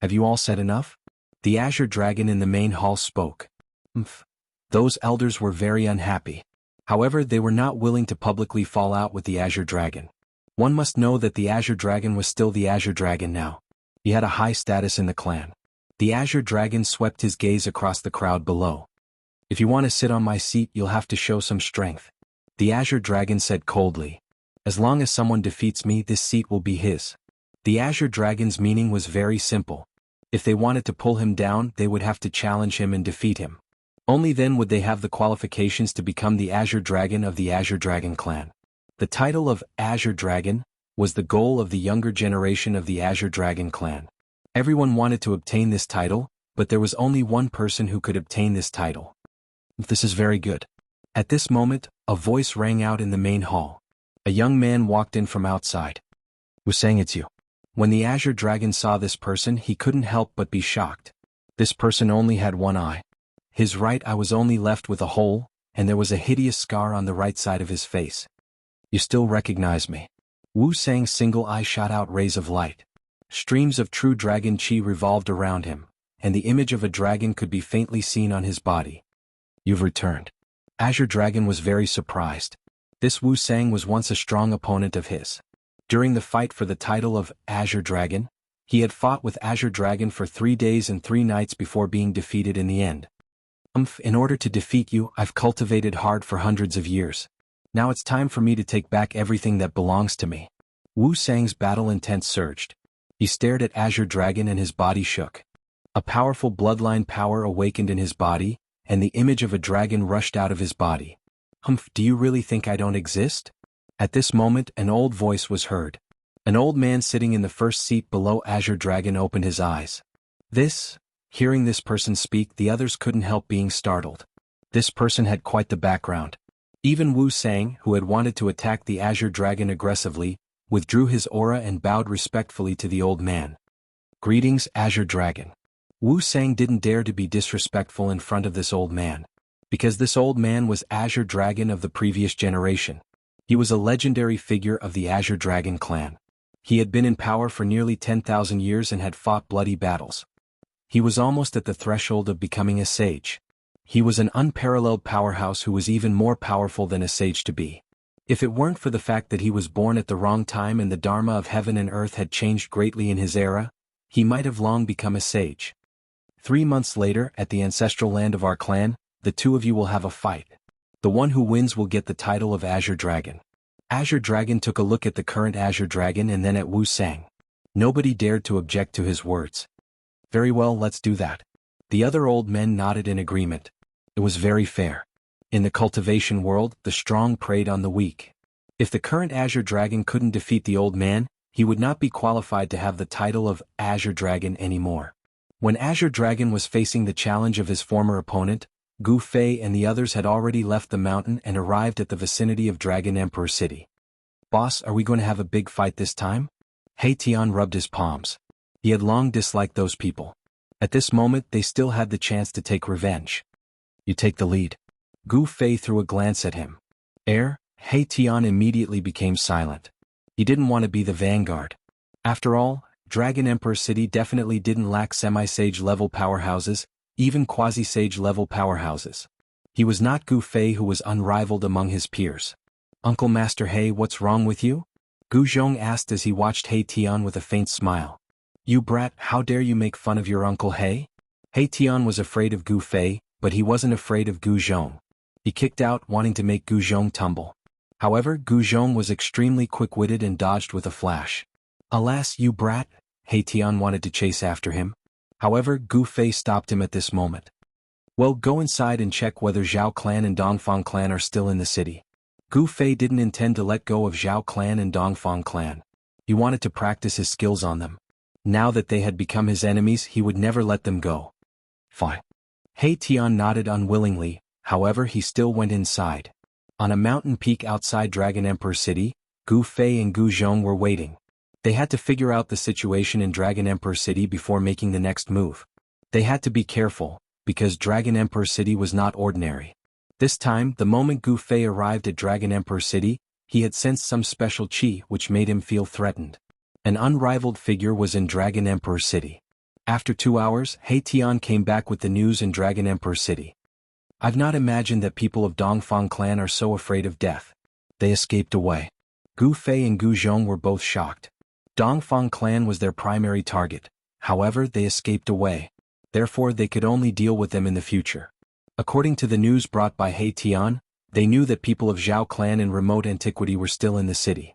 Have you all said enough? The Azure Dragon in the main hall spoke. Those elders were very unhappy. However, they were not willing to publicly fall out with the Azure Dragon. One must know that the Azure Dragon was still the Azure Dragon now. He had a high status in the clan. The Azure Dragon swept his gaze across the crowd below. If you want to sit on my seat, you'll have to show some strength. The Azure Dragon said coldly. As long as someone defeats me, this seat will be his. The Azure Dragon's meaning was very simple. If they wanted to pull him down, they would have to challenge him and defeat him. Only then would they have the qualifications to become the Azure Dragon of the Azure Dragon clan. The title of Azure Dragon was the goal of the younger generation of the Azure Dragon clan. Everyone wanted to obtain this title, but there was only one person who could obtain this title. This is very good. At this moment, a voice rang out in the main hall. A young man walked in from outside. Was saying it's you. When the Azure Dragon saw this person, he couldn't help but be shocked. This person only had one eye. His right eye was only left with a hole, and there was a hideous scar on the right side of his face. You still recognize me? Wu Sang's single eye shot out rays of light. Streams of true dragon chi revolved around him, and the image of a dragon could be faintly seen on his body. You've returned. Azure Dragon was very surprised. This Wu Sang was once a strong opponent of his. During the fight for the title of Azure Dragon, he had fought with Azure Dragon for 3 days and 3 nights before being defeated in the end. In order to defeat you, I've cultivated hard for hundreds of years. Now it's time for me to take back everything that belongs to me. Wu Sang's battle intent surged. He stared at Azure Dragon and his body shook. A powerful bloodline power awakened in his body, and the image of a dragon rushed out of his body. Do you really think I don't exist? At this moment, an old voice was heard. An old man sitting in the first seat below Azure Dragon opened his eyes. Hearing this person speak, the others couldn't help being startled. This person had quite the background. Even Wu Sang, who had wanted to attack the Azure Dragon aggressively, withdrew his aura and bowed respectfully to the old man. Greetings, Azure Dragon. Wu Sang didn't dare to be disrespectful in front of this old man, because this old man was Azure Dragon of the previous generation. He was a legendary figure of the Azure Dragon clan. He had been in power for nearly 10,000 years and had fought bloody battles. He was almost at the threshold of becoming a sage. He was an unparalleled powerhouse who was even more powerful than a sage to be. If it weren't for the fact that he was born at the wrong time and the Dharma of heaven and earth had changed greatly in his era, he might have long become a sage. 3 months later, at the ancestral land of our clan, the two of you will have a fight. The one who wins will get the title of Azure Dragon. Azure Dragon took a look at the current Azure Dragon and then at Wu Sang. Nobody dared to object to his words. Very well, let's do that. The other old men nodded in agreement. It was very fair. In the cultivation world, the strong preyed on the weak. If the current Azure Dragon couldn't defeat the old man, he would not be qualified to have the title of Azure Dragon anymore. When Azure Dragon was facing the challenge of his former opponent, Gu Fei and the others had already left the mountain and arrived at the vicinity of Dragon Emperor City. Boss, are we going to have a big fight this time? He Tian rubbed his palms. He had long disliked those people. At this moment, they still had the chance to take revenge. You take the lead. Gu Fei threw a glance at him. He Tian immediately became silent. He didn't want to be the vanguard. After all, Dragon Emperor City definitely didn't lack semi-sage level powerhouses, even quasi-sage level powerhouses. He was not Gu Fei, who was unrivaled among his peers. Uncle Master He, what's wrong with you? Gu Zhong asked as he watched He Tian with a faint smile. You brat, how dare you make fun of your Uncle He? He Tian was afraid of Gu Fei, but he wasn't afraid of Gu Zhong. He kicked out, wanting to make Gu Zhong tumble. However, Gu Zhong was extremely quick-witted and dodged with a flash. Alas, you brat, He Tian wanted to chase after him. However, Gu Fei stopped him at this moment. Well, go inside and check whether Zhao clan and Dongfang clan are still in the city. Gu Fei didn't intend to let go of Zhao clan and Dongfang clan. He wanted to practice his skills on them. Now that they had become his enemies, he would never let them go. Fine. He Tian nodded unwillingly, however he still went inside. On a mountain peak outside Dragon Emperor City, Gu Fei and Gu Zhong were waiting. They had to figure out the situation in Dragon Emperor City before making the next move. They had to be careful, because Dragon Emperor City was not ordinary. This time, the moment Gu Fei arrived at Dragon Emperor City, he had sensed some special qi which made him feel threatened. An unrivaled figure was in Dragon Emperor City. After 2 hours, He Tian came back with the news in Dragon Emperor City. I've not imagined that people of Dongfang clan are so afraid of death. They escaped away. Gu Fei and Gu Zhong were both shocked. Dongfang clan was their primary target. However, they escaped away. Therefore, they could only deal with them in the future. According to the news brought by He Tian, they knew that people of Zhao clan in remote antiquity were still in the city.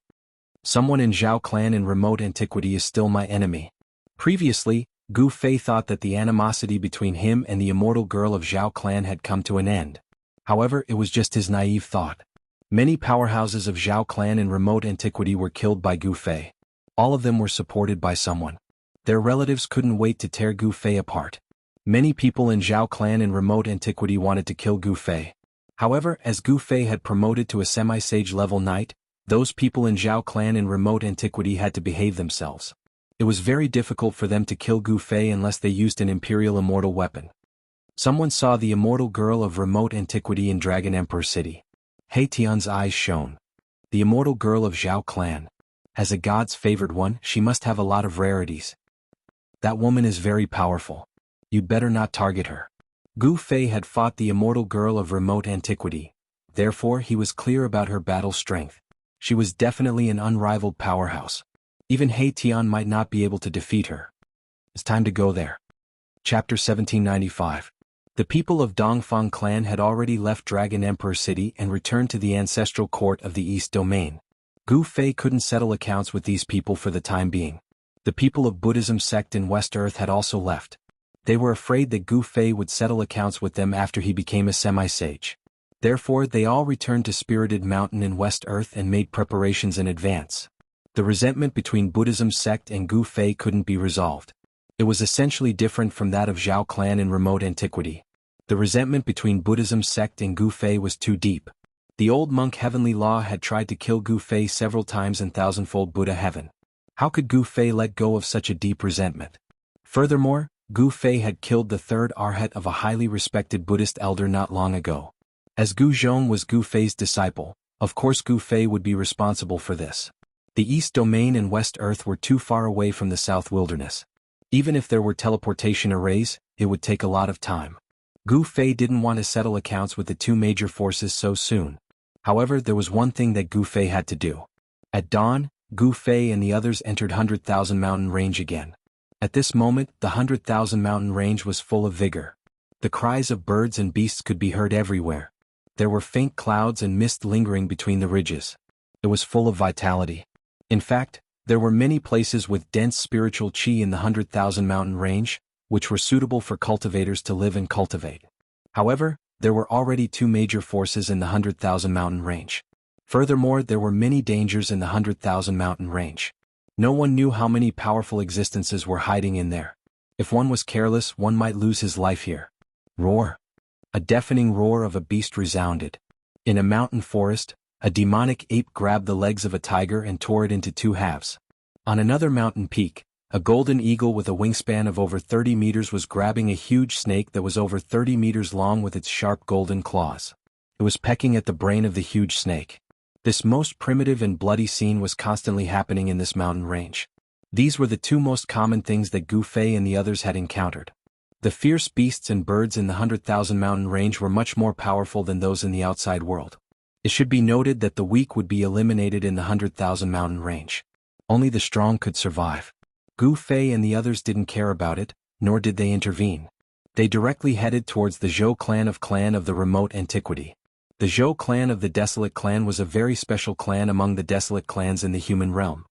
Someone in Zhao clan in remote antiquity is still my enemy. Previously, Gu Fei thought that the animosity between him and the immortal girl of Zhao clan had come to an end. However, it was just his naive thought. Many powerhouses of Zhao clan in remote antiquity were killed by Gu Fei. All of them were supported by someone. Their relatives couldn't wait to tear Gu Fei apart. Many people in Zhao clan in remote antiquity wanted to kill Gu Fei. However, as Gu Fei had promoted to a semi-sage level knight, those people in Zhao clan in remote antiquity had to behave themselves. It was very difficult for them to kill Gu Fei unless they used an imperial immortal weapon. Someone saw the immortal girl of remote antiquity in Dragon Emperor City. He Tian's eyes shone. The immortal girl of Zhao clan. As a god's favored one, she must have a lot of rarities. That woman is very powerful. You'd better not target her. Gu Fei had fought the immortal girl of remote antiquity. Therefore, he was clear about her battle strength. She was definitely an unrivaled powerhouse. Even He Tian might not be able to defeat her. It's time to go there. Chapter 1795. The people of Dongfang clan had already left Dragon Emperor City and returned to the ancestral court of the East Domain. Gu Fei couldn't settle accounts with these people for the time being. The people of Buddhism sect in West Earth had also left. They were afraid that Gu Fei would settle accounts with them after he became a semi-sage. Therefore, they all returned to Spirited Mountain in West Earth and made preparations in advance. The resentment between Buddhism sect and Gu Fei couldn't be resolved. It was essentially different from that of Zhao clan in remote antiquity. The resentment between Buddhism sect and Gu Fei was too deep. The old monk Heavenly Law had tried to kill Gu Fei several times in thousandfold Buddha heaven. How could Gu Fei let go of such a deep resentment? Furthermore, Gu Fei had killed the third arhat of a highly respected Buddhist elder not long ago. As Gu Zhong was Gu Fei's disciple, of course Gu Fei would be responsible for this. The East Domain and West Earth were too far away from the South Wilderness. Even if there were teleportation arrays, it would take a lot of time. Gu Fei didn't want to settle accounts with the two major forces so soon. However, there was one thing that Gu Fei had to do. At dawn, Gu Fei and the others entered 100,000 Mountain Range again. At this moment, the 100,000 Mountain Range was full of vigor. The cries of birds and beasts could be heard everywhere. There were faint clouds and mist lingering between the ridges. It was full of vitality. In fact, there were many places with dense spiritual qi in the 100,000 Mountain Range, which were suitable for cultivators to live and cultivate. However, there were already two major forces in the 100,000 Mountain Range. Furthermore, there were many dangers in the 100,000 Mountain Range. No one knew how many powerful existences were hiding in there. If one was careless, one might lose his life here. Roar! A deafening roar of a beast resounded. In a mountain forest, a demonic ape grabbed the legs of a tiger and tore it into two halves. On another mountain peak, a golden eagle with a wingspan of over 30 meters was grabbing a huge snake that was over 30 meters long with its sharp golden claws. It was pecking at the brain of the huge snake. This most primitive and bloody scene was constantly happening in this mountain range. These were the two most common things that Gu Fei and the others had encountered. The fierce beasts and birds in the 100,000 Mountain Range were much more powerful than those in the outside world. It should be noted that the weak would be eliminated in the 100,000 Mountain Range. Only the strong could survive. Gu Fei and the others didn't care about it, nor did they intervene. They directly headed towards the Zhou clan of the remote antiquity. The Zhou clan of the Desolate clan was a very special clan among the desolate clans in the human realm.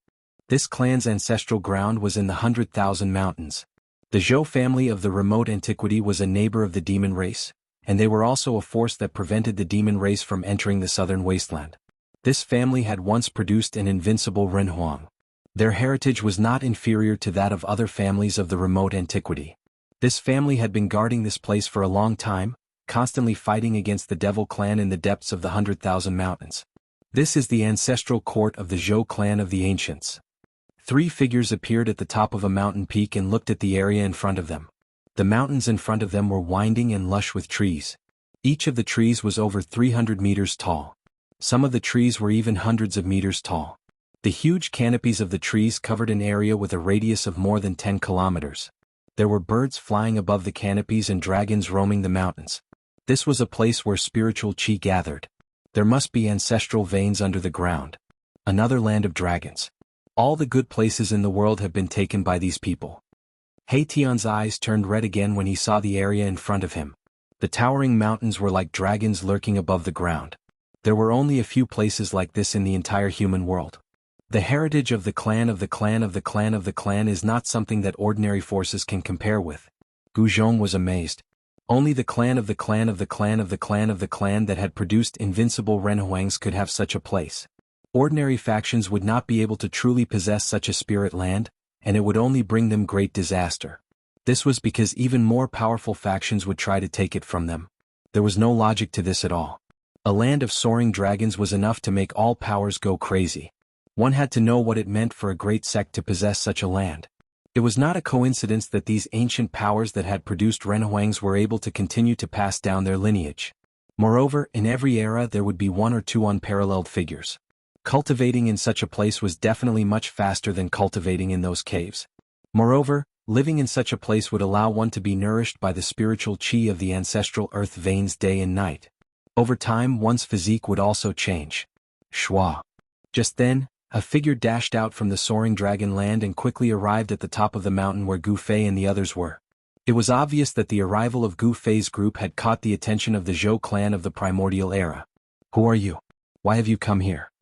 This clan's ancestral ground was in the 100,000 mountains. The Zhou family of the remote antiquity was a neighbor of the demon race, and they were also a force that prevented the demon race from entering the southern wasteland. This family had once produced an invincible Renhuang. Their heritage was not inferior to that of other families of the remote antiquity. This family had been guarding this place for a long time, constantly fighting against the Devil clan in the depths of the 100,000 mountains. This is the ancestral court of the Zhou clan of the ancients. Three figures appeared at the top of a mountain peak and looked at the area in front of them. The mountains in front of them were winding and lush with trees. Each of the trees was over 300 meters tall. Some of the trees were even hundreds of meters tall. The huge canopies of the trees covered an area with a radius of more than 10 kilometers. There were birds flying above the canopies and dragons roaming the mountains. This was a place where spiritual qi gathered. There must be ancestral veins under the ground. Another land of dragons. All the good places in the world have been taken by these people. He Tian's eyes turned red again when he saw the area in front of him. The towering mountains were like dragons lurking above the ground. There were only a few places like this in the entire human world. The heritage of the clan of the clan of the clan of the clan is not something that ordinary forces can compare with. Gu Zhong was amazed. Only the clan of the clan of the clan of the clan of the clan that had produced invincible Renhuangs could have such a place. Ordinary factions would not be able to truly possess such a spirit land, and it would only bring them great disaster. This was because even more powerful factions would try to take it from them. There was no logic to this at all. A land of soaring dragons was enough to make all powers go crazy. One had to know what it meant for a great sect to possess such a land. It was not a coincidence that these ancient powers that had produced Renhuangs were able to continue to pass down their lineage. Moreover, in every era there would be one or two unparalleled figures. Cultivating in such a place was definitely much faster than cultivating in those caves. Moreover, living in such a place would allow one to be nourished by the spiritual qi of the ancestral earth veins day and night. Over time one's physique would also change. Shua. Just then, a figure dashed out from the soaring dragon land and quickly arrived at the top of the mountain where Gu Fei and the others were. It was obvious that the arrival of Gu Fei's group had caught the attention of the Zhou clan of the primordial era. Who are you? Why have you come here?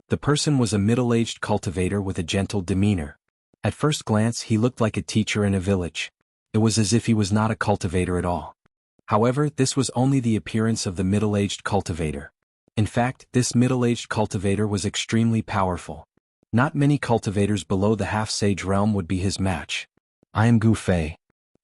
The person was a middle-aged cultivator with a gentle demeanor. At first glance he looked like a teacher in a village. It was as if he was not a cultivator at all. However, this was only the appearance of the middle-aged cultivator. In fact, this middle-aged cultivator was extremely powerful. Not many cultivators below the half-sage realm would be his match. I am Gu Fei.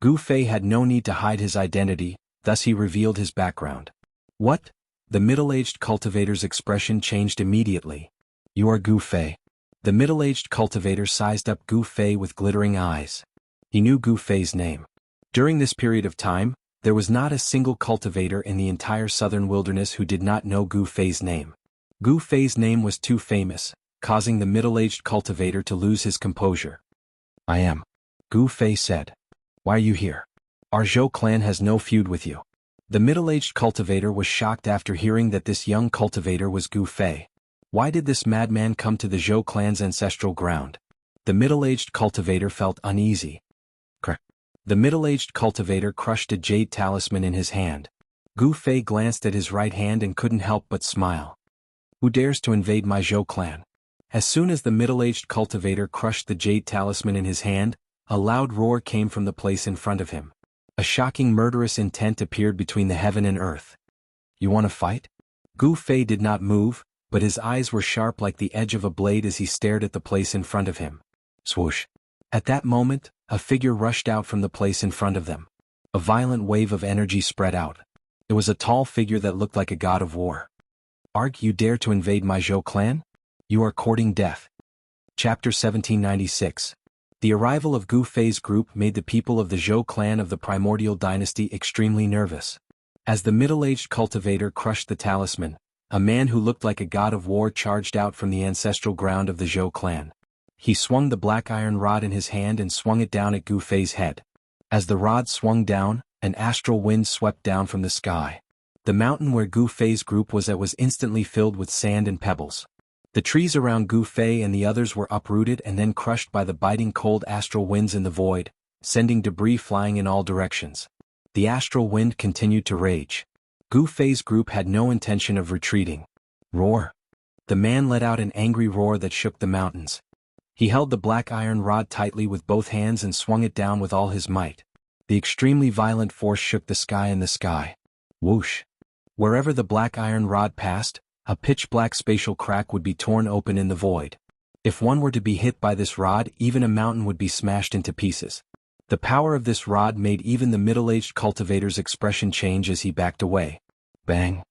Gu Fei had no need to hide his identity, thus he revealed his background. What? The middle-aged cultivator's expression changed immediately. You are Gu Fei. The middle-aged cultivator sized up Gu Fei with glittering eyes. He knew Gu Fei's name. During this period of time, there was not a single cultivator in the entire southern wilderness who did not know Gu Fei's name. Gu Fei's name was too famous, causing the middle-aged cultivator to lose his composure. I am. Gu Fei said. Why are you here? Our Zhou clan has no feud with you. The middle-aged cultivator was shocked after hearing that this young cultivator was Gu Fei. Why did this madman come to the Zhou clan's ancestral ground? The middle-aged cultivator felt uneasy. The middle-aged cultivator crushed a jade talisman in his hand. Gu Fei glanced at his right hand and couldn't help but smile. Who dares to invade my Zhou clan? As soon as the middle-aged cultivator crushed the jade talisman in his hand, a loud roar came from the place in front of him. A shocking murderous intent appeared between the heaven and earth. You want to fight? Gu Fei did not move, but his eyes were sharp like the edge of a blade as he stared at the place in front of him. Swoosh. At that moment, a figure rushed out from the place in front of them. A violent wave of energy spread out. It was a tall figure that looked like a god of war. Arg, you dare to invade my Zhou clan? You are courting death. Chapter 1796. The arrival of Gu Fei's group made the people of the Zhou clan of the primordial dynasty extremely nervous. As the middle-aged cultivator crushed the talisman, a man who looked like a god of war charged out from the ancestral ground of the Zhou clan. He swung the black iron rod in his hand and swung it down at Gu Fei's head. As the rod swung down, an astral wind swept down from the sky. The mountain where Gu Fei's group was at was instantly filled with sand and pebbles. The trees around Gu Fei and the others were uprooted and then crushed by the biting cold astral winds in the void, sending debris flying in all directions. The astral wind continued to rage. Gu Fei's group had no intention of retreating. Roar! The man let out an angry roar that shook the mountains. He held the black iron rod tightly with both hands and swung it down with all his might. The extremely violent force shook the sky and the sky. Whoosh! Wherever the black iron rod passed, a pitch-black spatial crack would be torn open in the void. If one were to be hit by this rod, even a mountain would be smashed into pieces. The power of this rod made even the middle-aged cultivator's expression change as he backed away. Bang!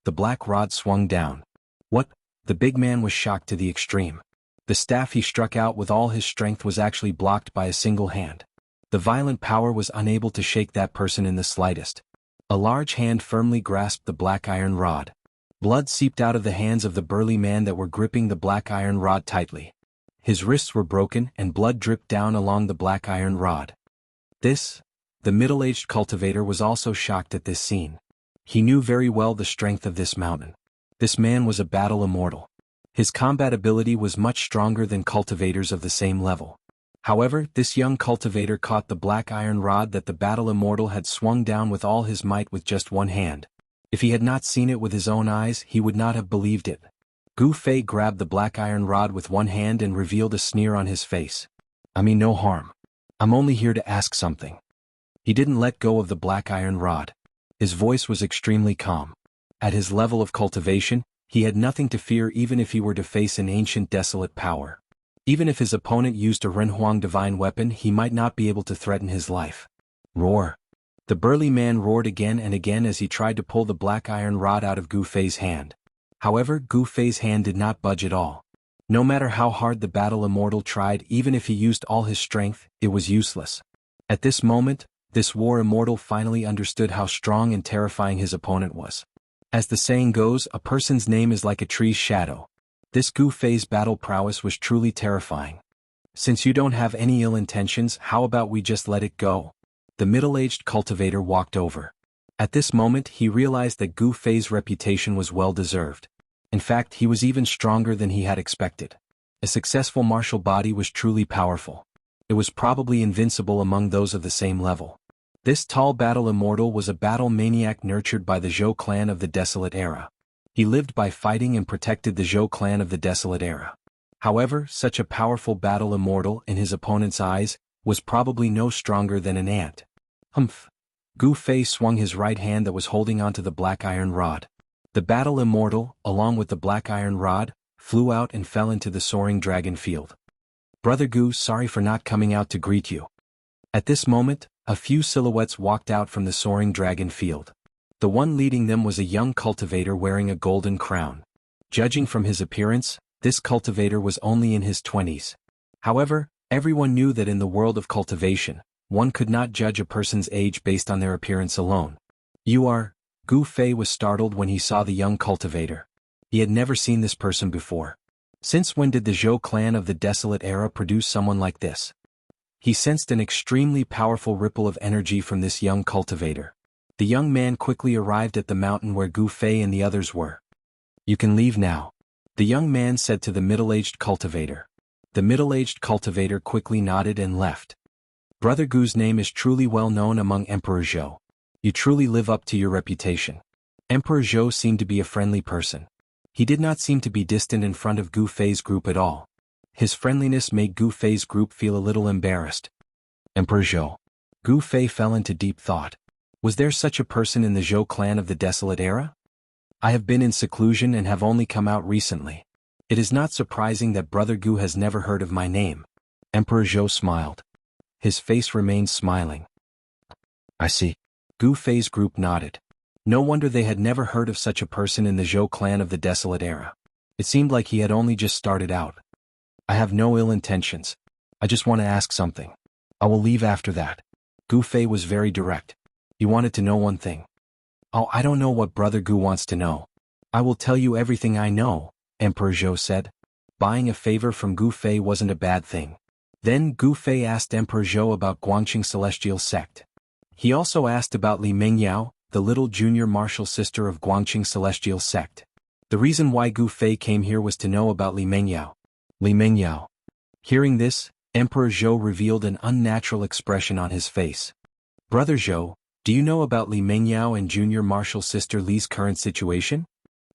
The black rod swung down. What? The big man was shocked to the extreme. The staff he struck out with all his strength was actually blocked by a single hand. The violent power was unable to shake that person in the slightest. A large hand firmly grasped the black iron rod. Blood seeped out of the hands of the burly man that were gripping the black iron rod tightly. His wrists were broken and blood dripped down along the black iron rod. The middle-aged cultivator was also shocked at this scene. He knew very well the strength of this mountain. This man was a battle immortal. His combat ability was much stronger than cultivators of the same level. However, this young cultivator caught the black iron rod that the battle immortal had swung down with all his might with just one hand. If he had not seen it with his own eyes, he would not have believed it. Gu Fei grabbed the black iron rod with one hand and revealed a sneer on his face. "I mean no harm. I'm only here to ask something." He didn't let go of the black iron rod. His voice was extremely calm. At his level of cultivation, he had nothing to fear even if he were to face an ancient desolate power. Even if his opponent used a Renhuang divine weapon, he might not be able to threaten his life. Roar! The burly man roared again and again as he tried to pull the black iron rod out of Gu Fei's hand. However, Gu Fei's hand did not budge at all. No matter how hard the battle immortal tried, even if he used all his strength, it was useless. At this moment, this war immortal finally understood how strong and terrifying his opponent was. As the saying goes, a person's name is like a tree's shadow. This Gu Fei's battle prowess was truly terrifying. "Since you don't have any ill intentions, how about we just let it go?" The middle-aged cultivator walked over. At this moment he realized that Gu Fei's reputation was well-deserved. In fact, he was even stronger than he had expected. A successful martial body was truly powerful. It was probably invincible among those of the same level. This tall battle immortal was a battle maniac nurtured by the Zhou clan of the Desolate Era. He lived by fighting and protected the Zhou clan of the Desolate Era. However, such a powerful battle immortal, in his opponent's eyes, was probably no stronger than an ant. Humph! Gu Fei swung his right hand that was holding onto the black iron rod. The battle immortal, along with the black iron rod, flew out and fell into the soaring dragon field. "Brother Gu, sorry for not coming out to greet you." At this moment, a few silhouettes walked out from the soaring dragon field. The one leading them was a young cultivator wearing a golden crown. Judging from his appearance, this cultivator was only in his 20s. However, everyone knew that in the world of cultivation, one could not judge a person's age based on their appearance alone. "You are..." Gu Fei was startled when he saw the young cultivator. He had never seen this person before. Since when did the Zhou clan of the Desolate Era produce someone like this? He sensed an extremely powerful ripple of energy from this young cultivator. The young man quickly arrived at the mountain where Gu Fei and the others were. "You can leave now," the young man said to the middle-aged cultivator. The middle-aged cultivator quickly nodded and left. "Brother Gu's name is truly well known among Emperor Zhou. You truly live up to your reputation." Emperor Zhou seemed to be a friendly person. He did not seem to be distant in front of Gu Fei's group at all. His friendliness made Gu Fei's group feel a little embarrassed. Emperor Zhou. Gu Fei fell into deep thought. Was there such a person in the Zhou clan of the Desolate Era? "I have been in seclusion and have only come out recently. It is not surprising that Brother Gu has never heard of my name." Emperor Zhou smiled. His face remained smiling. "I see." Gu Fei's group nodded. No wonder they had never heard of such a person in the Zhou clan of the Desolate Era. It seemed like he had only just started out. "I have no ill intentions. I just want to ask something. I will leave after that." Gu Fei was very direct. He wanted to know one thing. "Oh, I don't know what Brother Gu wants to know. I will tell you everything I know," Emperor Zhou said. Buying a favor from Gu Fei wasn't a bad thing. Then Gu Fei asked Emperor Zhou about Guangqing Celestial Sect. He also asked about Li Mengyao, the little junior martial sister of Guangqing Celestial Sect. The reason why Gu Fei came here was to know about Li Mengyao. Li Mengyao. Hearing this, Emperor Zhou revealed an unnatural expression on his face. "Brother Zhou, do you know about Li Mengyao and junior martial sister Li's current situation?"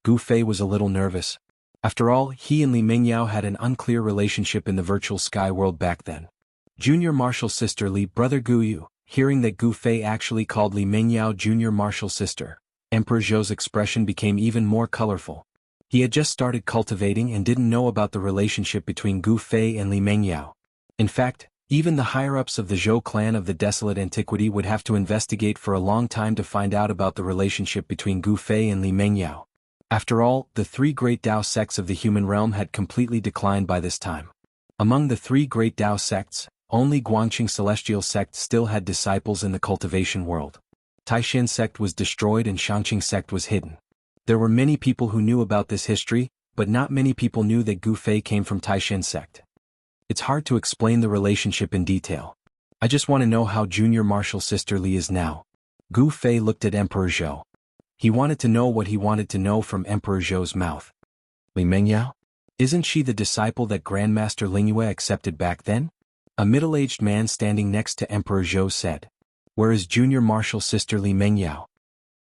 Gu Fei was a little nervous. After all, he and Li Mengyao had an unclear relationship in the virtual sky world back then. Junior martial sister Li, Brother Gu. Hearing that Gu Fei actually called Li Mengyao junior martial sister, Emperor Zhou's expression became even more colorful. He had just started cultivating and didn't know about the relationship between Gu Fei and Li Mengyao. In fact, even the higher-ups of the Zhou clan of the Desolate Antiquity would have to investigate for a long time to find out about the relationship between Gu Fei and Li Mengyao. After all, the three great Dao sects of the human realm had completely declined by this time. Among the three great Dao sects, only Guangqing Celestial Sect still had disciples in the cultivation world. Taishan sect was destroyed and Shangqing sect was hidden. There were many people who knew about this history, but not many people knew that Gu Fei came from Taishan sect. It's hard to explain the relationship in detail. I just want to know how Junior Marshal Sister Li is now. Gu Fei looked at Emperor Zhou. He wanted to know what he wanted to know from Emperor Zhou's mouth. Li Mengyao? Isn't she the disciple that Grandmaster Lingyue accepted back then? A middle-aged man standing next to Emperor Zhou said. Where is Junior Marshal Sister Li Mengyao?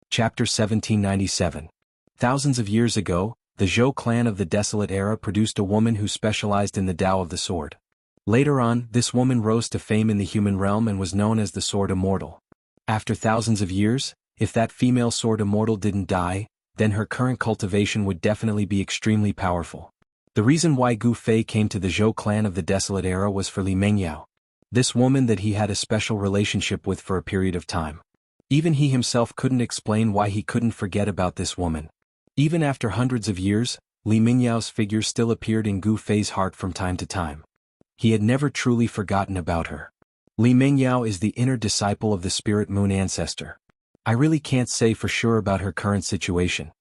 Chapter 1797. Thousands of years ago, the Zhou clan of the Desolate Era produced a woman who specialized in the Tao of the Sword. Later on, this woman rose to fame in the human realm and was known as the Sword Immortal. After thousands of years, if that female Sword Immortal didn't die, then her current cultivation would definitely be extremely powerful. The reason why Gu Fei came to the Zhou clan of the Desolate Era was for Li Mengyao, this woman that he had a special relationship with for a period of time. Even he himself couldn't explain why he couldn't forget about this woman. Even after hundreds of years, Li Mengyao's figure still appeared in Gu Fei's heart from time to time. He had never truly forgotten about her. Li Mengyao is the inner disciple of the Spirit Moon Ancestor. I really can't say for sure about her current situation.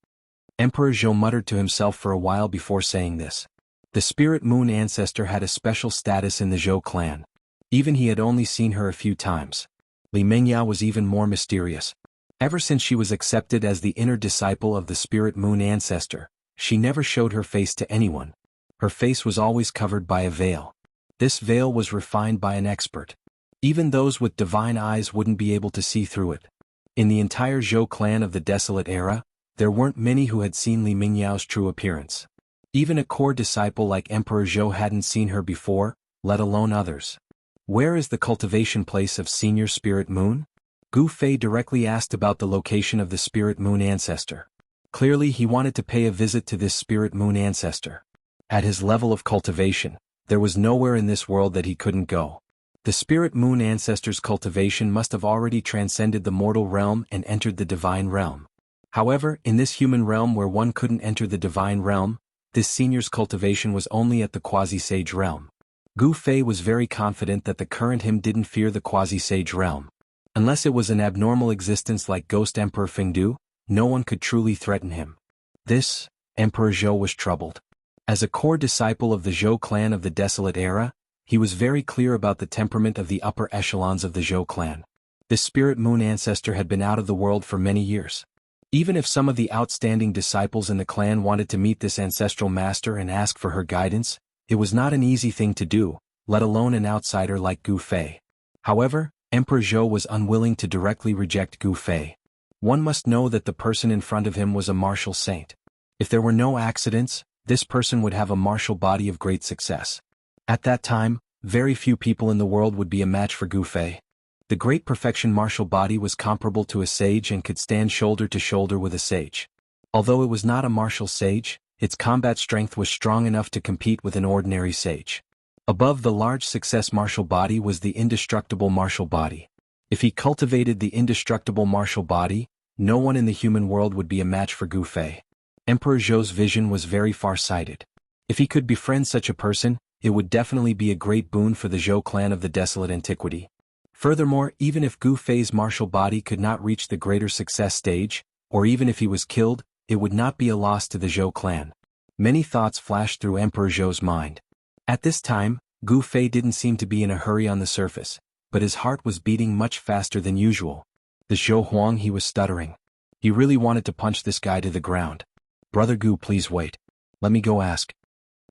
Emperor Zhou muttered to himself for a while before saying this. The Spirit Moon Ancestor had a special status in the Zhou clan. Even he had only seen her a few times. Li Mengyao was even more mysterious. Ever since she was accepted as the inner disciple of the Spirit Moon Ancestor, she never showed her face to anyone. Her face was always covered by a veil. This veil was refined by an expert. Even those with divine eyes wouldn't be able to see through it. In the entire Zhou clan of the Desolate Era, there weren't many who had seen Li Mengyao's true appearance. Even a core disciple like Emperor Zhou hadn't seen her before, let alone others. Where is the cultivation place of Senior Spirit Moon? Gu Fei directly asked about the location of the Spirit Moon Ancestor. Clearly he wanted to pay a visit to this Spirit Moon Ancestor. At his level of cultivation, there was nowhere in this world that he couldn't go. The Spirit Moon Ancestor's cultivation must have already transcended the mortal realm and entered the divine realm. However, in this human realm where one couldn't enter the divine realm, this senior's cultivation was only at the quasi-sage realm. Gu Fei was very confident that the current him didn't fear the quasi-sage realm. Unless it was an abnormal existence like Ghost Emperor Fengdu, no one could truly threaten him. This, Emperor Zhou was troubled. As a core disciple of the Zhou clan of the Desolate Era, he was very clear about the temperament of the upper echelons of the Zhou clan. This Spirit Moon Ancestor had been out of the world for many years. Even if some of the outstanding disciples in the clan wanted to meet this ancestral master and ask for her guidance, it was not an easy thing to do, let alone an outsider like Gu Fei. However, Emperor Zhou was unwilling to directly reject Gu Fei. One must know that the person in front of him was a martial saint. If there were no accidents, this person would have a martial body of great success. At that time, very few people in the world would be a match for Gu Fei. The great perfection martial body was comparable to a sage and could stand shoulder to shoulder with a sage. Although it was not a martial sage, its combat strength was strong enough to compete with an ordinary sage. Above the large success martial body was the indestructible martial body. If he cultivated the indestructible martial body, no one in the human world would be a match for Gu Fei. Emperor Zhou's vision was very far-sighted. If he could befriend such a person, it would definitely be a great boon for the Zhou clan of the Desolate Antiquity. Furthermore, even if Gu Fei's martial body could not reach the greater success stage, or even if he was killed, it would not be a loss to the Zhou clan. Many thoughts flashed through Emperor Zhou's mind. At this time, Gu Fei didn't seem to be in a hurry on the surface, but his heart was beating much faster than usual. The Zhou Huang, he was stuttering. He really wanted to punch this guy to the ground. Brother Gu, please wait. Let me go ask.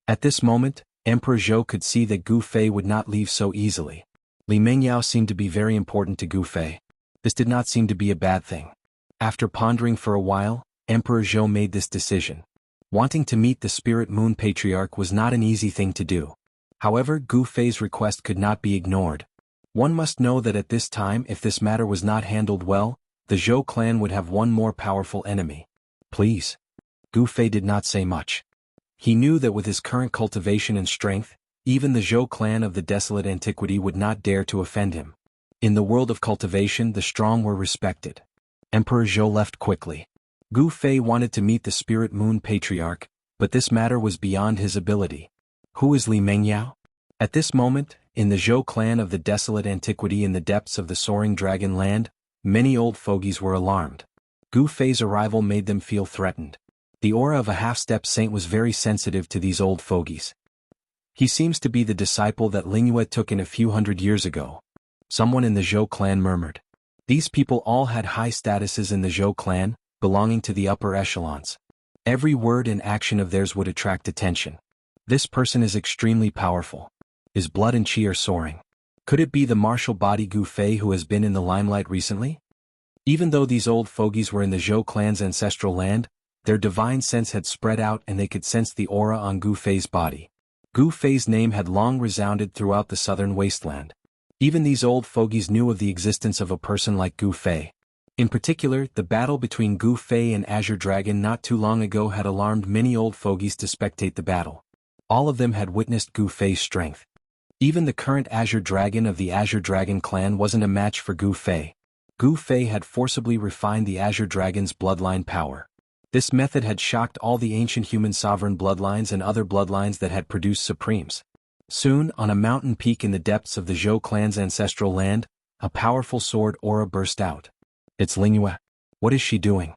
At this moment, Emperor Zhou could see that Gu Fei would not leave so easily. Li Mengyao seemed to be very important to Gu Fei. This did not seem to be a bad thing. After pondering for a while, Emperor Zhou made this decision. Wanting to meet the Spirit Moon Patriarch was not an easy thing to do. However, Gu Fei's request could not be ignored. One must know that at this time, if this matter was not handled well, the Zhou clan would have one more powerful enemy. Please. Gu Fei did not say much. He knew that with his current cultivation and strength, even the Zhou clan of the Desolate Antiquity would not dare to offend him. In the world of cultivation, the strong were respected. Emperor Zhou left quickly. Gu Fei wanted to meet the Spirit Moon Patriarch, but this matter was beyond his ability. Who is Li Mengyao? At this moment, in the Zhou clan of the Desolate Antiquity in the depths of the Soaring Dragon Land, Many old fogies were alarmed. Gu Fei's arrival made them feel threatened. The aura of a half-step saint was very sensitive to these old fogies. He seems to be the disciple that Lingyue took in a few hundred years ago. Someone in the Zhou clan murmured. These people all had high statuses in the Zhou clan, belonging to the upper echelons. Every word and action of theirs would attract attention. This person is extremely powerful. His blood and qi are soaring. Could it be the martial body Gu Fei who has been in the limelight recently? Even though these old fogies were in the Zhou clan's ancestral land, their divine sense had spread out and they could sense the aura on Gu Fei's body. Gu Fei's name had long resounded throughout the southern wasteland. Even these old fogies knew of the existence of a person like Gu Fei. In particular, the battle between Gu Fei and Azure Dragon not too long ago had alarmed many old fogies to spectate the battle. All of them had witnessed Gu Fei's strength. Even the current Azure Dragon of the Azure Dragon clan wasn't a match for Gu Fei. Gu Fei had forcibly refined the Azure Dragon's bloodline power. This method had shocked all the ancient human sovereign bloodlines and other bloodlines that had produced supremes. Soon, on a mountain peak in the depths of the Zhou clan's ancestral land, a powerful sword aura burst out. It's Lingyue. What is she doing?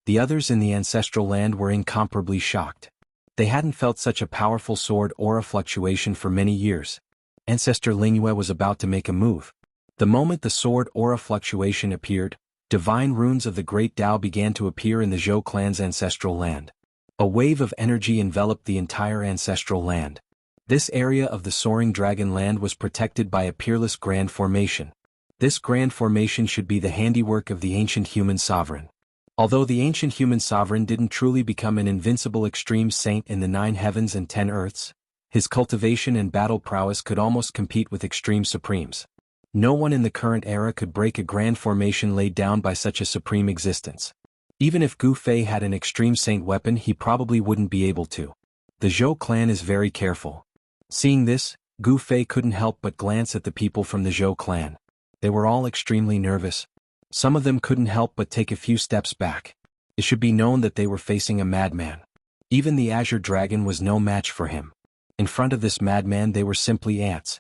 The others in the ancestral land were incomparably shocked. They hadn't felt such a powerful sword aura fluctuation for many years. Ancestor Lingyue was about to make a move. The moment the sword aura fluctuation appeared, divine runes of the Great Tao began to appear in the Zhou clan's ancestral land. A wave of energy enveloped the entire ancestral land. This area of the soaring dragon land was protected by a peerless grand formation. This grand formation should be the handiwork of the ancient human sovereign. Although the ancient human sovereign didn't truly become an invincible extreme saint in the 9 heavens and 10 earths, his cultivation and battle prowess could almost compete with extreme supremes. No one in the current era could break a grand formation laid down by such a supreme existence. Even if Gu Fei had an extreme saint weapon, he probably wouldn't be able to. The Zhou clan is very careful. Seeing this, Gu Fei couldn't help but glance at the people from the Zhou clan. They were all extremely nervous. Some of them couldn't help but take a few steps back. It should be known that they were facing a madman. Even the Azure Dragon was no match for him. In front of this madman they were simply ants.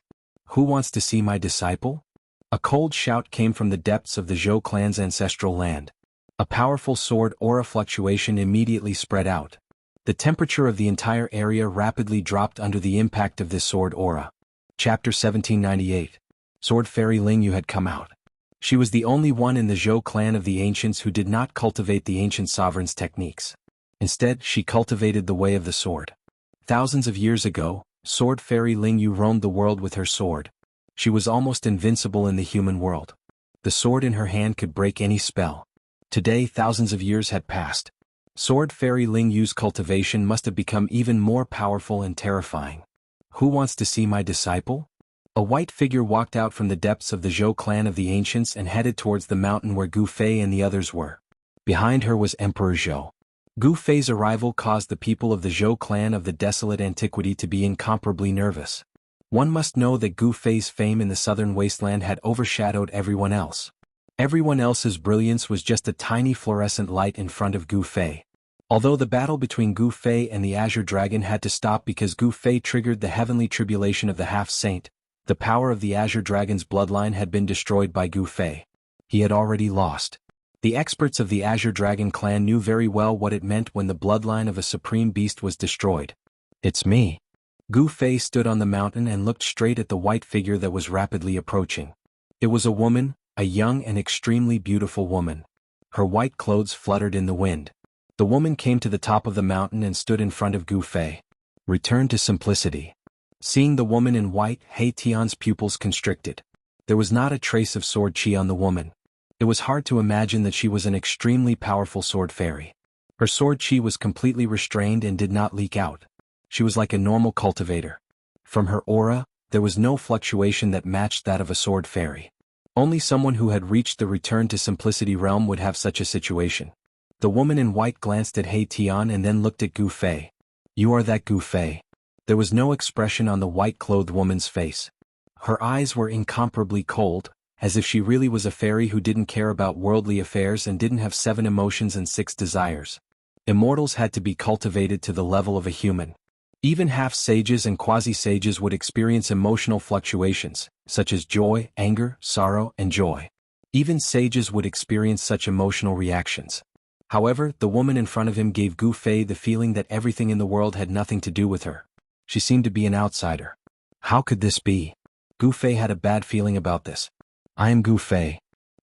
Who wants to see my disciple? A cold shout came from the depths of the Zhou clan's ancestral land. A powerful sword aura fluctuation immediately spread out. The temperature of the entire area rapidly dropped under the impact of this sword aura. Chapter 1798. Sword Fairy Lingyue had come out. She was the only one in the Zhou clan of the ancients who did not cultivate the ancient sovereign's techniques. Instead, she cultivated the way of the sword. Thousands of years ago, Sword Fairy Lingyue roamed the world with her sword. She was almost invincible in the human world. The sword in her hand could break any spell. Today, thousands of years had passed. Sword Fairy Lingyue's cultivation must have become even more powerful and terrifying. Who wants to see my disciple? A white figure walked out from the depths of the Zhou clan of the ancients and headed towards the mountain where Gu Fei and the others were. Behind her was Emperor Zhou. Gu Fei's arrival caused the people of the Zhou clan of the desolate antiquity to be incomparably nervous. One must know that Gu Fei's fame in the southern wasteland had overshadowed everyone else. Everyone else's brilliance was just a tiny fluorescent light in front of Gu Fei. Although the battle between Gu Fei and the Azure Dragon had to stop because Gu Fei triggered the heavenly tribulation of the half-saint, the power of the Azure Dragon's bloodline had been destroyed by Gu Fei. He had already lost. The experts of the Azure Dragon clan knew very well what it meant when the bloodline of a supreme beast was destroyed. It's me. Gu Fei stood on the mountain and looked straight at the white figure that was rapidly approaching. It was a woman, a young and extremely beautiful woman. Her white clothes fluttered in the wind. The woman came to the top of the mountain and stood in front of Gu Fei. Return to simplicity. Seeing the woman in white, He Tian's pupils constricted. There was not a trace of sword qi on the woman. It was hard to imagine that she was an extremely powerful sword fairy. Her sword qi was completely restrained and did not leak out. She was like a normal cultivator. From her aura, there was no fluctuation that matched that of a sword fairy. Only someone who had reached the return to simplicity realm would have such a situation. The woman in white glanced at He Tian and then looked at Gu Fei. You are that Gu Fei. There was no expression on the white-clothed woman's face. Her eyes were incomparably cold, as if she really was a fairy who didn't care about worldly affairs and didn't have 7 emotions and 6 desires. Immortals had to be cultivated to the level of a human. Even half-sages and quasi-sages would experience emotional fluctuations, such as joy, anger, sorrow, and joy. Even sages would experience such emotional reactions. However, the woman in front of him gave Gu Fei the feeling that everything in the world had nothing to do with her. She seemed to be an outsider. How could this be? Gu Fei had a bad feeling about this. I am Gu Fei.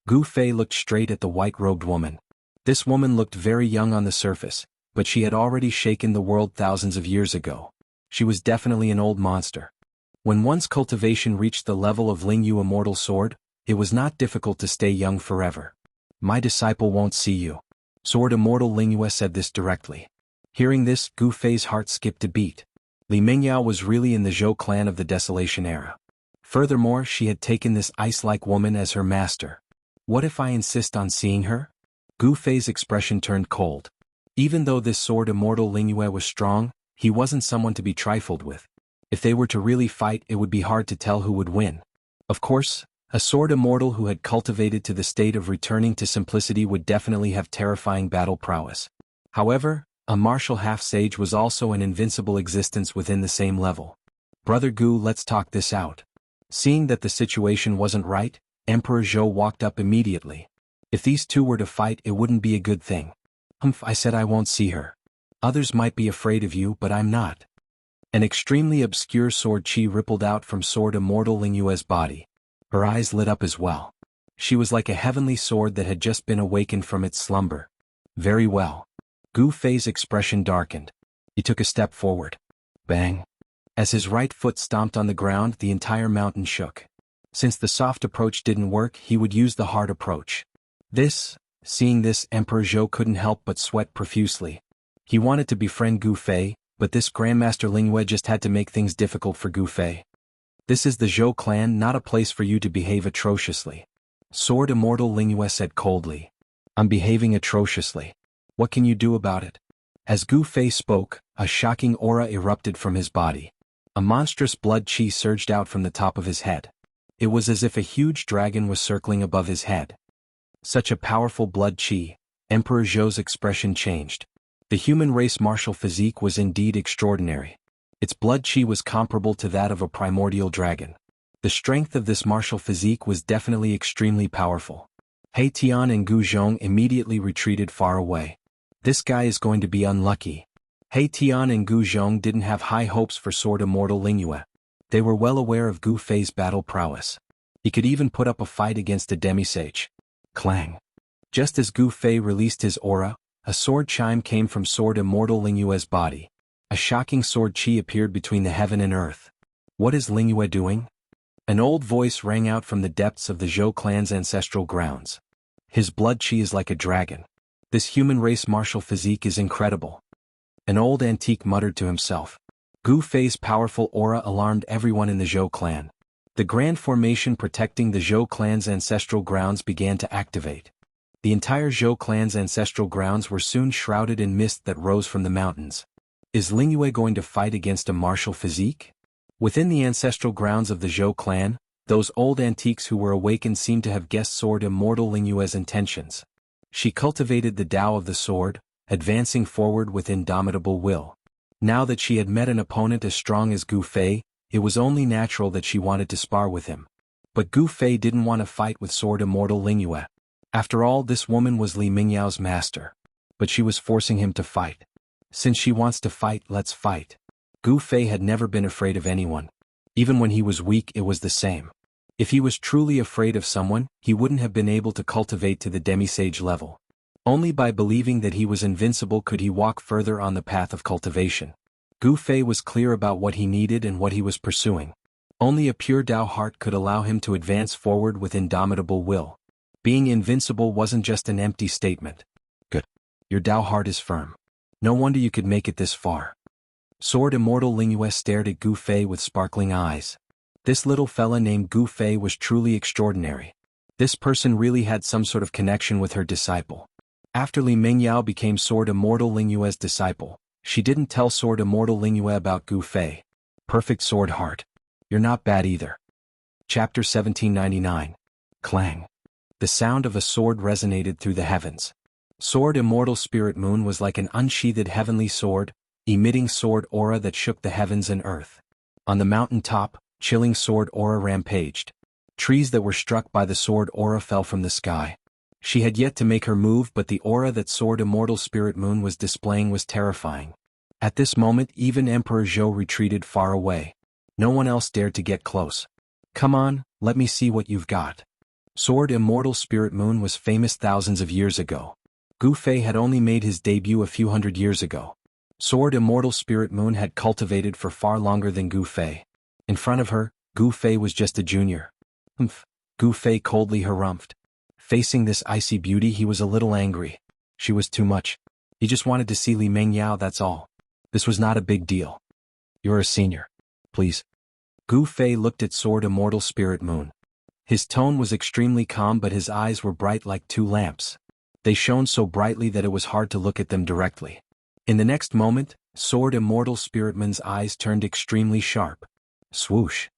Gu Fei looked straight at the white-robed woman. This woman looked very young on the surface, but she had already shaken the world thousands of years ago. She was definitely an old monster. When one's cultivation reached the level of Lingyu Immortal Sword, it was not difficult to stay young forever. My disciple won't see you. Sword Immortal Lingyue said this directly. Hearing this, Gu Fei's heart skipped a beat. Li Mingyao was really in the Zhou clan of the Desolation era. Furthermore, she had taken this ice-like woman as her master. What if I insist on seeing her? Gu Fei's expression turned cold. Even though this Sword Immortal Lingyue was strong, he wasn't someone to be trifled with. If they were to really fight, it would be hard to tell who would win. Of course, a Sword Immortal who had cultivated to the state of returning to simplicity would definitely have terrifying battle prowess. However, a martial half-sage was also an invincible existence within the same level. Brother Gu, let's talk this out. Seeing that the situation wasn't right, Emperor Zhou walked up immediately. If these two were to fight, it wouldn't be a good thing. I said I won't see her. Others might be afraid of you, but I'm not. An extremely obscure sword chi rippled out from Sword Immortal Lingyue's body. Her eyes lit up as well. She was like a heavenly sword that had just been awakened from its slumber. Very well. Gu Fei's expression darkened. He took a step forward. Bang. As his right foot stomped on the ground, the entire mountain shook. Since the soft approach didn't work, he would use the hard approach. Seeing this, Emperor Zhou couldn't help but sweat profusely. He wanted to befriend Gu Fei, but this Grandmaster Lingyue just had to make things difficult for Gu Fei. This is the Zhou clan, not a place for you to behave atrociously. Sword Immortal Lingyue said coldly. I'm behaving atrociously. What can you do about it? As Gu Fei spoke, a shocking aura erupted from his body. A monstrous blood chi surged out from the top of his head. It was as if a huge dragon was circling above his head. Such a powerful blood chi. Emperor Zhou's expression changed. The human race martial physique was indeed extraordinary. Its blood chi was comparable to that of a primordial dragon. The strength of this martial physique was definitely extremely powerful. He Tian and Gu Zhong immediately retreated far away. This guy is going to be unlucky. He Tian and Gu Zhong didn't have high hopes for Sword Immortal Lingyue. They were well aware of Gu Fei's battle prowess. He could even put up a fight against a demisage. Clang. Just as Gu Fei released his aura, a sword chime came from Sword Immortal Lingyue's body. A shocking sword chi appeared between the heaven and earth. What is Lingyue doing? An old voice rang out from the depths of the Zhou clan's ancestral grounds. His blood chi is like a dragon. This human race martial physique is incredible. An old antique muttered to himself. Gu Fei's powerful aura alarmed everyone in the Zhou clan. The grand formation protecting the Zhou clan's ancestral grounds began to activate. The entire Zhou clan's ancestral grounds were soon shrouded in mist that rose from the mountains. Is Lingyue going to fight against a martial physique? Within the ancestral grounds of the Zhou clan, those old antiques who were awakened seemed to have guessed Sword Immortal Lingyue's intentions. She cultivated the Tao of the sword, advancing forward with indomitable will. Now that she had met an opponent as strong as Gu Fei, it was only natural that she wanted to spar with him. But Gu Fei didn't want to fight with Sword Immortal Lingyue. After all, this woman was Li Mingyao's master. But she was forcing him to fight. Since she wants to fight, let's fight. Gu Fei had never been afraid of anyone. Even when he was weak, it was the same. If he was truly afraid of someone, he wouldn't have been able to cultivate to the demisage level. Only by believing that he was invincible could he walk further on the path of cultivation. Gu Fei was clear about what he needed and what he was pursuing. Only a pure Tao heart could allow him to advance forward with indomitable will. Being invincible wasn't just an empty statement. Good. Your Tao heart is firm. No wonder you could make it this far. Sword Immortal Lingyue stared at Gu Fei with sparkling eyes. This little fella named Gu Fei was truly extraordinary. This person really had some sort of connection with her disciple. After Li Mingyao became Sword Immortal Lingyue's disciple, she didn't tell Sword Immortal Lingyue about Gu Fei. Perfect sword heart. You're not bad either. Chapter 1799. Clang. The sound of a sword resonated through the heavens. Sword Immortal Spirit Moon was like an unsheathed heavenly sword, emitting sword aura that shook the heavens and earth. On the mountain top, chilling sword aura rampaged. Trees that were struck by the sword aura fell from the sky. She had yet to make her move, but the aura that Sword Immortal Spirit Moon was displaying was terrifying. At this moment, even Emperor Zhou retreated far away. No one else dared to get close. "Come on, let me see what you've got." Sword Immortal Spirit Moon was famous thousands of years ago. Gu Fei had only made his debut a few hundred years ago. Sword Immortal Spirit Moon had cultivated for far longer than Gu Fei. In front of her, Gu Fei was just a junior. "Humph," Gu Fei coldly harumphed. Facing this icy beauty, he was a little angry. She was too much. He just wanted to see Li Mengyao, that's all. This was not a big deal. "You're a senior. Please." Gu Fei looked at Sword Immortal Spirit Moon. His tone was extremely calm, but his eyes were bright like two lamps. They shone so brightly that it was hard to look at them directly. In the next moment, Sword Immortal Spirit Moon's eyes turned extremely sharp. Swoosh!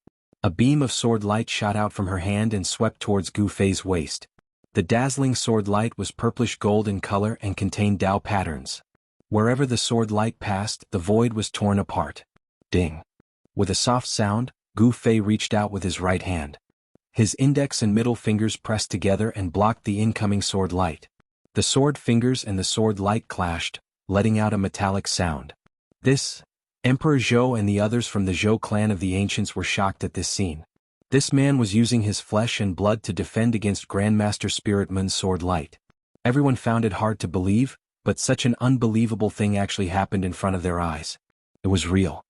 A beam of sword light shot out from her hand and swept towards Gu Fei's waist. The dazzling sword light was purplish gold in color and contained Dao patterns. Wherever the sword light passed, the void was torn apart. Ding! With a soft sound, Gu Fei reached out with his right hand. His index and middle fingers pressed together and blocked the incoming sword light. The sword fingers and the sword light clashed, letting out a metallic sound. Emperor Zhou and the others from the Zhou clan of the ancients were shocked at this scene. This man was using his flesh and blood to defend against Grandmaster Spirit Moon's sword light. Everyone found it hard to believe, but such an unbelievable thing actually happened in front of their eyes. It was real.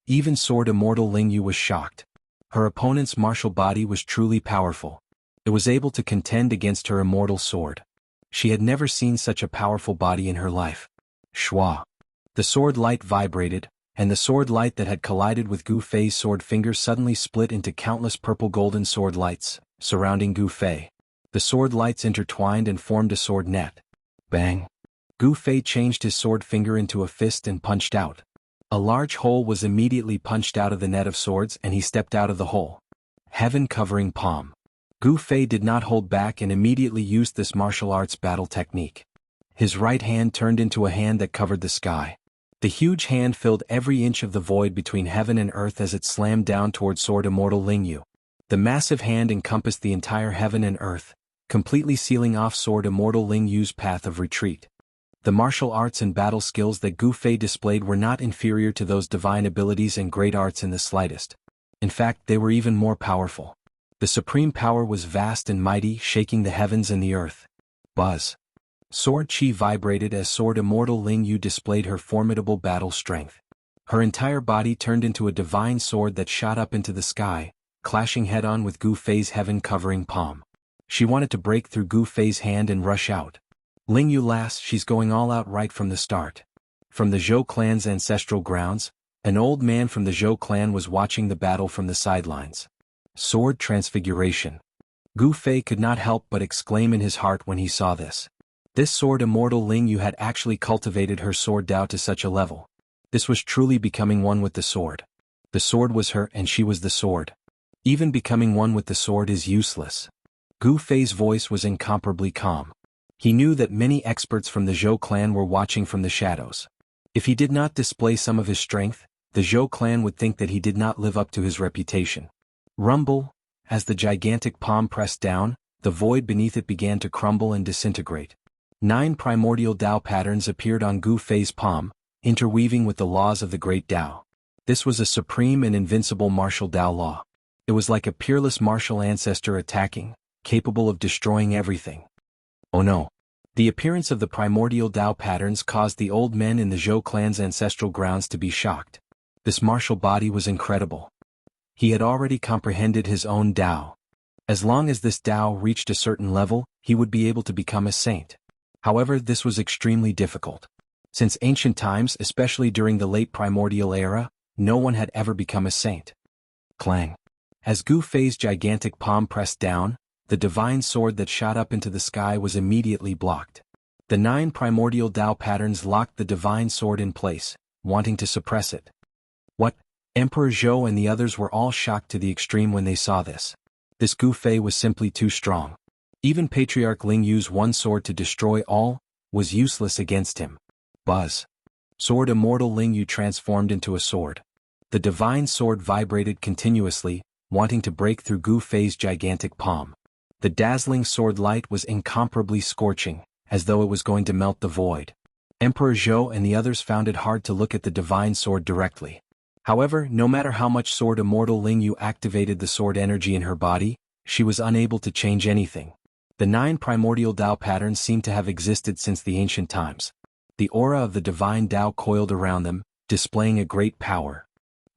Even Sword Immortal Ling Yu was shocked. Her opponent's martial body was truly powerful. It was able to contend against her immortal sword. She had never seen such a powerful body in her life. Shwa! The sword light vibrated, and the sword light that had collided with Gu Fei's sword finger suddenly split into countless purple-golden sword lights, surrounding Gu Fei. The sword lights intertwined and formed a sword net. Bang! Gu Fei changed his sword finger into a fist and punched out. A large hole was immediately punched out of the net of swords, and he stepped out of the hole. Heaven-covering palm. Gu Fei did not hold back and immediately used this martial arts battle technique. His right hand turned into a hand that covered the sky. The huge hand filled every inch of the void between heaven and earth as it slammed down toward Sword Immortal Ling Yu. The massive hand encompassed the entire heaven and earth, completely sealing off Sword Immortal Ling Yu's path of retreat. The martial arts and battle skills that Gu Fei displayed were not inferior to those divine abilities and great arts in the slightest. In fact, they were even more powerful. The supreme power was vast and mighty, shaking the heavens and the earth. Buzz! Sword chi vibrated as Sword Immortal Ling Yu displayed her formidable battle strength. Her entire body turned into a divine sword that shot up into the sky, clashing head-on with Gu Fei's heaven-covering palm. She wanted to break through Gu Fei's hand and rush out. Ling Yu laughs, she's going all out right from the start. From the Zhou clan's ancestral grounds, an old man from the Zhou clan was watching the battle from the sidelines. Sword transfiguration. Gu Fei could not help but exclaim in his heart when he saw this. This Sword Immortal Ling Yu had actually cultivated her sword Dao to such a level. This was truly becoming one with the sword. The sword was her and she was the sword. Even becoming one with the sword is useless. Gu Fei's voice was incomparably calm. He knew that many experts from the Zhou clan were watching from the shadows. If he did not display some of his strength, the Zhou clan would think that he did not live up to his reputation. Rumble! As the gigantic palm pressed down, the void beneath it began to crumble and disintegrate. 9 primordial Dao patterns appeared on Gu Fei's palm, interweaving with the laws of the great Dao. This was a supreme and invincible martial Dao law. It was like a peerless martial ancestor attacking, capable of destroying everything. Oh no! The appearance of the primordial Dao patterns caused the old men in the Zhou clan's ancestral grounds to be shocked. This martial body was incredible. He had already comprehended his own Dao. As long as this Dao reached a certain level, he would be able to become a saint. However, this was extremely difficult. Since ancient times, especially during the late primordial era, no one had ever become a saint. Clang! As Gu Fei's gigantic palm pressed down, the divine sword that shot up into the sky was immediately blocked. The 9 primordial Dao patterns locked the divine sword in place, wanting to suppress it. What? Emperor Zhou and the others were all shocked to the extreme when they saw this. This Gu Fei was simply too strong. Even Patriarch Ling Yu's one sword to destroy all was useless against him. Buzz! Sword Immortal Ling Yu transformed into a sword. The divine sword vibrated continuously, wanting to break through Gu Fei's gigantic palm. The dazzling sword light was incomparably scorching, as though it was going to melt the void. Emperor Zhou and the others found it hard to look at the divine sword directly. However, no matter how much Sword Immortal Lingyu activated the sword energy in her body, she was unable to change anything. The 9 primordial Tao patterns seemed to have existed since the ancient times. The aura of the divine Tao coiled around them, displaying a great power.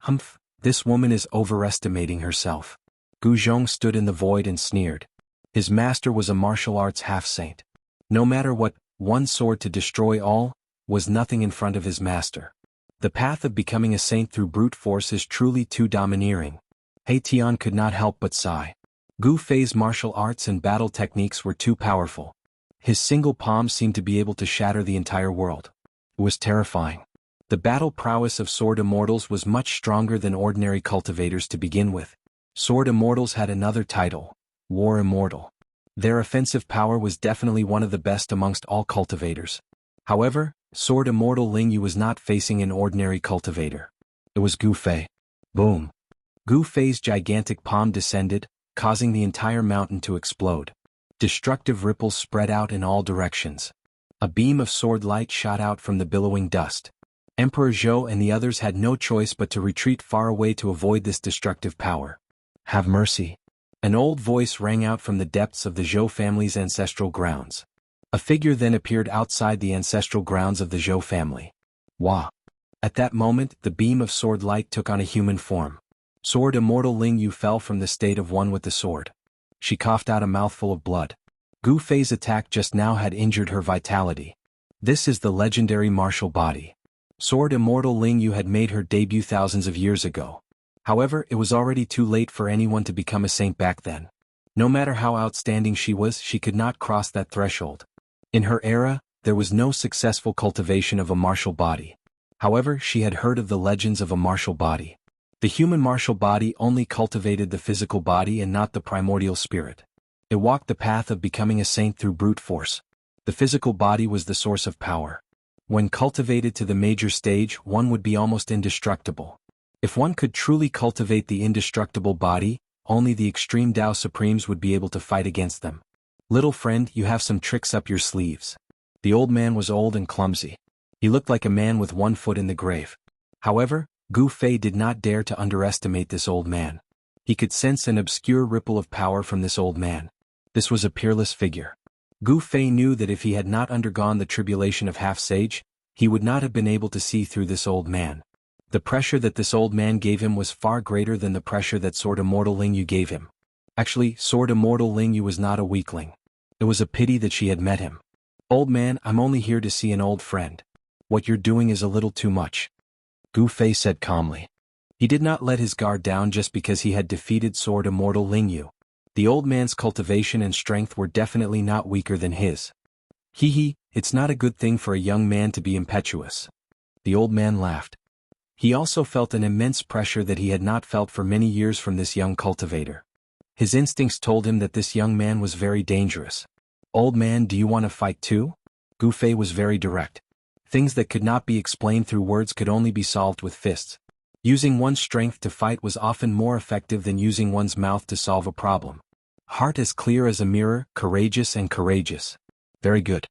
Humph, this woman is overestimating herself. Gu Zhong stood in the void and sneered. His master was a martial arts half-saint. No matter what, one sword to destroy all, was nothing in front of his master. The path of becoming a saint through brute force is truly too domineering. He Tian could not help but sigh. Gu Fei's martial arts and battle techniques were too powerful. His single palm seemed to be able to shatter the entire world. It was terrifying. The battle prowess of Sword Immortals was much stronger than ordinary cultivators to begin with. Sword Immortals had another title, War Immortal. Their offensive power was definitely one of the best amongst all cultivators. However, Sword Immortal Lingyu was not facing an ordinary cultivator. It was Gu Fei. Boom. Gu Fei's gigantic palm descended, causing the entire mountain to explode. Destructive ripples spread out in all directions. A beam of sword light shot out from the billowing dust. Emperor Zhou and the others had no choice but to retreat far away to avoid this destructive power. Have mercy. An old voice rang out from the depths of the Zhou family's ancestral grounds. A figure then appeared outside the ancestral grounds of the Zhou family. Wah! At that moment, the beam of sword light took on a human form. Sword Immortal Lingyu fell from the state of one with the sword. She coughed out a mouthful of blood. Gu Fei's attack just now had injured her vitality. This is the legendary martial body. Sword Immortal Lingyu had made her debut thousands of years ago. However, it was already too late for anyone to become a saint back then. No matter how outstanding she was, she could not cross that threshold. In her era, there was no successful cultivation of a martial body. However, she had heard of the legends of a martial body. The human martial body only cultivated the physical body and not the primordial spirit. It walked the path of becoming a saint through brute force. The physical body was the source of power. When cultivated to the major stage, one would be almost indestructible. If one could truly cultivate the indestructible body, only the extreme Tao Supremes would be able to fight against them. Little friend, you have some tricks up your sleeves. The old man was old and clumsy. He looked like a man with one foot in the grave. However, Gu Fei did not dare to underestimate this old man. He could sense an obscure ripple of power from this old man. This was a peerless figure. Gu Fei knew that if he had not undergone the tribulation of half-sage, he would not have been able to see through this old man. The pressure that this old man gave him was far greater than the pressure that Sword Immortal Lingyu gave him. Actually, Sword Immortal Lingyu was not a weakling. It was a pity that she had met him. Old man, I'm only here to see an old friend. What you're doing is a little too much. Gu Fei said calmly. He did not let his guard down just because he had defeated Sword Immortal Lingyu. The old man's cultivation and strength were definitely not weaker than his. Hee, it's not a good thing for a young man to be impetuous. The old man laughed. He also felt an immense pressure that he had not felt for many years from this young cultivator. His instincts told him that this young man was very dangerous. Old man, do you want to fight too? Gu Fei was very direct. Things that could not be explained through words could only be solved with fists. Using one's strength to fight was often more effective than using one's mouth to solve a problem. Heart as clear as a mirror, courageous and courageous. Very good.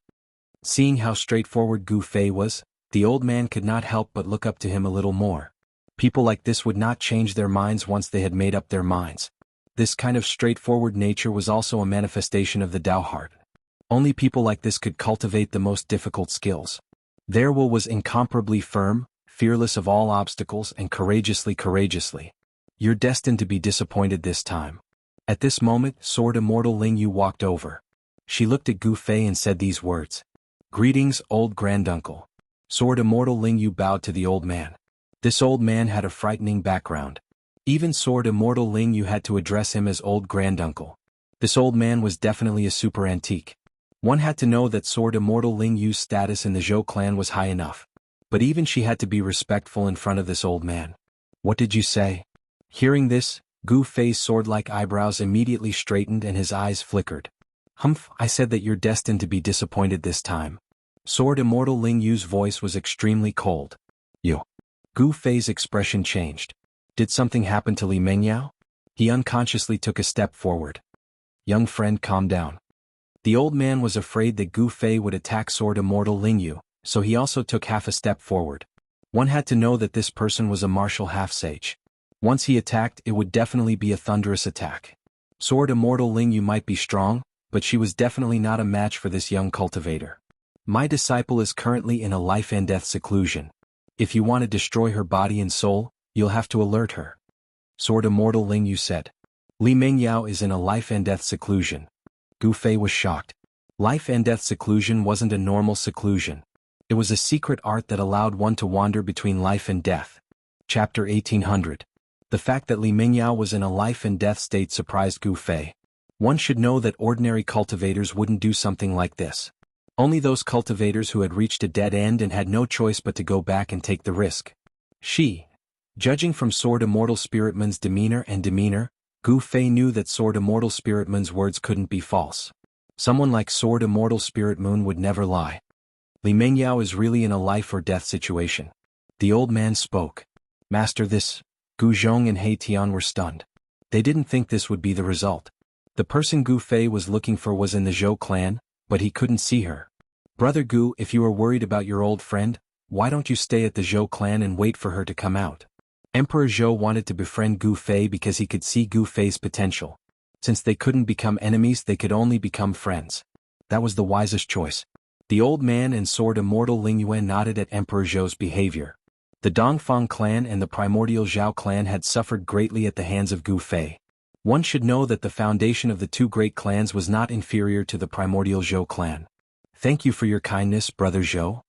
Seeing how straightforward Gu Fei was, the old man could not help but look up to him a little more. People like this would not change their minds once they had made up their minds. This kind of straightforward nature was also a manifestation of the Tao heart. Only people like this could cultivate the most difficult skills. Their will was incomparably firm, fearless of all obstacles and courageously. You're destined to be disappointed this time. At this moment, Sword Immortal Lingyu walked over. She looked at Gu Fei and said these words. Greetings, old granduncle. Sword Immortal Lingyu bowed to the old man. This old man had a frightening background. Even Sword Immortal Lingyu had to address him as old granduncle. This old man was definitely a super antique. One had to know that Sword Immortal Lingyu's status in the Zhou clan was high enough. But even she had to be respectful in front of this old man. What did you say? Hearing this, Gu Fei's sword-like eyebrows immediately straightened and his eyes flickered. Humph, I said that you're destined to be disappointed this time. Sword Immortal Lingyu's voice was extremely cold. You. Gu Fei's expression changed. Did something happen to Li Mengyao? He unconsciously took a step forward. Young friend, calm down. The old man was afraid that Gu Fei would attack Sword Immortal Lingyu, so he also took half a step forward. One had to know that this person was a martial half-sage. Once he attacked, it would definitely be a thunderous attack. Sword Immortal Lingyu might be strong, but she was definitely not a match for this young cultivator. My disciple is currently in a life-and-death seclusion. If you want to destroy her body and soul, you'll have to alert her. Sword Immortal Lingyu said. Li Mengyao is in a life-and-death seclusion. Gu Fei was shocked. Life-and-death seclusion wasn't a normal seclusion. It was a secret art that allowed one to wander between life and death. Chapter 1800. The fact that Li Mengyao was in a life-and-death state surprised Gu Fei. One should know that ordinary cultivators wouldn't do something like this. Only those cultivators who had reached a dead end and had no choice but to go back and take the risk. Judging from Sword Immortal Spiritman's demeanor, Gu Fei knew that Sword Immortal Spiritman's words couldn't be false. Someone like Sword Immortal Spirit Moon would never lie. Li Mengyao is really in a life-or-death situation. The old man spoke. Master, this. Gu Zhong and He Tian were stunned. They didn't think this would be the result. The person Gu Fei was looking for was in the Zhou clan, but he couldn't see her. Brother Gu, if you are worried about your old friend, why don't you stay at the Zhou clan and wait for her to come out? Emperor Zhou wanted to befriend Gu Fei because he could see Gu Fei's potential. Since they couldn't become enemies, they could only become friends. That was the wisest choice. The old man and Sword Immortal Lingyuan nodded at Emperor Zhou's behavior. The Dongfang clan and the primordial Zhao clan had suffered greatly at the hands of Gu Fei. One should know that the foundation of the two great clans was not inferior to the primordial Zhou clan. Thank you for your kindness, Brother Zhou.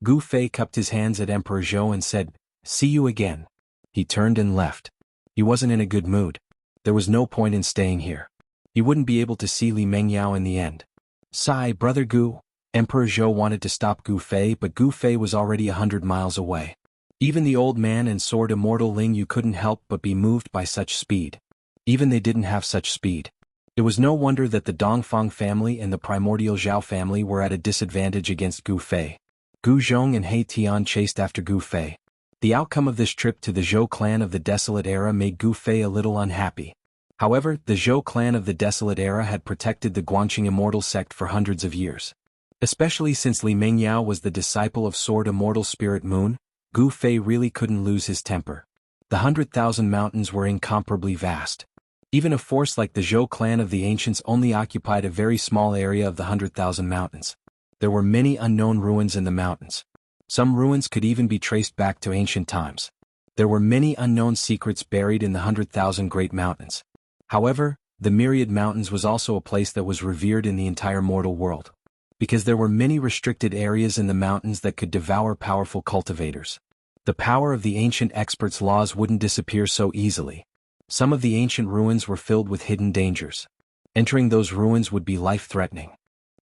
Gu Fei cupped his hands at Emperor Zhou and said, See you again. He turned and left. He wasn't in a good mood. There was no point in staying here. He wouldn't be able to see Li Mengyao in the end. Sigh, Brother Gu. Emperor Zhou wanted to stop Gu Fei, but Gu Fei was already 100 miles away. Even the old man and Sword Immortal Lingyu couldn't help but be moved by such speed. Even they didn't have such speed. It was no wonder that the Dongfang family and the primordial Zhao family were at a disadvantage against Gu Fei. Gu Zhong and He Tian chased after Gu Fei. The outcome of this trip to the Zhou clan of the Desolate Era made Gu Fei a little unhappy. However, the Zhou clan of the Desolate Era had protected the Guanqing Immortal sect for hundreds of years. Especially since Li Mengyao was the disciple of Sword Immortal Spirit Moon, Gu Fei really couldn't lose his temper. The 100,000 mountains were incomparably vast. Even a force like the Zhou clan of the ancients only occupied a very small area of the 100,000 mountains. There were many unknown ruins in the mountains. Some ruins could even be traced back to ancient times. There were many unknown secrets buried in the 100,000 great mountains. However, the Myriad Mountains was also a place that was revered in the entire mortal world. Because there were many restricted areas in the mountains that could devour powerful cultivators. The power of the ancient experts' laws wouldn't disappear so easily. Some of the ancient ruins were filled with hidden dangers. Entering those ruins would be life-threatening.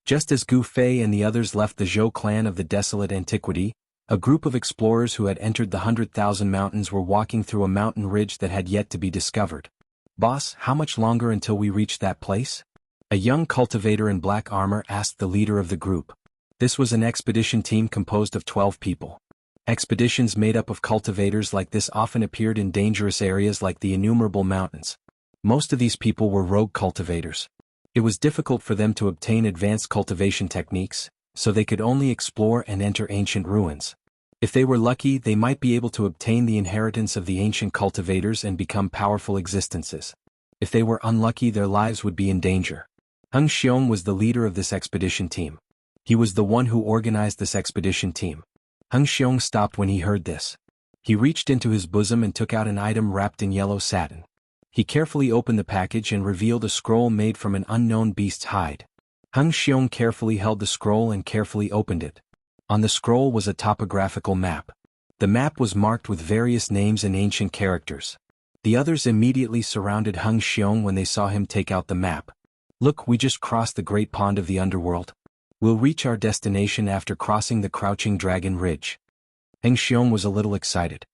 Just as Gu Fei and the others left the Zhou clan of the Desolate Antiquity, a group of explorers who had entered the 100,000 mountains were walking through a mountain ridge that had yet to be discovered. Boss, how much longer until we reach that place? A young cultivator in black armor asked the leader of the group. This was an expedition team composed of 12 people. Expeditions made up of cultivators like this often appeared in dangerous areas like the innumerable mountains. Most of these people were rogue cultivators. It was difficult for them to obtain advanced cultivation techniques, so they could only explore and enter ancient ruins. If they were lucky, they might be able to obtain the inheritance of the ancient cultivators and become powerful existences. If they were unlucky, their lives would be in danger. Heng Xiong was the leader of this expedition team. He was the one who organized this expedition team. Heng Xiong stopped when he heard this. He reached into his bosom and took out an item wrapped in yellow satin. He carefully opened the package and revealed a scroll made from an unknown beast's hide. Heng Xiong carefully held the scroll and carefully opened it. On the scroll was a topographical map. The map was marked with various names and ancient characters. The others immediately surrounded Heng Xiong when they saw him take out the map. Look, we just crossed the great pond of the underworld. We'll reach our destination after crossing the Crouching Dragon Ridge. Heng Xiong was a little excited.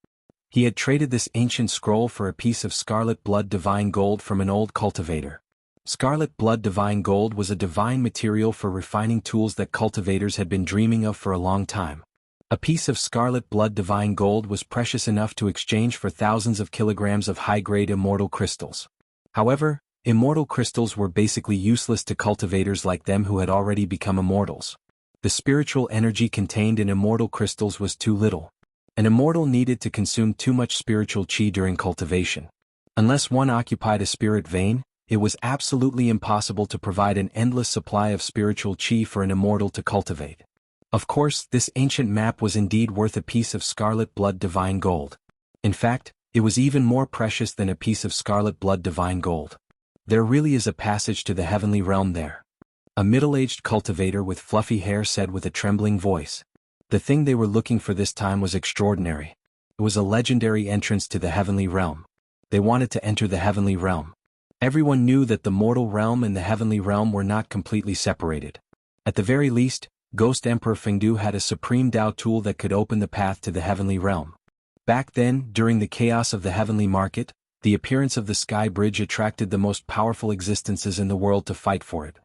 He had traded this ancient scroll for a piece of Scarlet Blood Divine Gold from an old cultivator. Scarlet Blood Divine Gold was a divine material for refining tools that cultivators had been dreaming of for a long time. A piece of Scarlet Blood Divine Gold was precious enough to exchange for thousands of kilograms of high-grade immortal crystals. However, immortal crystals were basically useless to cultivators like them who had already become immortals. The spiritual energy contained in immortal crystals was too little. An immortal needed to consume too much spiritual chi during cultivation. Unless one occupied a spirit vein, it was absolutely impossible to provide an endless supply of spiritual chi for an immortal to cultivate. Of course, this ancient map was indeed worth a piece of scarlet blood divine gold. In fact, it was even more precious than a piece of scarlet blood divine gold. There really is a passage to the heavenly realm there. A middle-aged cultivator with fluffy hair said with a trembling voice. The thing they were looking for this time was extraordinary. It was a legendary entrance to the heavenly realm. They wanted to enter the heavenly realm. Everyone knew that the mortal realm and the heavenly realm were not completely separated. At the very least, Ghost Emperor Fengdu had a supreme Dao tool that could open the path to the heavenly realm. Back then, during the chaos of the heavenly market, the appearance of the sky bridge attracted the most powerful existences in the world to fight for it.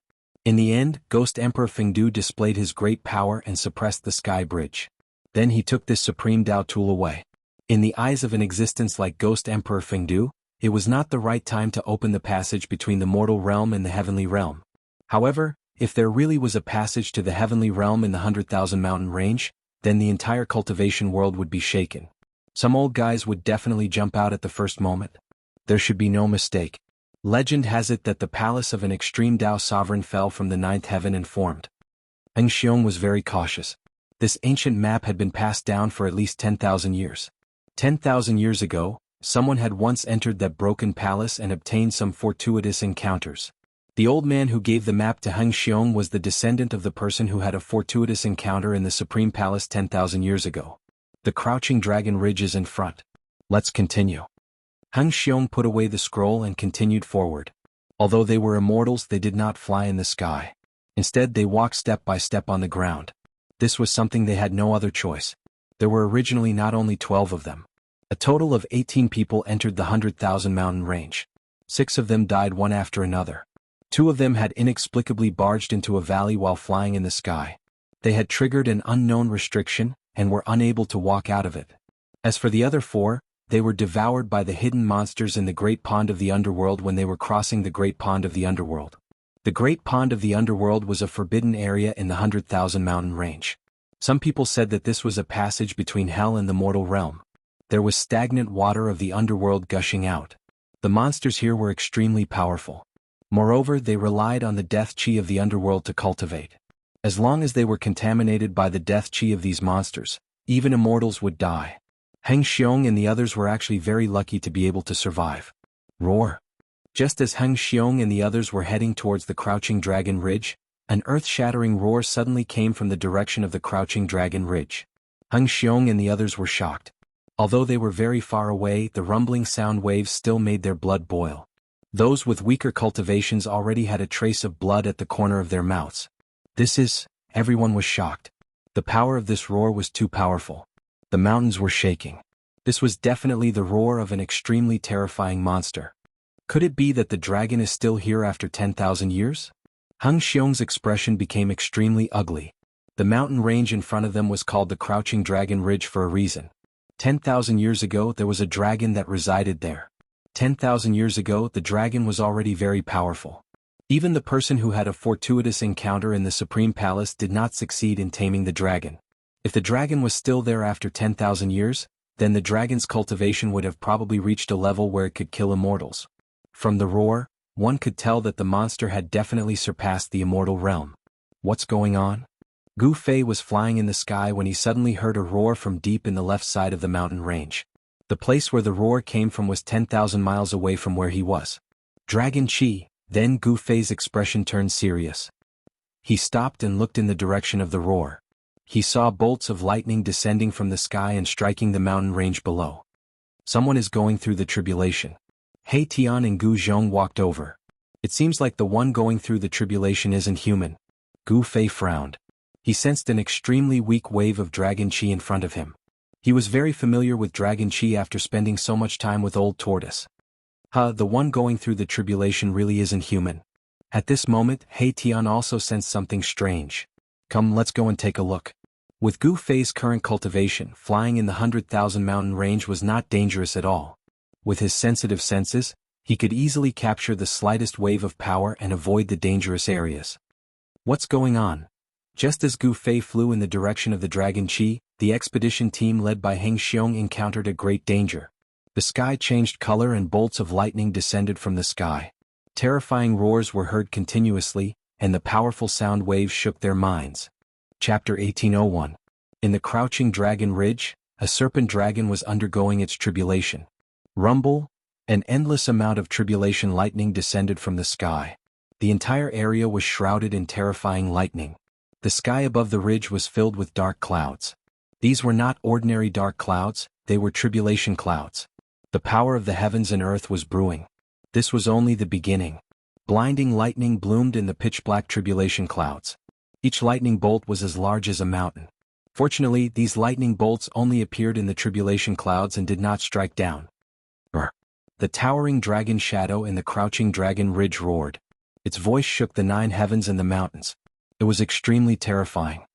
In the end, Ghost Emperor Fengdu displayed his great power and suppressed the sky bridge. Then he took this supreme Dao tool away. In the eyes of an existence like Ghost Emperor Fengdu, it was not the right time to open the passage between the mortal realm and the heavenly realm. However, if there really was a passage to the heavenly realm in the 100,000 mountain range, then the entire cultivation world would be shaken. Some old guys would definitely jump out at the first moment. There should be no mistake. Legend has it that the palace of an extreme Dao sovereign fell from the ninth heaven and formed. Heng Xiong was very cautious. This ancient map had been passed down for at least 10,000 years. 10,000 years ago, someone had once entered that broken palace and obtained some fortuitous encounters. The old man who gave the map to Heng Xiong was the descendant of the person who had a fortuitous encounter in the Supreme Palace 10,000 years ago. The crouching dragon ridge is in front. Let's continue. Heng Xiong put away the scroll and continued forward. Although they were immortals, they did not fly in the sky. Instead, they walked step by step on the ground. This was something they had no other choice. There were originally not only 12 of them. A total of 18 people entered the 100,000 mountain range. 6 of them died one after another. 2 of them had inexplicably barged into a valley while flying in the sky. They had triggered an unknown restriction and were unable to walk out of it. As for the other 4, they were devoured by the hidden monsters in the Great Pond of the Underworld when they were crossing the Great Pond of the Underworld. The Great Pond of the Underworld was a forbidden area in the 100,000 mountain range. Some people said that this was a passage between hell and the mortal realm. There was stagnant water of the underworld gushing out. The monsters here were extremely powerful. Moreover, they relied on the death chi of the underworld to cultivate. As long as they were contaminated by the death chi of these monsters, even immortals would die. Heng Xiong and the others were actually very lucky to be able to survive. Roar! Just as Heng Xiong and the others were heading towards the Crouching Dragon Ridge, an earth-shattering roar suddenly came from the direction of the Crouching Dragon Ridge. Heng Xiong and the others were shocked. Although they were very far away, the rumbling sound waves still made their blood boil. Those with weaker cultivations already had a trace of blood at the corner of their mouths. Everyone was shocked. The power of this roar was too powerful. The mountains were shaking. This was definitely the roar of an extremely terrifying monster. Could it be that the dragon is still here after 10,000 years? Heng Xiong's expression became extremely ugly. The mountain range in front of them was called the Crouching Dragon Ridge for a reason. 10,000 years ago there was a dragon that resided there. 10,000 years ago the dragon was already very powerful. Even the person who had a fortuitous encounter in the Supreme Palace did not succeed in taming the dragon. If the dragon was still there after 10,000 years, then the dragon's cultivation would have probably reached a level where it could kill immortals. From the roar, one could tell that the monster had definitely surpassed the immortal realm. What's going on? Gu Fei was flying in the sky when he suddenly heard a roar from deep in the left side of the mountain range. The place where the roar came from was 10,000 miles away from where he was. Dragon Chi. Then Gu Fei's expression turned serious. He stopped and looked in the direction of the roar. He saw bolts of lightning descending from the sky and striking the mountain range below. Someone is going through the tribulation. He Tian and Gu Zhong walked over. It seems like the one going through the tribulation isn't human. Gu Fei frowned. He sensed an extremely weak wave of dragon chi in front of him. He was very familiar with dragon chi after spending so much time with Old Tortoise. The one going through the tribulation really isn't human. At this moment, He Tian also sensed something strange. Come, let's go and take a look. With Gu Fei's current cultivation, flying in the 100,000 mountain range was not dangerous at all. With his sensitive senses, He could easily capture the slightest wave of power and avoid the dangerous areas. What's going on? Just as Gu Fei flew in the direction of the Dragon Chi, the expedition team led by Heng Xiong encountered a great danger. The sky changed color and bolts of lightning descended from the sky. Terrifying roars were heard continuously, and the powerful sound waves shook their minds. Chapter 1801. In the crouching dragon ridge, a serpent dragon was undergoing its tribulation. Rumble, an endless amount of tribulation lightning descended from the sky. The entire area was shrouded in terrifying lightning. The sky above the ridge was filled with dark clouds. These were not ordinary dark clouds, they were tribulation clouds. The power of the heavens and earth was brewing. This was only the beginning. Blinding lightning bloomed in the pitch-black tribulation clouds. Each lightning bolt was as large as a mountain. Fortunately, these lightning bolts only appeared in the tribulation clouds and did not strike down. The towering dragon shadow in the crouching dragon ridge roared. Its voice shook the 9 heavens and the mountains. It was extremely terrifying.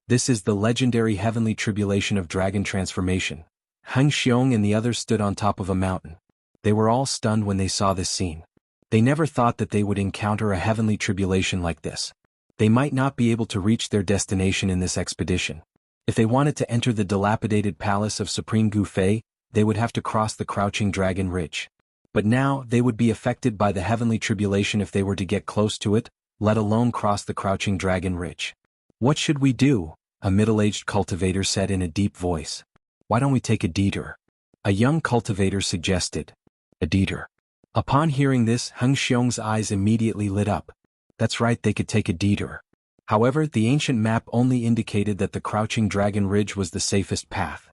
This is the legendary heavenly tribulation of dragon transformation. Heng Xiong and the others stood on top of a mountain. They were all stunned when they saw this scene. They never thought that they would encounter a heavenly tribulation like this. They might not be able to reach their destination in this expedition. If they wanted to enter the dilapidated palace of Supreme Gu Fei, they would have to cross the crouching dragon ridge. But now, they would be affected by the heavenly tribulation if they were to get close to it, let alone cross the crouching dragon ridge. What should we do? A middle-aged cultivator said in a deep voice. Why don't we take a detour? A young cultivator suggested. A detour. Upon hearing this, Heng Xiong's eyes immediately lit up. That's right, they could take a detour. However, the ancient map only indicated that the crouching dragon ridge was the safest path.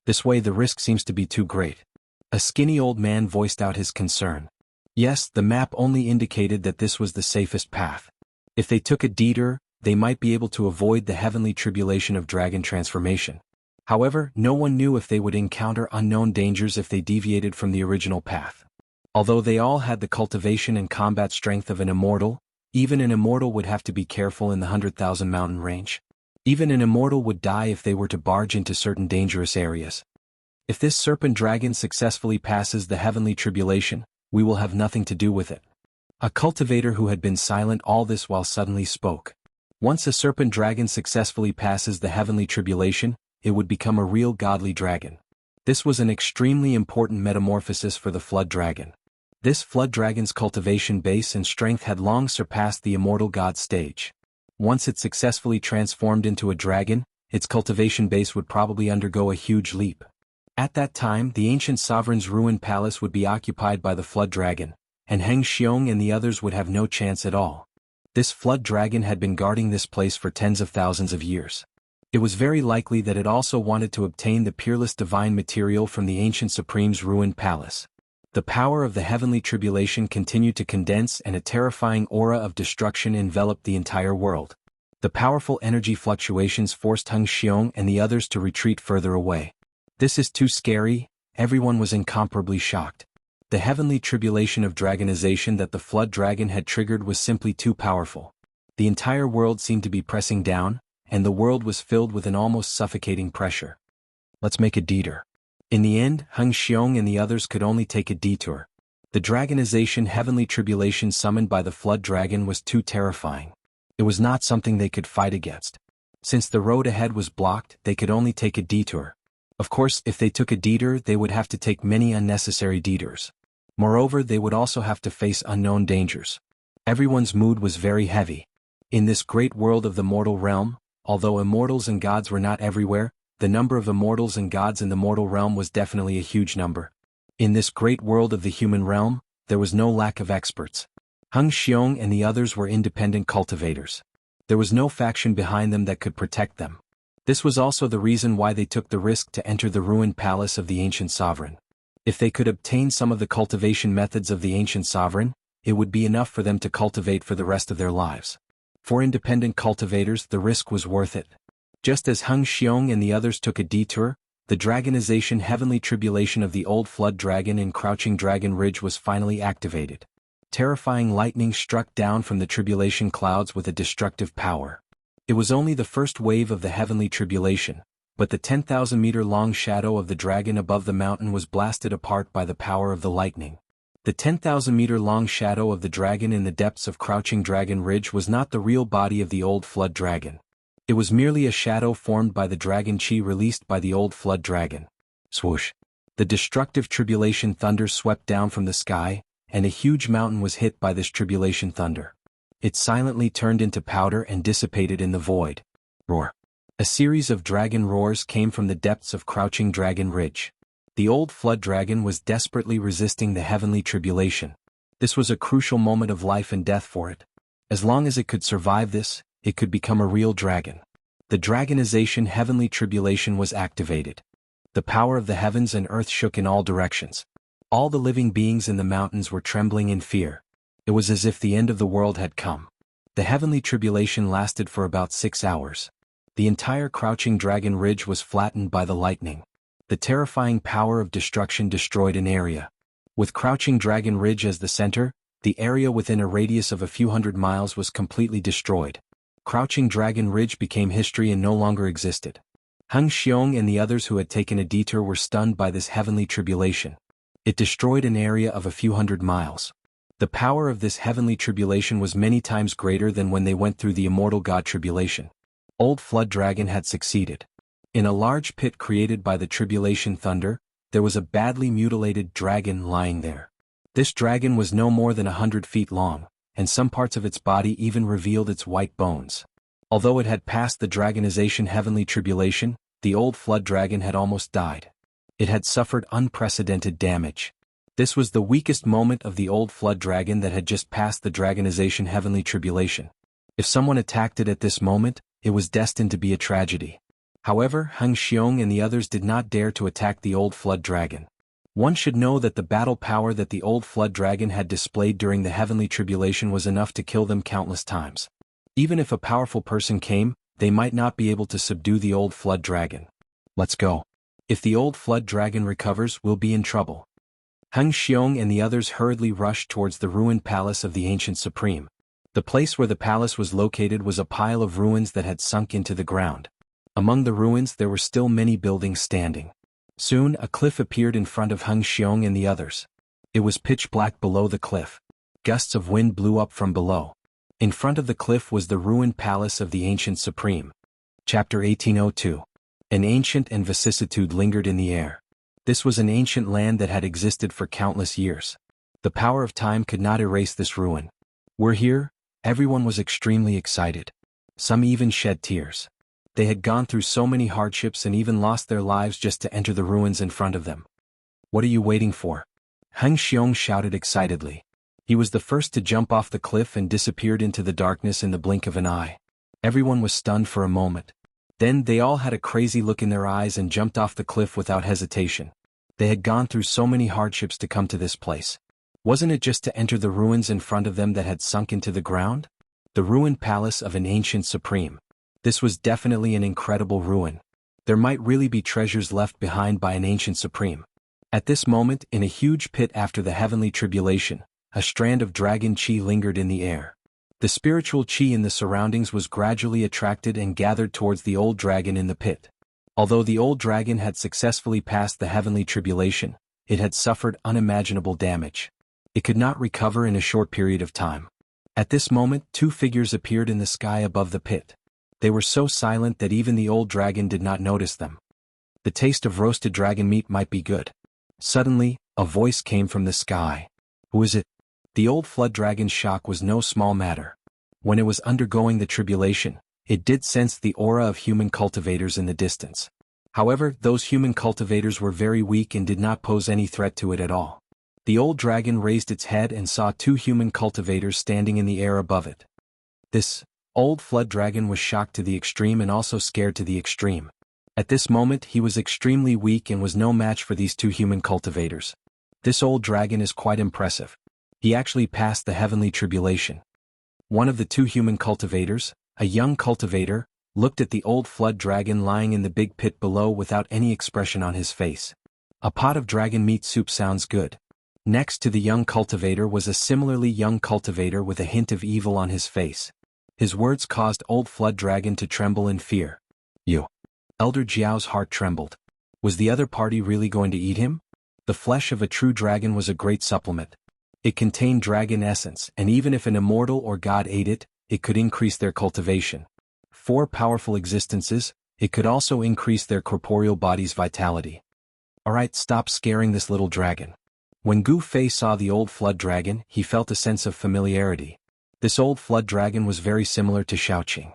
This way the risk seems to be too great. A skinny old man voiced out his concern. Yes, the map only indicated that this was the safest path. If they took a detour, they might be able to avoid the heavenly tribulation of dragon transformation. However, no one knew if they would encounter unknown dangers if they deviated from the original path. Although they all had the cultivation and combat strength of an immortal, even an immortal would have to be careful in the 100,000 mountain range. Even an immortal would die if they were to barge into certain dangerous areas. If this serpent dragon successfully passes the heavenly tribulation, we will have nothing to do with it. A cultivator who had been silent all this while suddenly spoke. Once a serpent dragon successfully passes the heavenly tribulation, it would become a real godly dragon. This was an extremely important metamorphosis for the flood dragon. This flood dragon's cultivation base and strength had long surpassed the immortal god stage. Once it successfully transformed into a dragon, its cultivation base would probably undergo a huge leap. At that time, the ancient sovereign's ruined palace would be occupied by the flood dragon, and Heng Xiong and the others would have no chance at all. This flood dragon had been guarding this place for tens of thousands of years. It was very likely that it also wanted to obtain the peerless divine material from the ancient supreme's ruined palace. The power of the heavenly tribulation continued to condense and a terrifying aura of destruction enveloped the entire world. The powerful energy fluctuations forced Heng Xiong and the others to retreat further away. This is too scary, everyone was incomparably shocked. The heavenly tribulation of dragonization that the flood dragon had triggered was simply too powerful. The entire world seemed to be pressing down, and the world was filled with an almost suffocating pressure. Let's make a detour. In the end, Heng Xiong and the others could only take a detour. The dragonization heavenly tribulation summoned by the flood dragon was too terrifying. It was not something they could fight against. Since the road ahead was blocked, they could only take a detour. Of course, if they took a detour, they would have to take many unnecessary detours. Moreover, they would also have to face unknown dangers. Everyone's mood was very heavy. In this great world of the mortal realm, although immortals and gods were not everywhere, the number of immortals and gods in the mortal realm was definitely a huge number. In this great world of the human realm, there was no lack of experts. Heng Xiong and the others were independent cultivators. There was no faction behind them that could protect them. This was also the reason why they took the risk to enter the ruined palace of the ancient sovereign. If they could obtain some of the cultivation methods of the ancient sovereign, it would be enough for them to cultivate for the rest of their lives. For independent cultivators, the risk was worth it. Just as Heng Xiong and the others took a detour, the dragonization heavenly tribulation of the old flood dragon in Crouching Dragon Ridge was finally activated. Terrifying lightning struck down from the tribulation clouds with a destructive power. It was only the first wave of the heavenly tribulation, but the 10,000-meter-long shadow of the dragon above the mountain was blasted apart by the power of the lightning. The 10,000-meter-long shadow of the dragon in the depths of Crouching Dragon Ridge was not the real body of the old flood dragon. It was merely a shadow formed by the dragon chi released by the old flood dragon. Swoosh! The destructive tribulation thunder swept down from the sky, and a huge mountain was hit by this tribulation thunder. It silently turned into powder and dissipated in the void. Roar! A series of dragon roars came from the depths of Crouching Dragon Ridge. The old flood dragon was desperately resisting the heavenly tribulation. This was a crucial moment of life and death for it. As long as it could survive this, it could become a real dragon. The dragonization heavenly tribulation was activated. The power of the heavens and earth shook in all directions. All the living beings in the mountains were trembling in fear. It was as if the end of the world had come. The heavenly tribulation lasted for about 6 hours. The entire Crouching Dragon Ridge was flattened by the lightning. The terrifying power of destruction destroyed an area. With Crouching Dragon Ridge as the center, the area within a radius of a few hundred miles was completely destroyed. Crouching Dragon Ridge became history and no longer existed. Hung Xiong and the others who had taken a detour were stunned by this heavenly tribulation. It destroyed an area of a few hundred miles. The power of this heavenly tribulation was many times greater than when they went through the Immortal God tribulation. Old Flood Dragon had succeeded. In a large pit created by the tribulation thunder, there was a badly mutilated dragon lying there. This dragon was no more than 100 feet long, and some parts of its body even revealed its white bones. Although it had passed the dragonization heavenly tribulation, the old flood dragon had almost died. It had suffered unprecedented damage. This was the weakest moment of the old flood dragon that had just passed the dragonization heavenly tribulation. If someone attacked it at this moment, it was destined to be a tragedy. However, Hung Xiong and the others did not dare to attack the old flood dragon. One should know that the battle power that the old flood dragon had displayed during the heavenly tribulation was enough to kill them countless times. Even if a powerful person came, they might not be able to subdue the old flood dragon. Let's go. If the old flood dragon recovers, we'll be in trouble. Hung Xiong and the others hurriedly rushed towards the ruined palace of the ancient supreme. The place where the palace was located was a pile of ruins that had sunk into the ground. Among the ruins there were still many buildings standing. Soon a cliff appeared in front of Hung Xiong and the others. It was pitch black below the cliff. Gusts of wind blew up from below. In front of the cliff was the ruined palace of the ancient supreme. Chapter 1802. An ancient and vicissitude lingered in the air. This was an ancient land that had existed for countless years. The power of time could not erase this ruin. We're here. Everyone was extremely excited. Some even shed tears. They had gone through so many hardships and even lost their lives just to enter the ruins in front of them. What are you waiting for? Hung Xiong shouted excitedly. He was the first to jump off the cliff and disappeared into the darkness in the blink of an eye. Everyone was stunned for a moment. Then they all had a crazy look in their eyes and jumped off the cliff without hesitation. They had gone through so many hardships to come to this place. Wasn't it just to enter the ruins in front of them that had sunk into the ground? The ruined palace of an ancient supreme. This was definitely an incredible ruin. There might really be treasures left behind by an ancient supreme. At this moment, in a huge pit after the heavenly tribulation, a strand of dragon chi lingered in the air. The spiritual chi in the surroundings was gradually attracted and gathered towards the old dragon in the pit. Although the old dragon had successfully passed the heavenly tribulation, it had suffered unimaginable damage. It could not recover in a short period of time. At this moment, two figures appeared in the sky above the pit. They were so silent that even the old dragon did not notice them. The taste of roasted dragon meat might be good. Suddenly, a voice came from the sky. Who is it? The old flood dragon's shock was no small matter. When it was undergoing the tribulation, it did sense the aura of human cultivators in the distance. However, those human cultivators were very weak and did not pose any threat to it at all. The old dragon raised its head and saw two human cultivators standing in the air above it. This old flood dragon was shocked to the extreme and also scared to the extreme. At this moment he was extremely weak and was no match for these two human cultivators. This old dragon is quite impressive. He actually passed the heavenly tribulation. One of the two human cultivators, a young cultivator, looked at the old flood dragon lying in the big pit below without any expression on his face. A pot of dragon meat soup sounds good. Next to the young cultivator was a similarly young cultivator with a hint of evil on his face. His words caused old flood dragon to tremble in fear. You. Elder Jiao's heart trembled. Was the other party really going to eat him? The flesh of a true dragon was a great supplement. It contained dragon essence, and even if an immortal or god ate it, it could increase their cultivation. 4 powerful existences, it could also increase their corporeal body's vitality. Alright, stop scaring this little dragon. When Gu Fei saw the old flood dragon, he felt a sense of familiarity. This old flood dragon was very similar to Shaoqing.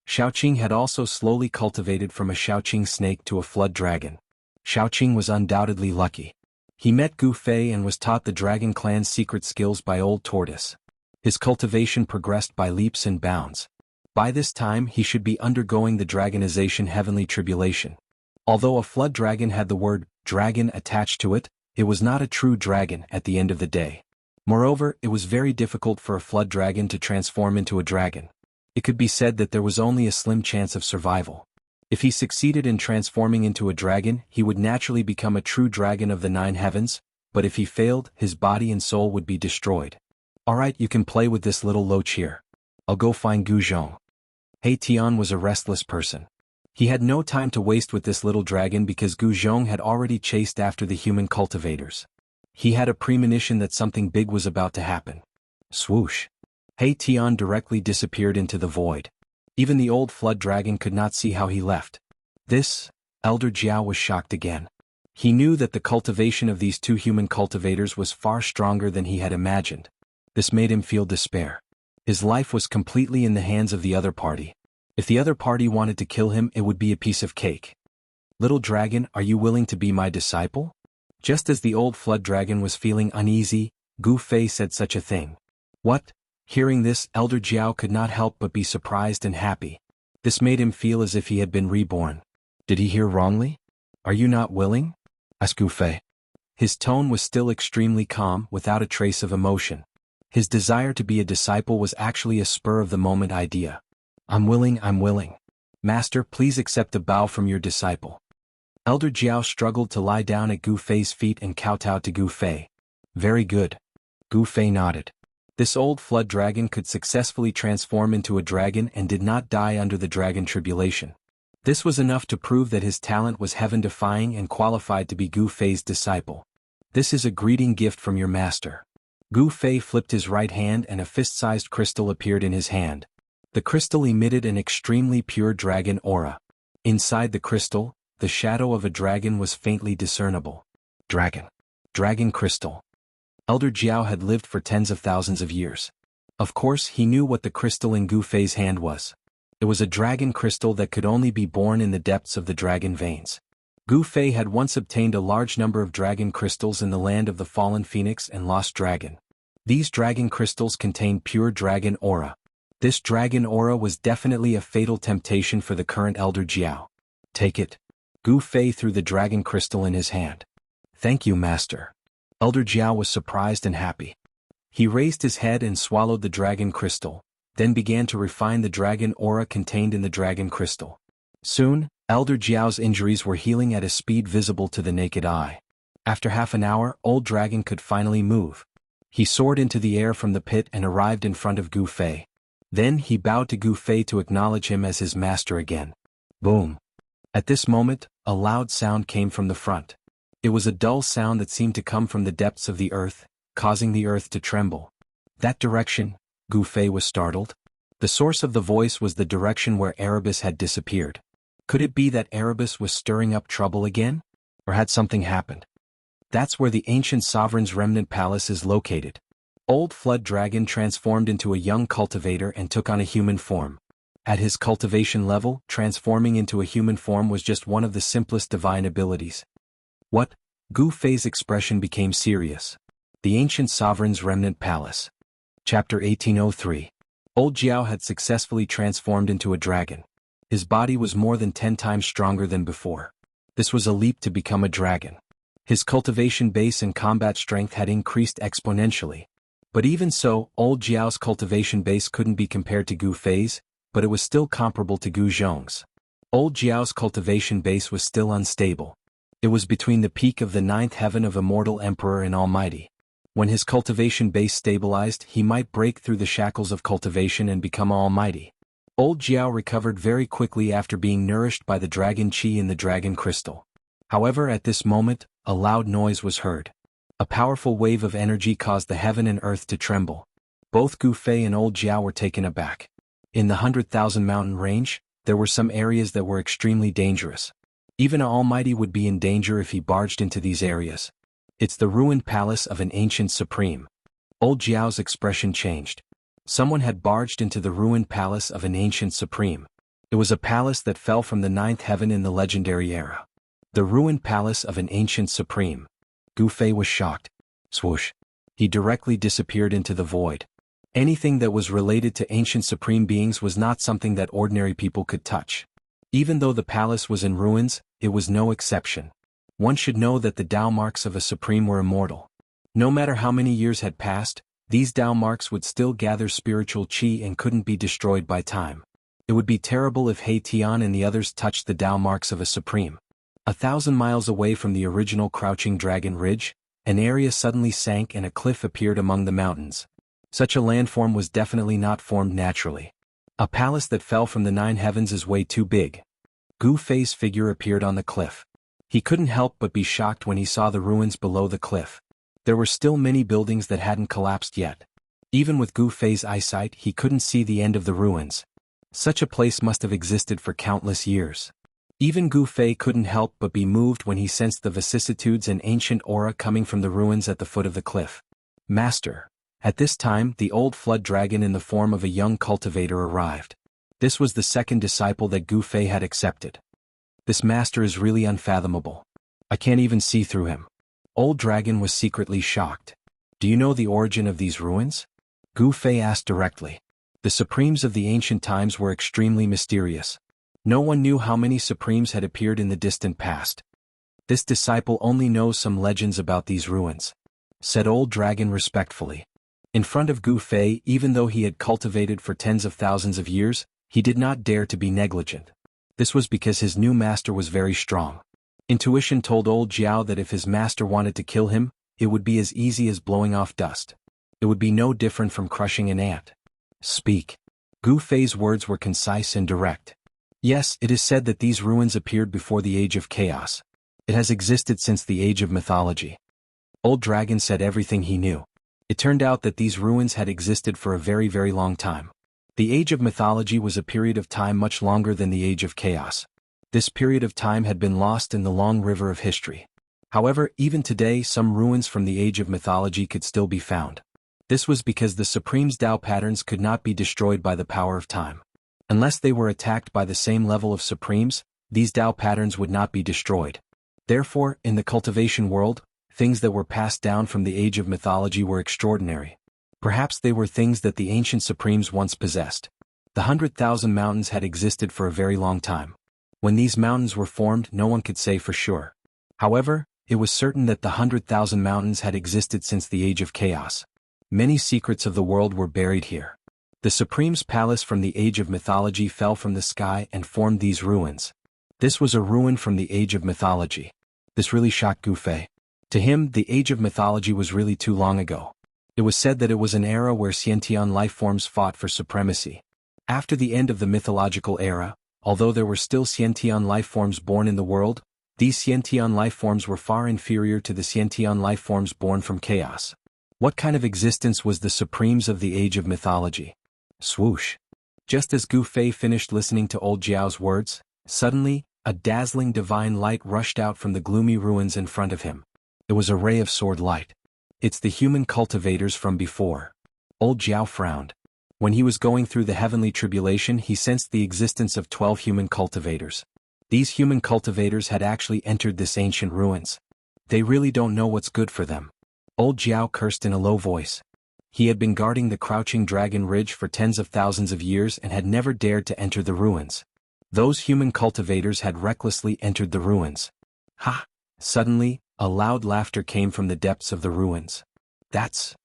Shaoqing had also slowly cultivated from a Shaoqing snake to a flood dragon. Shaoqing was undoubtedly lucky. He met Gu Fei and was taught the Dragon Clan's secret skills by Old Tortoise. His cultivation progressed by leaps and bounds. By this time he should be undergoing the dragonization heavenly tribulation. Although a flood dragon had the word dragon attached to it, it was not a true dragon at the end of the day. Moreover, it was very difficult for a flood dragon to transform into a dragon. It could be said that there was only a slim chance of survival. If he succeeded in transforming into a dragon, he would naturally become a true dragon of the 9 heavens, but if he failed, his body and soul would be destroyed. Alright, you can play with this little loach here. I'll go find Gu Zhong. He Tian was a restless person. He had no time to waste with this little dragon because Gu Zhong had already chased after the human cultivators. He had a premonition that something big was about to happen. Swoosh. He Tian directly disappeared into the void. Even the old flood dragon could not see how he left. This, Elder Jiao was shocked again. He knew that the cultivation of these 2 human cultivators was far stronger than he had imagined. This made him feel despair. His life was completely in the hands of the other party. If the other party wanted to kill him, it would be a piece of cake. Little dragon, are you willing to be my disciple? Just as the old flood dragon was feeling uneasy, Gu Fei said such a thing. What? Hearing this, Elder Jiao could not help but be surprised and happy. This made him feel as if he had been reborn. Did he hear wrongly? Are you not willing? Asked Gu Fei. His tone was still extremely calm, without a trace of emotion. His desire to be a disciple was actually a spur-of-the-moment idea. I'm willing. Master, please accept a bow from your disciple. Elder Jiao struggled to lie down at Gu Fei's feet and kowtowed to Gu Fei. Very good. Gu Fei nodded. This old flood dragon could successfully transform into a dragon and did not die under the dragon tribulation. This was enough to prove that his talent was heaven-defying and qualified to be Gu Fei's disciple. This is a greeting gift from your master. Gu Fei flipped his right hand and a fist-sized crystal appeared in his hand. The crystal emitted an extremely pure dragon aura. Inside the crystal, the shadow of a dragon was faintly discernible. Dragon crystal. Elder Jiao had lived for tens of thousands of years. Of course, he knew what the crystal in Gu Fei's hand was. It was a dragon crystal that could only be born in the depths of the dragon veins. Gu Fei had once obtained a large number of dragon crystals in the land of the fallen phoenix and lost dragon. These dragon crystals contained pure dragon aura. This dragon aura was definitely a fatal temptation for the current Elder Jiao. Take it. Gu Fei threw the dragon crystal in his hand. Thank you, master. Elder Jiao was surprised and happy. He raised his head and swallowed the dragon crystal, then began to refine the dragon aura contained in the dragon crystal. Soon, Elder Jiao's injuries were healing at a speed visible to the naked eye. After half an hour, Old Dragon could finally move. He soared into the air from the pit and arrived in front of Gu Fei. Then he bowed to Gu Fei to acknowledge him as his master again. Boom. At this moment, a loud sound came from the front. It was a dull sound that seemed to come from the depths of the earth, causing the earth to tremble. That direction? Gu Fei was startled. The source of the voice was the direction where Erebus had disappeared. Could it be that Erebus was stirring up trouble again? Or had something happened? That's where the ancient sovereign's remnant palace is located. Old Flood Dragon transformed into a young cultivator and took on a human form. At his cultivation level, transforming into a human form was just one of the simplest divine abilities. What? Gu Fei's expression became serious. The ancient sovereign's remnant palace. Chapter 1803. Old Jiao had successfully transformed into a dragon. His body was more than 10 times stronger than before. This was a leap to become a dragon. His cultivation base and combat strength had increased exponentially. But even so, Old Jiao's cultivation base couldn't be compared to Gu Fei's, but it was still comparable to Gu Zhong's. Old Jiao's cultivation base was still unstable. It was between the peak of the 9th heaven of Immortal Emperor and Almighty. When his cultivation base stabilized, he might break through the shackles of cultivation and become almighty. Old Jiao recovered very quickly after being nourished by the dragon chi in the dragon crystal. However, at this moment, a loud noise was heard. A powerful wave of energy caused the heaven and earth to tremble. Both Gu Fei and old Jiao were taken aback. In the 100,000 mountain range, there were some areas that were extremely dangerous. Even an almighty would be in danger if he barged into these areas. It's the ruined palace of an ancient supreme. Old Jiao's expression changed. Someone had barged into the ruined palace of an ancient supreme. It was a palace that fell from the ninth heaven in the legendary era. The ruined palace of an ancient supreme. Gu Fei was shocked. Swoosh. He directly disappeared into the void. Anything that was related to ancient supreme beings was not something that ordinary people could touch. Even though the palace was in ruins, it was no exception. One should know that the Tao marks of a supreme were immortal. No matter how many years had passed, these Tao marks would still gather spiritual qi and couldn't be destroyed by time. It would be terrible if He Tian and the others touched the Tao marks of a supreme. 1,000 miles away from the original Crouching Dragon Ridge, an area suddenly sank and a cliff appeared among the mountains. Such a landform was definitely not formed naturally. A palace that fell from the 9 heavens is way too big. Gu Fei's figure appeared on the cliff. He couldn't help but be shocked when he saw the ruins below the cliff. There were still many buildings that hadn't collapsed yet. Even with Gu Fei's eyesight, he couldn't see the end of the ruins. Such a place must have existed for countless years. Even Gu Fei couldn't help but be moved when he sensed the vicissitudes and ancient aura coming from the ruins at the foot of the cliff. Master. At this time, the old flood dragon in the form of a young cultivator arrived. This was the second disciple that Gu Fei had accepted. This master is really unfathomable. I can't even see through him. Old Dragon was secretly shocked. Do you know the origin of these ruins? Gu Fei asked directly. The supremes of the ancient times were extremely mysterious. No one knew how many supremes had appeared in the distant past. This disciple only knows some legends about these ruins, said Old Dragon respectfully. In front of Gu Fei, even though he had cultivated for tens of thousands of years, he did not dare to be negligent. This was because his new master was very strong. Intuition told old Jiao that if his master wanted to kill him, it would be as easy as blowing off dust. It would be no different from crushing an ant. Speak. Gu Fei's words were concise and direct. Yes, it is said that these ruins appeared before the Age of Chaos. It has existed since the Age of Mythology. Old Dragon said everything he knew. It turned out that these ruins had existed for a very, very long time. The Age of Mythology was a period of time much longer than the Age of Chaos. This period of time had been lost in the long river of history. However, even today some ruins from the Age of Mythology could still be found. This was because the Supreme's Tao patterns could not be destroyed by the power of time. Unless they were attacked by the same level of Supremes, these Tao patterns would not be destroyed. Therefore, in the cultivation world, things that were passed down from the Age of Mythology were extraordinary. Perhaps they were things that the ancient Supremes once possessed. The 100,000 mountains had existed for a very long time. When these mountains were formed, no one could say for sure. However, it was certain that the 100,000 mountains had existed since the Age of Chaos. Many secrets of the world were buried here. The Supreme's palace from the Age of Mythology fell from the sky and formed these ruins. This was a ruin from the Age of Mythology. This really shocked Gu Fei. To him, the Age of Mythology was really too long ago. It was said that it was an era where Scientian lifeforms fought for supremacy. After the end of the mythological era, although there were still Scientian lifeforms born in the world, these Scientian lifeforms were far inferior to the Scientian lifeforms born from chaos. What kind of existence was the Supremes of the Age of Mythology? Swoosh. Just as Gu Fei finished listening to old Jiao's words, suddenly, a dazzling divine light rushed out from the gloomy ruins in front of him. It was a ray of sword light. It's the human cultivators from before. Old Jiao frowned. When he was going through the heavenly tribulation, he sensed the existence of 12 human cultivators. These human cultivators had actually entered this ancient ruins. They really don't know what's good for them. Old Jiao cursed in a low voice. He had been guarding the Crouching Dragon Ridge for tens of thousands of years and had never dared to enter the ruins. Those human cultivators had recklessly entered the ruins. Ha! Suddenly, a loud laughter came from the depths of the ruins. That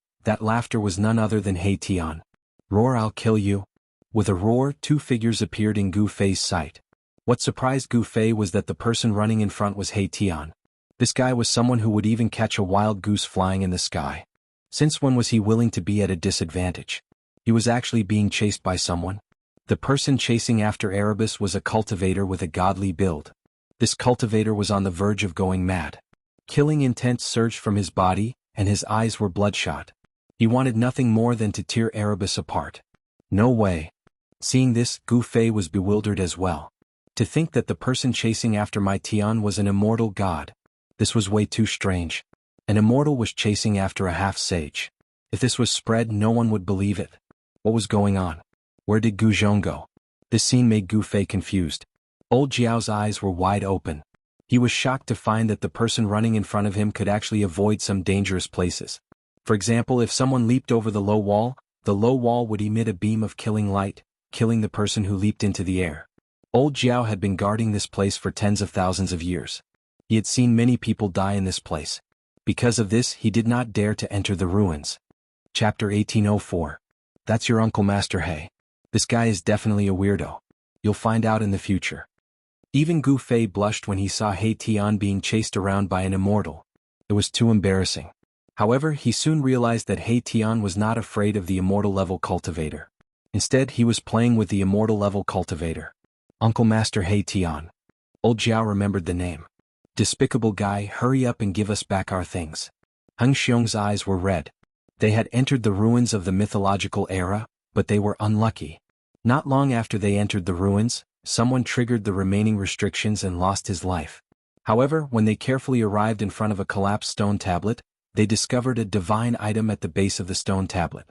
laughter was none other than He Tian. Roar, I'll kill you. With a roar, 2 figures appeared in Gu Fei's sight. What surprised Gu Fei was that the person running in front was He Tian. This guy was someone who would even catch a wild goose flying in the sky. Since when was he willing to be at a disadvantage? He was actually being chased by someone. The person chasing after Erebus was a cultivator with a godly build. This cultivator was on the verge of going mad. Killing intent surged from his body, and his eyes were bloodshot. He wanted nothing more than to tear Erebus apart. No way. Seeing this, Gu Fei was bewildered as well. To think that the person chasing after my Tian was an immortal god. This was way too strange. An immortal was chasing after a half-sage. If this was spread, no one would believe it. What was going on? Where did Gu Zhong go? This scene made Gu Fei confused. Old Jiao's eyes were wide open. He was shocked to find that the person running in front of him could actually avoid some dangerous places. For example, if someone leaped over the low wall would emit a beam of killing light, killing the person who leaped into the air. Old Jiao had been guarding this place for tens of thousands of years. He had seen many people die in this place. Because of this, he did not dare to enter the ruins. Chapter 1804. That's your Uncle Master He. This guy is definitely a weirdo. You'll find out in the future. Even Gu Fei blushed when he saw He Tian being chased around by an immortal. It was too embarrassing. However, he soon realized that He Tian was not afraid of the immortal level cultivator. Instead, he was playing with the immortal level cultivator. Uncle Master He Tian. Old Jiao remembered the name. Despicable guy, hurry up and give us back our things. Heng Xiong's eyes were red. They had entered the ruins of the mythological era, but they were unlucky. Not long after they entered the ruins, someone triggered the remaining restrictions and lost his life. However, when they carefully arrived in front of a collapsed stone tablet, they discovered a divine item at the base of the stone tablet.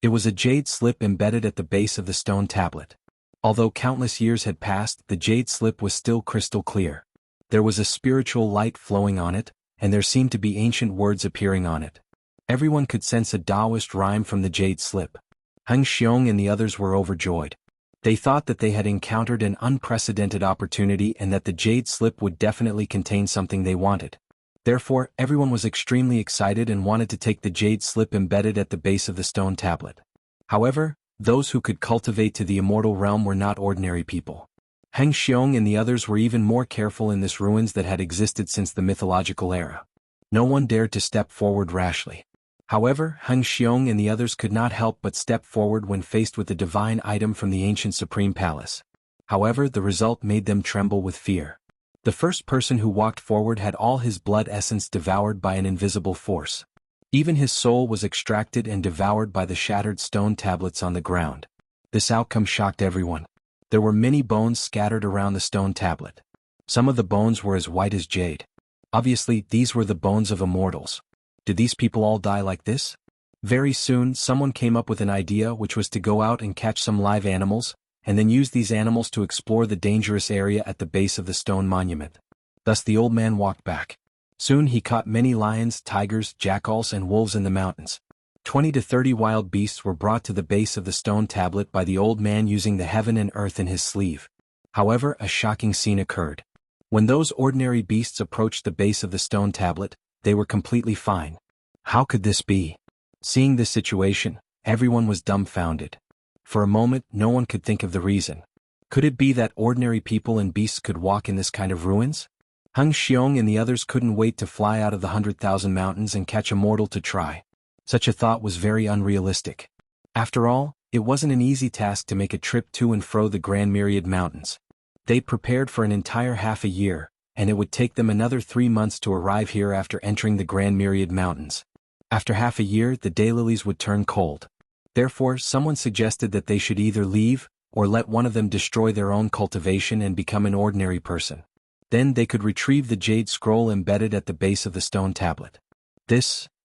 It was a jade slip embedded at the base of the stone tablet. Although countless years had passed, the jade slip was still crystal clear. There was a spiritual light flowing on it, and there seemed to be ancient words appearing on it. Everyone could sense a Taoist rhyme from the jade slip. Heng Xiong and the others were overjoyed. They thought that they had encountered an unprecedented opportunity and that the jade slip would definitely contain something they wanted. Therefore, everyone was extremely excited and wanted to take the jade slip embedded at the base of the stone tablet. However, those who could cultivate to the immortal realm were not ordinary people. Heng Xiong and the others were even more careful in this ruins that had existed since the mythological era. No one dared to step forward rashly. However, Heng Xiong and the others could not help but step forward when faced with the divine item from the ancient Supreme Palace. However, the result made them tremble with fear. The first person who walked forward had all his blood essence devoured by an invisible force. Even his soul was extracted and devoured by the shattered stone tablets on the ground. This outcome shocked everyone. There were many bones scattered around the stone tablet. Some of the bones were as white as jade. Obviously, these were the bones of immortals. Did these people all die like this? Very soon, someone came up with an idea, which was to go out and catch some live animals, and then use these animals to explore the dangerous area at the base of the stone monument. Thus the old man walked back. Soon he caught many lions, tigers, jackals, and wolves in the mountains. 20 to 30 wild beasts were brought to the base of the stone tablet by the old man using the heaven and earth in his sleeve. However, a shocking scene occurred. When those ordinary beasts approached the base of the stone tablet, they were completely fine. How could this be? Seeing this situation, everyone was dumbfounded. For a moment, no one could think of the reason. Could it be that ordinary people and beasts could walk in this kind of ruins? Heng Xiong and the others couldn't wait to fly out of the 100,000 mountains and catch a mortal to try. Such a thought was very unrealistic. After all, it wasn't an easy task to make a trip to and fro the Grand Myriad Mountains. They'd prepared for an entire half a year, and it would take them another 3 months to arrive here after entering the Grand Myriad Mountains. After half a year, the daylilies would turn cold. Therefore, someone suggested that they should either leave, or let one of them destroy their own cultivation and become an ordinary person. Then they could retrieve the jade scroll embedded at the base of the stone tablet.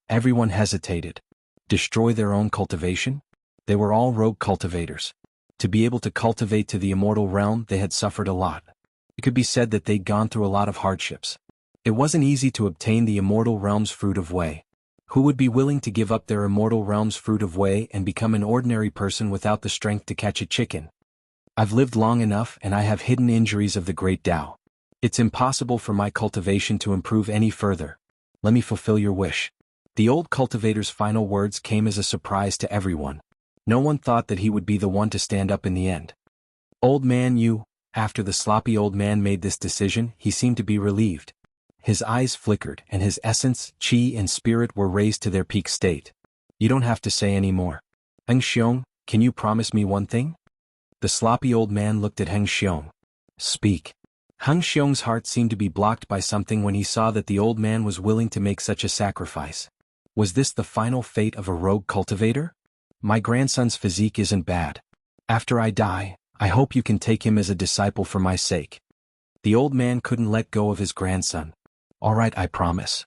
Everyone hesitated. Destroy their own cultivation? They were all rogue cultivators. To be able to cultivate to the immortal realm, they had suffered a lot. It could be said that they'd gone through a lot of hardships. It wasn't easy to obtain the immortal realm's fruit of Wei. Who would be willing to give up their immortal realm's fruit of Wei and become an ordinary person without the strength to catch a chicken? I've lived long enough and I have hidden injuries of the great Tao. It's impossible for my cultivation to improve any further. Let me fulfill your wish. The old cultivator's final words came as a surprise to everyone. No one thought that he would be the one to stand up in the end. Old man, after the sloppy old man made this decision, he seemed to be relieved. His eyes flickered and his essence, qi and spirit were raised to their peak state. You don't have to say any more. Heng Xiong, can you promise me one thing? The sloppy old man looked at Heng Xiong. Speak. Heng Xiong's heart seemed to be blocked by something when he saw that the old man was willing to make such a sacrifice. Was this the final fate of a rogue cultivator? My grandson's physique isn't bad. After I die, I hope you can take him as a disciple for my sake. The old man couldn't let go of his grandson. All right, I promise.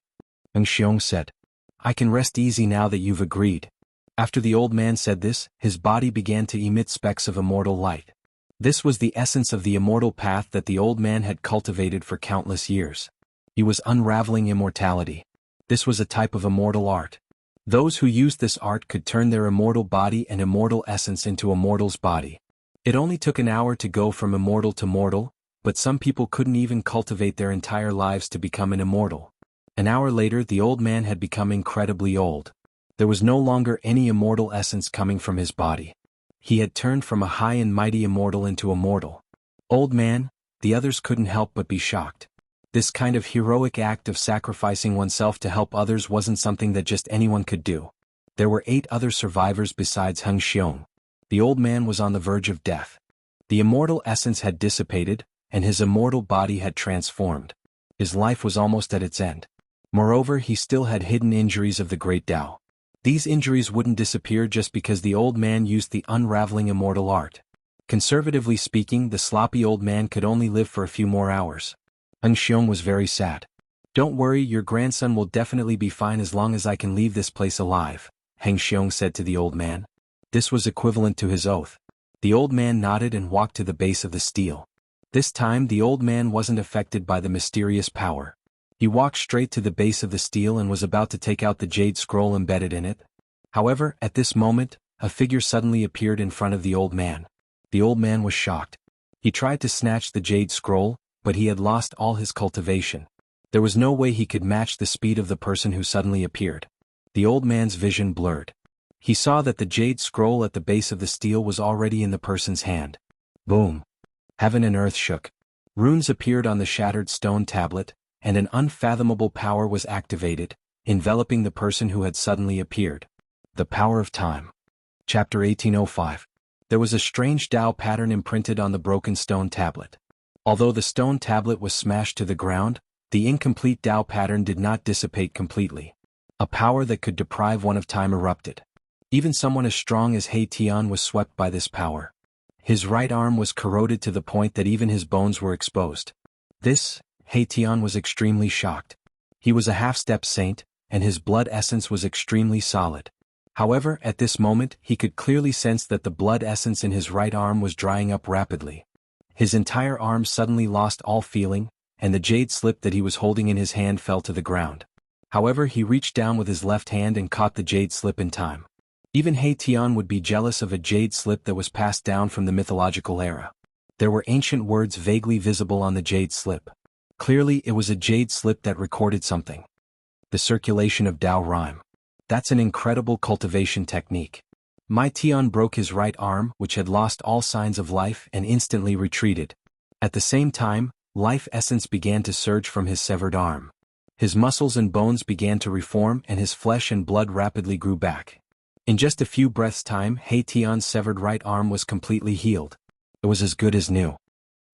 Eng Xiong said. I can rest easy now that you've agreed. After the old man said this, his body began to emit specks of immortal light. This was the essence of the immortal path that the old man had cultivated for countless years. He was unraveling immortality. This was a type of immortal art. Those who used this art could turn their immortal body and immortal essence into a mortal's body. It only took an hour to go from immortal to mortal, but some people couldn't even cultivate their entire lives to become an immortal. An hour later, the old man had become incredibly old. There was no longer any immortal essence coming from his body. He had turned from a high and mighty immortal into a mortal. Old man, the others couldn't help but be shocked. This kind of heroic act of sacrificing oneself to help others wasn't something that just anyone could do. There were 8 other survivors besides Eng Xiong. The old man was on the verge of death. The immortal essence had dissipated, and his immortal body had transformed. His life was almost at its end. Moreover, he still had hidden injuries of the great Tao. These injuries wouldn't disappear just because the old man used the unraveling immortal art. Conservatively speaking, the sloppy old man could only live for a few more hours. Eng Xiong was very sad. Don't worry, your grandson will definitely be fine as long as I can leave this place alive, Eng Xiong said to the old man. This was equivalent to his oath. The old man nodded and walked to the base of the stele. This time the old man wasn't affected by the mysterious power. He walked straight to the base of the stele and was about to take out the jade scroll embedded in it. However, at this moment, a figure suddenly appeared in front of the old man. The old man was shocked. He tried to snatch the jade scroll, but he had lost all his cultivation. There was no way he could match the speed of the person who suddenly appeared. The old man's vision blurred. He saw that the jade scroll at the base of the stele was already in the person's hand. Boom! Heaven and earth shook. Runes appeared on the shattered stone tablet, and an unfathomable power was activated, enveloping the person who had suddenly appeared. The power of time. Chapter 1805. There was a strange Tao pattern imprinted on the broken stone tablet. Although the stone tablet was smashed to the ground, the incomplete Tao pattern did not dissipate completely. A power that could deprive one of time erupted. Even someone as strong as He Tian was swept by this power. His right arm was corroded to the point that even his bones were exposed. This, He Tian was extremely shocked. He was a half-step saint, and his blood essence was extremely solid. However, at this moment, he could clearly sense that the blood essence in his right arm was drying up rapidly. His entire arm suddenly lost all feeling, and the jade slip that he was holding in his hand fell to the ground. However, he reached down with his left hand and caught the jade slip in time. Even He Tian would be jealous of a jade slip that was passed down from the mythological era. There were ancient words vaguely visible on the jade slip. Clearly, it was a jade slip that recorded something. The circulation of Tao rhyme. That's an incredible cultivation technique. Mai Tian broke his right arm, which had lost all signs of life, and instantly retreated. At the same time, life essence began to surge from his severed arm. His muscles and bones began to reform, and his flesh and blood rapidly grew back. In just a few breaths' time, He Tian's severed right arm was completely healed. It was as good as new.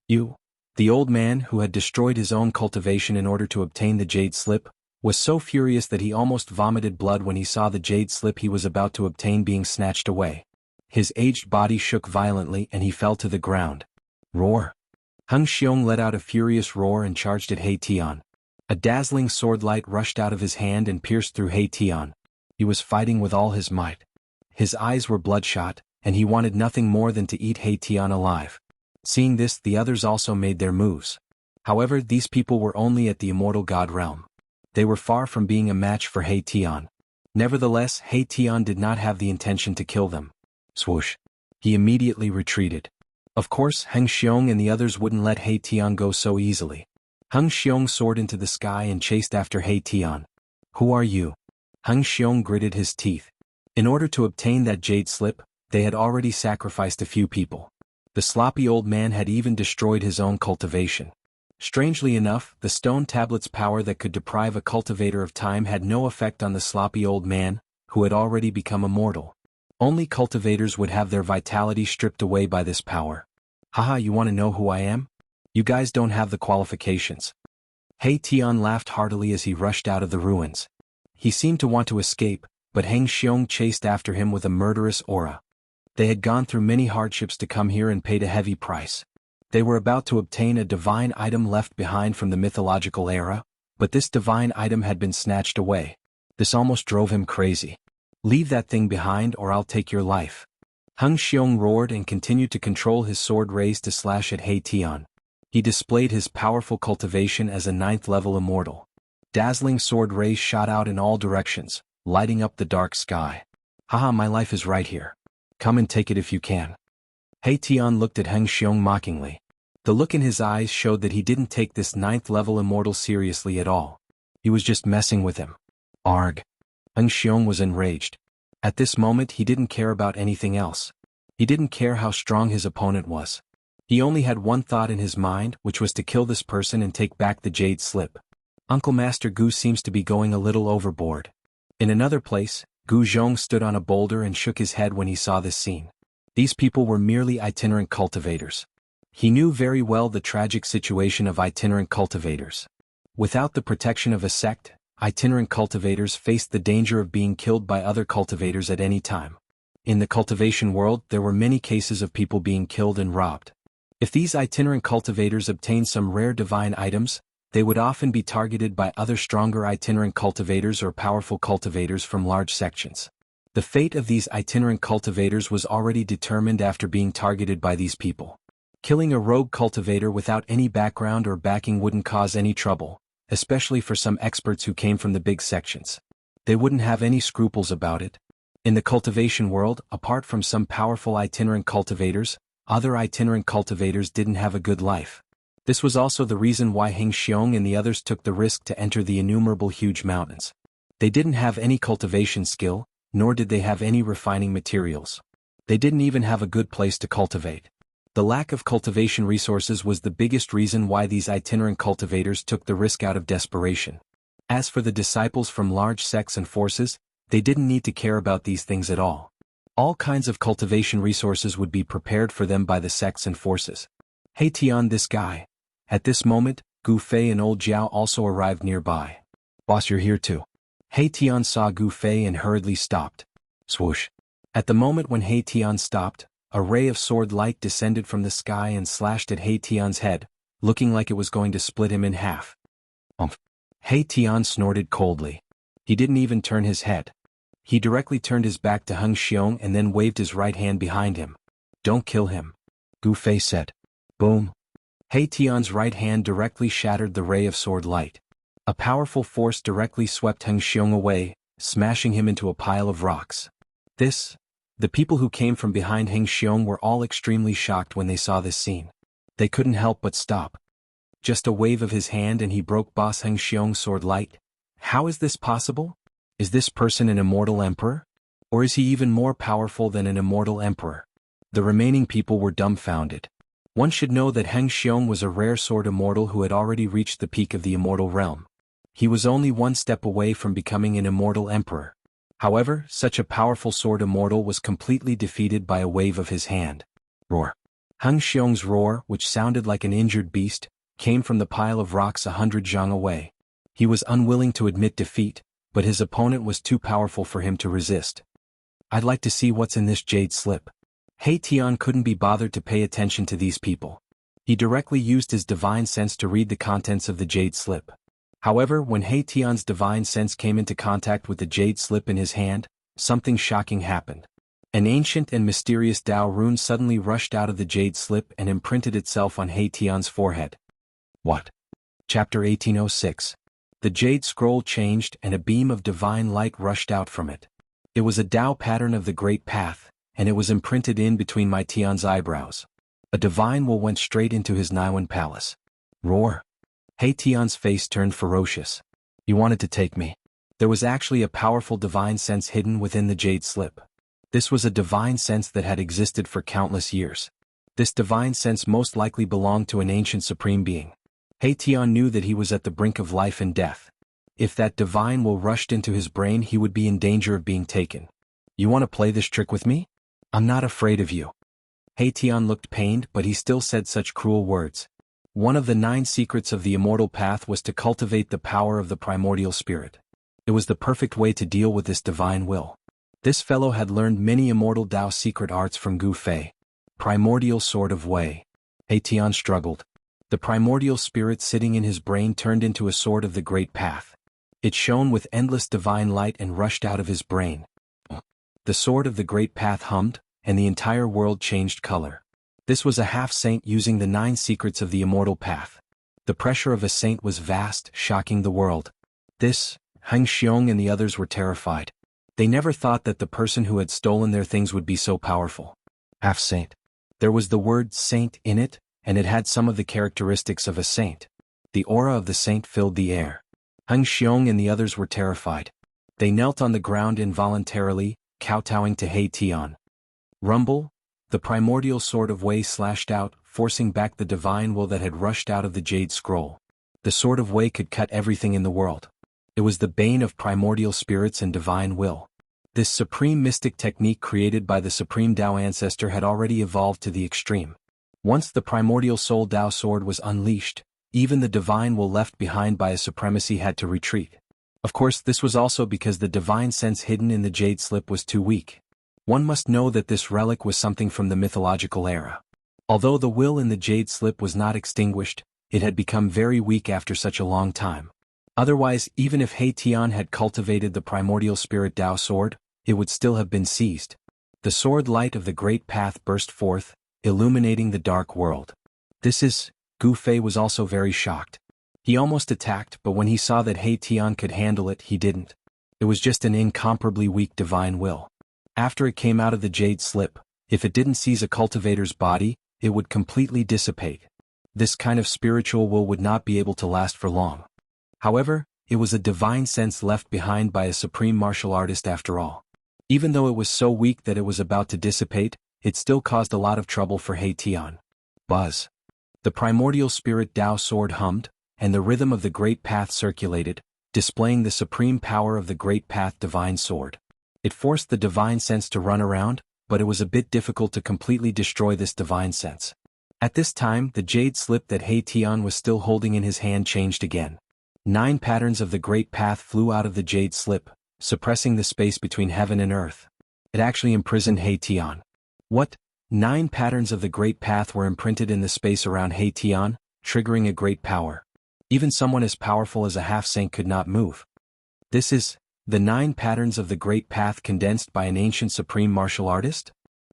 The old man, who had destroyed his own cultivation in order to obtain the jade slip, was so furious that he almost vomited blood when he saw the jade slip he was about to obtain being snatched away. His aged body shook violently and he fell to the ground. Roar! Eng Xiong let out a furious roar and charged at He Tian. A dazzling sword light rushed out of his hand and pierced through He Tian. He was fighting with all his might. His eyes were bloodshot, and he wanted nothing more than to eat He Tian alive. Seeing this, the others also made their moves. However, these people were only at the immortal god realm. They were far from being a match for He Tian. Nevertheless, He Tian did not have the intention to kill them. Swoosh! He immediately retreated. Of course, Eng Xiong and the others wouldn't let He Tian go so easily. Eng Xiong soared into the sky and chased after He Tian. Who are you? Eng Xiong gritted his teeth. In order to obtain that jade slip, they had already sacrificed a few people. The sloppy old man had even destroyed his own cultivation. Strangely enough, the stone tablet's power that could deprive a cultivator of time had no effect on the sloppy old man, who had already become immortal. Only cultivators would have their vitality stripped away by this power. Haha, you want to know who I am? You guys don't have the qualifications. He Tian laughed heartily as he rushed out of the ruins. He seemed to want to escape, but Heng Xiong chased after him with a murderous aura. They had gone through many hardships to come here and paid a heavy price. They were about to obtain a divine item left behind from the mythological era, but this divine item had been snatched away. This almost drove him crazy. "Leave that thing behind or I'll take your life." Heng Xiong roared and continued to control his sword raised to slash at He Tian. He displayed his powerful cultivation as a 9th-level immortal. Dazzling sword rays shot out in all directions, lighting up the dark sky. "Haha, my life is right here. Come and take it if you can." He Tian looked at Heng Xiong mockingly. The look in his eyes showed that he didn't take this 9th-level immortal seriously at all. He was just messing with him. Arg. Heng Xiong was enraged. At this moment he didn't care about anything else. He didn't care how strong his opponent was. He only had one thought in his mind, which was to kill this person and take back the jade slip. Uncle Master Gu seems to be going a little overboard. In another place, Gu Zhong stood on a boulder and shook his head when he saw this scene. These people were merely itinerant cultivators. He knew very well the tragic situation of itinerant cultivators. Without the protection of a sect, itinerant cultivators faced the danger of being killed by other cultivators at any time. In the cultivation world, there were many cases of people being killed and robbed. If these itinerant cultivators obtained some rare divine items, they would often be targeted by other stronger itinerant cultivators or powerful cultivators from large sections. The fate of these itinerant cultivators was already determined after being targeted by these people. Killing a rogue cultivator without any background or backing wouldn't cause any trouble, especially for some experts who came from the big sections. They wouldn't have any scruples about it. In the cultivation world, apart from some powerful itinerant cultivators, other itinerant cultivators didn't have a good life. This was also the reason why Heng Xiong and the others took the risk to enter the innumerable huge mountains. They didn't have any cultivation skill, nor did they have any refining materials. They didn't even have a good place to cultivate. The lack of cultivation resources was the biggest reason why these itinerant cultivators took the risk out of desperation. As for the disciples from large sects and forces, they didn't need to care about these things at all. All kinds of cultivation resources would be prepared for them by the sects and forces. He Tian, this guy. At this moment, Gu Fei and old Jiao also arrived nearby. "Boss, you're here too." He Tian saw Gu Fei and hurriedly stopped. Swoosh. At the moment when He Tian stopped, a ray of sword light descended from the sky and slashed at He Tian's head, looking like it was going to split him in half. He Tian snorted coldly. He didn't even turn his head. He directly turned his back to Heng Xiong and then waved his right hand behind him. "Don't kill him," Gu Fei said. Boom. He Tian's right hand directly shattered the ray of sword light. A powerful force directly swept Heng Xiong away, smashing him into a pile of rocks. The people who came from behind Heng Xiong were all extremely shocked when they saw this scene. They couldn't help but stop. Just a wave of his hand and he broke Boss Heng Xiong's sword light. How is this possible? Is this person an immortal emperor? Or is he even more powerful than an immortal emperor? The remaining people were dumbfounded. One should know that Heng Xiong was a rare sword immortal who had already reached the peak of the immortal realm. He was only one step away from becoming an immortal emperor. However, such a powerful sword immortal was completely defeated by a wave of his hand. Roar. Heng Xiong's roar, which sounded like an injured beast, came from the pile of rocks 100 zhang away. He was unwilling to admit defeat, but his opponent was too powerful for him to resist. "I'd like to see what's in this jade slip." He Tian couldn't be bothered to pay attention to these people. He directly used his divine sense to read the contents of the jade slip. However, when He Tian's divine sense came into contact with the jade slip in his hand, something shocking happened. An ancient and mysterious Dao rune suddenly rushed out of the jade slip and imprinted itself on He Tian's forehead. What? Chapter 1806. The jade scroll changed and a beam of divine light rushed out from it. It was a Dao pattern of the Great Path, and it was imprinted in between my Tian's eyebrows. A divine will went straight into his Naiwan palace. Roar. He Tian's face turned ferocious. "You wanted to take me." There was actually a powerful divine sense hidden within the jade slip. This was a divine sense that had existed for countless years. This divine sense most likely belonged to an ancient supreme being. He Tian knew that he was at the brink of life and death. If that divine will rushed into his brain, he would be in danger of being taken. "You want to play this trick with me? I'm not afraid of you." He Tian looked pained, but he still said such cruel words. One of the 9 secrets of the immortal path was to cultivate the power of the primordial spirit. It was the perfect way to deal with this divine will. This fellow had learned many immortal Tao secret arts from Gu Fei. Primordial Sword of Wei. He Tian struggled. The primordial spirit sitting in his brain turned into a sword of the great path. It shone with endless divine light and rushed out of his brain. The sword of the great path hummed, and the entire world changed color. This was a half-saint using the 9 secrets of the immortal path. The pressure of a saint was vast, shocking the world. This, Heng Xiong and the others were terrified. They never thought that the person who had stolen their things would be so powerful. Half-saint. There was the word saint in it, and it had some of the characteristics of a saint. The aura of the saint filled the air. Heng Xiong and the others were terrified. They knelt on the ground involuntarily, kowtowing to He Tian. Rumble, the primordial sword of Wei slashed out, forcing back the divine will that had rushed out of the jade scroll. The sword of Wei could cut everything in the world. It was the bane of primordial spirits and divine will. This supreme mystic technique created by the supreme Tao ancestor had already evolved to the extreme. Once the primordial soul Tao sword was unleashed, even the divine will left behind by a supremacy had to retreat. Of course, this was also because the divine sense hidden in the jade slip was too weak. One must know that this relic was something from the mythological era. Although the will in the jade slip was not extinguished, it had become very weak after such a long time. Otherwise, even if He Tian had cultivated the primordial spirit Tao sword, it would still have been seized. The sword light of the great path burst forth, illuminating the dark world. Gu Fei was also very shocked. He almost attacked, but when he saw that He Tian could handle it, he didn't. It was just an incomparably weak divine will. After it came out of the jade slip, if it didn't seize a cultivator's body, it would completely dissipate. This kind of spiritual will would not be able to last for long. However, it was a divine sense left behind by a supreme martial artist after all. Even though it was so weak that it was about to dissipate, it still caused a lot of trouble for He Tian. Buzz. The primordial spirit Tao sword hummed, and the rhythm of the great path circulated, displaying the supreme power of the great path divine sword. It forced the divine sense to run around, but it was a bit difficult to completely destroy this divine sense. At this time, the jade slip that He Tian was still holding in his hand changed again. 9 patterns of the great path flew out of the jade slip, suppressing the space between heaven and earth. It actually imprisoned He Tian. What? 9 patterns of the great path were imprinted in the space around He Tian, triggering a great power. Even someone as powerful as a half-saint could not move. The 9 patterns of the great path condensed by an ancient supreme martial artist?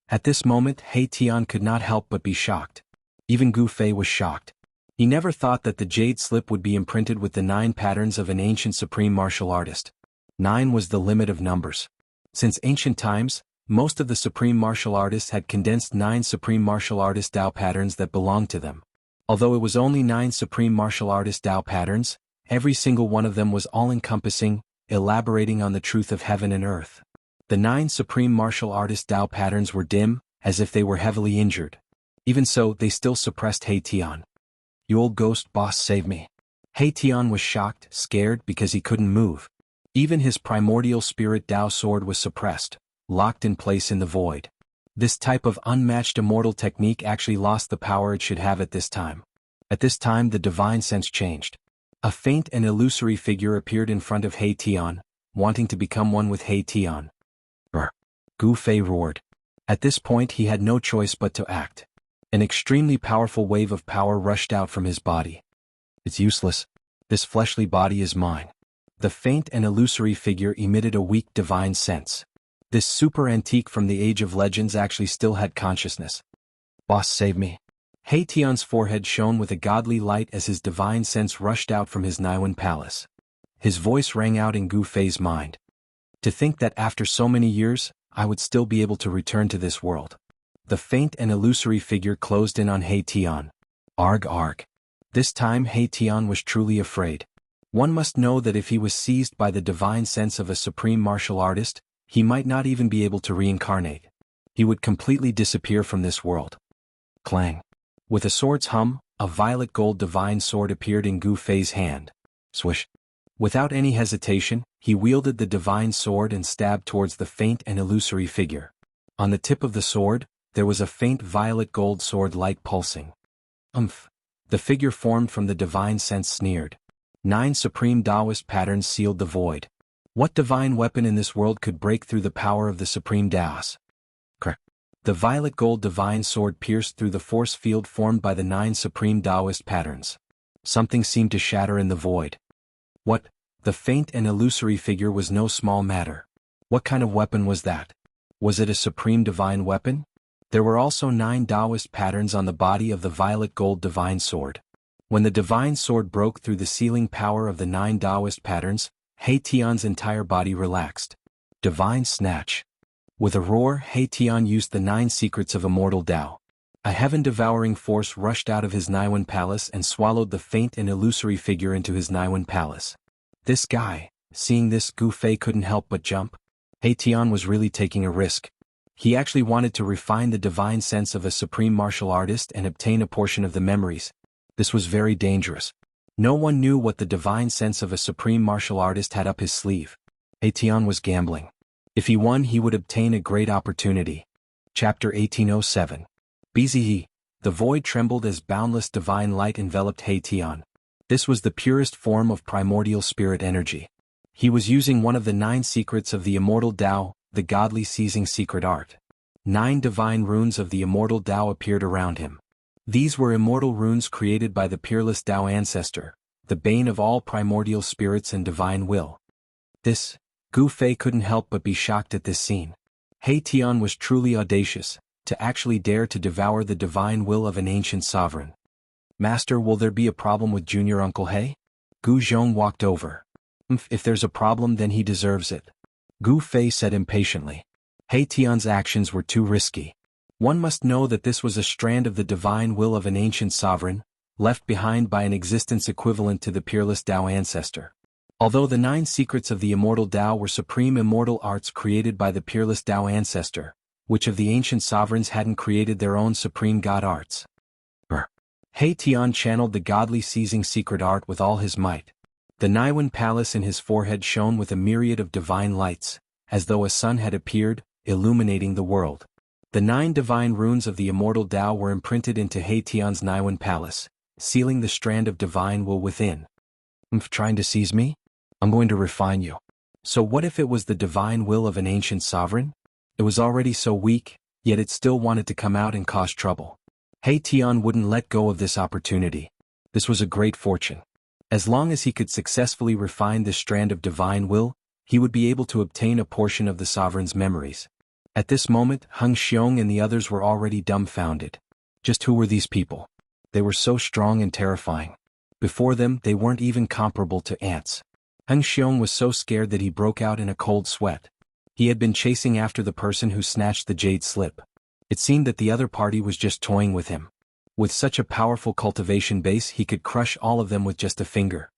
At this moment, He Tian could not help but be shocked. Even Gu Fei was shocked. He never thought that the jade slip would be imprinted with the 9 patterns of an ancient supreme martial artist. 9 was the limit of numbers. Since ancient times, most of the supreme martial artists had condensed 9 supreme martial artist Tao patterns that belonged to them. Although it was only 9 supreme martial artist Tao patterns, every single one of them was all-encompassing, elaborating on the truth of heaven and earth. The 9 supreme martial artist Tao patterns were dim, as if they were heavily injured. Even so, they still suppressed He Tian. "You old ghost boss, save me." He Tian was shocked, scared because he couldn't move. Even his primordial spirit Tao sword was suppressed, locked in place in the void. This type of unmatched immortal technique actually lost the power it should have at this time. At this time the divine sense changed. A faint and illusory figure appeared in front of He Tian, wanting to become one with He Tian. Brr! Gu Fei roared. At this point he had no choice but to act. An extremely powerful wave of power rushed out from his body. "It's useless. This fleshly body is mine." The faint and illusory figure emitted a weak divine sense. This super antique from the age of legends actually still had consciousness. "Boss, save me." He Tian's forehead shone with a godly light as his divine sense rushed out from his Niwen palace. His voice rang out in Gu Fei's mind. To think that after so many years, I would still be able to return to this world. The faint and illusory figure closed in on He Tian. Arg arg. This time He Tian was truly afraid. One must know that if he was seized by the divine sense of a supreme martial artist, he might not even be able to reincarnate. He would completely disappear from this world. Clang. With a sword's hum, a violet gold divine sword appeared in Gu Fei's hand. Swish. Without any hesitation, he wielded the divine sword and stabbed towards the faint and illusory figure. On the tip of the sword, there was a faint violet gold sword light pulsing. Umph. The figure formed from the divine sense sneered. 9 supreme Taoist patterns sealed the void. What divine weapon in this world could break through the power of the supreme Taoist? Correct. The violet gold divine sword pierced through the force field formed by the 9 supreme Taoist patterns. Something seemed to shatter in the void. What? The faint and illusory figure was no small matter. What kind of weapon was that? Was it a supreme divine weapon? There were also 9 Taoist patterns on the body of the violet gold divine sword. When the divine sword broke through the sealing power of the 9 Taoist patterns, He Tian's entire body relaxed. Divine snatch. With a roar, He Tian used the 9 secrets of Immortal Tao. A heaven-devouring force rushed out of his Naiwen palace and swallowed the faint and illusory figure into his Naiwen palace. This guy, seeing this, Gu Fei couldn't help but jump. He Tian was really taking a risk. He actually wanted to refine the divine sense of a supreme martial artist and obtain a portion of the memories. This was very dangerous. No one knew what the divine sense of a supreme martial artist had up his sleeve. He Tian was gambling. If he won, he would obtain a great opportunity. Chapter 1807. BZE. The void trembled as boundless divine light enveloped He Tian. This was the purest form of primordial spirit energy. He was using one of the 9 secrets of the Immortal Tao, the godly seizing secret art. 9 divine runes of the Immortal Tao appeared around him. These were immortal runes created by the peerless Tao ancestor, the bane of all primordial spirits and divine will. Gu Fei couldn't help but be shocked at this scene. He Tian was truly audacious, to actually dare to devour the divine will of an ancient sovereign. Master, will there be a problem with Junior Uncle He? Gu Zhong walked over. If there's a problem, then he deserves it. Gu Fei said impatiently. He Tian's actions were too risky. One must know that this was a strand of the divine will of an ancient sovereign, left behind by an existence equivalent to the peerless Tao ancestor. Although the 9 secrets of the Immortal Tao were supreme immortal arts created by the peerless Tao ancestor, which of the ancient sovereigns hadn't created their own supreme god arts? He Tian channeled the godly seizing secret art with all his might. The Naiwen palace in his forehead shone with a myriad of divine lights, as though a sun had appeared, illuminating the world. The 9 divine runes of the Immortal Tao were imprinted into He Tian's Naiwen palace, sealing the strand of divine will within. Trying to seize me? I'm going to refine you. So what if it was the divine will of an ancient sovereign? It was already so weak, yet it still wanted to come out and cause trouble. He Tian wouldn't let go of this opportunity. This was a great fortune. As long as he could successfully refine this strand of divine will, he would be able to obtain a portion of the sovereign's memories. At this moment, Heng Xiong and the others were already dumbfounded. Just who were these people? They were so strong and terrifying. Before them, they weren't even comparable to ants. Heng Xiong was so scared that he broke out in a cold sweat. He had been chasing after the person who snatched the jade slip. It seemed that the other party was just toying with him. With such a powerful cultivation base, he could crush all of them with just a finger.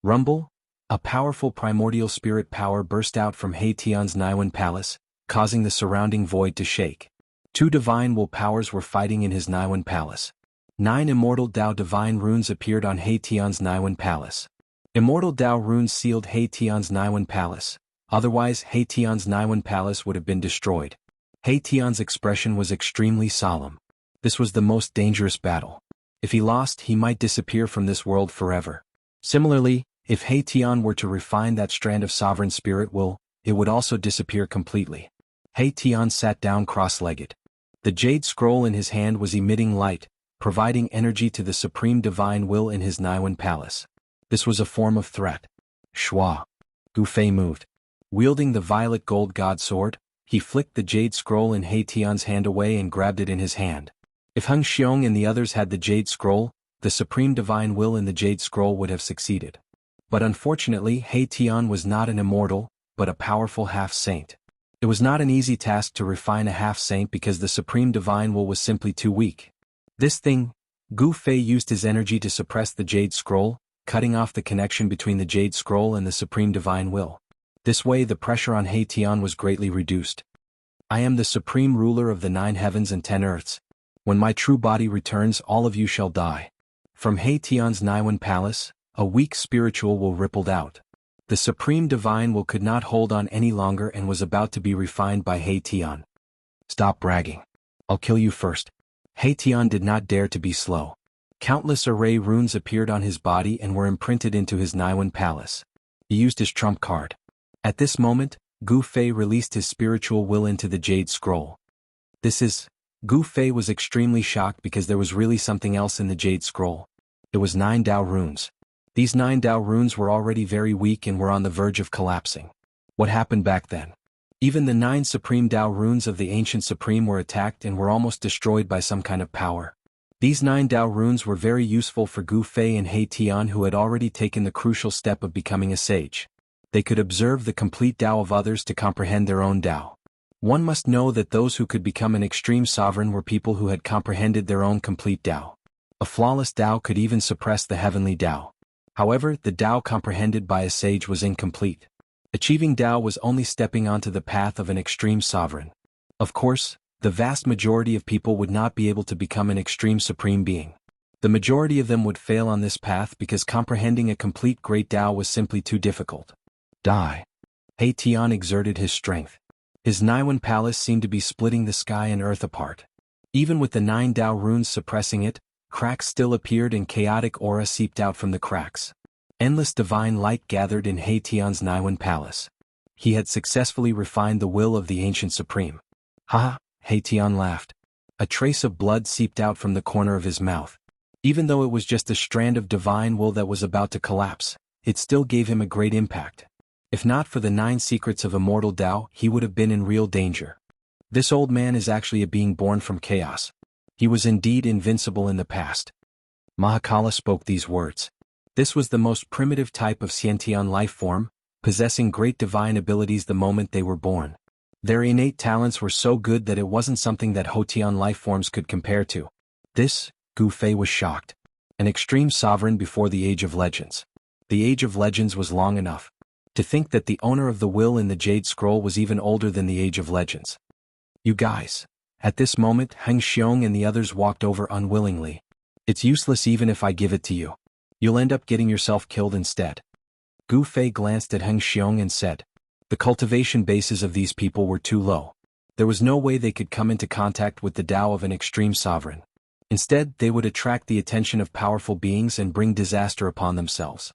Rumble? A powerful primordial spirit power burst out from He Tian's Naiwen palace, causing the surrounding void to shake. 2 divine will powers were fighting in his Naiwen palace. 9 immortal Tao divine runes appeared on He Tian's Naiwen palace. Immortal Tao runes sealed He Tian's Naiwen palace, otherwise He Tian's Naiwen palace would have been destroyed. He Tian's expression was extremely solemn. This was the most dangerous battle. If he lost, he might disappear from this world forever. Similarly, if He Tian were to refine that strand of sovereign spirit will, it would also disappear completely. He Tian sat down cross-legged. The jade scroll in his hand was emitting light, providing energy to the supreme divine will in his Naiwen palace. This was a form of threat. Shua. Gu Fei moved. Wielding the violet gold god sword, he flicked the jade scroll in He Tian's hand away and grabbed it in his hand. If Heng Xiong and the others had the jade scroll, the supreme divine will in the jade scroll would have succeeded. But unfortunately, He Tian was not an immortal, but a powerful half-saint. It was not an easy task to refine a half-saint because the supreme divine will was simply too weak. Gu Fei used his energy to suppress the jade scroll, cutting off the connection between the jade scroll and the supreme divine will. This way the pressure on He Tian was greatly reduced. I am the supreme ruler of the 9 heavens and 10 earths. When my true body returns, all of you shall die. From He Tian's Naiwen palace, a weak spiritual will rippled out. The supreme divine will could not hold on any longer and was about to be refined by He Tian. Stop bragging. I'll kill you first. He Tian did not dare to be slow. Countless array runes appeared on his body and were imprinted into his Naiwen palace. He used his trump card. At this moment, Gu Fei released his spiritual will into the Jade Scroll. Gu Fei was extremely shocked because there was really something else in the Jade Scroll. It was 9 Dao runes. These 9 Dao runes were already very weak and were on the verge of collapsing. What happened back then? Even the 9 Supreme Dao runes of the Ancient Supreme were attacked and were almost destroyed by some kind of power. These 9 Dao runes were very useful for Gu Fei and He Tian, who had already taken the crucial step of becoming a sage. They could observe the complete Dao of others to comprehend their own Dao. One must know that those who could become an extreme sovereign were people who had comprehended their own complete Dao. A flawless Dao could even suppress the heavenly Dao. However, the Dao comprehended by a sage was incomplete. Achieving Dao was only stepping onto the path of an extreme sovereign. Of course, the vast majority of people would not be able to become an extreme supreme being. The majority of them would fail on this path because comprehending a complete great Dao was simply too difficult. Die. He Tian exerted his strength. His Naiwan palace seemed to be splitting the sky and earth apart. Even with the 9 Dao runes suppressing it, cracks still appeared and chaotic aura seeped out from the cracks. Endless divine light gathered in He Tian's Naiwan palace. He had successfully refined the will of the Ancient Supreme. Ha! He Tian laughed. A trace of blood seeped out from the corner of his mouth. Even though it was just a strand of divine will that was about to collapse, it still gave him a great impact. If not for the 9 secrets of Immortal Dao, he would have been in real danger. This old man is actually a being born from chaos. He was indeed invincible in the past. Mahakala spoke these words. This was the most primitive type of Xiantian life form, possessing great divine abilities the moment they were born. Their innate talents were so good that it wasn't something that Hotian life forms could compare to. Gu Fei was shocked. An extreme sovereign before the Age of Legends. The Age of Legends was long enough. To think that the owner of the will in the Jade Scroll was even older than the Age of Legends. You guys. At this moment, Heng Xiong and the others walked over unwillingly. It's useless even if I give it to you. You'll end up getting yourself killed instead. Gu Fei glanced at Heng Xiong and said, the cultivation bases of these people were too low. There was no way they could come into contact with the Tao of an extreme sovereign. Instead, they would attract the attention of powerful beings and bring disaster upon themselves.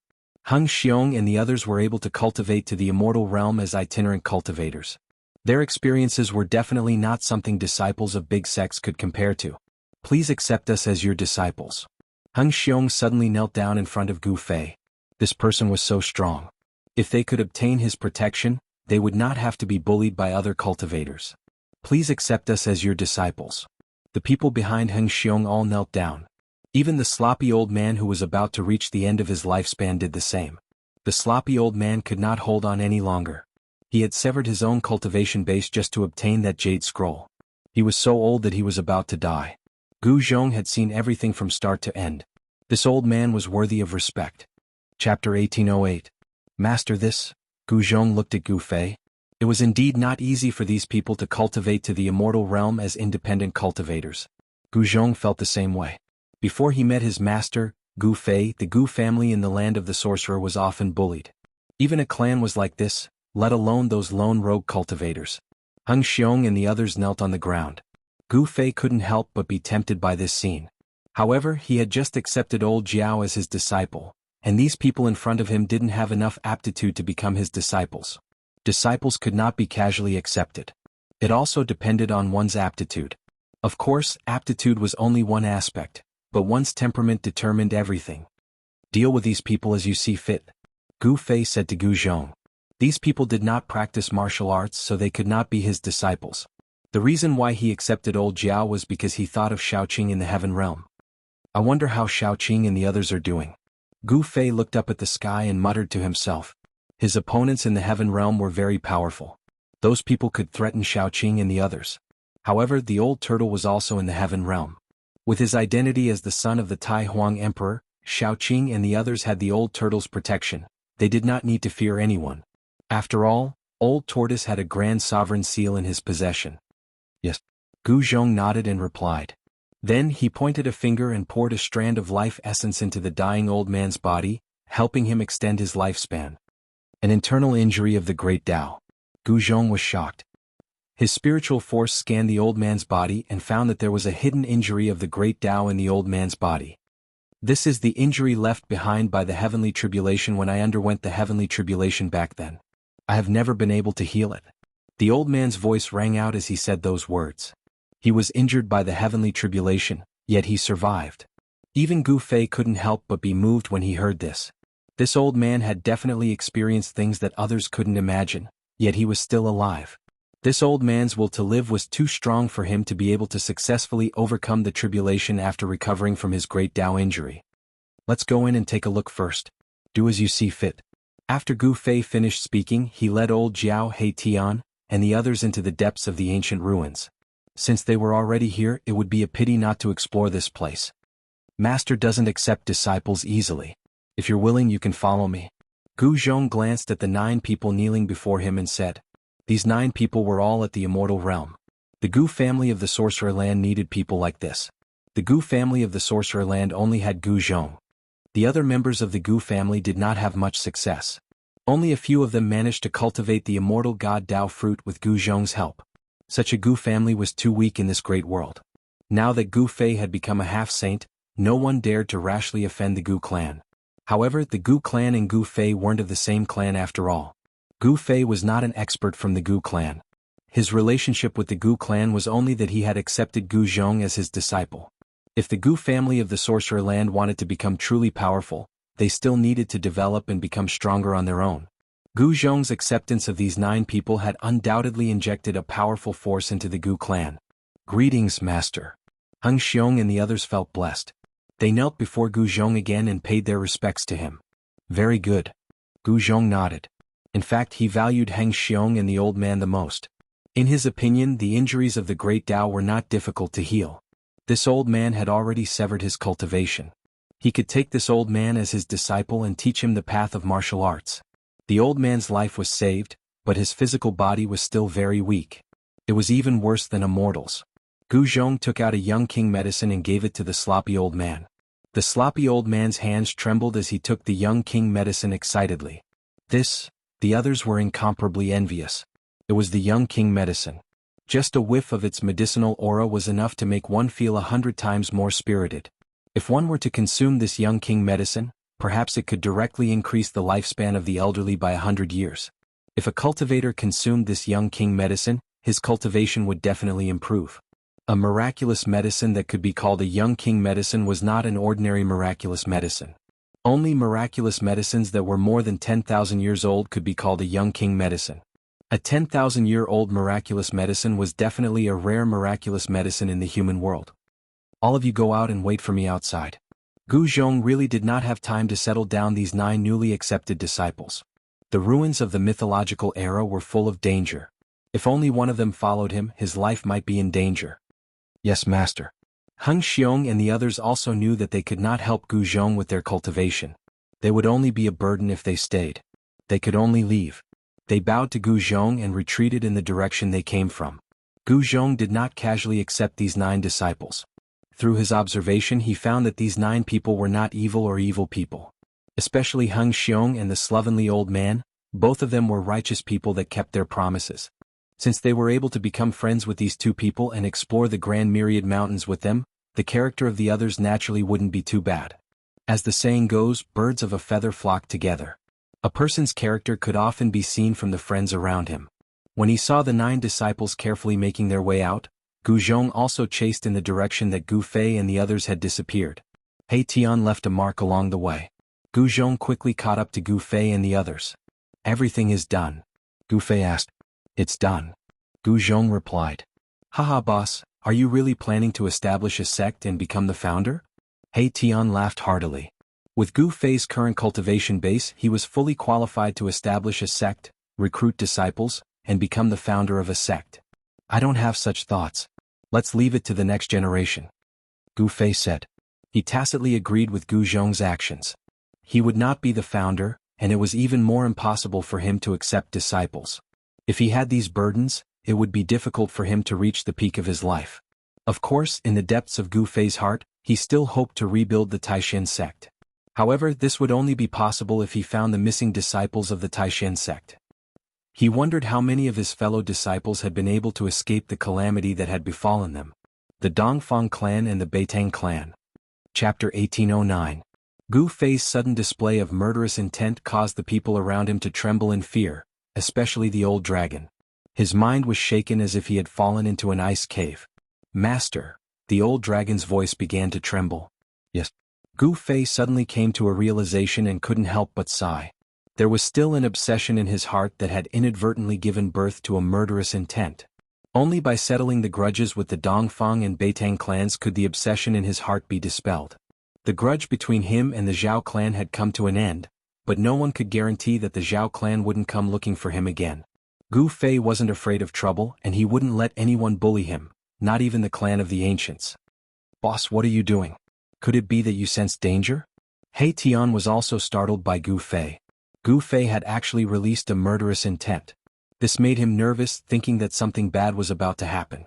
Heng Xiong and the others were able to cultivate to the immortal realm as itinerant cultivators. Their experiences were definitely not something disciples of big sects could compare to. Please accept us as your disciples. Heng Xiong suddenly knelt down in front of Gu Fei. This person was so strong. If they could obtain his protection, they would not have to be bullied by other cultivators. Please accept us as your disciples. The people behind Heng Xiong all knelt down. Even the sloppy old man who was about to reach the end of his lifespan did the same. The sloppy old man could not hold on any longer. He had severed his own cultivation base just to obtain that Jade Scroll. He was so old that he was about to die. Gu Zhong had seen everything from start to end. This old man was worthy of respect. Chapter 1808. Master this? Gu Zhong looked at Gu Fei. It was indeed not easy for these people to cultivate to the immortal realm as independent cultivators. Gu Zhong felt the same way. Before he met his master, Gu Fei, the Gu family in the land of the sorcerer was often bullied. Even a clan was like this, let alone those lone rogue cultivators. Heng Xiong and the others knelt on the ground. Gu Fei couldn't help but be tempted by this scene. However, he had just accepted old Jiao as his disciple, and these people in front of him didn't have enough aptitude to become his disciples. Disciples could not be casually accepted. It also depended on one's aptitude. Of course, aptitude was only one aspect, but one's temperament determined everything. Deal with these people as you see fit. Gu Fei said to Gu Zhong. These people did not practice martial arts, so they could not be his disciples. The reason why he accepted old Jiao was because he thought of Shaoqing in the heaven realm. I wonder how Shaoqing and the others are doing. Gu Fei looked up at the sky and muttered to himself. His opponents in the heaven realm were very powerful. Those people could threaten Shaoqing and the others. However, the old turtle was also in the heaven realm. With his identity as the son of the Tai Huang Emperor, Shaoqing and the others had the old turtle's protection. They did not need to fear anyone. After all, old tortoise had a grand sovereign seal in his possession. Yes. Gu Zhong nodded and replied. Then he pointed a finger and poured a strand of life essence into the dying old man's body, helping him extend his lifespan. An internal injury of the great Tao. Gu Zhong was shocked. His spiritual force scanned the old man's body and found that there was a hidden injury of the great Tao in the old man's body. This is the injury left behind by the heavenly tribulation when I underwent the heavenly tribulation back then. I have never been able to heal it. The old man's voice rang out as he said those words. He was injured by the heavenly tribulation, yet he survived. Even Gu Fei couldn't help but be moved when he heard this. This old man had definitely experienced things that others couldn't imagine, yet he was still alive. This old man's will to live was too strong for him to be able to successfully overcome the tribulation after recovering from his great Dao injury. Let's go in and take a look first. Do as you see fit. After Gu Fei finished speaking, he led old Jiao Heitian and the others into the depths of the ancient ruins. Since they were already here, it would be a pity not to explore this place. Master doesn't accept disciples easily. If you're willing, you can follow me. Gu Zhong glanced at the 9 people kneeling before him and said. These 9 people were all at the immortal realm. The Gu family of the Sorcerer Land needed people like this. The Gu family of the Sorcerer Land only had Gu Zhong. The other members of the Gu family did not have much success. Only a few of them managed to cultivate the immortal god Dao fruit with Gu Zhong's help. Such a Gu family was too weak in this great world. Now that Gu Fei had become a half-saint, no one dared to rashly offend the Gu clan. However, the Gu clan and Gu Fei weren't of the same clan after all. Gu Fei was not an expert from the Gu clan. His relationship with the Gu clan was only that he had accepted Gu Zhong as his disciple. If the Gu family of the Sorcerer Land wanted to become truly powerful, they still needed to develop and become stronger on their own. Gu Zhong's acceptance of these 9 people had undoubtedly injected a powerful force into the Gu clan. Greetings, Master. Heng Xiong and the others felt blessed. They knelt before Gu Zhong again and paid their respects to him. Very good. Gu Zhong nodded. In fact, he valued Heng Xiong and the old man the most. In his opinion, the injuries of the great Dao were not difficult to heal. This old man had already severed his cultivation. He could take this old man as his disciple and teach him the path of martial arts. The old man's life was saved, but his physical body was still very weak. It was even worse than a mortal's. Gu Zhong took out a young king medicine and gave it to the sloppy old man. The sloppy old man's hands trembled as he took the young king medicine excitedly. The others were incomparably envious. It was the young king medicine. Just a whiff of its medicinal aura was enough to make one feel 100 times more spirited. If one were to consume this young king medicine, perhaps it could directly increase the lifespan of the elderly by 100 years. If a cultivator consumed this young king medicine, his cultivation would definitely improve. A miraculous medicine that could be called a young king medicine was not an ordinary miraculous medicine. Only miraculous medicines that were more than 10,000 years old could be called a young king medicine. A 10,000-year-old miraculous medicine was definitely a rare miraculous medicine in the human world. All of you go out and wait for me outside. Gu Zhong really did not have time to settle down these 9 newly accepted disciples. The ruins of the mythological era were full of danger. If only one of them followed him, his life might be in danger. Yes, Master. Heng Xiong and the others also knew that they could not help Gu Zhong with their cultivation. They would only be a burden if they stayed. They could only leave. They bowed to Gu Zhong and retreated in the direction they came from. Gu Zhong did not casually accept these 9 disciples. Through his observation, he found that these 9 people were not evil or evil people. Especially Heng Xiong and the slovenly old man, both of them were righteous people that kept their promises. Since they were able to become friends with these 2 people and explore the Grand Myriad Mountains with them, the character of the others naturally wouldn't be too bad. As the saying goes, birds of a feather flock together. A person's character could often be seen from the friends around him. When he saw the 9 disciples carefully making their way out, Gu Zhong also chased in the direction that Gu Fei and the others had disappeared. He Tian left a mark along the way. Gu Zhong quickly caught up to Gu Fei and the others. Everything is done. Gu Fei asked. It's done. Gu Zhong replied. Haha, boss, are you really planning to establish a sect and become the founder? He Tian laughed heartily. With Gu Fei's current cultivation base, he was fully qualified to establish a sect, recruit disciples, and become the founder of a sect. I don't have such thoughts. Let's leave it to the next generation. Gu Fei said. He tacitly agreed with Gu Zhong's actions. He would not be the founder, and it was even more impossible for him to accept disciples. If he had these burdens, it would be difficult for him to reach the peak of his life. Of course, in the depths of Gu Fei's heart, he still hoped to rebuild the Taishan sect. However, this would only be possible if he found the missing disciples of the Taishan sect. He wondered how many of his fellow disciples had been able to escape the calamity that had befallen them. The Dongfang clan and the Beitang clan. Chapter 1809. Gu Fei's sudden display of murderous intent caused the people around him to tremble in fear, especially the old dragon. His mind was shaken as if he had fallen into an ice cave. "Master," the old dragon's voice began to tremble. "Yes." Gu Fei suddenly came to a realization and couldn't help but sigh. There was still an obsession in his heart that had inadvertently given birth to a murderous intent. Only by settling the grudges with the Dongfang and Beitang clans could the obsession in his heart be dispelled. The grudge between him and the Zhao clan had come to an end, but no one could guarantee that the Zhao clan wouldn't come looking for him again. Gu Fei wasn't afraid of trouble, and he wouldn't let anyone bully him, not even the clan of the ancients. "Boss, what are you doing? Could it be that you sensed danger?" He Tian was also startled by Gu Fei. Gu Fei had actually released a murderous intent. This made him nervous, thinking that something bad was about to happen.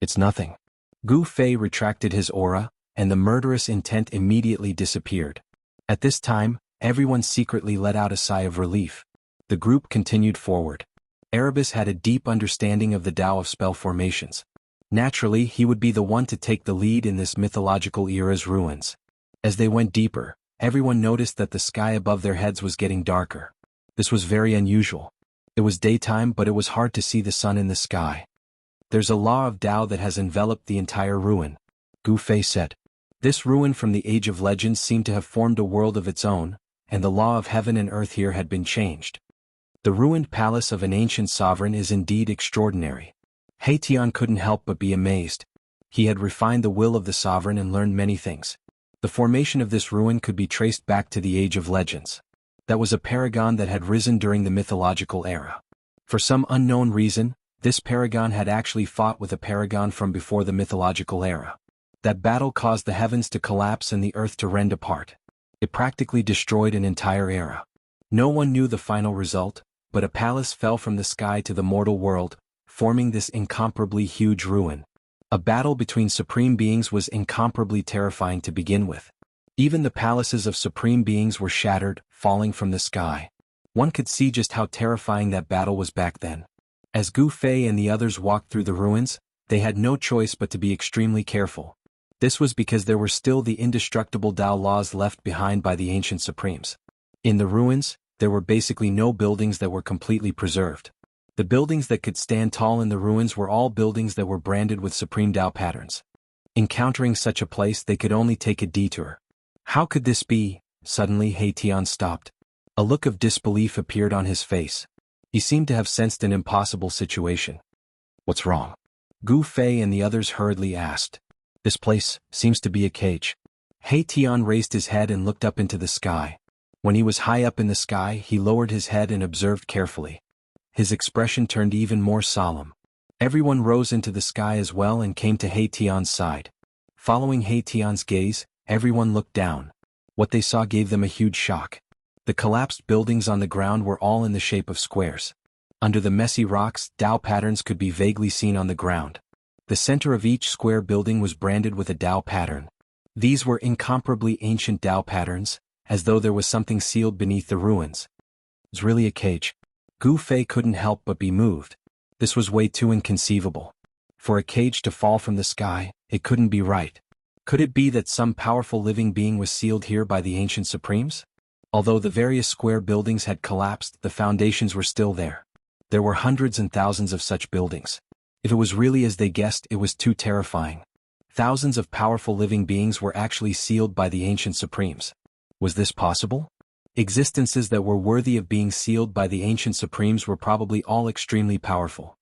"It's nothing." Gu Fei retracted his aura, and the murderous intent immediately disappeared. At this time, everyone secretly let out a sigh of relief. The group continued forward. Erebus had a deep understanding of the Tao of spell formations. Naturally, he would be the one to take the lead in this mythological era's ruins. As they went deeper, everyone noticed that the sky above their heads was getting darker. This was very unusual. It was daytime, but it was hard to see the sun in the sky. "There's a law of Tao that has enveloped the entire ruin," Gu Fei said. This ruin from the Age of Legends seemed to have formed a world of its own, and the law of heaven and earth here had been changed. The ruined palace of an ancient sovereign is indeed extraordinary. He Tian couldn't help but be amazed. He had refined the will of the sovereign and learned many things. The formation of this ruin could be traced back to the Age of Legends. That was a paragon that had risen during the mythological era. For some unknown reason, this paragon had actually fought with a paragon from before the mythological era. That battle caused the heavens to collapse and the earth to rend apart. It practically destroyed an entire era. No one knew the final result, but a palace fell from the sky to the mortal world, forming this incomparably huge ruin. A battle between supreme beings was incomparably terrifying to begin with. Even the palaces of supreme beings were shattered, falling from the sky. One could see just how terrifying that battle was back then. As Gu Fei and the others walked through the ruins, they had no choice but to be extremely careful. This was because there were still the indestructible Tao laws left behind by the ancient supremes. In the ruins, there were basically no buildings that were completely preserved. The buildings that could stand tall in the ruins were all buildings that were branded with supreme Tao patterns. Encountering such a place, they could only take a detour. How could this be? Suddenly He Tian stopped. A look of disbelief appeared on his face. He seemed to have sensed an impossible situation. "What's wrong?" Gu Fei and the others hurriedly asked. "This place seems to be a cage." He Tian raised his head and looked up into the sky. When he was high up in the sky, he lowered his head and observed carefully. His expression turned even more solemn. Everyone rose into the sky as well and came to He Tian's side. Following He Tian's gaze, everyone looked down. What they saw gave them a huge shock. The collapsed buildings on the ground were all in the shape of squares. Under the messy rocks, Tao patterns could be vaguely seen on the ground. The center of each square building was branded with a Tao pattern. These were incomparably ancient Tao patterns, as though there was something sealed beneath the ruins. It was really a cage. Gu Fei couldn't help but be moved. This was way too inconceivable. For a cage to fall from the sky, it couldn't be right. Could it be that some powerful living being was sealed here by the ancient supremes? Although the various square buildings had collapsed, the foundations were still there. There were hundreds and thousands of such buildings. If it was really as they guessed, it was too terrifying. Thousands of powerful living beings were actually sealed by the ancient supremes. Was this possible? Existences that were worthy of being sealed by the ancient supremes were probably all extremely powerful.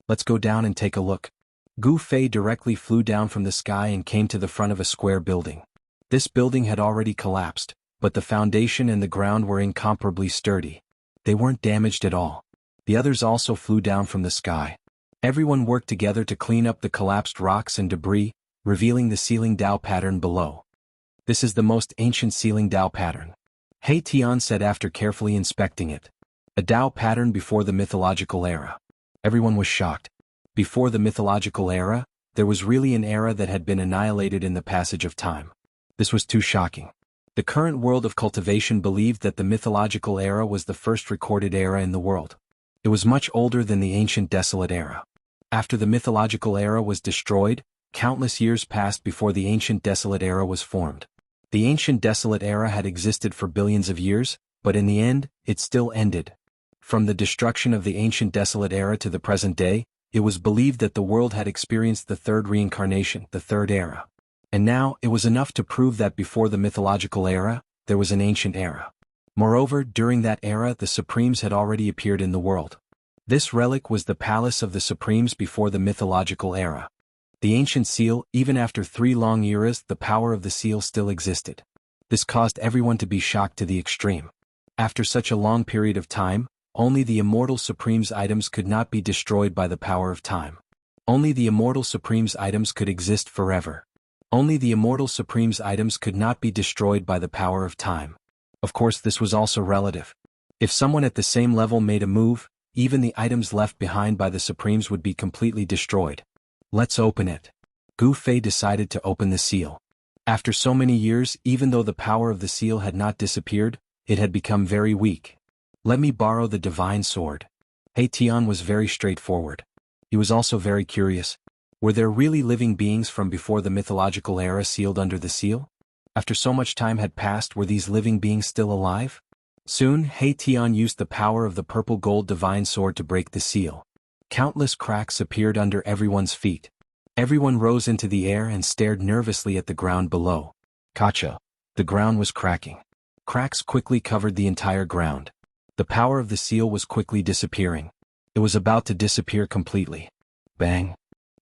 "Let's go down and take a look." Gu Fei directly flew down from the sky and came to the front of a square building. This building had already collapsed, but the foundation and the ground were incomparably sturdy. They weren't damaged at all. The others also flew down from the sky. Everyone worked together to clean up the collapsed rocks and debris, revealing the ceiling Tao pattern below. "This is the most ancient ceiling Tao pattern," He Tian said after carefully inspecting it. A Tao pattern before the mythological era. Everyone was shocked. Before the mythological era, there was really an era that had been annihilated in the passage of time. This was too shocking. The current world of cultivation believed that the mythological era was the first recorded era in the world. It was much older than the ancient desolate era. After the mythological era was destroyed, countless years passed before the ancient desolate era was formed. The ancient desolate era had existed for billions of years, but in the end, it still ended. From the destruction of the ancient desolate era to the present day, it was believed that the world had experienced the third reincarnation, the third era. And now, it was enough to prove that before the mythological era, there was an ancient era. Moreover, during that era the Supremes had already appeared in the world. This relic was the palace of the Supremes before the mythological era. The ancient seal, even after 3 long eras, the power of the seal still existed. This caused everyone to be shocked to the extreme. After such a long period of time, only the Immortal Supremes items could not be destroyed by the power of time. Only the Immortal Supremes items could exist forever. Only the Immortal Supremes items could not be destroyed by the power of time. Of course, this was also relative. If someone at the same level made a move, even the items left behind by the Supremes would be completely destroyed. Let's open it. Gu Fei decided to open the seal. After so many years, even though the power of the seal had not disappeared, it had become very weak. Let me borrow the divine sword. He Tian was very straightforward. He was also very curious. Were there really living beings from before the mythological era sealed under the seal? After so much time had passed, were these living beings still alive? Soon, He Tian used the power of the purple gold divine sword to break the seal. Countless cracks appeared under everyone's feet. Everyone rose into the air and stared nervously at the ground below. Kacha. The ground was cracking. Cracks quickly covered the entire ground. The power of the seal was quickly disappearing. It was about to disappear completely. Bang.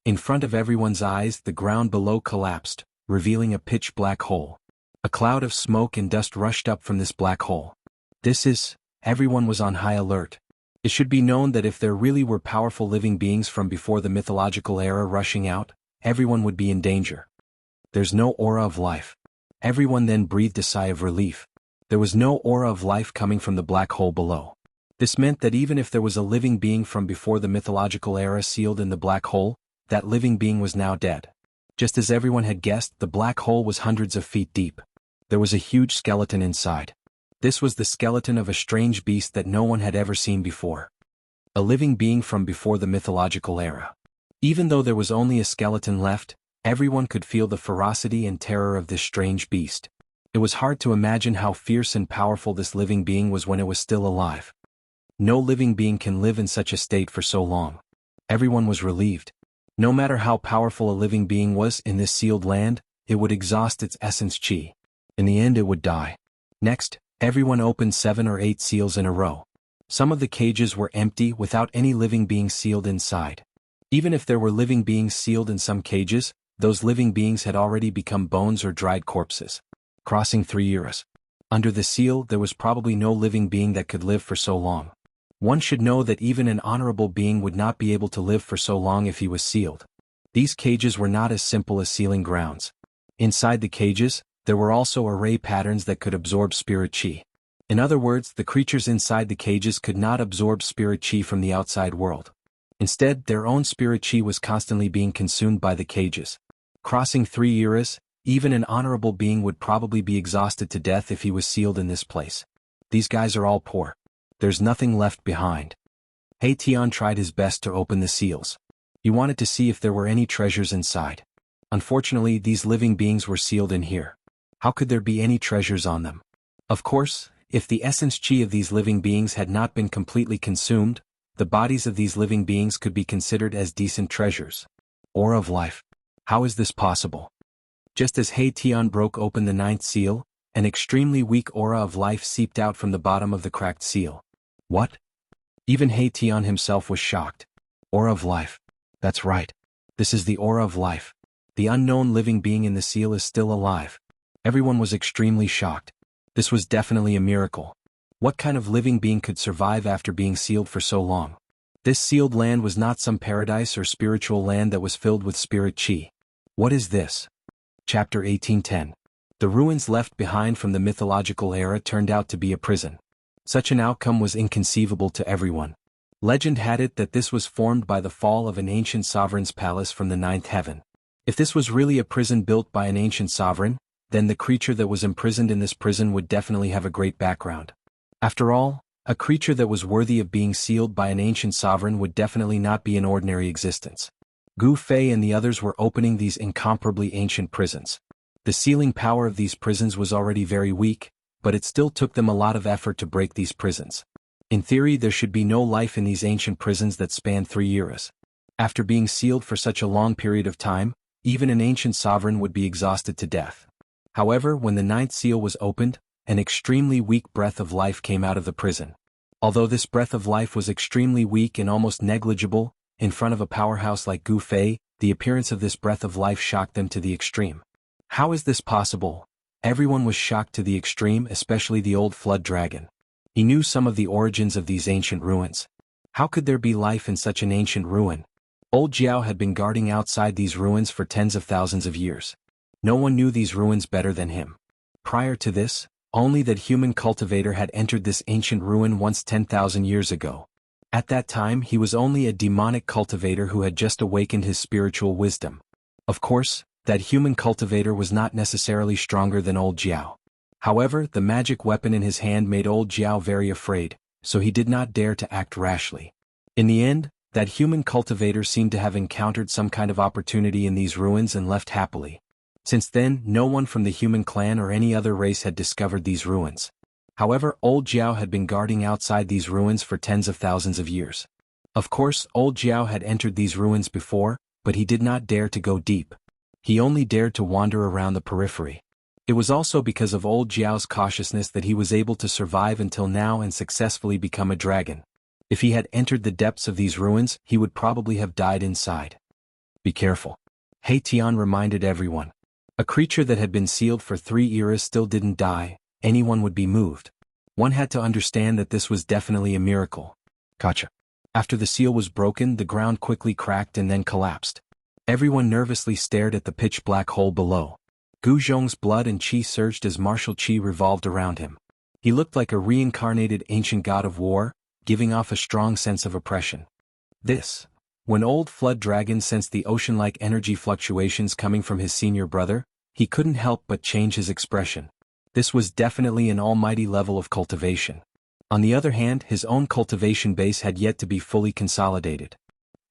In front of everyone's eyes, the ground below collapsed, revealing a pitch-black hole. A cloud of smoke and dust rushed up from this black hole. Everyone was on high alert. It should be known that if there really were powerful living beings from before the mythological era rushing out, everyone would be in danger. There's no aura of life. Everyone then breathed a sigh of relief. There was no aura of life coming from the black hole below. This meant that even if there was a living being from before the mythological era sealed in the black hole, that living being was now dead. Just as everyone had guessed, the black hole was hundreds of feet deep. There was a huge skeleton inside. This was the skeleton of a strange beast that no one had ever seen before. A living being from before the mythological era. Even though there was only a skeleton left, everyone could feel the ferocity and terror of this strange beast. It was hard to imagine how fierce and powerful this living being was when it was still alive. No living being can live in such a state for so long. Everyone was relieved. No matter how powerful a living being was in this sealed land, it would exhaust its essence chi. In the end it would die. Next, everyone opened 7 or 8 seals in a row. Some of the cages were empty without any living beings sealed inside. Even if there were living beings sealed in some cages, those living beings had already become bones or dried corpses. Crossing 3 eras. Under the seal there was probably no living being that could live for so long. One should know that even an honorable being would not be able to live for so long if he was sealed. These cages were not as simple as sealing grounds. Inside the cages, there were also array patterns that could absorb spirit chi. In other words, the creatures inside the cages could not absorb spirit chi from the outside world. Instead, their own spirit chi was constantly being consumed by the cages. Crossing 3 eras, even an honorable being would probably be exhausted to death if he was sealed in this place. These guys are all poor. There's nothing left behind. He Tian tried his best to open the seals. He wanted to see if there were any treasures inside. Unfortunately, these living beings were sealed in here. How could there be any treasures on them? Of course, if the essence chi of these living beings had not been completely consumed, the bodies of these living beings could be considered as decent treasures. Aura of life. How is this possible? Just as He Tian broke open the 9th seal, an extremely weak aura of life seeped out from the bottom of the cracked seal. What? Even He Tian himself was shocked. Aura of life. That's right. This is the aura of life. The unknown living being in the seal is still alive. Everyone was extremely shocked. This was definitely a miracle. What kind of living being could survive after being sealed for so long? This sealed land was not some paradise or spiritual land that was filled with spirit chi. What is this? Chapter 1810. The ruins left behind from the mythological era turned out to be a prison. Such an outcome was inconceivable to everyone. Legend had it that this was formed by the fall of an ancient sovereign's palace from the 9th heaven. If this was really a prison built by an ancient sovereign, then the creature that was imprisoned in this prison would definitely have a great background. After all, a creature that was worthy of being sealed by an ancient sovereign would definitely not be an ordinary existence. Gu Fei and the others were opening these incomparably ancient prisons. The sealing power of these prisons was already very weak, but it still took them a lot of effort to break these prisons. In theory, there should be no life in these ancient prisons that span 3 eras. After being sealed for such a long period of time, even an ancient sovereign would be exhausted to death. However, when the ninth seal was opened, an extremely weak breath of life came out of the prison. Although this breath of life was extremely weak and almost negligible, in front of a powerhouse like Gu Fei, the appearance of this breath of life shocked them to the extreme. How is this possible? Everyone was shocked to the extreme, especially the old flood dragon. He knew some of the origins of these ancient ruins. How could there be life in such an ancient ruin? Old Jiao had been guarding outside these ruins for tens of thousands of years. No one knew these ruins better than him. Prior to this, only that human cultivator had entered this ancient ruin once 10,000 years ago. At that time he was only a demonic cultivator who had just awakened his spiritual wisdom. Of course, that human cultivator was not necessarily stronger than old Jiao. However, the magic weapon in his hand made old Jiao very afraid, so he did not dare to act rashly. In the end, that human cultivator seemed to have encountered some kind of opportunity in these ruins and left happily. Since then, no one from the human clan or any other race had discovered these ruins. However, old Jiao had been guarding outside these ruins for tens of thousands of years. Of course, old Jiao had entered these ruins before, but he did not dare to go deep. He only dared to wander around the periphery. It was also because of old Jiao's cautiousness that he was able to survive until now and successfully become a dragon. If he had entered the depths of these ruins, he would probably have died inside. Be careful. He Tian reminded everyone. A creature that had been sealed for 3 eras still didn't die, anyone would be moved. One had to understand that this was definitely a miracle. Gotcha. After the seal was broken, the ground quickly cracked and then collapsed. Everyone nervously stared at the pitch-black hole below. Gu Zhong's blood and qi surged as martial qi revolved around him. He looked like a reincarnated ancient god of war, giving off a strong sense of oppression. When old flood dragon sensed the ocean-like energy fluctuations coming from his senior brother, he couldn't help but change his expression. This was definitely an almighty level of cultivation. On the other hand, his own cultivation base had yet to be fully consolidated.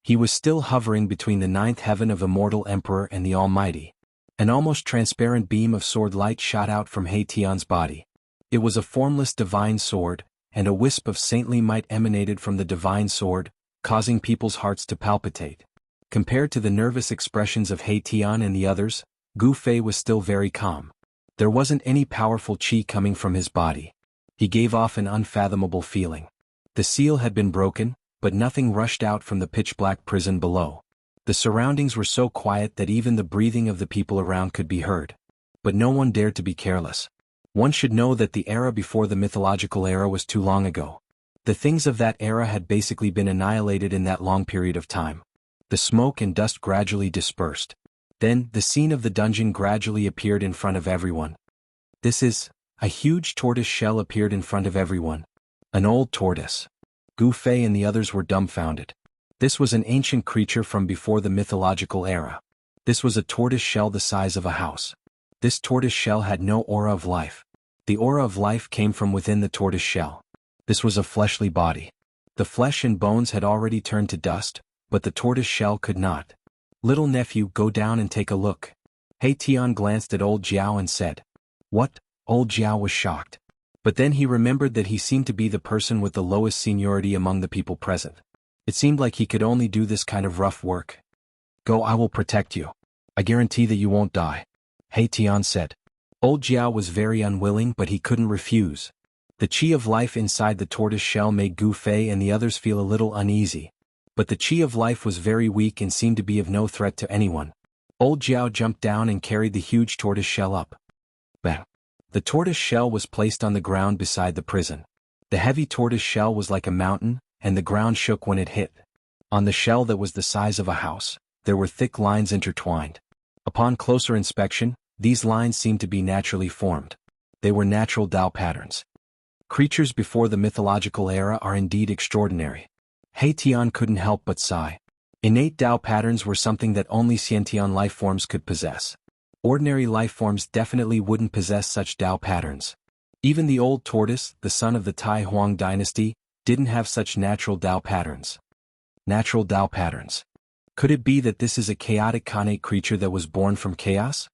He was still hovering between the ninth heaven of Immortal Emperor and the Almighty. An almost transparent beam of sword light shot out from He Tian's body. It was a formless divine sword, and a wisp of saintly might emanated from the divine sword, causing people's hearts to palpitate. Compared to the nervous expressions of He Tian and the others, Gu Fei was still very calm. There wasn't any powerful qi coming from his body. He gave off an unfathomable feeling. The seal had been broken, but nothing rushed out from the pitch-black prison below. The surroundings were so quiet that even the breathing of the people around could be heard. But no one dared to be careless. One should know that the era before the mythological era was too long ago. The things of that era had basically been annihilated in that long period of time. The smoke and dust gradually dispersed. Then, the scene of the dungeon gradually appeared in front of everyone. A huge tortoise shell appeared in front of everyone. An old tortoise. Gu Fei and the others were dumbfounded. This was an ancient creature from before the mythological era. This was a tortoise shell the size of a house. This tortoise shell had no aura of life. The aura of life came from within the tortoise shell. This was a fleshly body. The flesh and bones had already turned to dust, but the tortoise shell could not. Little nephew, go down and take a look. He Tian glanced at old Jiao and said. What? Old Jiao was shocked. But then he remembered that he seemed to be the person with the lowest seniority among the people present. It seemed like he could only do this kind of rough work. Go, I will protect you. I guarantee that you won't die. He Tian said. Old Jiao was very unwilling, but he couldn't refuse. The qi of life inside the tortoise shell made Gu Fei and the others feel a little uneasy. But the qi of life was very weak and seemed to be of no threat to anyone. Old Jiao jumped down and carried the huge tortoise shell up. Bang! The tortoise shell was placed on the ground beside the prison. The heavy tortoise shell was like a mountain, and the ground shook when it hit. On the shell that was the size of a house, there were thick lines intertwined. Upon closer inspection, these lines seemed to be naturally formed. They were natural Dao patterns. Creatures before the mythological era are indeed extraordinary. He Tian couldn't help but sigh. Innate Dao patterns were something that only Xiantian life forms could possess. Ordinary life forms definitely wouldn't possess such Dao patterns. Even the old tortoise, the son of the Tai Huang dynasty, didn't have such natural Dao patterns. Natural Dao patterns. Could it be that this is a chaotic Khanate creature that was born from chaos?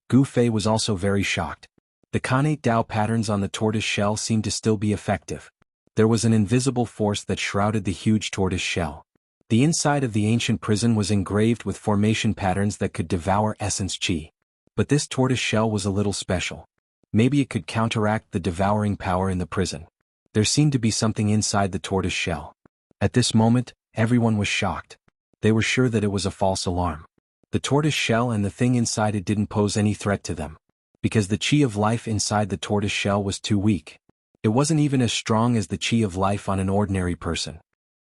Gu Fei was also very shocked. The Khanate Dao patterns on the tortoise shell seemed to still be effective. There was an invisible force that shrouded the huge tortoise shell. The inside of the ancient prison was engraved with formation patterns that could devour essence chi. But this tortoise shell was a little special. Maybe it could counteract the devouring power in the prison. There seemed to be something inside the tortoise shell. At this moment, everyone was shocked. They were sure that it was a false alarm. The tortoise shell and the thing inside it didn't pose any threat to them. Because the chi of life inside the tortoise shell was too weak. It wasn't even as strong as the chi of life on an ordinary person.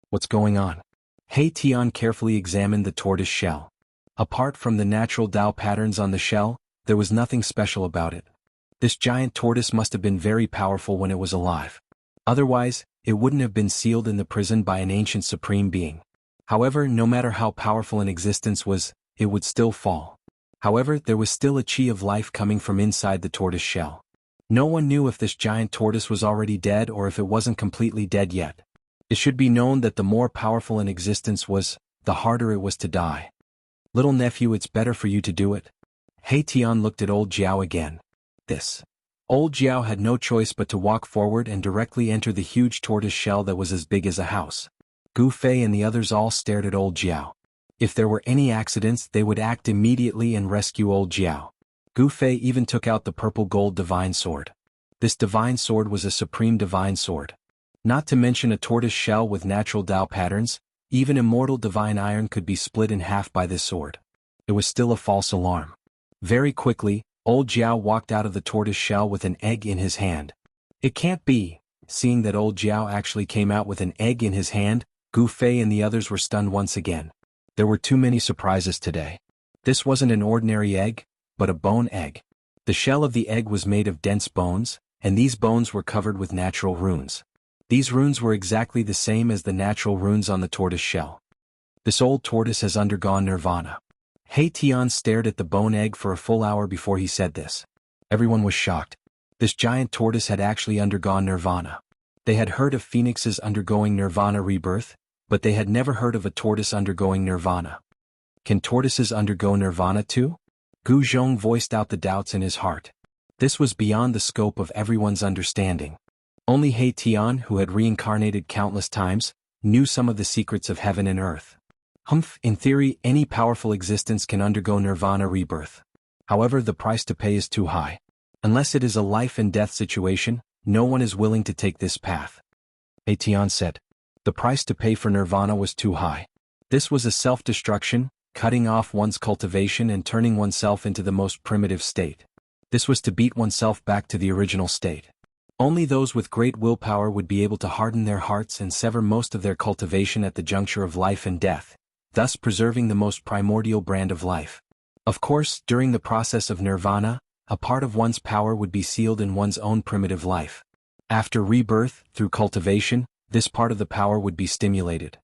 What's going on? He Tian carefully examined the tortoise shell. Apart from the natural Tao patterns on the shell, there was nothing special about it. This giant tortoise must have been very powerful when it was alive. Otherwise, it wouldn't have been sealed in the prison by an ancient supreme being. However, no matter how powerful an existence was, it would still fall. However, there was still a chi of life coming from inside the tortoise shell. No one knew if this giant tortoise was already dead or if it wasn't completely dead yet. It should be known that the more powerful an existence was, the harder it was to die. Little nephew, it's better for you to do it. He Tian looked at old Jiao again. This. Old Jiao had no choice but to walk forward and directly enter the huge tortoise shell that was as big as a house. Gu Fei and the others all stared at old Jiao. If there were any accidents, they would act immediately and rescue old Jiao. Gu Fei even took out the purple gold divine sword. This divine sword was a supreme divine sword. Not to mention a tortoise shell with natural Tao patterns, even immortal divine iron could be split in half by this sword. It was still a false alarm. Very quickly, old Jiao walked out of the tortoise shell with an egg in his hand. It can't be. Seeing that old Jiao actually came out with an egg in his hand, Gu Fei and the others were stunned once again. There were too many surprises today. This wasn't an ordinary egg, but a bone egg. The shell of the egg was made of dense bones, and these bones were covered with natural runes. These runes were exactly the same as the natural runes on the tortoise shell. This old tortoise has undergone nirvana. He Tian stared at the bone egg for a full hour before he said this. Everyone was shocked. This giant tortoise had actually undergone nirvana. They had heard of phoenixes undergoing nirvana rebirth, but they had never heard of a tortoise undergoing nirvana. Can tortoises undergo nirvana too? Gu Zhong voiced out the doubts in his heart. This was beyond the scope of everyone's understanding. Only He Tian, who had reincarnated countless times, knew some of the secrets of heaven and earth. In theory, any powerful existence can undergo nirvana rebirth. However, the price to pay is too high. Unless it is a life and death situation, no one is willing to take this path. He Tian said. The price to pay for nirvana was too high. This was a self-destruction, cutting off one's cultivation and turning oneself into the most primitive state. This was to beat oneself back to the original state. Only those with great willpower would be able to harden their hearts and sever most of their cultivation at the juncture of life and death, thus preserving the most primordial brand of life. Of course, during the process of nirvana, a part of one's power would be sealed in one's own primitive life. After rebirth, through cultivation, this part of the power would be stimulated.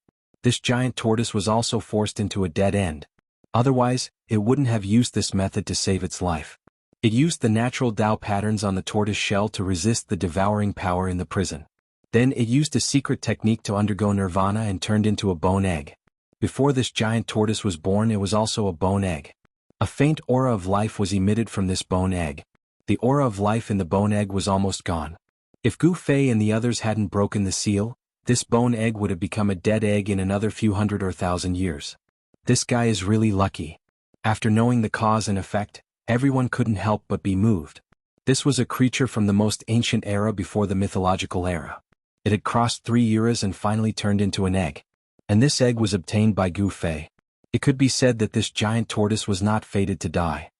This giant tortoise was also forced into a dead end. Otherwise, it wouldn't have used this method to save its life. It used the natural Tao patterns on the tortoise shell to resist the devouring power in the prison. Then it used a secret technique to undergo nirvana and turned into a bone egg. Before this giant tortoise was born, it was also a bone egg. A faint aura of life was emitted from this bone egg. The aura of life in the bone egg was almost gone. If Gu Fei and the others hadn't broken the seal, this bone egg would have become a dead egg in another few hundred or thousand years. This guy is really lucky. After knowing the cause and effect, everyone couldn't help but be moved. This was a creature from the most ancient era before the mythological era. It had crossed 3 eras and finally turned into an egg. And this egg was obtained by Gu Fei. It could be said that this giant tortoise was not fated to die.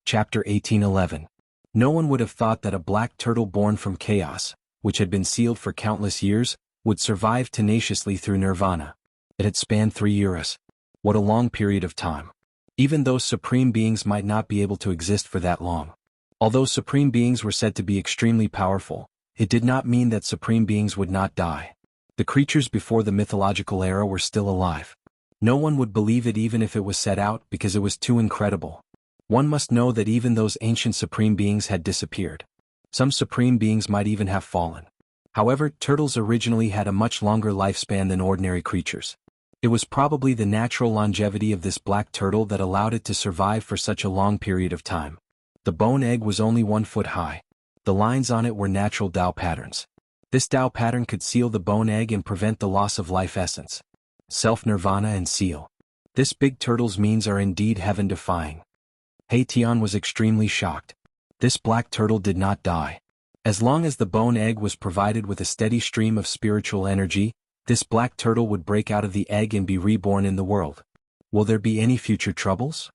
Chapter 1811. No one would have thought that a black turtle born from chaos, which had been sealed for countless years, would survive tenaciously through nirvana. It had spanned 3 eras. What a long period of time. Even though supreme beings might not be able to exist for that long. Although supreme beings were said to be extremely powerful, it did not mean that supreme beings would not die. The creatures before the mythological era were still alive. No one would believe it even if it was set out because it was too incredible. One must know that even those ancient supreme beings had disappeared. Some supreme beings might even have fallen. However, turtles originally had a much longer lifespan than ordinary creatures. It was probably the natural longevity of this black turtle that allowed it to survive for such a long period of time. The bone egg was only 1 foot high. The lines on it were natural Tao patterns. This Tao pattern could seal the bone egg and prevent the loss of life essence. Self-nirvana and seal. This big turtle's means are indeed heaven-defying. He Tian was extremely shocked. This black turtle did not die. As long as the bone egg was provided with a steady stream of spiritual energy, this black turtle would break out of the egg and be reborn in the world. Will there be any future troubles?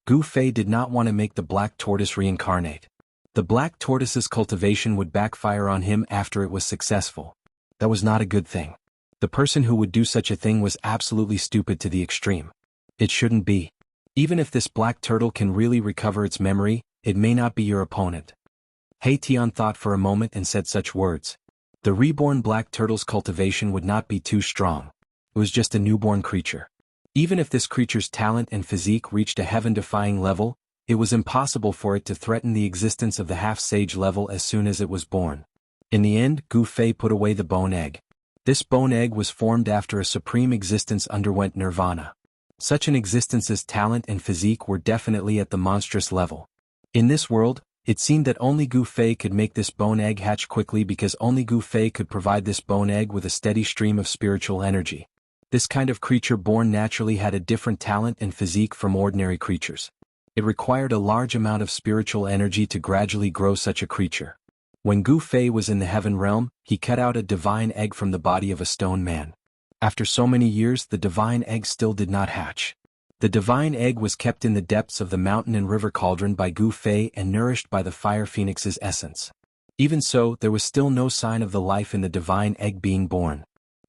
Gu Fei did not want to make the black tortoise reincarnate. The black tortoise's cultivation would backfire on him after it was successful. That was not a good thing. The person who would do such a thing was absolutely stupid to the extreme. It shouldn't be. Even if this black turtle can really recover its memory, it may not be your opponent. He Tian thought for a moment and said such words. The reborn black turtle's cultivation would not be too strong. It was just a newborn creature. Even if this creature's talent and physique reached a heaven-defying level, it was impossible for it to threaten the existence of the half-sage level as soon as it was born. In the end, Gu Fei put away the bone egg. This bone egg was formed after a supreme existence underwent nirvana. Such an existence's talent and physique were definitely at the monstrous level. In this world, it seemed that only Gu Fei could make this bone egg hatch quickly because only Gu Fei could provide this bone egg with a steady stream of spiritual energy. This kind of creature born naturally had a different talent and physique from ordinary creatures. It required a large amount of spiritual energy to gradually grow such a creature. When Gu Fei was in the heaven realm, he cut out a divine egg from the body of a stone man. After so many years, the divine egg still did not hatch. The divine egg was kept in the depths of the mountain and river cauldron by Gu Fei and nourished by the fire phoenix's essence. Even so, there was still no sign of the life in the divine egg being born.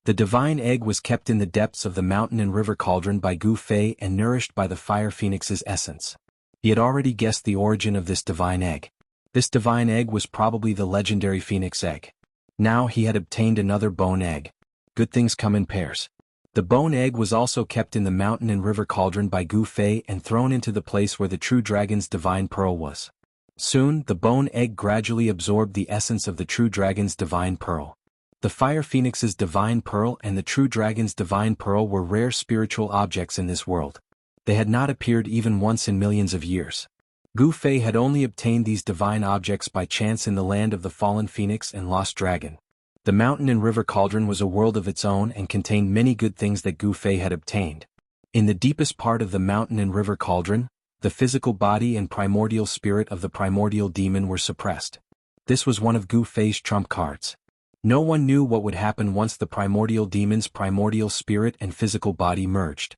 The divine egg was kept in the depths of the mountain and river cauldron by Gu Fei and nourished by the fire phoenix's essence. He had already guessed the origin of this divine egg. This divine egg was probably the legendary phoenix egg. Now he had obtained another bone egg. Good things come in pairs. The bone egg was also kept in the mountain and river cauldron by Gu Fei and thrown into the place where the true dragon's divine pearl was. Soon, the bone egg gradually absorbed the essence of the true dragon's divine pearl. The fire phoenix's divine pearl and the true dragon's divine pearl were rare spiritual objects in this world. They had not appeared even once in millions of years. Gu Fei had only obtained these divine objects by chance in the land of the fallen phoenix and lost dragon. The mountain and river cauldron was a world of its own and contained many good things that Gu Fei had obtained. In the deepest part of the mountain and river cauldron, the physical body and primordial spirit of the primordial demon were suppressed. This was one of Gu Fei's trump cards. No one knew what would happen once the primordial demon's primordial spirit and physical body merged.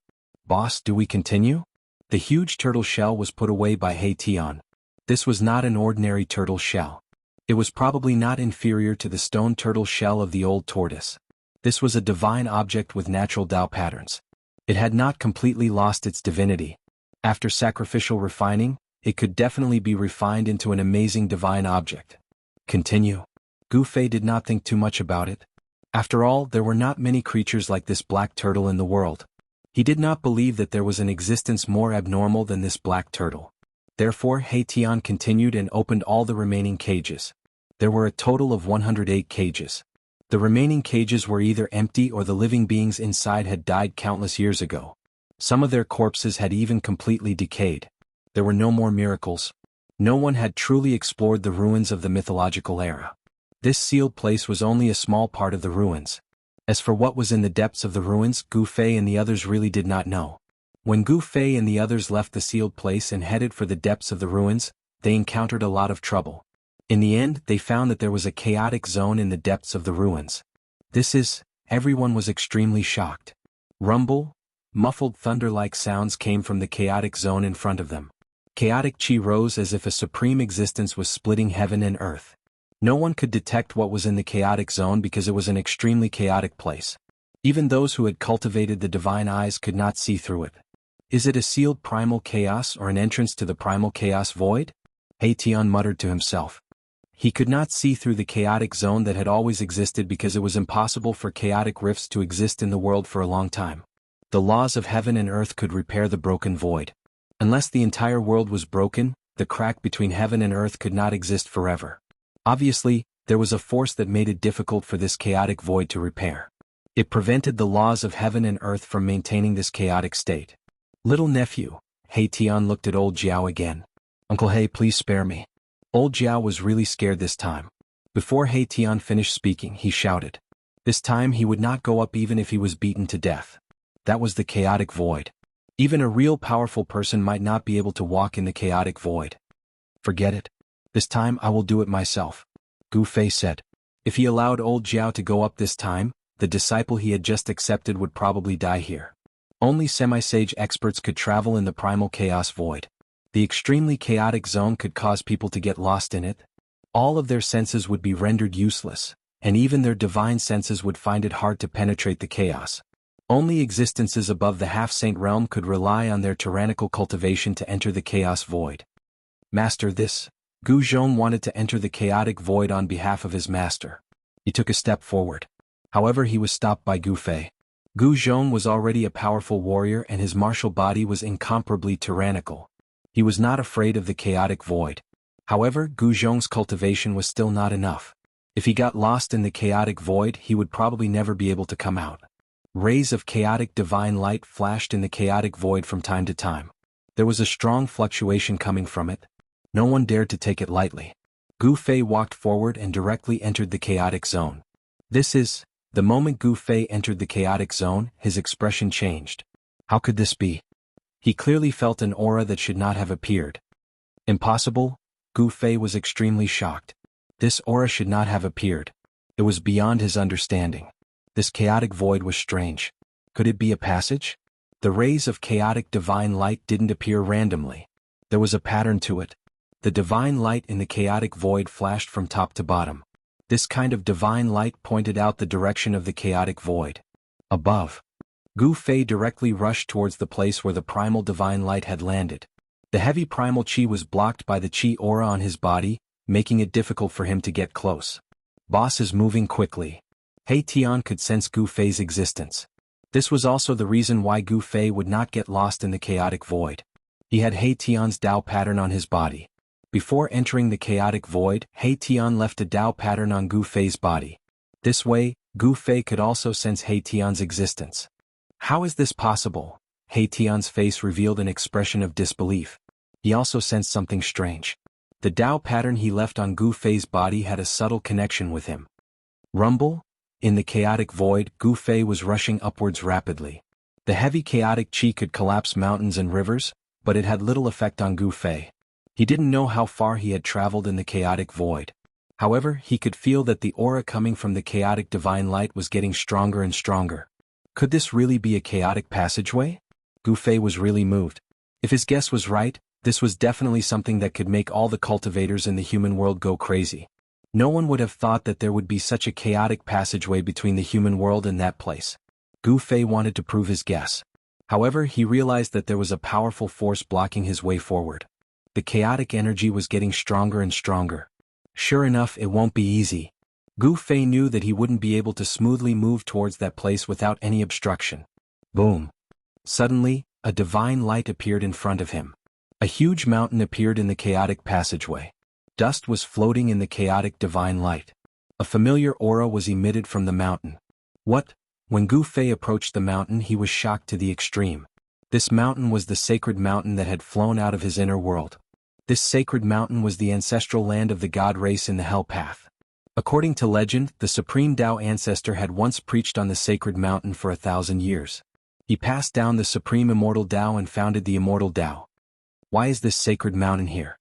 Boss, do we continue? The huge turtle shell was put away by He Tian. This was not an ordinary turtle shell. It was probably not inferior to the stone turtle shell of the old tortoise. This was a divine object with natural Tao patterns. It had not completely lost its divinity. After sacrificial refining, it could definitely be refined into an amazing divine object. Continue. Gu Fei did not think too much about it. After all, there were not many creatures like this black turtle in the world. He did not believe that there was an existence more abnormal than this black turtle. Therefore, He Tian continued and opened all the remaining cages. There were a total of 108 cages. The remaining cages were either empty or the living beings inside had died countless years ago. Some of their corpses had even completely decayed. There were no more miracles. No one had truly explored the ruins of the mythological era. This sealed place was only a small part of the ruins. As for what was in the depths of the ruins, Gu Fei and the others really did not know. When Gu Fei and the others left the sealed place and headed for the depths of the ruins, they encountered a lot of trouble. In the end, they found that there was a chaotic zone in the depths of the ruins. Everyone was extremely shocked. Rumble, muffled thunder-like sounds came from the chaotic zone in front of them. Chaotic chi rose as if a supreme existence was splitting heaven and earth. No one could detect what was in the chaotic zone because it was an extremely chaotic place. Even those who had cultivated the divine eyes could not see through it. Is it a sealed primal chaos or an entrance to the primal chaos void? He Tian muttered to himself. He could not see through the chaotic zone that had always existed because it was impossible for chaotic rifts to exist in the world for a long time. The laws of heaven and earth could repair the broken void. Unless the entire world was broken, the crack between heaven and earth could not exist forever. Obviously, there was a force that made it difficult for this chaotic void to repair. It prevented the laws of heaven and earth from maintaining this chaotic state. Little nephew, He Tian looked at old Jiao again. Uncle He, please spare me. Old Jiao was really scared this time. Before He Tian finished speaking, he shouted. This time he would not go up even if he was beaten to death. That was the chaotic void. Even a real powerful person might not be able to walk in the chaotic void. Forget it. This time I will do it myself, Gu Fei said. If he allowed old Jiao to go up this time, the disciple he had just accepted would probably die here. Only semi-sage experts could travel in the primal chaos void. The extremely chaotic zone could cause people to get lost in it. All of their senses would be rendered useless, and even their divine senses would find it hard to penetrate the chaos. Only existences above the half-saint realm could rely on their tyrannical cultivation to enter the chaos void. Master, this. Gu Zhong wanted to enter the chaotic void on behalf of his master. He took a step forward. However, he was stopped by Gu Fei. Gu Zhong was already a powerful warrior and his martial body was incomparably tyrannical. He was not afraid of the chaotic void. However, Gu Zhong's cultivation was still not enough. If he got lost in the chaotic void, he would probably never be able to come out. Rays of chaotic divine light flashed in the chaotic void from time to time. There was a strong fluctuation coming from it. No one dared to take it lightly. Gu Fei walked forward and directly entered the chaotic zone. The moment Gu Fei entered the chaotic zone, his expression changed. How could this be? He clearly felt an aura that should not have appeared. Impossible? Gu Fei was extremely shocked. This aura should not have appeared. It was beyond his understanding. This chaotic void was strange. Could it be a passage? The rays of chaotic divine light didn't appear randomly. There was a pattern to it. The divine light in the chaotic void flashed from top to bottom. This kind of divine light pointed out the direction of the chaotic void. Above. Gu Fei directly rushed towards the place where the primal divine light had landed. The heavy primal qi was blocked by the qi aura on his body, making it difficult for him to get close. Boss is moving quickly. He Tian could sense Gu Fei's existence. This was also the reason why Gu Fei would not get lost in the chaotic void. He had He Tian's Dao pattern on his body. Before entering the chaotic void, He Tian left a Dao pattern on Gu Fei's body. This way, Gu Fei could also sense He Tian's existence. How is this possible? He Tian's face revealed an expression of disbelief. He also sensed something strange. The Dao pattern he left on Gu Fei's body had a subtle connection with him. Rumble? In the chaotic void, Gu Fei was rushing upwards rapidly. The heavy chaotic qi could collapse mountains and rivers, but it had little effect on Gu Fei. He didn't know how far he had traveled in the chaotic void. However, he could feel that the aura coming from the chaotic divine light was getting stronger and stronger. Could this really be a chaotic passageway? Gu Fei was really moved. If his guess was right, this was definitely something that could make all the cultivators in the human world go crazy. No one would have thought that there would be such a chaotic passageway between the human world and that place. Gu Fei wanted to prove his guess. However, he realized that there was a powerful force blocking his way forward. The chaotic energy was getting stronger and stronger. Sure enough, it won't be easy. Gu Fei knew that he wouldn't be able to smoothly move towards that place without any obstruction. Boom. Suddenly, a divine light appeared in front of him. A huge mountain appeared in the chaotic passageway. Dust was floating in the chaotic divine light. A familiar aura was emitted from the mountain. What? When Gu Fei approached the mountain, he was shocked to the extreme. This mountain was the sacred mountain that had flown out of his inner world. This sacred mountain was the ancestral land of the god race in the Hell Path. According to legend, the supreme Tao ancestor had once preached on the sacred mountain for 1,000 years. He passed down the supreme immortal Tao and founded the immortal Tao. Why is this sacred mountain here?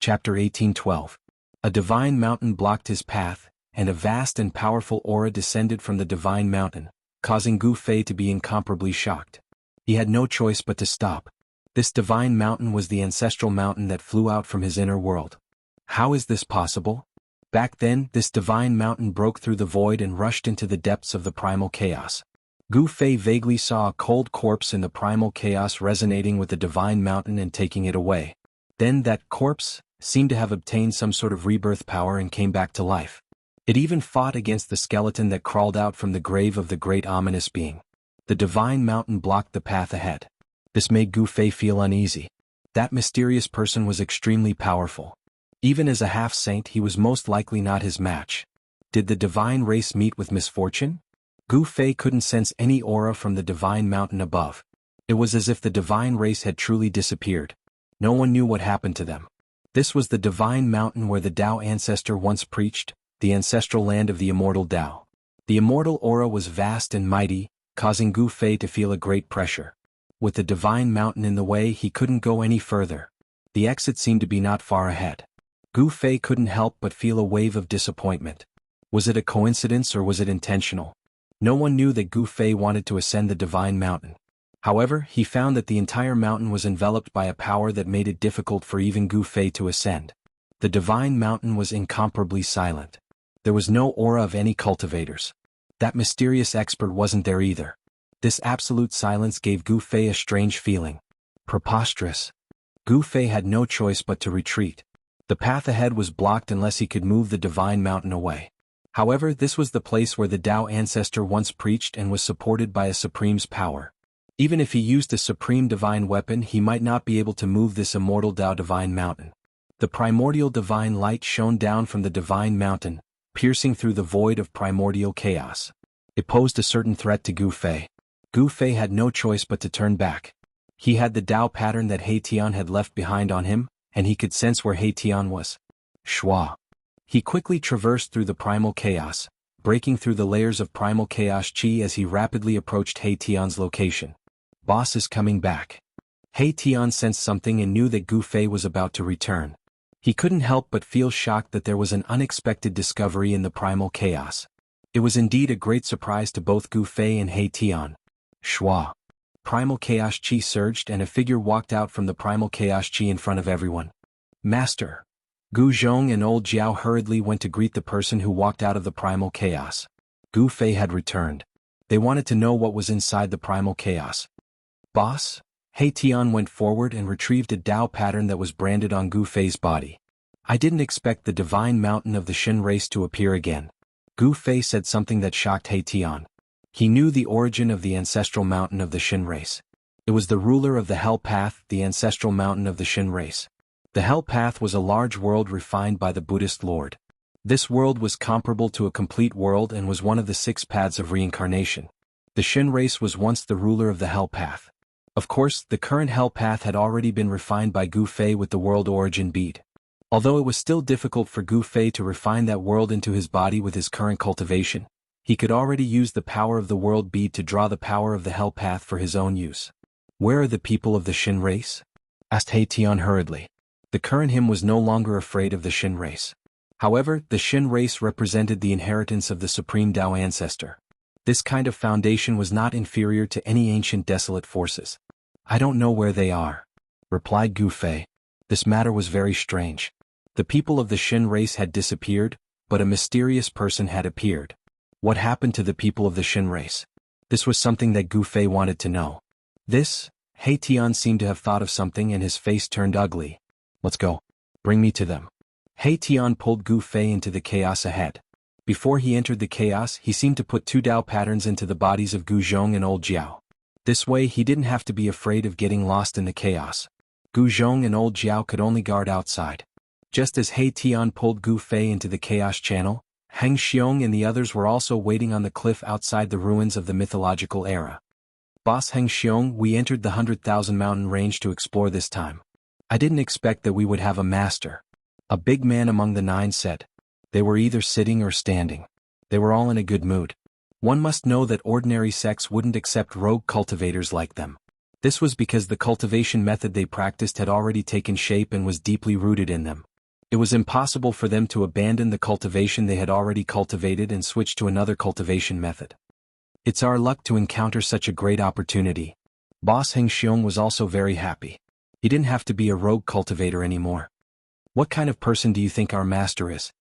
Chapter 18:12. A divine mountain blocked his path, and a vast and powerful aura descended from the divine mountain, causing Gu Fei to be incomparably shocked. He had no choice but to stop. This divine mountain was the ancestral mountain that flew out from his inner world. How is this possible? Back then, this divine mountain broke through the void and rushed into the depths of the primal chaos. Gu Fei vaguely saw a cold corpse in the primal chaos resonating with the divine mountain and taking it away. Then that corpse seemed to have obtained some sort of rebirth power and came back to life. It even fought against the skeleton that crawled out from the grave of the great ominous being. The divine mountain blocked the path ahead. This made Gu Fei feel uneasy. That mysterious person was extremely powerful. Even as a half-saint, he was most likely not his match. Did the divine race meet with misfortune? Gu Fei couldn't sense any aura from the divine mountain above. It was as if the divine race had truly disappeared. No one knew what happened to them. This was the divine mountain where the Tao ancestor once preached, the ancestral land of the immortal Tao. The immortal aura was vast and mighty, causing Gu Fei to feel a great pressure. With the divine mountain in the way, he couldn't go any further. The exit seemed to be not far ahead. Gu Fei couldn't help but feel a wave of disappointment. Was it a coincidence or was it intentional? No one knew that Gu Fei wanted to ascend the divine mountain. However, he found that the entire mountain was enveloped by a power that made it difficult for even Gu Fei to ascend. The divine mountain was incomparably silent. There was no aura of any cultivators. That mysterious expert wasn't there either. This absolute silence gave Gu Fei a strange feeling. Preposterous. Gu Fei had no choice but to retreat. The path ahead was blocked unless he could move the divine mountain away. However, this was the place where the Tao ancestor once preached and was supported by a supreme's power. Even if he used a supreme divine weapon, he might not be able to move this immortal Tao divine mountain. The primordial divine light shone down from the divine mountain, piercing through the void of primordial chaos. It posed a certain threat to Gu Fei. Gu Fei had no choice but to turn back. He had the Tao pattern that He Tian had left behind on him, and he could sense where He Tian was. Shua. He quickly traversed through the primal chaos, breaking through the layers of primal chaos chi as he rapidly approached He Tian's location. Boss is coming back. He Tian sensed something and knew that Gu Fei was about to return. He couldn't help but feel shocked that there was an unexpected discovery in the primal chaos. It was indeed a great surprise to both Gu Fei and He Tian. Shua. Primal chaos chi surged and a figure walked out from the primal chaos chi in front of everyone. Master. Gu Zhong and old Jiao hurriedly went to greet the person who walked out of the primal chaos. Gu Fei had returned. They wanted to know what was inside the primal chaos. Boss? He Tian went forward and retrieved a Tao pattern that was branded on Gu Fei's body. I didn't expect the divine mountain of the Shin race to appear again. Gu Fei said something that shocked He Tian. He knew the origin of the ancestral mountain of the Shin race. It was the ruler of the Hell Path, the ancestral mountain of the Shin race. The Hell Path was a large world refined by the Buddhist Lord. This world was comparable to a complete world and was one of the 6 paths of reincarnation. The Shin race was once the ruler of the Hell Path. Of course, the current Hell Path had already been refined by Gu Fei with the world origin bead. Although it was still difficult for Gu Fei to refine that world into his body with his current cultivation, he could already use the power of the world bead to draw the power of the Hell Path for his own use. Where are the people of the Shin race? Asked He Tian hurriedly. The current him was no longer afraid of the Shin race. However, the Shin race represented the inheritance of the supreme Tao ancestor. This kind of foundation was not inferior to any ancient desolate forces. I don't know where they are, replied Gu Fei. This matter was very strange. The people of the Shin race had disappeared, but a mysterious person had appeared. What happened to the people of the Shin race? This was something that Gu Fei wanted to know. He Tian seemed to have thought of something and his face turned ugly. Let's go. Bring me to them. He Tian pulled Gu Fei into the chaos ahead. Before he entered the chaos, he seemed to put 2 Tao patterns into the bodies of Gu Zhong and old Jiao. This way he didn't have to be afraid of getting lost in the chaos. Gu Zhong and old Jiao could only guard outside. Just as He Tian pulled Gu Fei into the chaos channel, Heng Xiong and the others were also waiting on the cliff outside the ruins of the mythological era. Boss Heng Xiong, we entered the 100,000 mountain range to explore this time. I didn't expect that we would have a master. A big man among the 9 said. They were either sitting or standing. They were all in a good mood. One must know that ordinary sects wouldn't accept rogue cultivators like them. This was because the cultivation method they practiced had already taken shape and was deeply rooted in them. It was impossible for them to abandon the cultivation they had already cultivated and switch to another cultivation method. It's our luck to encounter such a great opportunity. Boss Heng Xiong was also very happy. He didn't have to be a rogue cultivator anymore. What kind of person do you think our master is?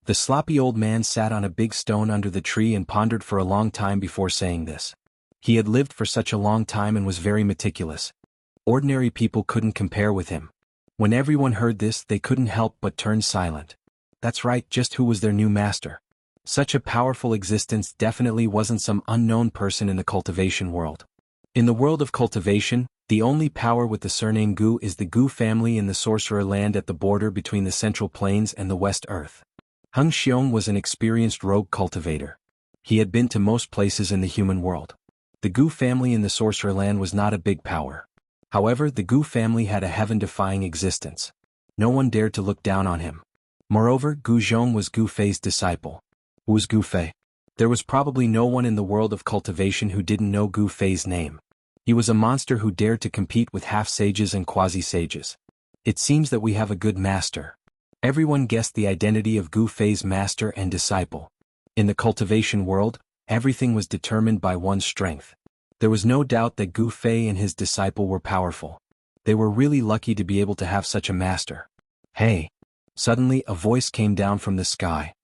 The sloppy old man sat on a big stone under the tree and pondered for a long time before saying this. He had lived for such a long time and was very meticulous. Ordinary people couldn't compare with him. When everyone heard this, they couldn't help but turn silent. That's right, just who was their new master? Such a powerful existence definitely wasn't some unknown person in the cultivation world. In the world of cultivation, the only power with the surname Gu is the Gu family in the sorcerer land at the border between the Central Plains and the West Earth. Heng Xiong was an experienced rogue cultivator. He had been to most places in the human world. The Gu family in the sorcerer land was not a big power. However, the Gu family had a heaven-defying existence. No one dared to look down on him. Moreover, Gu Zhong was Gu Fei's disciple. Who was Gu Fei? There was probably no one in the world of cultivation who didn't know Gu Fei's name. He was a monster who dared to compete with half-sages and quasi-sages. It seems that we have a good master. Everyone guessed the identity of Gu Fei's master and disciple. In the cultivation world, everything was determined by one's strength. There was no doubt that Gu Fei and his disciple were powerful. They were really lucky to be able to have such a master. Hey! Suddenly a voice came down from the sky.